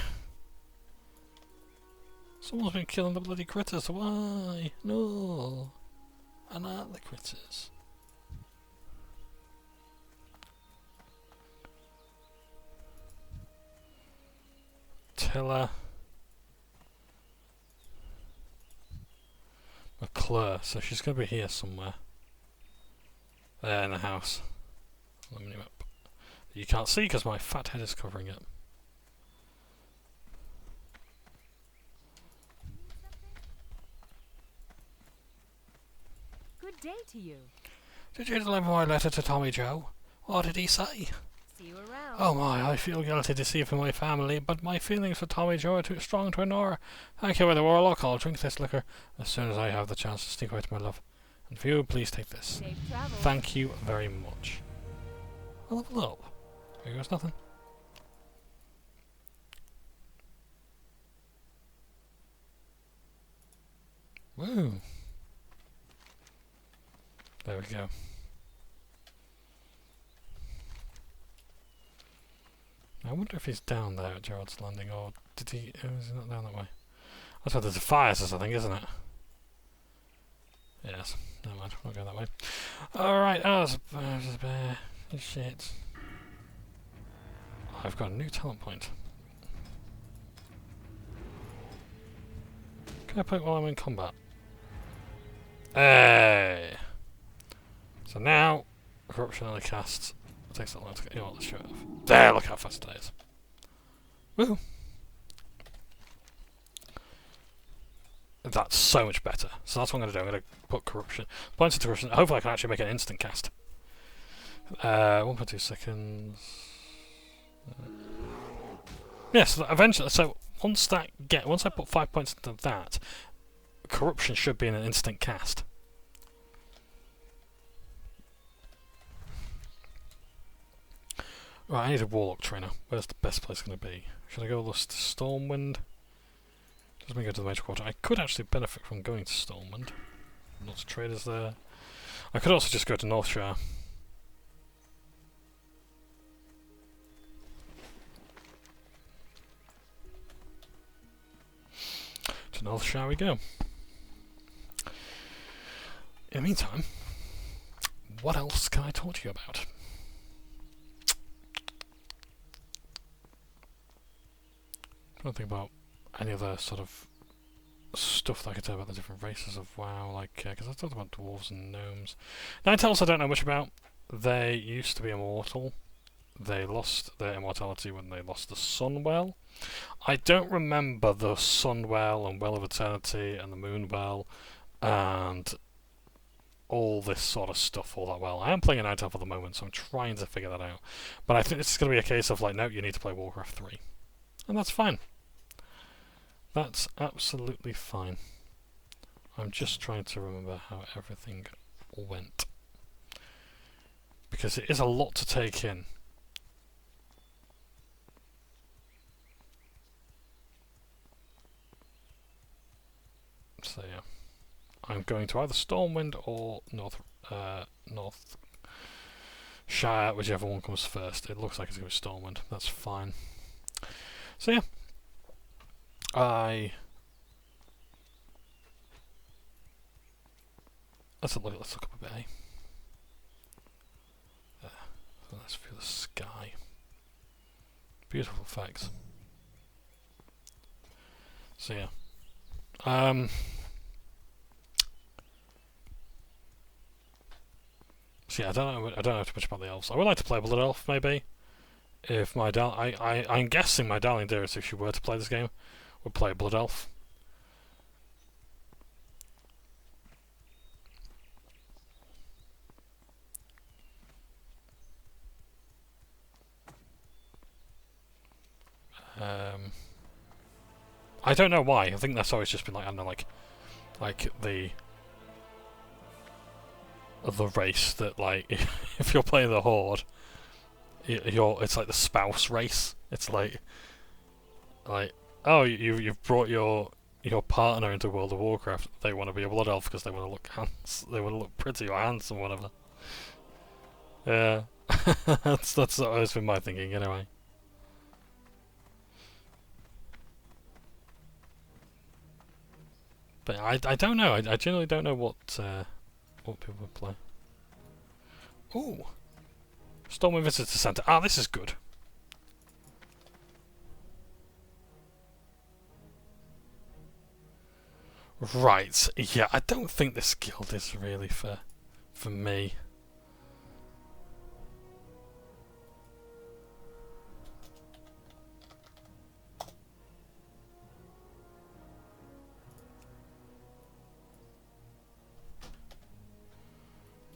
Someone's been killing the bloody critters. Why? No. I like the critters. Tiller. McClure. So she's going to be here somewhere. There in the house. On the map. You can't see because my fat head is covering it. Good day to you. Did you deliver my letter to Tommy Joe? What did he say? See you around. Oh my, I feel guilty deceiving my family, but my feelings for Tommy Joe are too strong to ignore. Thank you, Withywarlock. I'll drink this liquor as soon as I have the chance to sneak away to my love. And for you, please take this. Safe travel. Thank you very much. I'll level up. Here goes nothing. Woo! There we go. I wonder if he's down there at Gerald's Landing, or did he? Oh, is he not down that way? That's where there's a fire, I think, isn't it? Yes. Never mind. We'll go that way. Alright. Oh, there's a bear. Shit. I've got a new talent point. Can I play it while I'm in combat? Hey! So now, corruption only casts. It takes that long to get. You know what? Let's show it off. There! Look how fast it is. Woo! That's so much better. So that's what I'm going to do. I'm going to put corruption. Points into corruption. Hopefully I can actually make an instant cast. 1.2 seconds. Yes, eventually. So once I put 5 points into that, corruption should be in an instant cast. Right, I need a warlock trainer. Where's the best place going to be? Should I go to Stormwind? Doesn't mean go to the major quarter. I could actually benefit from going to Stormwind. Lots of traders there. I could also just go to Northshire. To Northshire we go. In the meantime, what else can I talk to you about? I don't think about any other sort of stuff that I could tell about the different races of WoW, like, because I talked about dwarves and gnomes. Night Elves I don't know much about. They used to be immortal. They lost their immortality when they lost the Sunwell. I don't remember the Sunwell and Well of Eternity and the Moonwell and all this sort of stuff all that well. I am playing a Night Elf at the moment, so I'm trying to figure that out. But I think this is going to be a case of, like, no, you need to play Warcraft 3. And that's fine. That's absolutely fine. I'm just trying to remember how everything went. Because it is a lot to take in. So yeah. I'm going to either Stormwind or Northshire, whichever one comes first. It looks like it's going to be Stormwind. That's fine. So yeah. Let's look up a bit, eh? There. So let's view the sky. Beautiful effects. So yeah. So yeah, I don't know too much about the elves. I would like to play Blood Elf, maybe. If my I'm guessing my darling dearest, if she were to play this game, would play Blood Elf. I don't know why. I think that's always just been like, I don't know, like the race that, like, if you're playing the Horde, it's like the spouse race. It's like oh, you've brought your partner into World of Warcraft. They want to be a Blood Elf because they want to look pretty or handsome, or whatever. Yeah, that's always been my thinking anyway. But I don't know. I genuinely don't know what people would play. Ooh, Stormwind Visitor Centre. Ah, this is good. Right. Yeah, I don't think this guild is really for me.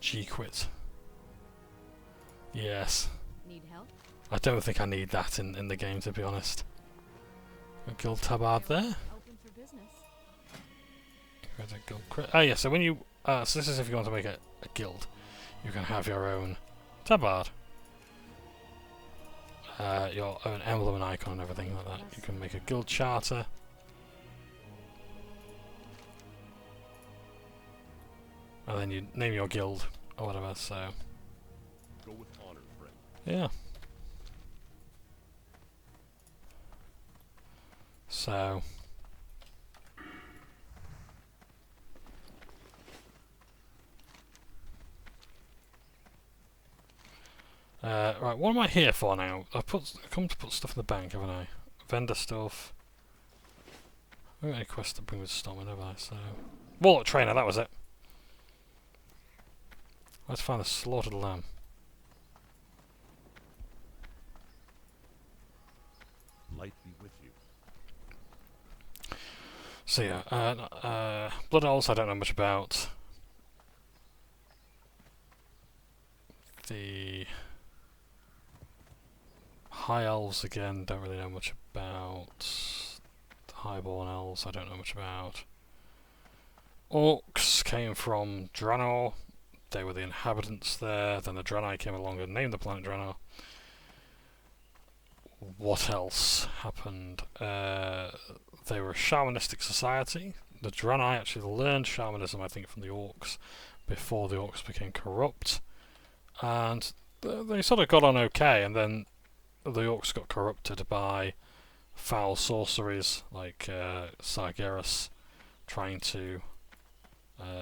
G-Quit. Yes. Need help? I don't think I need that in the game, to be honest. A guild tabard there. Open for business. Oh yeah, so when you So this is if you want to make a guild. You can have your own tabard. Your own emblem and icon and everything like that. You can make a guild charter. And then you name your guild or whatever, so... Go with honor, friend. Yeah. So... right, what am I here for now? I've come to put stuff in the bank, haven't I? Vendor stuff. I haven't got any quests that bring me to Stormwind, have I? So... Warlock Trainer, that was it. Let's find the slaughtered lamb. Light be with you. So yeah, Blood Owls I don't know much about. The High Elves again, don't really know much about. The Highborn Elves I don't know much about. Orcs came from Draenor. They were the inhabitants there. Then the Draenei came along and named the planet Draenor. What else happened? They were a shamanistic society. The Draenei actually learned shamanism, I think, from the Orcs before the Orcs became corrupt. And they sort of got on okay, and then the Orcs got corrupted by foul sorceries like Sargeras trying to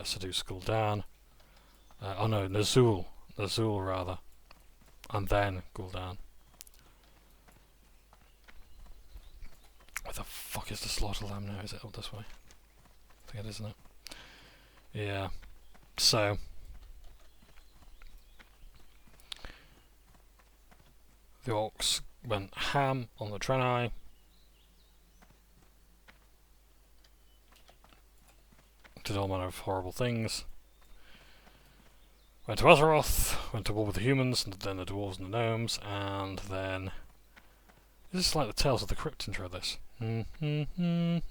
seduce Gul'dan. Oh no, Nazul rather, and then Gul'dan. Where the fuck is the slaughter lamb now? Is it up this way? I think it is, isn't it? Yeah. So the Orcs went ham on the Draenei. Did all manner of horrible things. Went to Azeroth, went to war with the humans, and then the dwarves and the gnomes, and then... This is like the Tales of the Crypt intro, this. Hom hom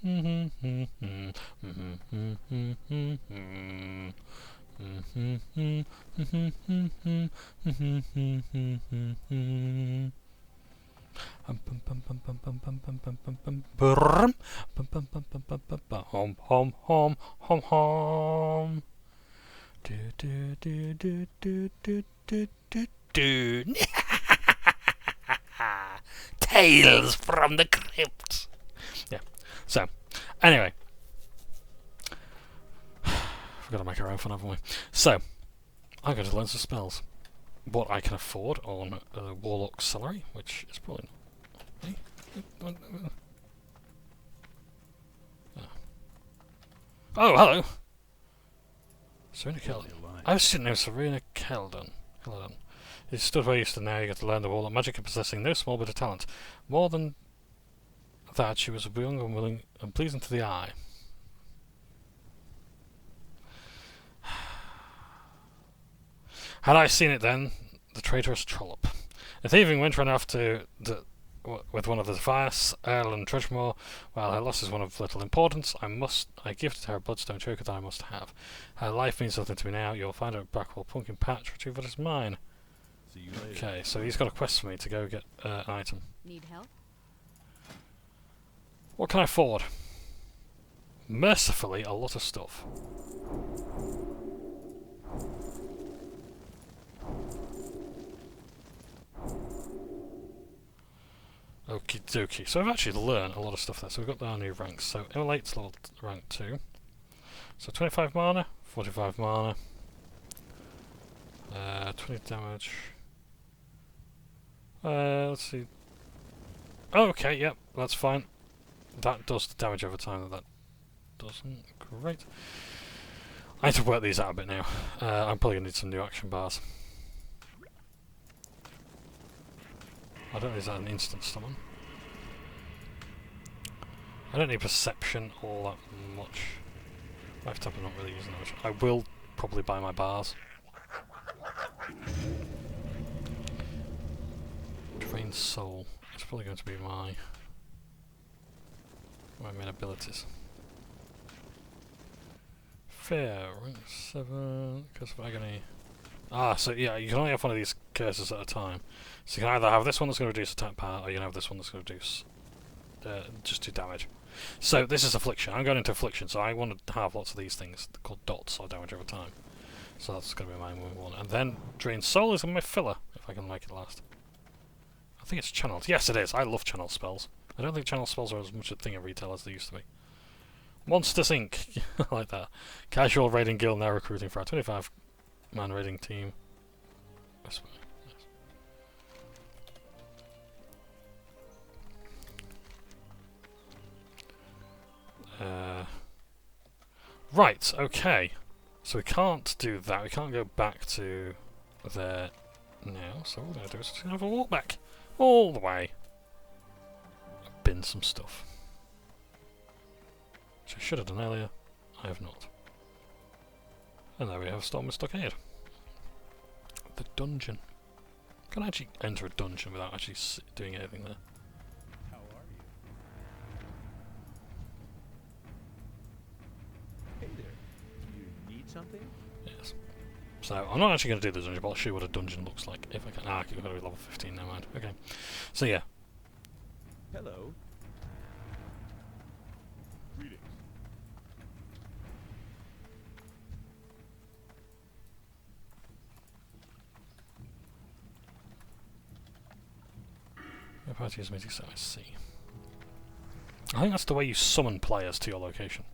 hom hom hom. Do do do do do do do do do. Tales from the Crypt. Yeah. So, anyway, we've got to make our own fun, haven't we? So, I'm going to learn some spells. What I can afford on Warlock salary, which is probably not. Oh, hello. Serena Keldon. I was sitting there, Serena Keldon. You stood where you stood now, you got to learn the Warlock magic and possessing no small bit of talent. More than that, she was young and willing and pleasing to the eye. Had I seen it then, the traitorous trollop. A thieving wench ran off with one of the Defias, Earl and Trudgemore. While her loss is one of little importance, I gifted her a bloodstone choker that I must have. Her life means nothing to me now. You'll find her at Brackwell Pumpkin Patch, retrieve what is mine. See you later. Okay, so he's got a quest for me to go get an item. Need help? What can I afford? Mercifully, a lot of stuff. Okie dokie. So I've actually learned a lot of stuff there. So we've got our new ranks. So Immolate's level rank 2. So 25 mana, 45 mana, 20 damage. Let's see. Okay, yep, that's fine. That does the damage over time that doesn't. Great. I need to work these out a bit now. I'm probably going to need some new action bars. I don't know, is that an instant summon? I don't need perception all that much. Lifetime I'm not really using that much. I will probably buy my bars. Drain Soul. It's probably going to be my main abilities. Fear, rank 7, Curse of Agony. Ah, so yeah, you can only have one of these curses at a time. So you can either have this one that's going to reduce attack power, or you can have this one that's going to reduce just do damage. So this is Affliction. I'm going into Affliction, so I want to have lots of these things called dots or damage over time. So that's going to be my one. And then Drain Soul is my filler, if I can make it last. I think it's channeled. Yes, it is. I love channel spells. I don't think channel spells are as much a thing in retail as they used to be. Monsters Inc. I like that. Casual raiding guild now recruiting for our 25-man raiding team. Yes. Right, okay. So we can't do that. We can't go back to there now. So what we're going to do is just have a walk back all the way. Bin some stuff. Which I should have done earlier. I have not. And there we have Storm and Stockade. The dungeon. Can I actually enter a dungeon without actually doing anything there? How are you? Hey there. Do you need something? Yes. So I'm not actually going to do the dungeon, but I'll show you what a dungeon looks like if I can. Ah, I've got to be level 15, never mind. Okay. So yeah. Hello. Greetings. Your party is meeting, so I see. I think that's the way you summon players to your location.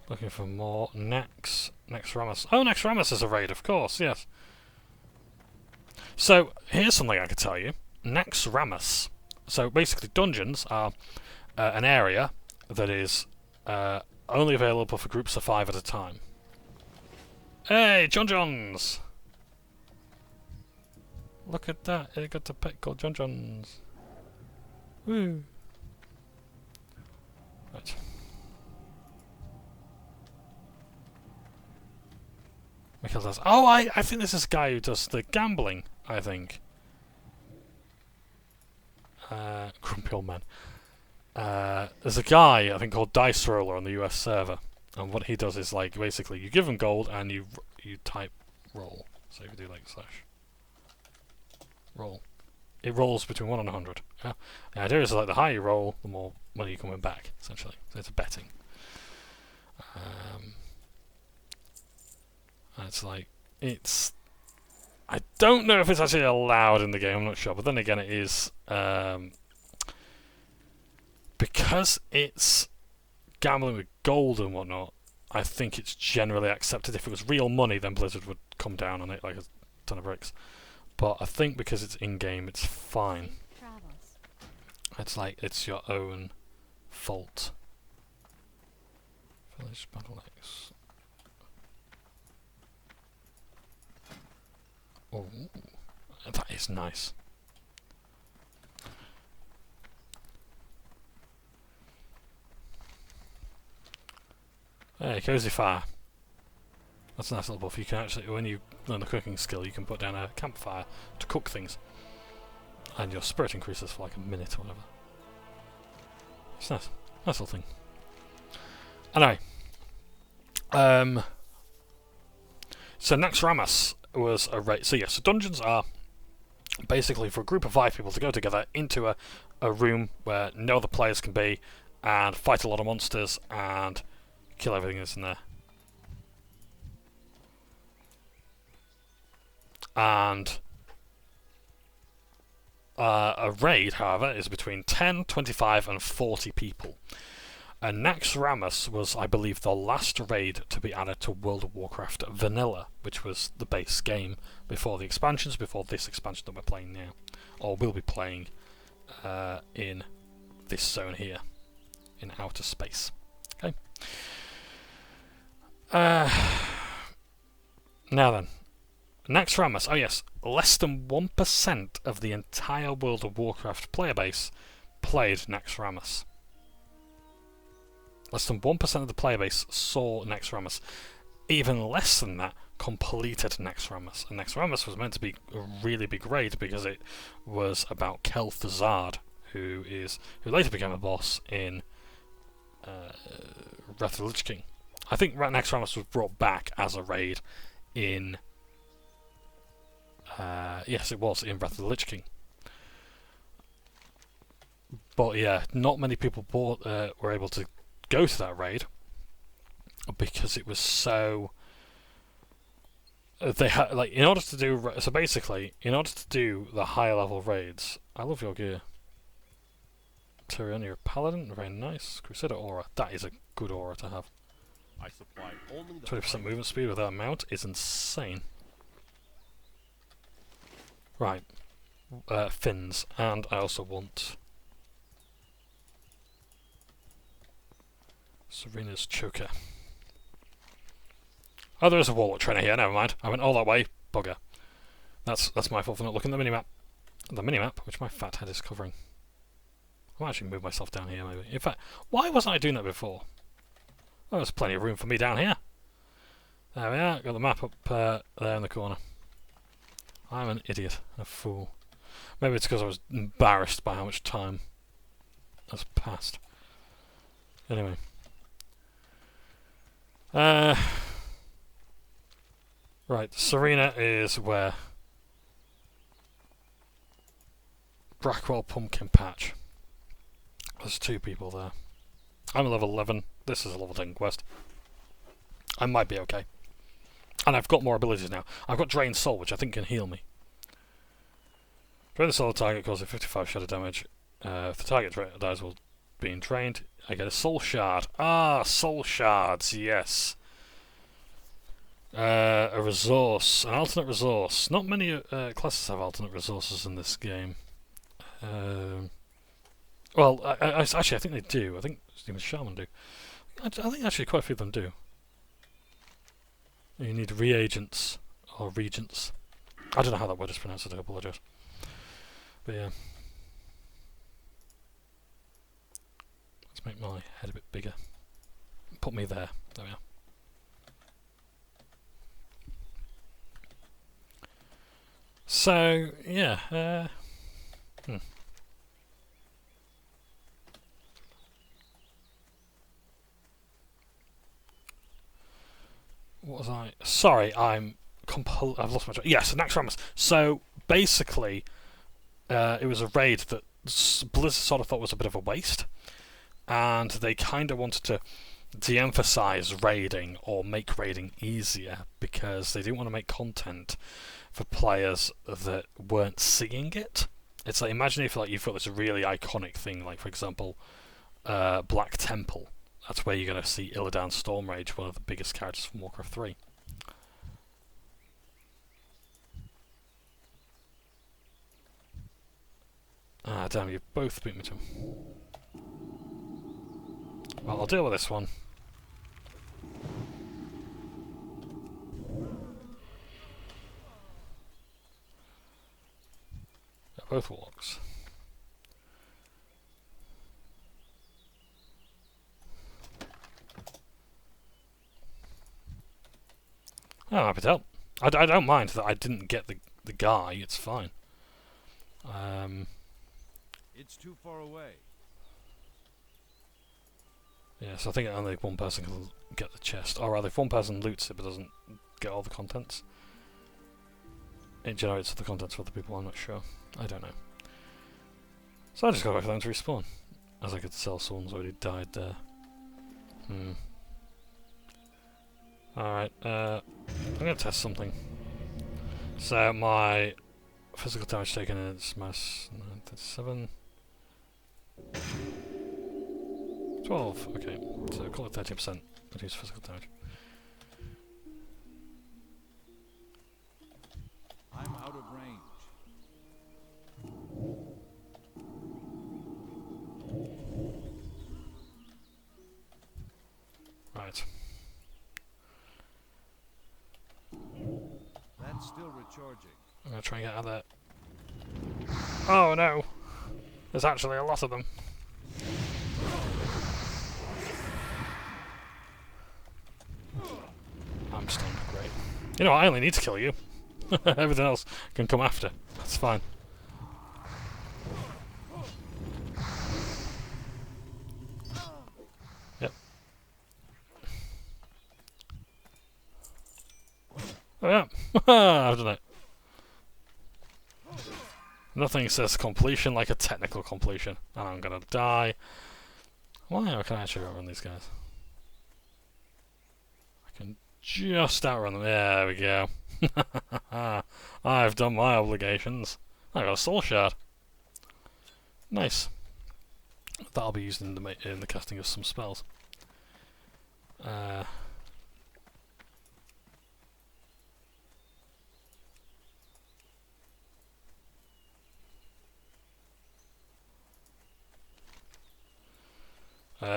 Looking for more Nex Ramus. Oh, Nex Ramus is a raid, of course, yes. So, here's something I could tell you. Nex Ramus. So, basically, dungeons are an area that is only available for groups of 5 at a time. Hey, Johnbonnes! Look at that, it got a pet called Johnbonnes. Woo! Right. Mikhail does. Oh, I think this is a guy who does the gambling, I think. Grumpy old man. There's a guy, I think, called Dice Roller on the US server. And what he does is, like, basically, you give him gold and you type roll. So if you do, like, slash roll. It rolls between 1 and 100. Yeah? The idea is, like, the higher you roll, the more money you can win back, essentially. So it's a betting. It's like, I don't know if it's actually allowed in the game, I'm not sure, but then again it is, because it's gambling with gold and whatnot, I think it's generally accepted. If it was real money, then Blizzard would come down on it like a ton of bricks. But I think because it's in-game, it's fine. Travels. It's like, it's your own fault. Village Battle X. Oh, that is nice. Hey, Cozy Fire. That's a nice little buff. You can actually, when you learn the cooking skill, you can put down a campfire to cook things. And your spirit increases for like a minute or whatever. It's nice. Nice little thing. Anyway. So Nex Ramus was a raid. So yes, so dungeons are basically for a group of 5 people to go together into a room where no other players can be and fight a lot of monsters and kill everything that's in there. And a raid, however, is between 10, 25 and 40 people. And Nex Ramus was, I believe, the last raid to be added to World of Warcraft Vanilla, which was the base game before the expansions, before this expansion that we're playing now. Or will be playing in this zone here, in outer space. Okay. Now then, Nex Ramus, oh yes, less than 1% of the entire World of Warcraft player base played Nex Ramus. Less than 1% of the player base saw Nex Ramus. Even less than that completed Nex Ramus. And Nex Ramus was meant to be a really big raid because it was about Kel'Thuzad, who later became a boss in Wrath of the Lich King. I think Naxxramas was brought back as a raid in... yes, it was in Wrath of the Lich King. But yeah, not many people were able to go to that raid because it was so... They had, like, in order to do... So basically, in order to do the higher level raids... I love your gear. Tyrion, you're a paladin, very nice. Crusader aura, that is a good aura to have. I supply only the 20% movement speed without a mount is insane. Right. Fins, and I also want... Serena's choker. Oh, there is a Warlock trainer here, never mind. I went all that way, bugger. That's my fault for not looking at the minimap. The minimap, which my fat head is covering. I might actually move myself down here, maybe. In fact, why wasn't I doing that before? Oh, there's plenty of room for me down here. There we are, got the map up there in the corner. I'm an idiot, a fool. Maybe it's because I was embarrassed by how much time has passed. Anyway. Right, Serena is where? Brackwell Pumpkin Patch. There's 2 people there. I'm a level 11. This is a level 10 quest. I might be okay. And I've got more abilities now. I've got Drain Soul, which I think can heal me. Drain the soul target causes 55 shadow damage. If the target dies while being drained, I get a Soul Shard. Ah, Soul Shards, yes. A resource, an alternate resource. Not many classes have alternate resources in this game. Well, actually, I think they do. I think even Shaman do. I think actually quite a few of them do. You need reagents or regents. I don't know how that word is pronounced. I do apologise. But yeah, let's make my head a bit bigger. Put me there. There we are. So yeah. What was I? Sorry, I've lost my track. Yes, Naxxramas. So basically, it was a raid that Blizzard sort of thought was a bit of a waste, and they kind of wanted to de-emphasize raiding or make raiding easier because they didn't want to make content for players that weren't seeing it. It's like, imagine if you've got this really iconic thing, like for example, Black Temple. That's where you're going to see Illidan Stormrage, one of the biggest characters from Warcraft 3. Ah, damn, you both beat me to him. Well, I'll deal with this one. They're both Warlocks. Oh, I'm happy to help. I don't mind that I didn't get the guy, it's fine. It's too far away. Yeah, so I think only one person can get the chest. Or rather, if one person loots it but doesn't get all the contents, it generates the contents for other people, I'm not sure. I don't know. So I just got to wait for them to respawn. As I could sell someone's already died there. Alright, I'm going to test something. So my physical damage taken is minus 937. 12, okay. So call it 30%. Reduce physical damage. I'm out of range. Right. That's still recharging. I'm going to try and get out of there. Oh no! There's actually a lot of them. I'm stunned, great. You know, I only need to kill you. Everything else can come after. That's fine. Oh yeah, I've done it. Nothing says completion like a technical completion. And I'm gonna die. Why can I actually outrun these guys? I can just outrun them. There we go. I've done my obligations. I got a soul shard. Nice. That'll be used in the casting of some spells.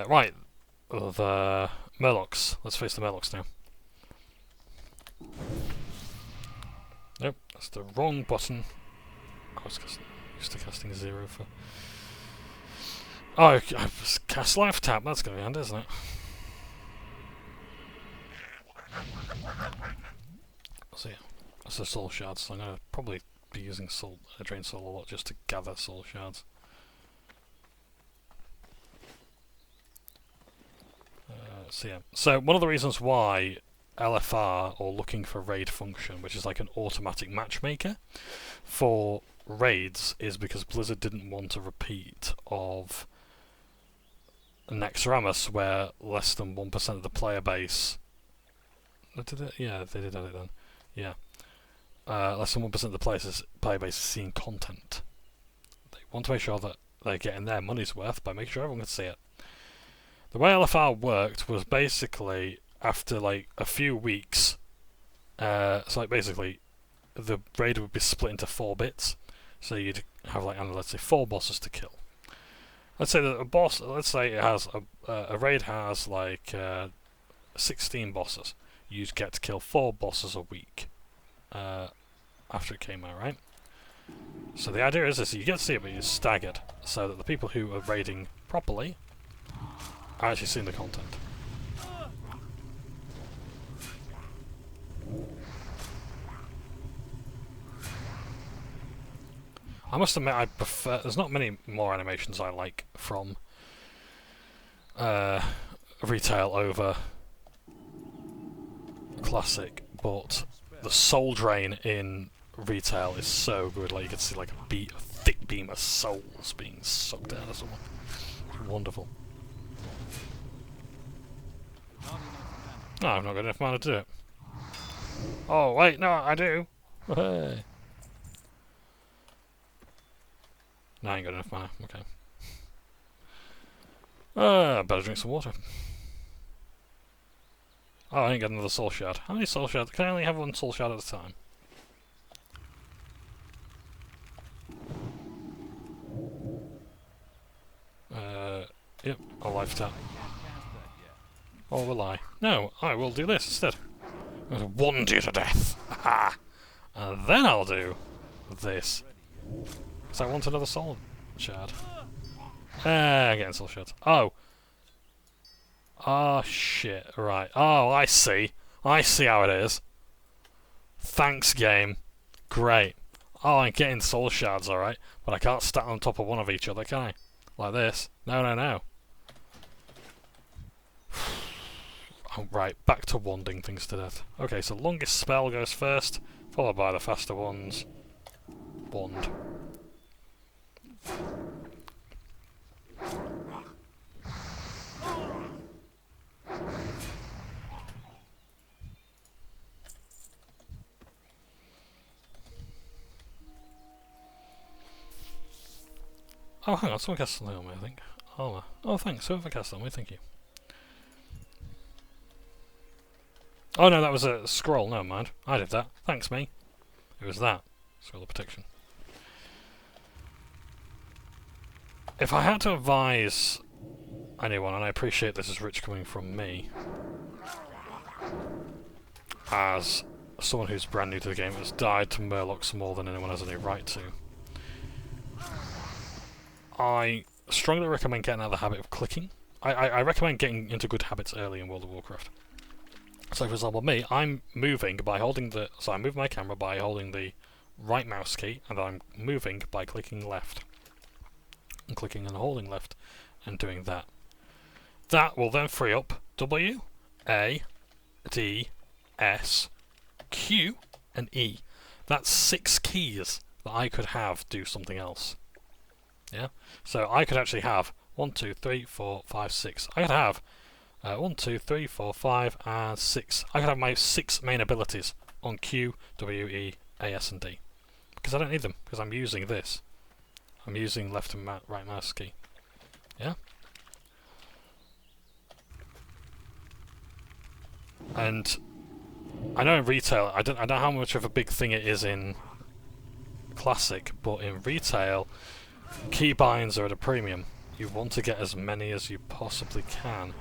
Right, the Murlocs. Let's face the Murlocs now. Nope, that's the wrong button. I was used to casting 0 for... Oh, I cast life tap. That's going to be handy, isn't it? So yeah, that's the soul shards. So I'm going to probably be using drain soul a lot just to gather soul shards. So yeah, so one of the reasons why LFR, or looking for raid function, which is like an automatic matchmaker for raids, is because Blizzard didn't want a repeat of Nexramus, where less than 1% of the player base... Did it? Yeah, they did add it then. Yeah. Less than 1% of the player base is seeing content. They want to make sure that they're getting their money's worth by making sure everyone can see it. The way LFR worked was basically, after like a few weeks, so like basically the raid would be split into 4 bits, so you'd have like, let's say 4 bosses to kill. Let's say that a boss, let's say it has a raid has like 16 bosses. You'd get to kill 4 bosses a week after it came out, right? So the idea is this: you get to see it, but you're staggered, so that the people who are raiding properly are actually seeing the content. I must admit, I prefer... There's not many more animations I like from retail over classic, but the soul drain in retail is so good. Like, you can see like a thick beam of souls being sucked out of someone. It's wonderful. No, I've not got enough mana to do it. Oh wait, no, I do. Hey. No, I ain't got enough mana. Okay. Better drink some water. Oh, I ain't got another soul shard. How many soul shards? Can I only have 1 soul shard at a time? Yep, I'll life tap. Or will I? No, I will do this instead. I'm going to wand you to death. Ha! And then I'll do this. Because I want another soul shard. Getting soul shards. Oh. Oh, shit. Right. Oh, I see. I see how it is. Thanks, game. Great. Oh, I'm getting soul shards, alright. But I can't stack on top of one of each other, can I? Like this. No, no, no. Oh, right, back to wanding things to death. Okay, so longest spell goes first, followed by the faster ones. Wand. Oh, hang on, someone cast something on me, I think. Armour. Oh, thanks, whoever cast on me, thank you. Oh no, that was a scroll, never mind. I did that. Thanks, me. It was that. Scroll of protection. If I had to advise anyone, and I appreciate this is rich coming from me, as someone who's brand new to the game, has died to Murlocs more than anyone has any right to, I strongly recommend getting out of the habit of clicking. I recommend getting into good habits early in World of Warcraft. So for example, me, I'm moving by holding the... So I move my camera by holding the right mouse key, and I'm moving by clicking left. And clicking and holding left, and doing that. That will then free up W, A, D, S, Q and E. That's 6 keys that I could have do something else. Yeah? So I could actually have 1, 2, 3, 4, 5, 6. I could have 1, 2, 3, 4, 5, and 6. I could have my 6 main abilities on Q, W, E, A, S, and D. Because I don't need them, because I'm using this. I'm using left and right mouse key. Yeah? And I know in retail, I don't know how much of a big thing it is in Classic, but in retail, keybinds are at a premium. You want to get as many as you possibly can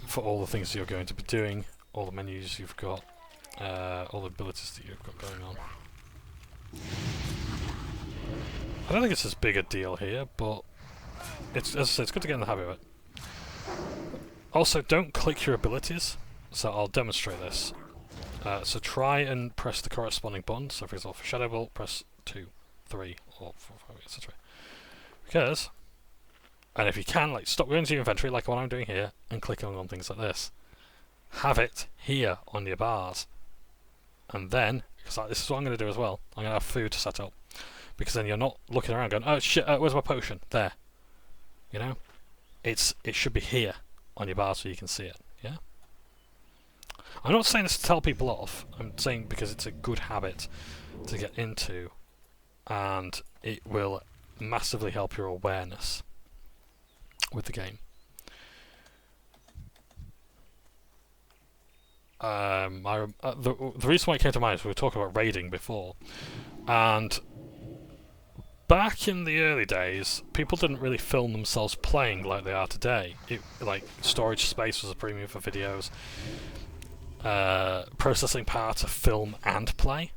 for all the things you're going to be doing, all the menus you've got, all the abilities that you've got going on. I don't think it's as big a deal here, but it's, as I said, it's good to get in the habit of it. Also, don't click your abilities, so I'll demonstrate this. So try and press the corresponding button. So for example, for Shadow Bolt, press 2, 3, or 4, 5, etc. Because, and if you can, like, stop going to your inventory, like what I'm doing here, and clicking on things like this. Have it here on your bars. And then, because this is what I'm going to do as well, I'm going to have food to set up. Because then you're not looking around going, oh shit, where's my potion? There. You know? It should be here on your bar so you can see it. Yeah? I'm not saying this to tell people off. I'm saying because it's a good habit to get into, and it will massively help your awareness with the game. The reason why it came to mind is we were talking about raiding before, and back in the early days, people didn't really film themselves playing like they are today. Like, storage space was a premium for videos. Processing power to film and play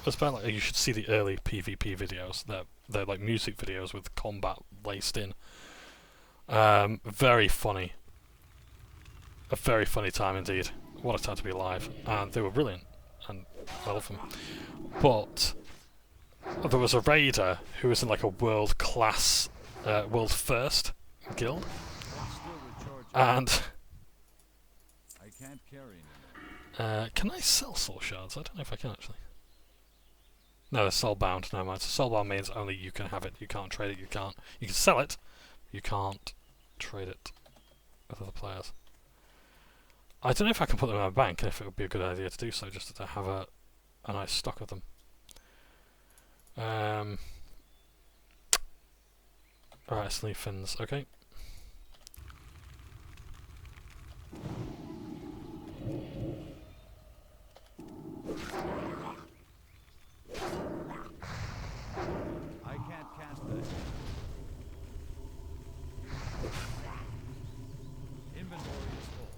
was about, like, you should see the early PvP videos. They're like music videos with combat laced in. Very funny. A very funny time indeed. What a time to be alive. And they were brilliant, and I love them. But there was a raider who was in like a world class, world first guild, and I can't carry can I sell soul shards? I don't know if I can actually. No, they're soul bound. No mind. So soul bound means only you can have it. You can't trade it. You can sell it. You can't trade it with other players. I don't know if I can put them in my bank, and if it would be a good idea to do so, just to have a nice stock of them. Alright, sleeve fins, okay. I can't cast that. Inventory is full.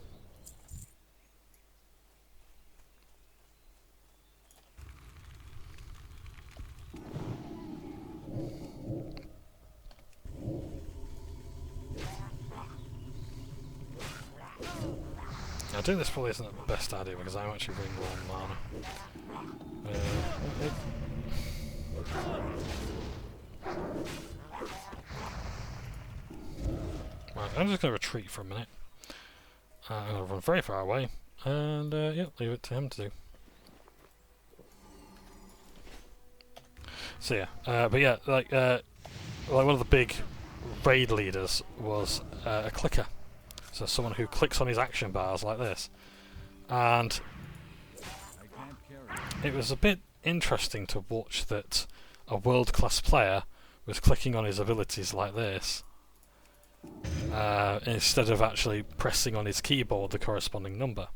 I think this probably isn't the best idea because I'm actually running low on mana. Right, I'm just going to retreat for a minute. I'm going to run very far away, and yeah, leave it to him to do. So yeah, but yeah, like one of the big raid leaders was a clicker. So someone who clicks on his action bars like this. And it was a bit interesting to watch that a world-class player was clicking on his abilities like this, instead of actually pressing on his keyboard the corresponding number.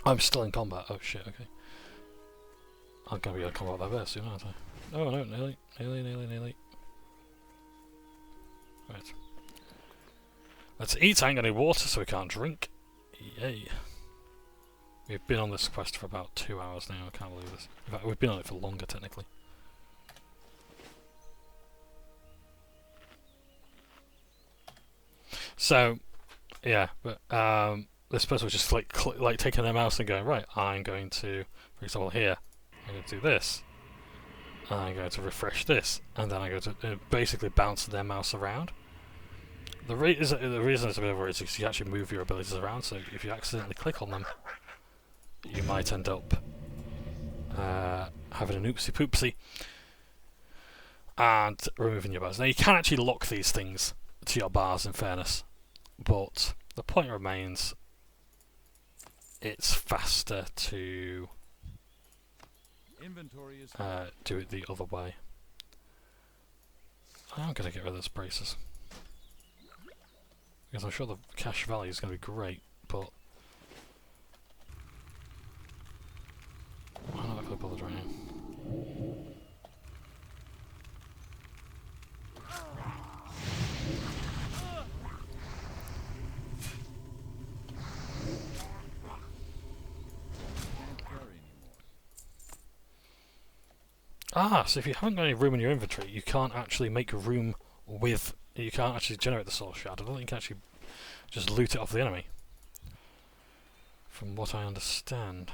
I'm still in combat. Oh shit, okay. I'm going to be able to combat that better soon, aren't I? Oh no, nearly. Right. Let's eat. I ain't got any water, so we can't drink. Yay. We've been on this quest for about 2 hours now, I can't believe this. In fact, we've been on it for longer, technically. So, yeah, but this person was just like taking their mouse and going, right, I'm going to, for example here, I'm going to do this. I'm going to refresh this, and then I'm going to basically bounce their mouse around. The reason it's a bit of a worry is because you actually move your abilities around, so if you accidentally click on them, you might end up having an oopsie poopsie and removing your bars. Now you can actually lock these things to your bars in fairness, but the point remains it's faster to Inventory is do it the other way. I'm going to get rid of those braces because I'm sure the cash value is going to be great, but I'm not going to bother right now. Ah, so if you haven't got any room in your inventory, you can't actually make room with... You can't actually generate the soul shard. I don't think you can actually just loot it off the enemy. From what I understand.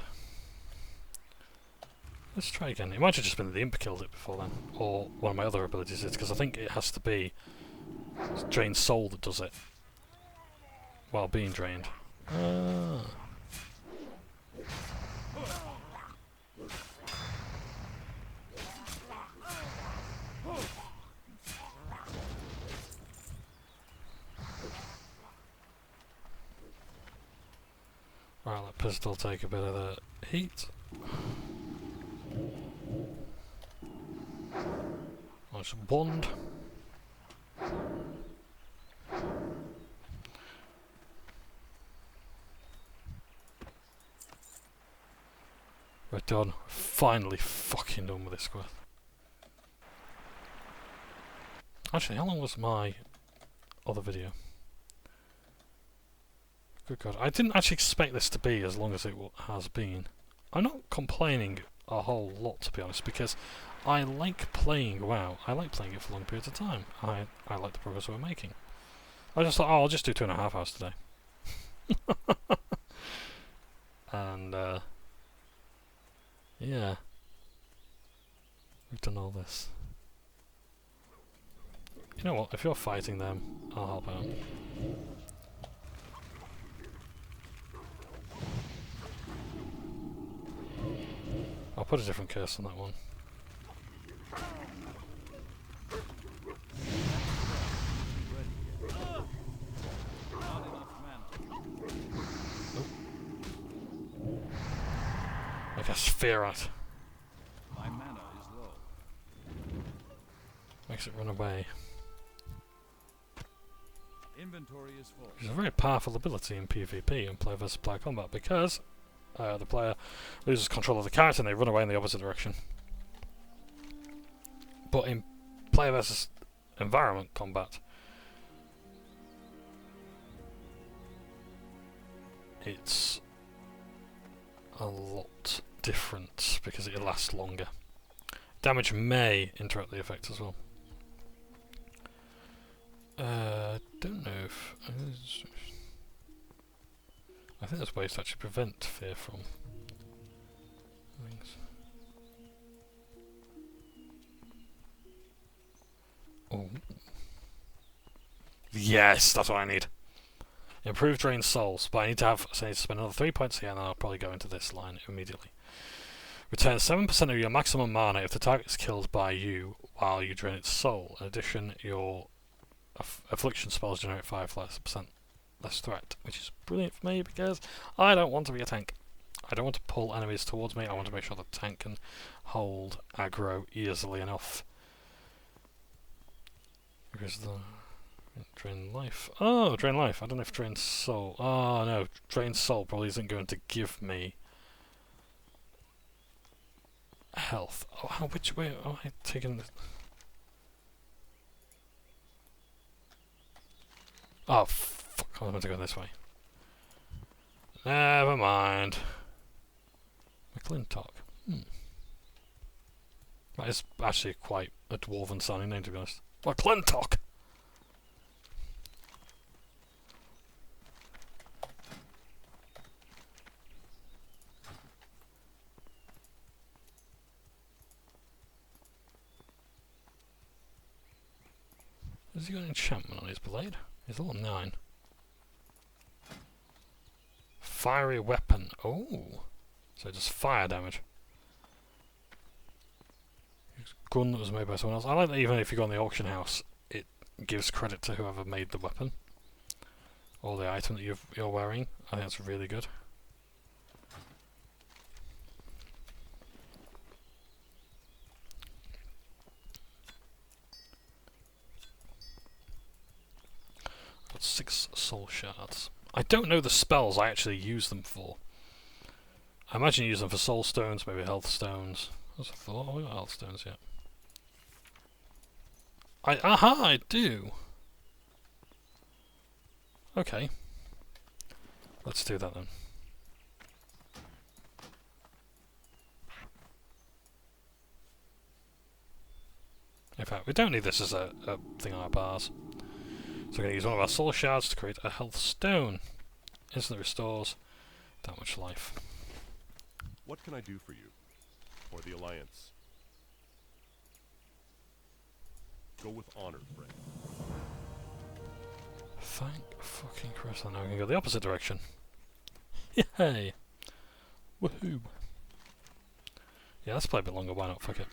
Let's try again. It might have just been the imp killed it before then. Or one of my other abilities is, because I think it has to be drained soul that does it. While being drained. Ah. Right, let pistol take a bit of the heat. Nice wand. We're done. Finally fucking done with this quest. Actually, how long was my other video? Good God, I didn't actually expect this to be as long as it has been. I'm not complaining a whole lot, to be honest, because I like playing WoW. I like playing it for long periods of time. I like the progress we're making. I just thought, oh, I'll just do 2.5 hours today. And, yeah. We've done all this. You know what, if you're fighting them, I'll help out. I'll put a different curse on that one. I guess Spherite. My mana is low. Makes it run away. Inventory is full. It's a very powerful ability in PvP and player versus player combat because the player loses control of the character and they run away in the opposite direction. But in player versus environment combat, it's a lot different because it lasts longer. Damage may interrupt the effect as well. Don't know if... I think there's ways to actually prevent fear from things. Oh. Yes, that's what I need. Improve drain souls, but I need to have, so I need to spend another 3 points here and then I'll probably go into this line immediately. Return 7% of your maximum mana if the target is killed by you while you drain its soul. In addition, your affliction spells generate 5% less threat, which is brilliant for me because I don't want to be a tank. I don't want to pull enemies towards me, I want to make sure the tank can hold aggro easily enough. Where's the... Drain life. Oh, drain life. I don't know if drain soul. Oh no, drain soul probably isn't going to give me health. Oh, which way am I taking this? Oh, fuck. I was meant to go this way. Never mind. McClintock. That is actually quite a dwarven sounding name, to be honest. McClintock! Has he got an enchantment on his blade? He's level 9. Fiery weapon. Oh. So just fire damage. Gun that was made by someone else. I like that even if you go on the auction house, it gives credit to whoever made the weapon. Or the item that you're wearing. I think that's really good. Got 6 soul shards. I don't know the spells I actually use them for. I imagine you use them for soul stones, maybe health stones. What's a thought? Oh, we got health stones yet. Aha, I do! Okay. Let's do that then. In fact, we don't need this as a thing on our bars. So we're going to use one of our soul shards to create a health stone. Instantly restores that much life. What can I do for you? Or the Alliance? Go with honor, friend. Thank fucking Christ, now we can go the opposite direction. Yay! Woohoo! Yeah, let's play a bit longer, why not? Fuck it.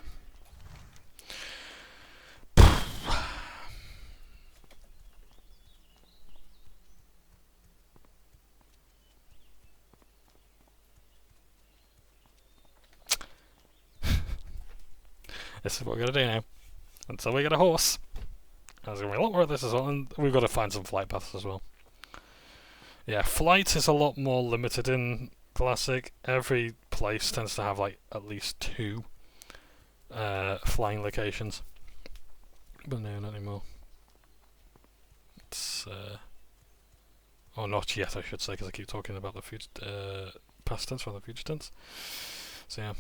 This is what we're gonna do now. Until we get a horse. There's gonna be a lot more of this as well, and we've got to find some flight paths as well. Yeah, flight is a lot more limited in Classic. Every place tends to have like at least 2 flying locations. But no, not anymore. It's oh, not yet, I should say, because I keep talking about the past tense rather than future tense. So yeah.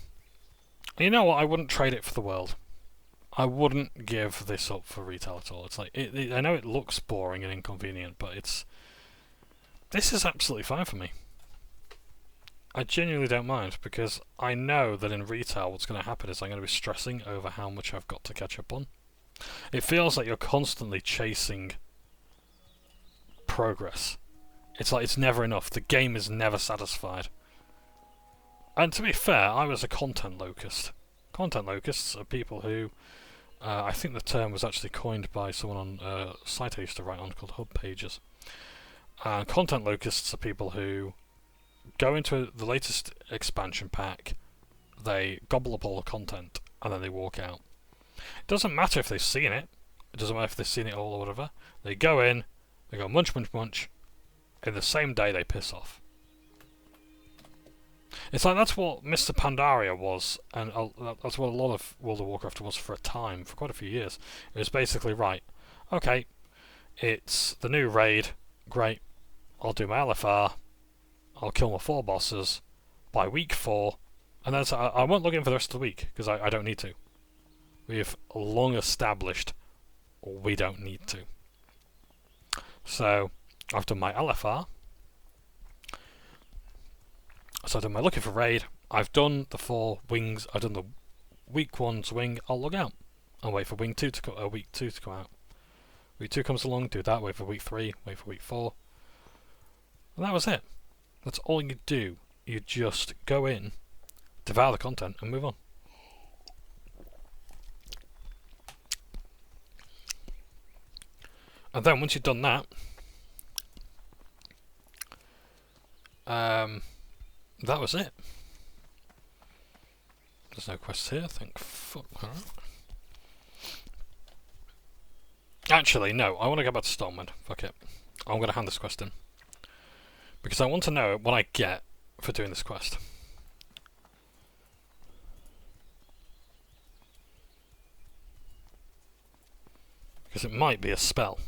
You know what? I wouldn't trade it for the world. I wouldn't give this up for retail at all. It's like I know it looks boring and inconvenient, but this is absolutely fine for me. I genuinely don't mind, because I know that in retail what's going to happen is I'm going to be stressing over how much I've got to catch up on. It feels like you're constantly chasing progress. It's like it's never enough. The game is never satisfied. And to be fair, I was a content locust. Content locusts are people who, I think the term was actually coined by someone on a site I used to write on called Hub Pages. Content locusts are people who go into the latest expansion pack, they gobble up all the content, and then they walk out. It doesn't matter if they've seen it, it doesn't matter if they've seen it all or whatever. They go in, they go munch, munch, munch, in the same day they piss off. It's like that's what Mr. Pandaria was, and that's what a lot of World of Warcraft was for a time, for quite a few years. It was basically, right, okay, it's the new raid, great, I'll do my LFR, I'll kill my 4 bosses by week 4, and then I won't log in for the rest of the week, because I don't need to. We've long established we don't need to. So, I've done my LFR, so I've done my looking for raid, I've done the 4 wings, I've done the week 1's wing, I'll log out. I'll wait for week 2 to come out. Week 2 comes along, do that, wait for week 3, wait for week 4. And that was it. That's all you do. You just go in, devour the content, and move on. And then once you've done that, that was it. There's no quests here, thank fuck. Alright. Actually, no, I want to go back to Stormwind. Fuck it. I'm going to hand this quest in. Because I want to know what I get for doing this quest. Because it might be a spell.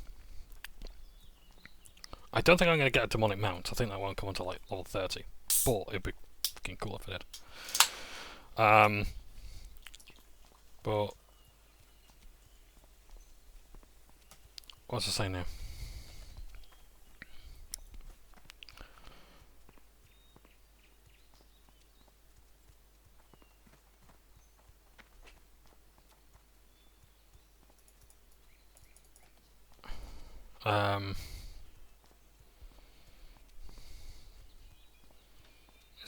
I don't think I'm going to get a demonic mount. I think that won't come until like level 30. But it'd be fucking cool if it did. But what's it say now?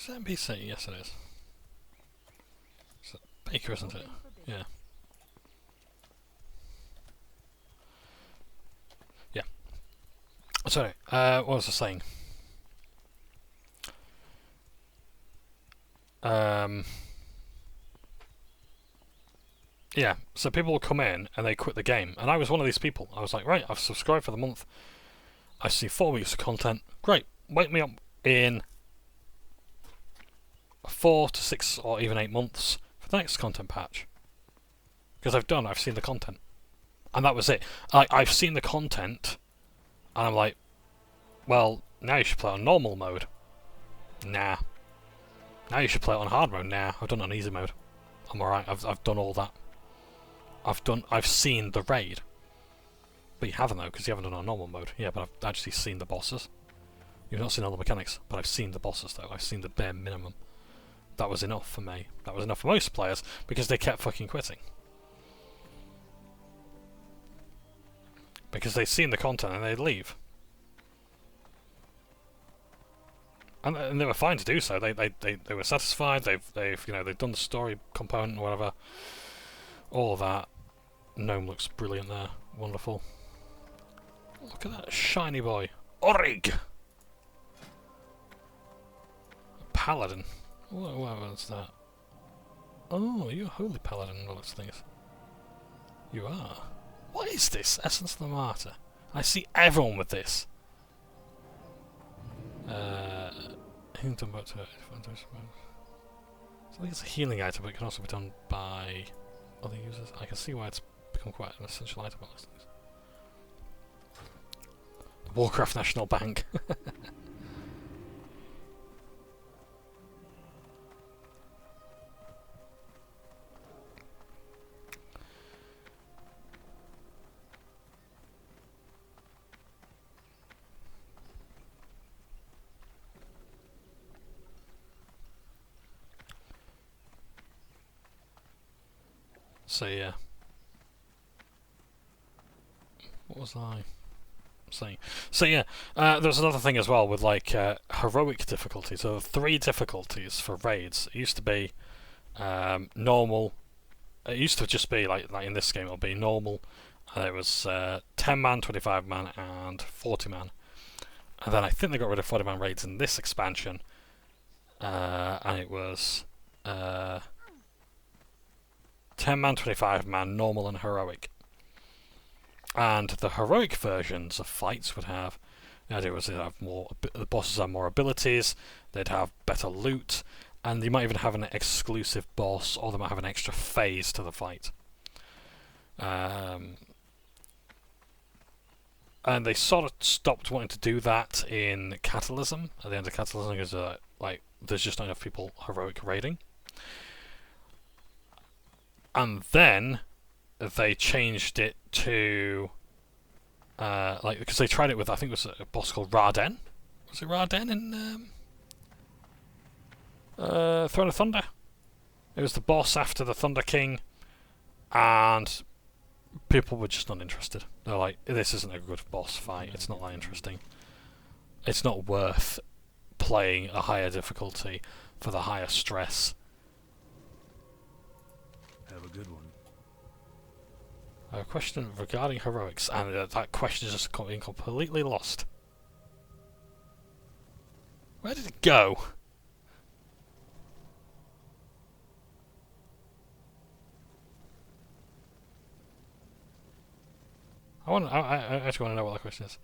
Is that NPC? Yes, it is. It's a baker, isn't it? Yeah. Yeah. Sorry. What was I saying? Yeah, so people will come in and they quit the game, and I was one of these people. I was like, right, I've subscribed for the month. I see 4 weeks of content. Great, wake me up in 4 to 6 or even 8 months for the next content patch. Because I've seen the content. And that was it. I've seen the content, and I'm like, well, now you should play on normal mode. Nah. Now you should play it on hard mode. Nah, I've done it on easy mode. I'm alright, I've done all that. I've seen the raid. But you haven't though, because you haven't done it on normal mode. Yeah, but I've actually seen the bosses. You've not seen all the mechanics, but I've seen the bosses though. I've seen the bare minimum. That was enough for me. That was enough for most players, because they kept fucking quitting. Because they'd seen the content and they'd leave. And they were fine to do so. They were satisfied. They've done the story component or whatever. All of that. Gnome looks brilliant there. Wonderful. Look at that shiny boy. Orig! Paladin. What was that? Oh, you're a holy paladin, all those things. You are. What is this? Essence of the Martyr. I see everyone with this. So I think it's a healing item, but it can also be done by other users. I can see why it's become quite an essential item on those things. The Warcraft National Bank. So yeah. What was I saying? So yeah, there's another thing as well with like heroic difficulty. So 3 difficulties for raids. It used to be normal. It used to just be like in this game it'll be normal. And it was 10 man, 25 man, and 40 man. And then I think they got rid of 40 man raids in this expansion. And it was 10 man, 25 man, normal and heroic. And the heroic versions of fights would have, the idea was they'd have more, the bosses have more abilities, they'd have better loot, and they might even have an exclusive boss, or they might have an extra phase to the fight. And they sort of stopped wanting to do that in Catalysm. At the end of Catalysm, because there's just not enough people heroic raiding. And then they changed it to because they tried it with, I think it was a boss called Raden. Was it Raden in Throne of Thunder? It was the boss after the Thunder King, and people were just not interested. They're like, this isn't a good boss fight. It's not that interesting. It's not worth playing a higher difficulty for the higher stress. Have a good one. I have a question regarding heroics, and that question is just being completely lost. Where did it go? I actually want to know what that question is.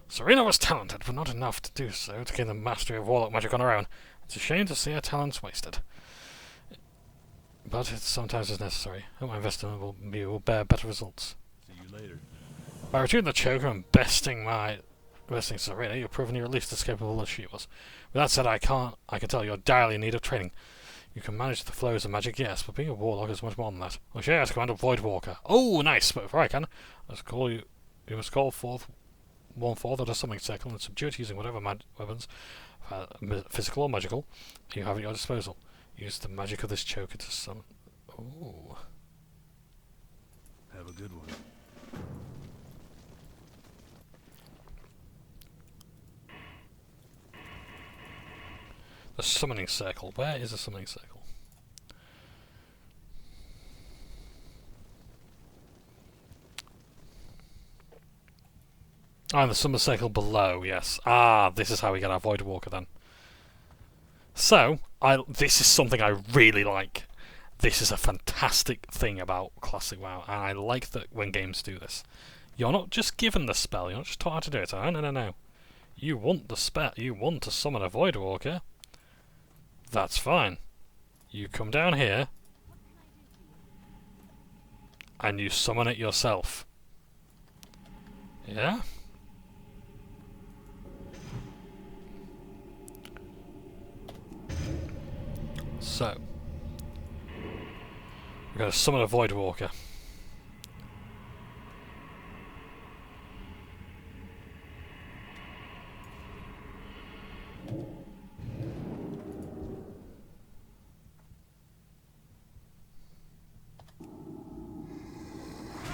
Serena was talented, but not enough to do so to gain the mastery of Warlock magic on her own. It's a shame to see her talents wasted. But it sometimes is necessary. I hope my investment will bear better results. See you later. By retrieving the choker and besting Serena, you've proven you're at least as capable as she was. With that said, I can tell you're direly in need of training. You can manage the flows of magic, yes, but being a warlock is much more than that. I'll show you how to command a Voidwalker. Oh, nice! But before I can, you must call forth 1/4 that does something circle and subdue it using whatever weapons, physical or magical, you have at your disposal. Use the magic of this choker to summon. Oh. Have a good one. A summoning circle. Where is a summoning circle? Ah, and the summoning circle below, yes. Ah, this is how we get our Void Walker then. So, this is something I really like. This is a fantastic thing about Classic WoW, and I like that when games do this. You're not just given the spell, you're not just taught how to do it. Oh, no, no, no. You want the spell, you want to summon a Void Walker. That's fine. You come down here, and you summon it yourself. Yeah? So, we're going to summon a Void Walker.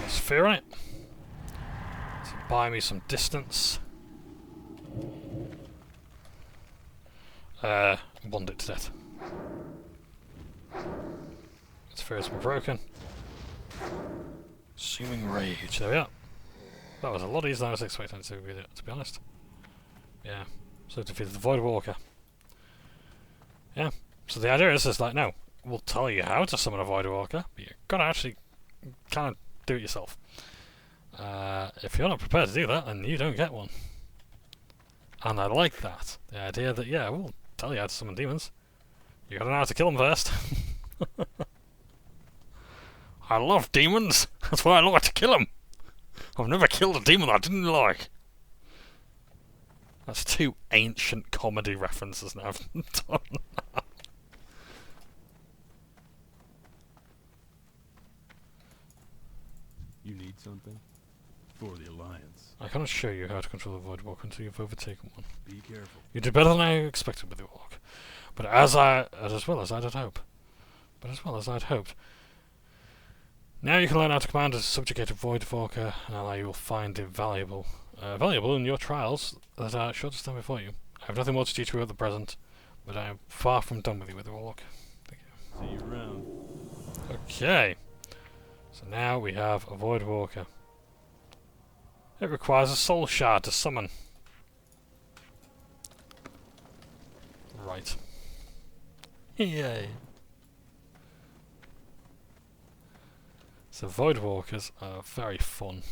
Let's fear on it. So buy me some distance. Wand it to death. Spheres were broken. Assuming rage. There we are. That was a lot easier than I was expecting it to be honest. Yeah. So defeated the Void Walker. Yeah. So the idea is like, no, we'll tell you how to summon a Void Walker, but you've got to actually kind of do it yourself. If you're not prepared to do that, then you don't get one. And I like that. The idea that, yeah, we'll tell you how to summon demons. You gotta know how to kill them first. I love demons. That's why I like to kill them. I've never killed a demon I didn't like. That's 2 ancient comedy references now I've done. You need something? For the Alliance. I cannot show you how to control the Void Walk until you've overtaken one. Be careful. You did better than I expected with your walk. But as well as I'd hoped. Now you can learn how to command a subjugated Void Walker, and ally you will find invaluable. Valuable in your trials that are sure to stand before you. I have nothing more to teach you at the present, but I am far from done with you, Withywarlock. Thank you. See you around. Okay. So now we have a Void Walker. It requires a soul shard to summon. Right. Yay. So Void Walkers are very fun.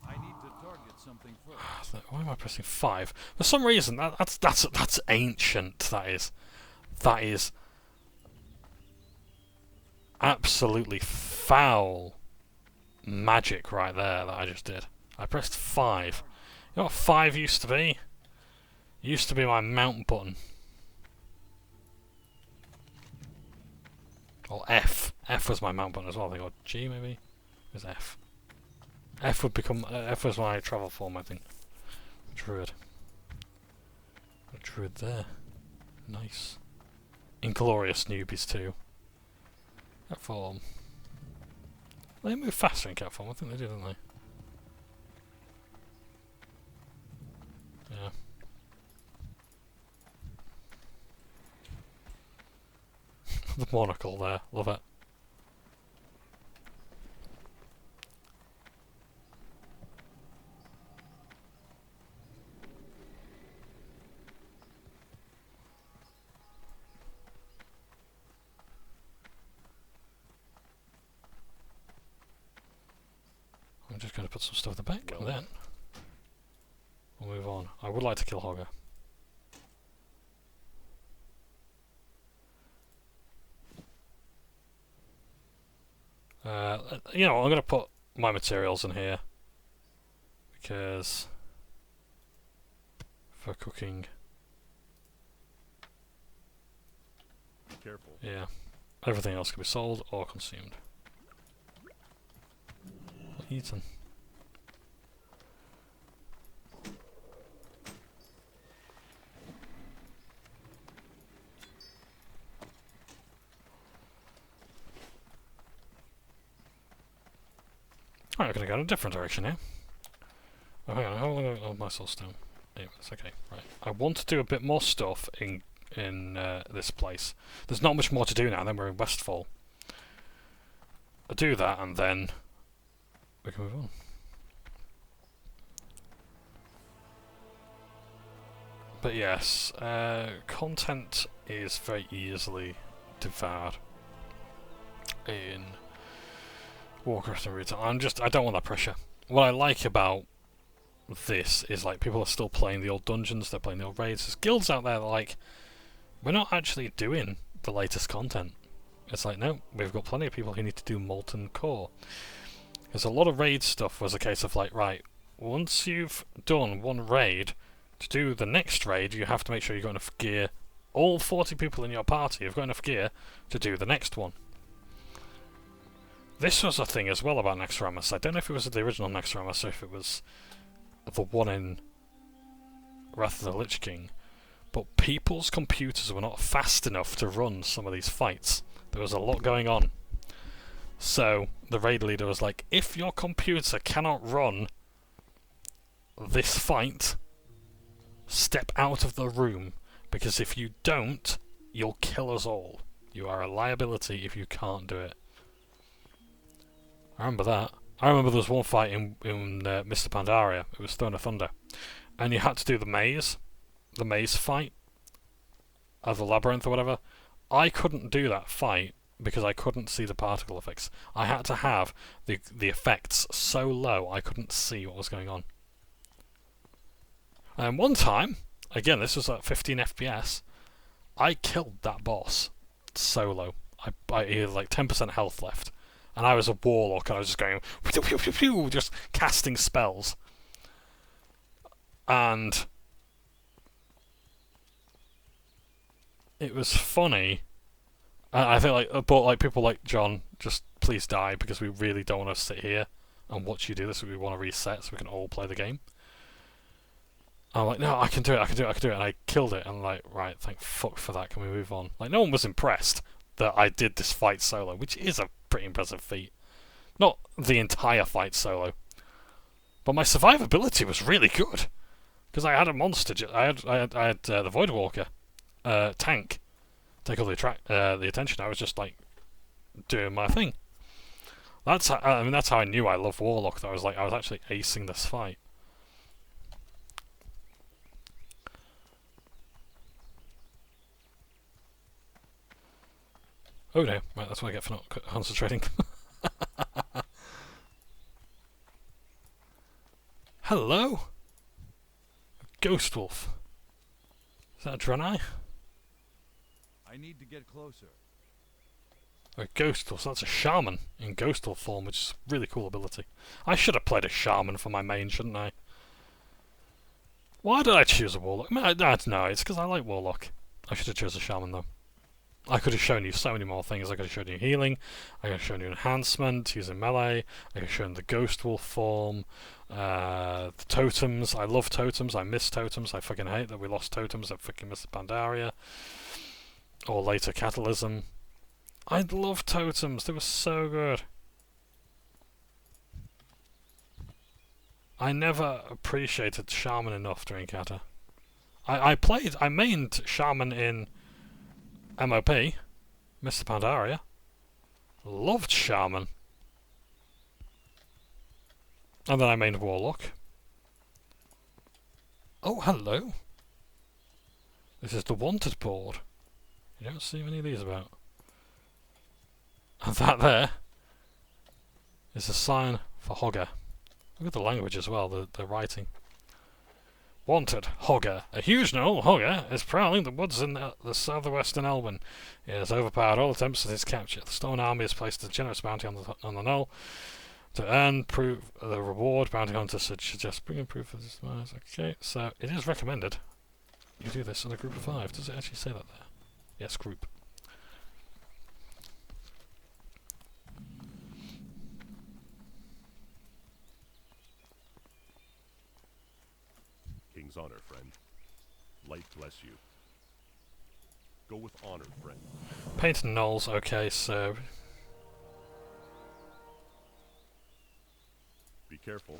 I need to target something first. Why am I pressing 5? For some reason, that's ancient. That is absolutely foul magic right there that I just did. I pressed 5. You know what 5 used to be? Used to be my mount button. Or F. F was my mount button as well. I think, or G maybe. It was F. F would become. F was my travel form, I think. Druid. A druid there. Nice. Inglorious newbies too. Cat form. They move faster in cat form. I think they do, don't they? Yeah. The monocle there, love it. I'm just going to put some stuff at the back, and then we'll move on. I would like to kill Hogger. You know, I'm going to put my materials in here because for cooking. Careful. Yeah, everything else can be sold or consumed. Or eaten. Right, we're going to go in a different direction here. Oh, hang on, how long have I got my soul stone? Anyway, it's okay. Right, I want to do a bit more stuff in this place. There's not much more to do now, then we're in Westfall. I'll do that, and then we can move on. But yes, content is very easily devoured in Warcraft and Retail. I don't want that pressure. What I like about this is like people are still playing the old dungeons, they're playing the old raids. There's guilds out there that like, we're not actually doing the latest content. It's like, no, we've got plenty of people who need to do Molten Core. Because a lot of raid stuff was a case of like, right, once you've done one raid, to do the next raid you have to make sure you've got enough gear. All 40 people in your party have got enough gear to do the next one. This was a thing as well about Naxxramas. I don't know if it was the original Naxxramas or if it was the one in Wrath of the Lich King, but people's computers were not fast enough to run some of these fights. There was a lot going on. So the raid leader was like, if your computer cannot run this fight, step out of the room, because if you don't, you'll kill us all. You are a liability if you can't do it. I remember that. I remember there was one fight in Mr. Pandaria. It was Throne of Thunder. And you had to do the maze fight, of the labyrinth or whatever. I couldn't do that fight because I couldn't see the particle effects. I had to have the effects so low I couldn't see what was going on. And one time, again this was at 15 FPS, I killed that boss solo. He had like 10% health left. And I was a warlock, and I was just going, pew, pew, pew, pew, just casting spells. And it was funny. I think, but like people like John, just please die, because we really don't want to sit here and watch you do this. We want to reset so we can all play the game. I'm like, no, I can do it, and I killed it. And I'm like, right, thank fuck for that. Can we move on? Like, no one was impressed that I did this fight solo, which is a pretty impressive feat. Not the entire fight solo, but my survivability was really good because I had a monster. I had the Voidwalker tank take all the attention. I was just like doing my thing. That's how I knew I love Warlock. That I was actually acing this fight. Oh no, right, that's what I get for not concentrating. Hello? Ghost Wolf. Is that a Draenei? I need to get closer. A Ghost Wolf, so that's a Shaman in Ghost Wolf form, which is a really cool ability. I should have played a Shaman for my main, shouldn't I? Why did I choose a Warlock? I don't know, it's because I like Warlock. I should have chosen a Shaman though. I could have shown you so many more things. I could have shown you healing, I could have shown you enhancement using melee, I could have shown the Ghost Wolf form, the totems. I love totems, I miss totems, I fucking hate that we lost totems at fucking Mr. Pandaria. Or later Catalysm. I love totems, they were so good. I never appreciated Shaman enough during Cata. I mained Shaman in MOP, Mr. Pandaria. Loved Shaman. And then I mained Warlock. Oh, hello. This is the wanted board. You don't see many of these about. And that there is a sign for Hogger. Look at the language as well, the writing. Wanted, Hogger. A huge gnoll, Hogger, is prowling the woods in the southwestern Elben. He has overpowered all attempts at his capture. The Stone Army has placed a generous bounty on the gnoll to earn proof the reward. Bounty hunters suggest bringing proof of this. Okay, so it is recommended you do this in a group of 5. Does it actually say that there? Yes, group. King's honor, friend. Light bless you. Go with honor, friend. Paint and Knolls, okay, so Careful.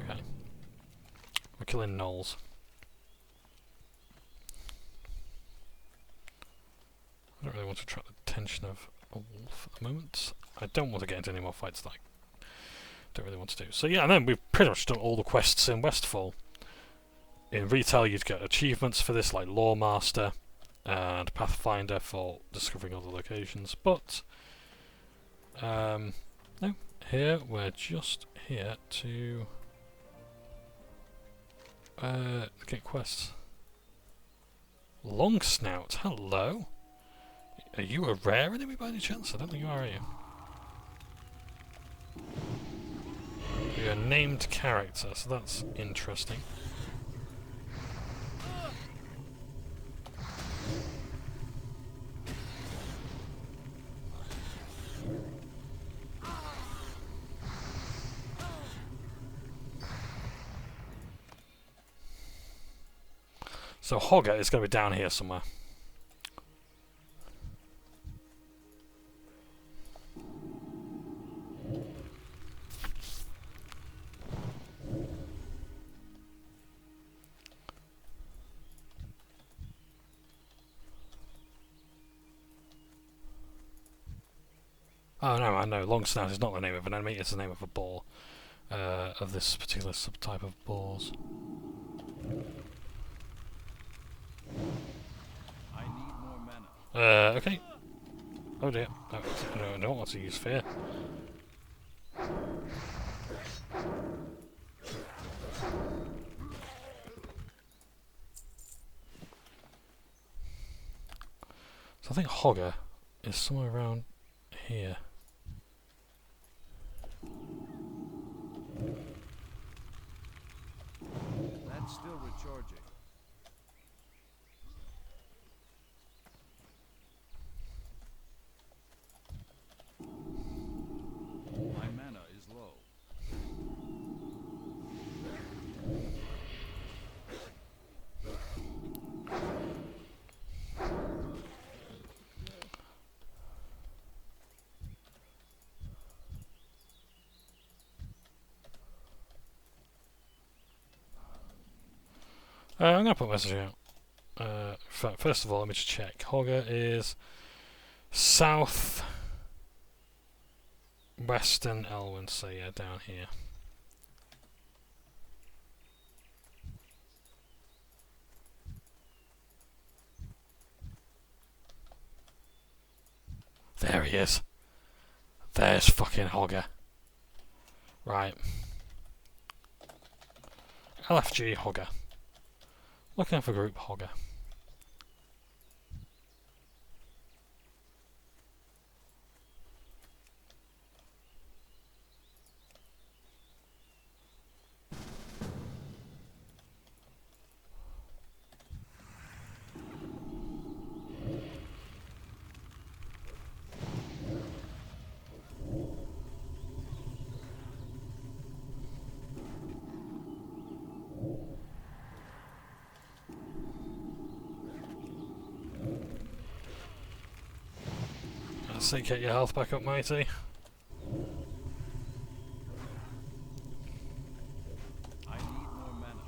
Okay. We're killing gnolls. I don't really want to attract the attention of a wolf at the moment. I don't want to get into any more fights that I don't really want to do. So yeah, and then we've pretty much done all the quests in Westfall. In retail you'd get achievements for this, like Lawmaster and Pathfinder for discovering other locations, but no, here we're just here to get quests. Long Snout, hello. Are you a rare enemy by any chance? I don't think you are you? You're a named character, so that's interesting. So Hogger is going to be down here somewhere. Oh no, I know. Long Snout is not the name of an enemy, it's the name of a boar. Of this particular subtype of boars. I need more mana. Okay. Oh dear. No, I don't want to use fear. So I think Hogger is somewhere around here. That's still recharging. My mana is low. I'm going to put a message out. First of all, let me just check. Hogger is south western Elwyn, so yeah, down here. There he is. There's fucking Hogger. Right. LFG Hogger. Looking for group Hogger. So get your health back up, matey. I need more mana.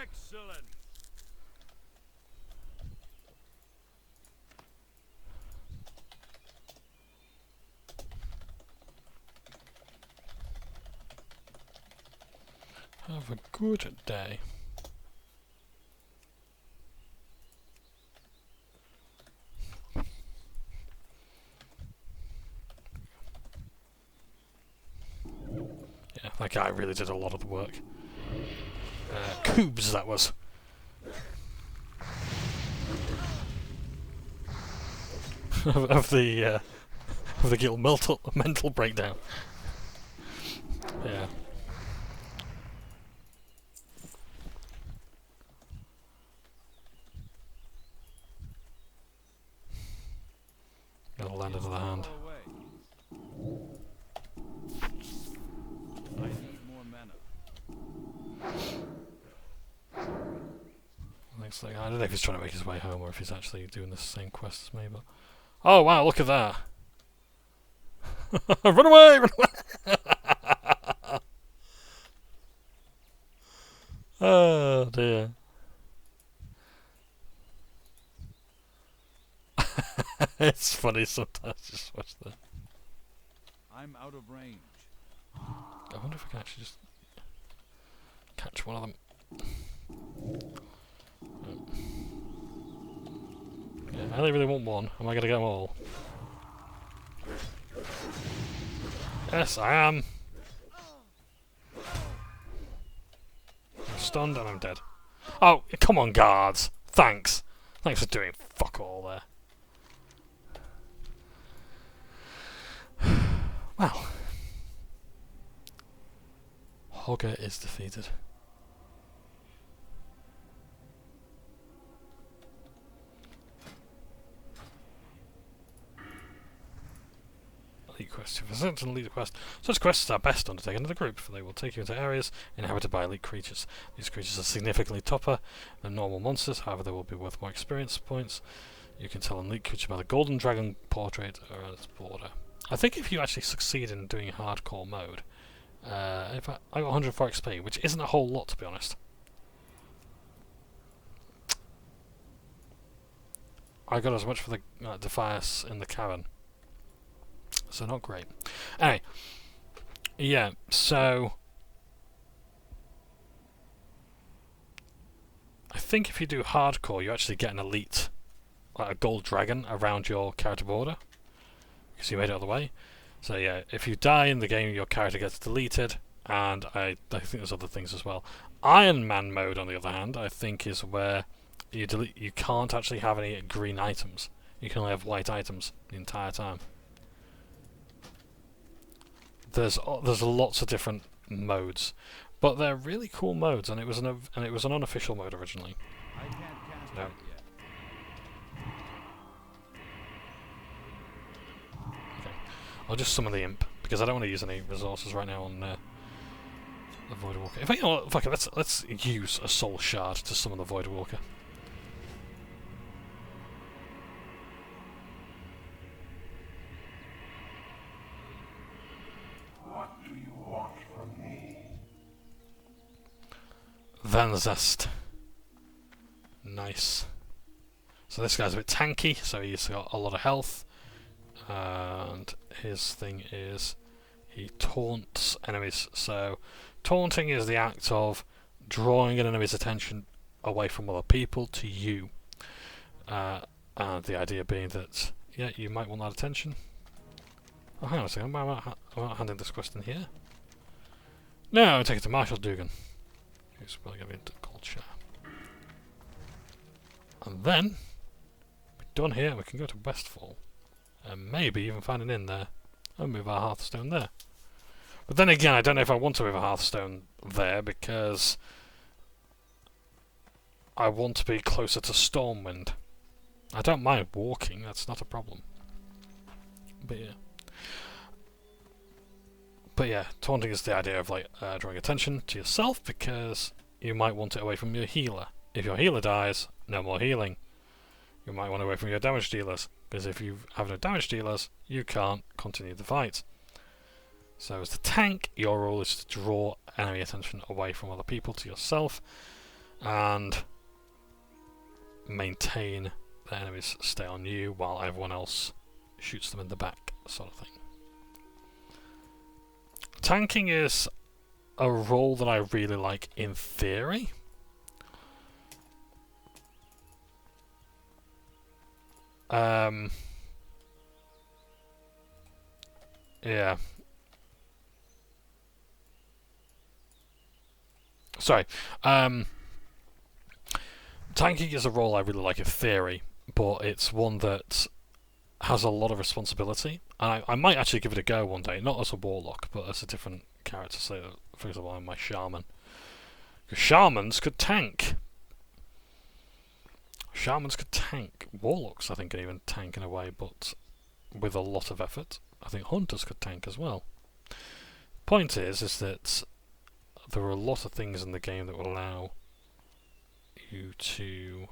Excellent. Have a good day. Yeah, that guy really did a lot of the work. Coobs, that was. of the guild mental breakdown. Yeah. Got a land into the hand. I need more mana. I Looks like, I don't know if he's trying to make his way home or if he's actually doing the same quest as me, but... Oh wow, look at that! Run away! Run away! Oh dear. It's funny sometimes, just watch that. I'm out of range. I wonder if I can actually just catch one of them. Yeah, I only really want one. Am I going to get them all? Yes, I am. I'm stunned and I'm dead. Oh, come on, guards. Thanks. Thanks for doing fuck all there. Well. Hogger is defeated. Elite quest. To present an elite quest. Such quests are best undertaken in a group, for they will take you into areas inhabited by elite creatures. These creatures are significantly tougher than normal monsters, however they will be worth more experience points. You can tell an elite creature by the golden dragon portrait around its border. I think if you actually succeed in doing hardcore mode, in fact, I got 104 XP, which isn't a whole lot to be honest. I got as much for the Defias in the cavern, so not great. Anyway, yeah, so I think if you do hardcore, you actually get an elite, like a gold dragon around your character border, because you made it all the way. So yeah, if you die in the game, your character gets deleted, and I think there's other things as well. Iron Man mode, on the other hand, I think is where you can't actually have any green items. You can only have white items the entire time. There's lots of different modes, but they're really cool modes, and it was an unofficial mode originally. I can't cast No. it yet. I'll just summon the imp because I don't want to use any resources right now on the Voidwalker. In fact, you know what? Fuck it, let's use a soul shard to summon the Voidwalker. What do you want from me? Van Zest. Nice. So this guy's a bit tanky, so he's got a lot of health. And his thing is he taunts enemies. So taunting is the act of drawing an enemy's attention away from other people to you. And the idea being that, yeah, you might want that attention. Oh, hang on a second, I'm not handing this question here. No, I'll take it to Marshal Dugan. He's probably going to be into culture. And then, we're done here, we can go to Westfall. And maybe even find an inn there. And move our Hearthstone there. But then again, I don't know if I want to move a Hearthstone there because I want to be closer to Stormwind. I don't mind walking, that's not a problem. But yeah, taunting is the idea of like drawing attention to yourself because you might want it away from your healer. If your healer dies, no more healing. You might want it away from your damage dealers, because if you have no damage dealers, you can't continue the fight. So as the tank, your role is to draw enemy attention away from other people to yourself, and maintain the enemies stay on you while everyone else shoots them in the back, sort of thing. Tanking is a role that I really like in theory. Yeah. Sorry. Tanking is a role I really like in theory, but it's one that has a lot of responsibility. And I might actually give it a go one day, not as a warlock, but as a different character. So, for example, I'm my shaman. Because shamans could tank. Shamans could tank. Warlocks, I think, can even tank in a way, but with a lot of effort. I think hunters could tank as well. Point is that there are a lot of things in the game that will allow you to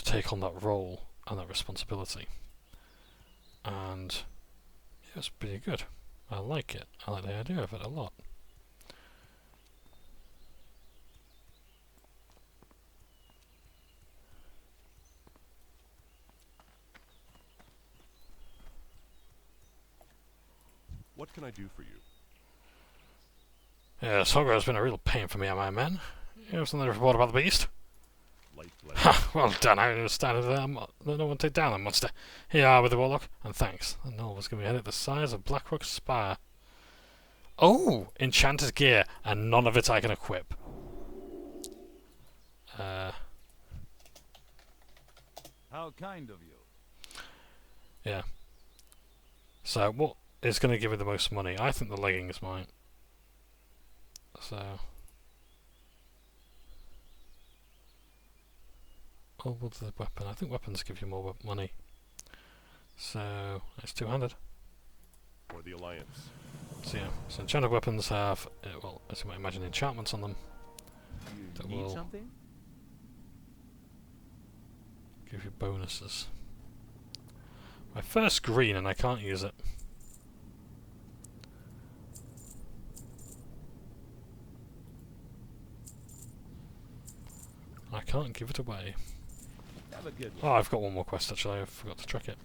take on that role and that responsibility. And yeah, it's pretty good. I like it. I like the idea of it a lot. What can I do for you? Yes, Hogger has been a real pain for me and my men. You have something to report about the beast? Light bless. Ha! Well done, I understand that no one take down that monster. Here you are with the Warlock, and thanks. The Knoll was going to be headed the size of Blackrock's spire. Oh! Enchanter's gear, and none of it I can equip. How kind of you. Yeah. So, what is going to give me the most money? I think the leggings might. So... oh, what's the weapon? I think weapons give you more money. So, it's two-handed. For the Alliance. So yeah, so enchanted weapons have, well, as you might imagine, enchantments on them. That You need will something? give you bonuses. My first green and I can't use it. I can't give it away. Have a good Oh, I've got one more quest actually, I forgot to track it.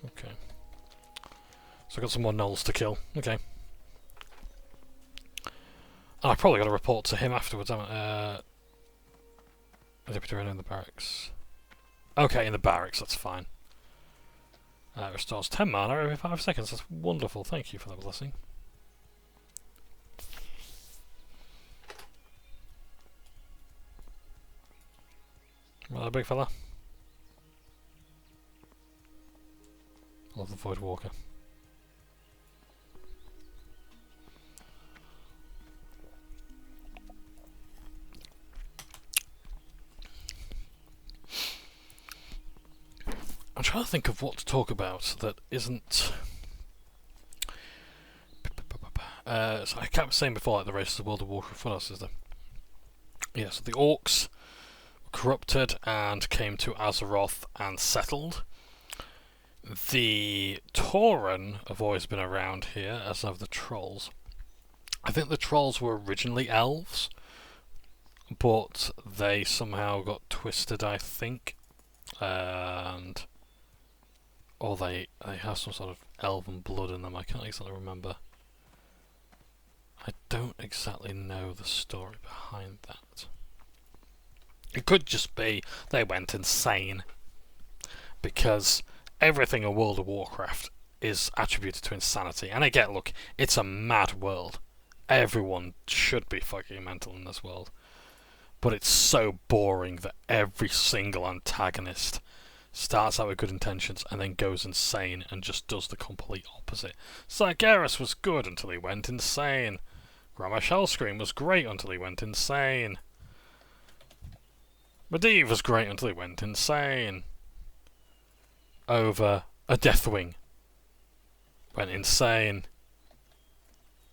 Okay. So I've got some more gnolls to kill. Okay. Oh, I've probably got to report to him afterwards, haven't I? Deputy in the barracks. Okay, in the barracks, that's fine. Restores 10 mana every 5 seconds. That's wonderful. Thank you for that blessing. Well, big fella. Love the Void Walker. I'm trying to think of what to talk about that isn't... so I kept saying before, like the races of World of Warcraft, what else is there? Yeah, so the Orcs were corrupted and came to Azeroth and settled. The Tauren have always been around here, as have the Trolls. I think the Trolls were originally elves, but they somehow got twisted, I think. And... or they have some sort of elven blood in them, I can't exactly remember. I don't exactly know the story behind that. It could just be they went insane, because everything in World of Warcraft is attributed to insanity. And I get, look, it's a mad world. Everyone should be fucking mental in this world. But it's so boring that every single antagonist starts out with good intentions and then goes insane and just does the complete opposite. Sargeras was good until he went insane. Grandma Shellscream was great until he went insane. Medivh was great until he went insane. Over a Deathwing. Went insane.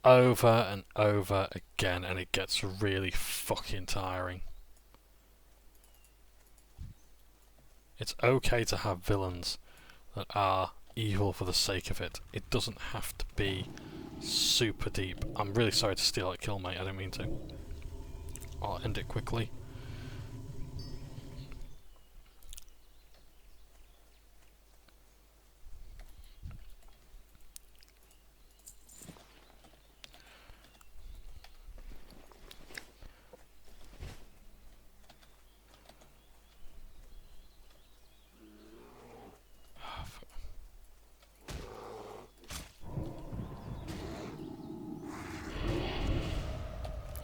Over and over again, and it gets really fucking tiring. It's okay to have villains that are evil for the sake of it. It doesn't have to be super deep. I'm really sorry to steal that kill, mate. I didn't mean to. I'll end it quickly.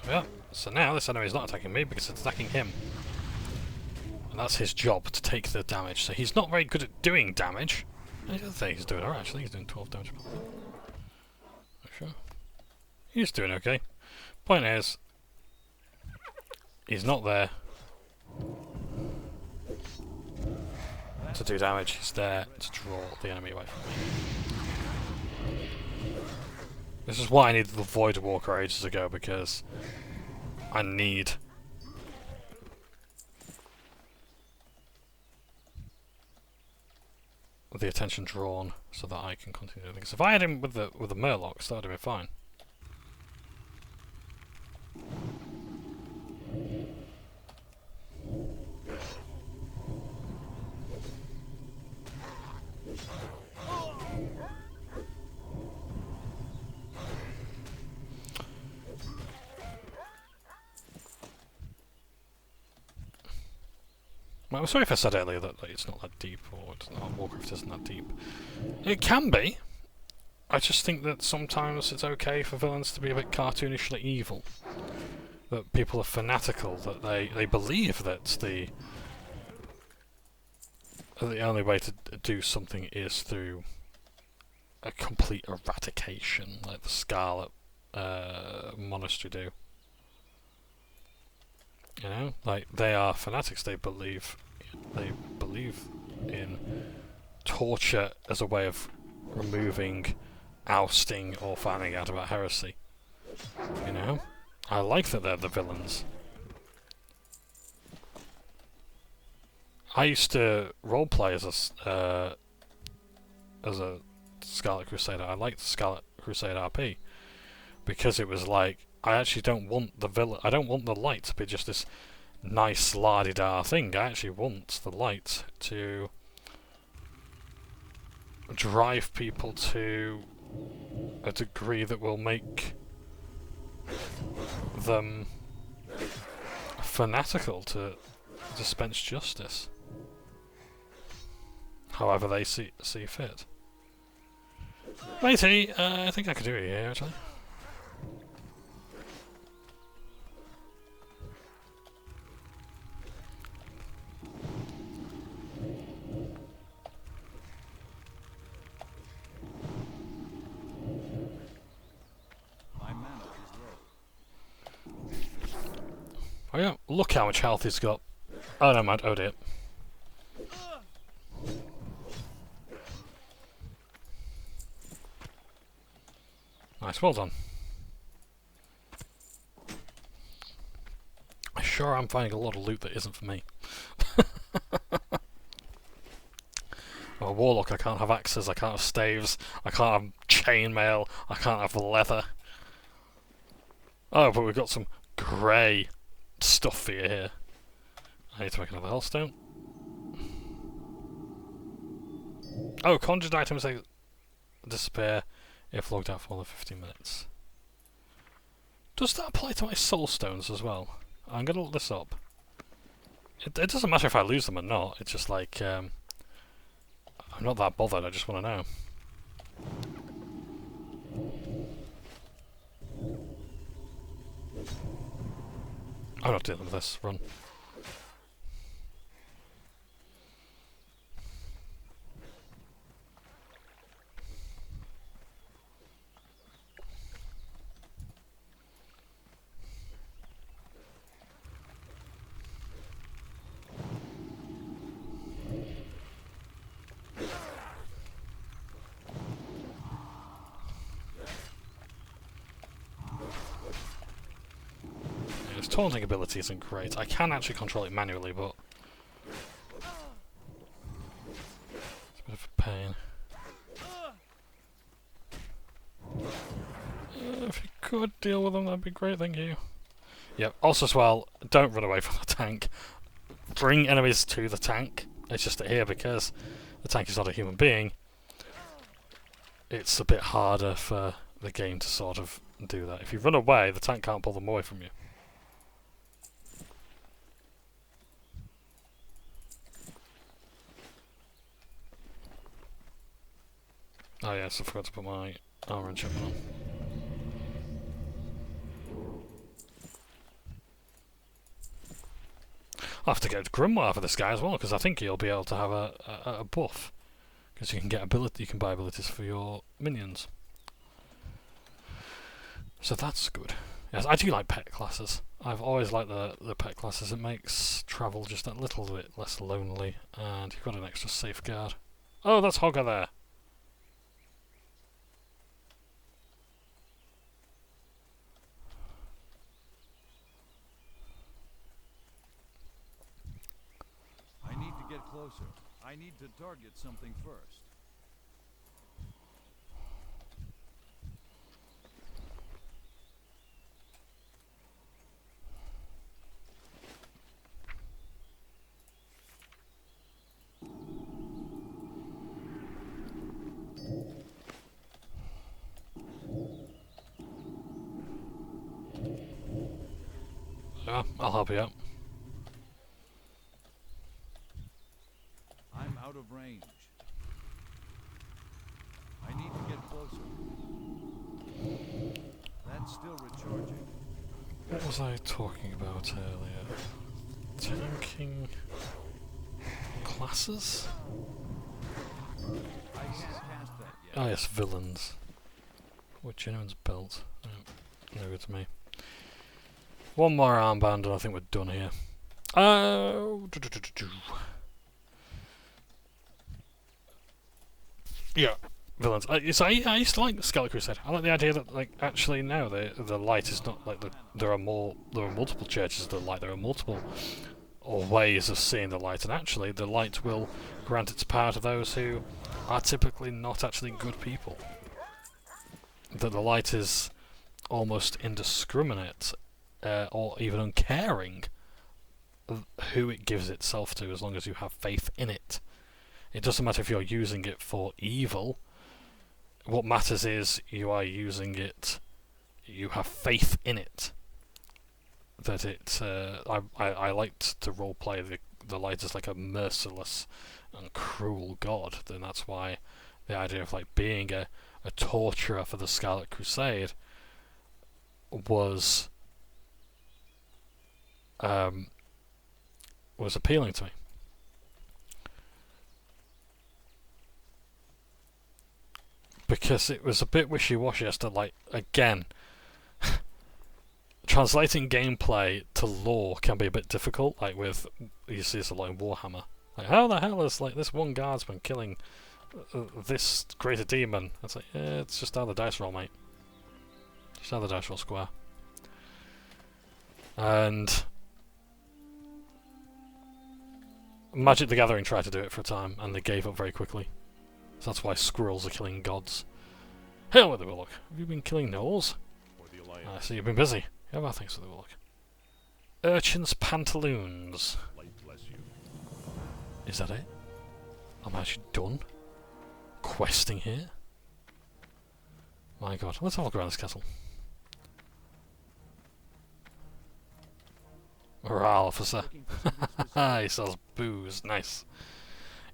Yeah, so now this enemy is not attacking me because it's attacking him. And that's his job, to take the damage. So he's not very good at doing damage. I don't think he's doing alright, actually. He's doing 12 damage. Sure. He's doing okay. Point is, he's not there. to do damage, he's there to draw the enemy away from me. This is why I needed the Void Walker ages ago, because I need the attention drawn so that I can continue things. If I had him with the Murlocs, that would have been fine. Well, I'm sorry if I said earlier that like, it's not that deep, or Warcraft isn't that deep. It can be. I just think that sometimes it's okay for villains to be a bit cartoonishly evil. That people are fanatical, that they believe that the only way to do something is through a complete eradication, like the Scarlet Monastery do. You know, like they are fanatics. They believe in torture as a way of removing, ousting, or finding out about heresy. You know, I like that they're the villains. I used to roleplay as a Scarlet Crusader. I liked the Scarlet Crusade RP because it was like, I actually don't want the villain. I don't want the light to be just this nice la-di-da thing. I actually want the light to drive people to a degree that will make them fanatical to dispense justice, however they see fit. Matey, I think I could do it here actually. Oh yeah, look how much health he's got. Oh no, man, oh dear. Nice, well done. I sure am finding a lot of loot that isn't for me. Well, Warlock, I can't have axes, I can't have staves, I can't have chainmail, I can't have leather. Oh, but we've got some grey stuff for you here. I need to make another Hellstone. Oh, conjured items they disappear if logged out for more than 15 minutes. Does that apply to my soul stones as well? I'm gonna look this up. It doesn't matter if I lose them or not, it's just like, I'm not that bothered, I just want to know. I'm not dealing with this, run. His taunting ability isn't great. I can actually control it manually, but it's a bit of a pain. If you could deal with them, that'd be great, thank you. Yep, also as well, don't run away from the tank. Bring enemies to the tank. It's just that here, because the tank is not a human being, it's a bit harder for the game to sort of do that. If you run away, the tank can't pull them away from you. Oh yes, I forgot to put my armor enchantment on. I'll have to get Grimoire for this guy as well, because I think he'll be able to have a buff. Because you can get you can buy abilities for your minions. So that's good. Yes, I do like pet classes. I've always liked the pet classes. It makes travel just a little bit less lonely, and you've got an extra safeguard. Oh, that's Hogger there. I need to get closer. I need to target something first. Yeah, I'll help you out. I'm out of range. I need to get closer. That's still recharging. What was I talking about earlier? Tanking classes? I can't cast that yet. Ah yes, villains. What Genuine's belt? Oh, no good to me. One more armband and I think we're done here. Yeah, villains. I used to like Scarlet Crusade. I like the idea that like actually now the light is not like there are multiple churches of the light. There are multiple ways of seeing the light, and actually the light will grant its power to those who are typically not actually good people. That the light is almost indiscriminate or even uncaring of who it gives itself to, as long as you have faith in it. It doesn't matter if you're using it for evil. What matters is you are using it, you have faith in it. That it, I liked to roleplay the light as like a merciless and cruel god. Then that's why the idea of like being a torturer for the Scarlet Crusade was appealing to me. Because it was a bit wishy-washy as to, like, again, translating gameplay to lore can be a bit difficult, like with, you see this a lot in Warhammer. Like, how the hell is, like, this one guardsman killing this greater demon? It's like, yeah, it's just how the dice roll, mate. Just how the dice roll square. And Magic the Gathering tried to do it for a time, and they gave up very quickly. So that's why squirrels are killing gods. Hell with the Withywarlock. Have you been killing gnolls? I see you've been busy. Yeah, well, thanks for the Withywarlock. Urchin's pantaloons. Light bless you. Is that it? I'm actually done questing here. My god, let's have a look around this castle. Morale officer. He sells booze. Nice.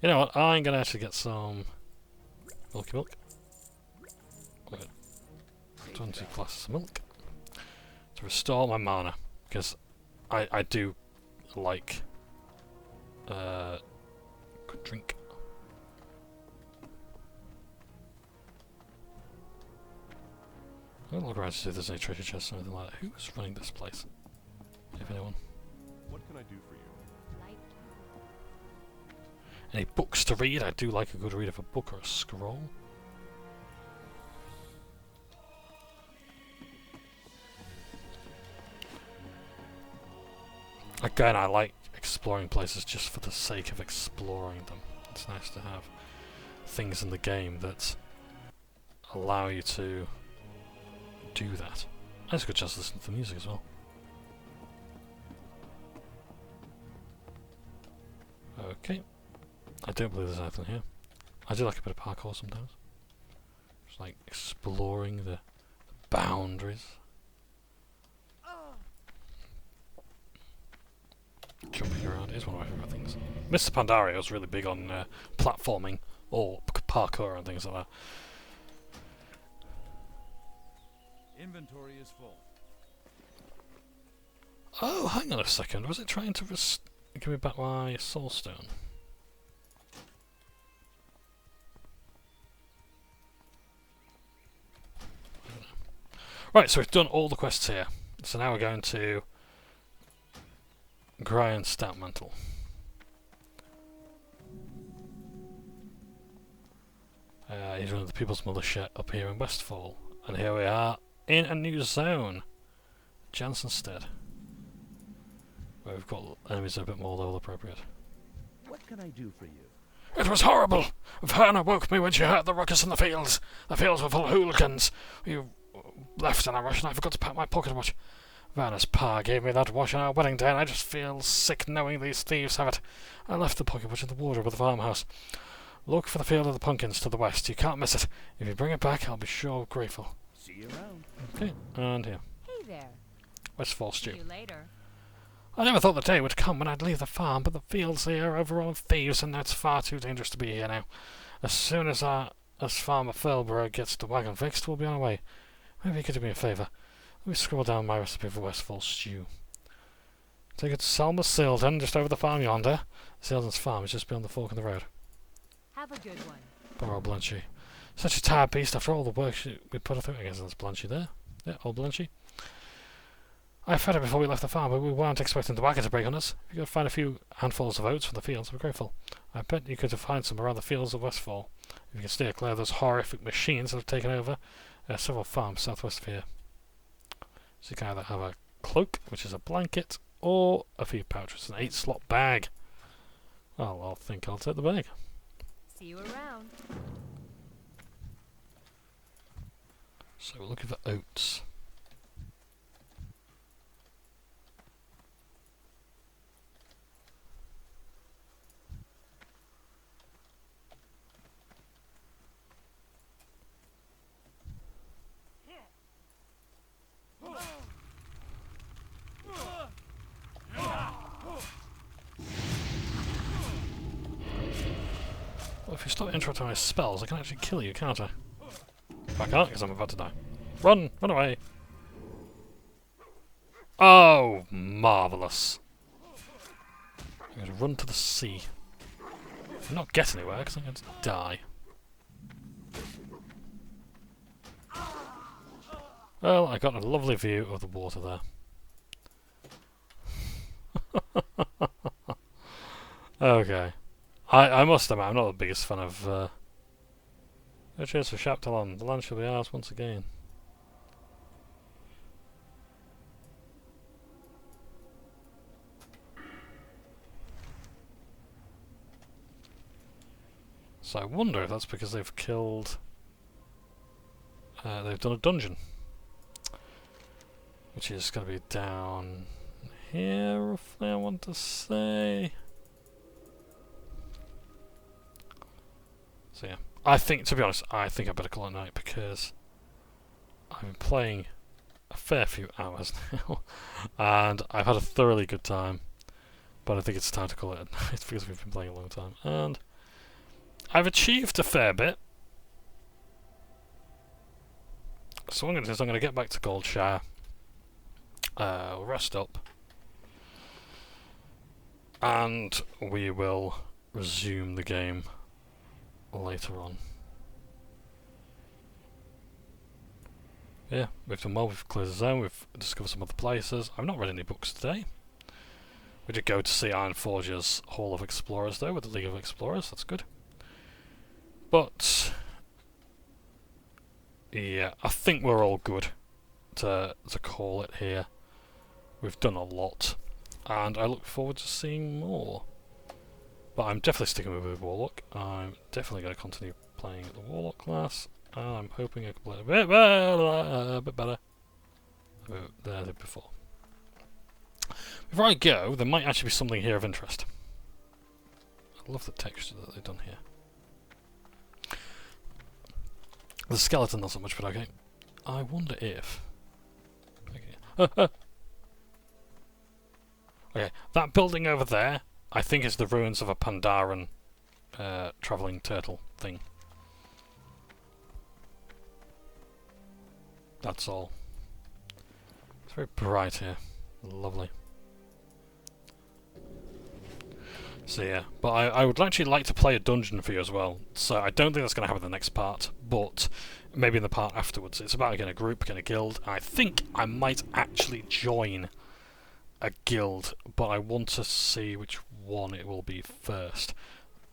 You know what? I'm gonna actually get some milky milk. 20 glasses of milk to restore my mana, because I do like good drink. I'm gonna look around to see if there's any treasure chests or anything like that. Who's running this place? If anyone. What can I do for you? Any books to read? I do like a good read of a book or a scroll. Again, I like exploring places just for the sake of exploring them. It's nice to have things in the game that allow you to do that. And it's a good chance to listen to the music as well. Okay. I don't believe there's anything here. I do like a bit of parkour sometimes. Just like exploring the boundaries. Jumping around is one of my favourite things. Mr. Pandaria was really big on platforming or parkour and things like that. Inventory is full. Oh, hang on a second. Was it trying to give me back my soulstone? Right, so we've done all the quests here. So now we're going to Grey and Stoutmantle. He's running the People's Militia up here in Westfall. And here we are in a new zone. Jansenstead. Where we've got enemies that are a bit more level appropriate. What can I do for you? It was horrible! Verna woke me when she heard the ruckus in the fields. The fields were full of hooligans. We left in a rush and I forgot to pack my pocket watch. Verna's pa gave me that watch on our wedding day and I just feel sick knowing these thieves have it. I left the pocket watch in the wardrobe of the farmhouse. Look for the field of the pumpkins to the west. You can't miss it. If you bring it back, I'll be sure grateful. See you around. Okay, and here. Hey there. Westfall See stew. you later. I never thought the day would come when I'd leave the farm, but the fields here are overrun with thieves, and it's far too dangerous to be here now. As soon as Farmer Philborough gets the wagon fixed, we'll be on our way. Maybe you could do me a favour. Let me scroll down my recipe for Westfall stew. Take it to Selma Silden, just over the farm yonder. Silden's farm is just beyond the fork in the road. Have a good one. Poor old Blanchy. Such a tired beast after all the work we put her through. I guess there's Blanchy there. Yeah, old Blanchy. I fed her before we left the farm, but we weren't expecting the wagon to break on us. If you could find a few handfuls of oats from the fields, I'd be grateful. I bet you could find some around the fields of Westfall. If you can steer clear of those horrific machines that have taken over several farms southwest of here. So you can either have a cloak, which is a blanket, or a feed pouch, which is an 8-slot bag. Well, I think I'll take the bag. See you around. So we're looking for oats. Well, if you stop interrupting my spells, I can actually kill you, can't I? I can't, because I'm about to die. Run! Run away! Oh, marvellous. I'm going to run to the sea. I'm not getting anywhere, because I'm going to die. Well, I got a lovely view of the water there. Okay. I must admit, I'm not the biggest fan of... cheers for Shaptalon. The land shall be ours once again. So I wonder if that's because they've killed... they've done a dungeon. Which is going to be down here, roughly, I want to say. So yeah, I think, to be honest, I think I better call it night because I've been playing a fair few hours now, and I've had a thoroughly good time, but I think it's time to call it a night because we've been playing a long time, and I've achieved a fair bit. So what I'm going to do is I'm going to get back to Goldshire, rest up, and we will resume the game later on. Yeah, we've done well, we've cleared the zone, we've discovered some other places. I've not read any books today. We did go to see Ironforge's Hall of Explorers though, with the League of Explorers, that's good. But yeah, I think we're all good to call it here. We've done a lot, and I look forward to seeing more. But I'm definitely sticking with Warlock. I'm definitely going to continue playing the Warlock class, and I'm hoping I can play a bit better than I did before. Before I go, there might actually be something here of interest. I love the texture that they've done here. The skeleton not so much, but okay. I wonder if... Okay. Okay, that building over there, I think is the ruins of a Pandaren travelling turtle thing. That's all. It's very bright here. Lovely. So yeah, but I would actually like to play a dungeon for you as well. So I don't think that's going to happen in the next part, but maybe in the part afterwards. It's about getting a group, getting a guild. I think I might actually join a guild, but I want to see which one it will be first.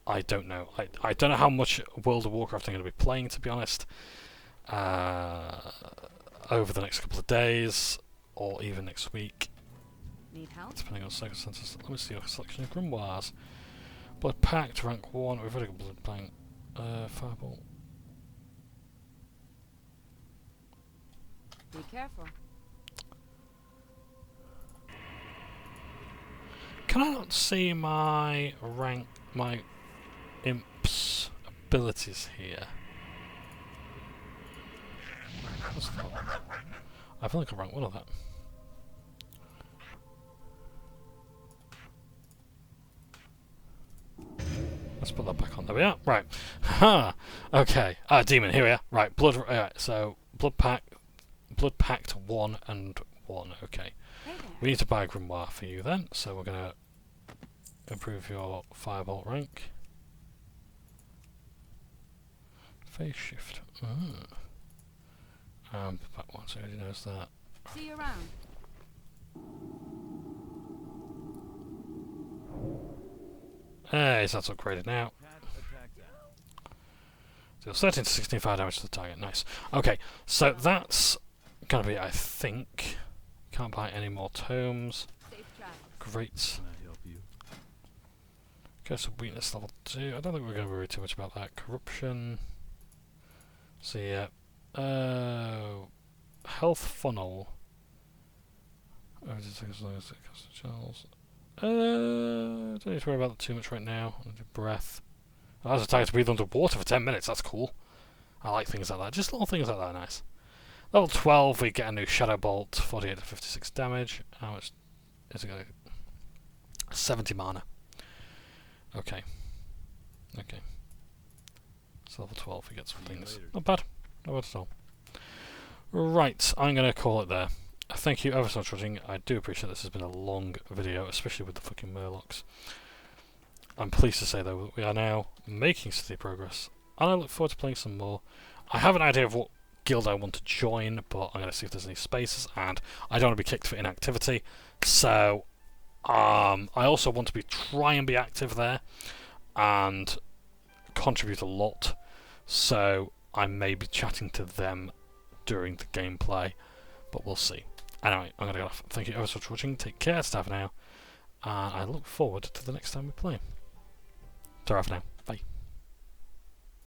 I don't know. I don't know how much World of Warcraft I'm going to be playing, to be honest, over the next couple of days, or even next week. Need help? Depending on circumstances. Let me see your selection of grimoires. Blood Pact, rank 1. We've already got Blood Pact. Fireball. Be careful. Can I not see my rank, my imp's abilities here? What's that? I've only got rank 1 of that. Let's put that back on. There we are. Right. Ha. Okay. Demon. Here we are. Right. Blood. Right. So Blood Pact 1 and 1. Okay. Hey there. We need to buy a grimoire for you then. So we're gonna improve your Firebolt rank. Phase shift. Back one. So already knows that. See you around. Hey, so that's upgraded now. Deals 13 to 16 fire damage to the target. Nice. Okay, so that's gonna be, I think. Can't buy any more tomes. Safe travels. Great. Can I help you? Okay, so weakness level 2. I don't think we're gonna worry too much about that. Corruption. So yeah. Health funnel. Don't need to worry about that too much right now. Breath. I was attacked to breathe underwater for 10 minutes. That's cool. I like things like that. Just little things like that are nice. Level 12, we get a new Shadow Bolt, 48 to 56 damage. How much is it going to... 70 mana. Okay. Okay. So level 12, we get some things. Not bad. Not bad at all. Right, I'm going to call it there. Thank you ever so much for watching. I do appreciate this has been a long video, especially with the fucking Murlocs. I'm pleased to say though that we are now making steady progress, and I look forward to playing some more. I have an idea of what guild I want to join, but I'm going to see if there's any spaces, and I don't want to be kicked for inactivity. So, I also want to try and be active there, and contribute a lot. So I may be chatting to them during the gameplay, but we'll see. Anyway, I'm going to go off. Thank you ever so much for watching. Take care, staff now. And I look forward to the next time we play. Ta-ra for now.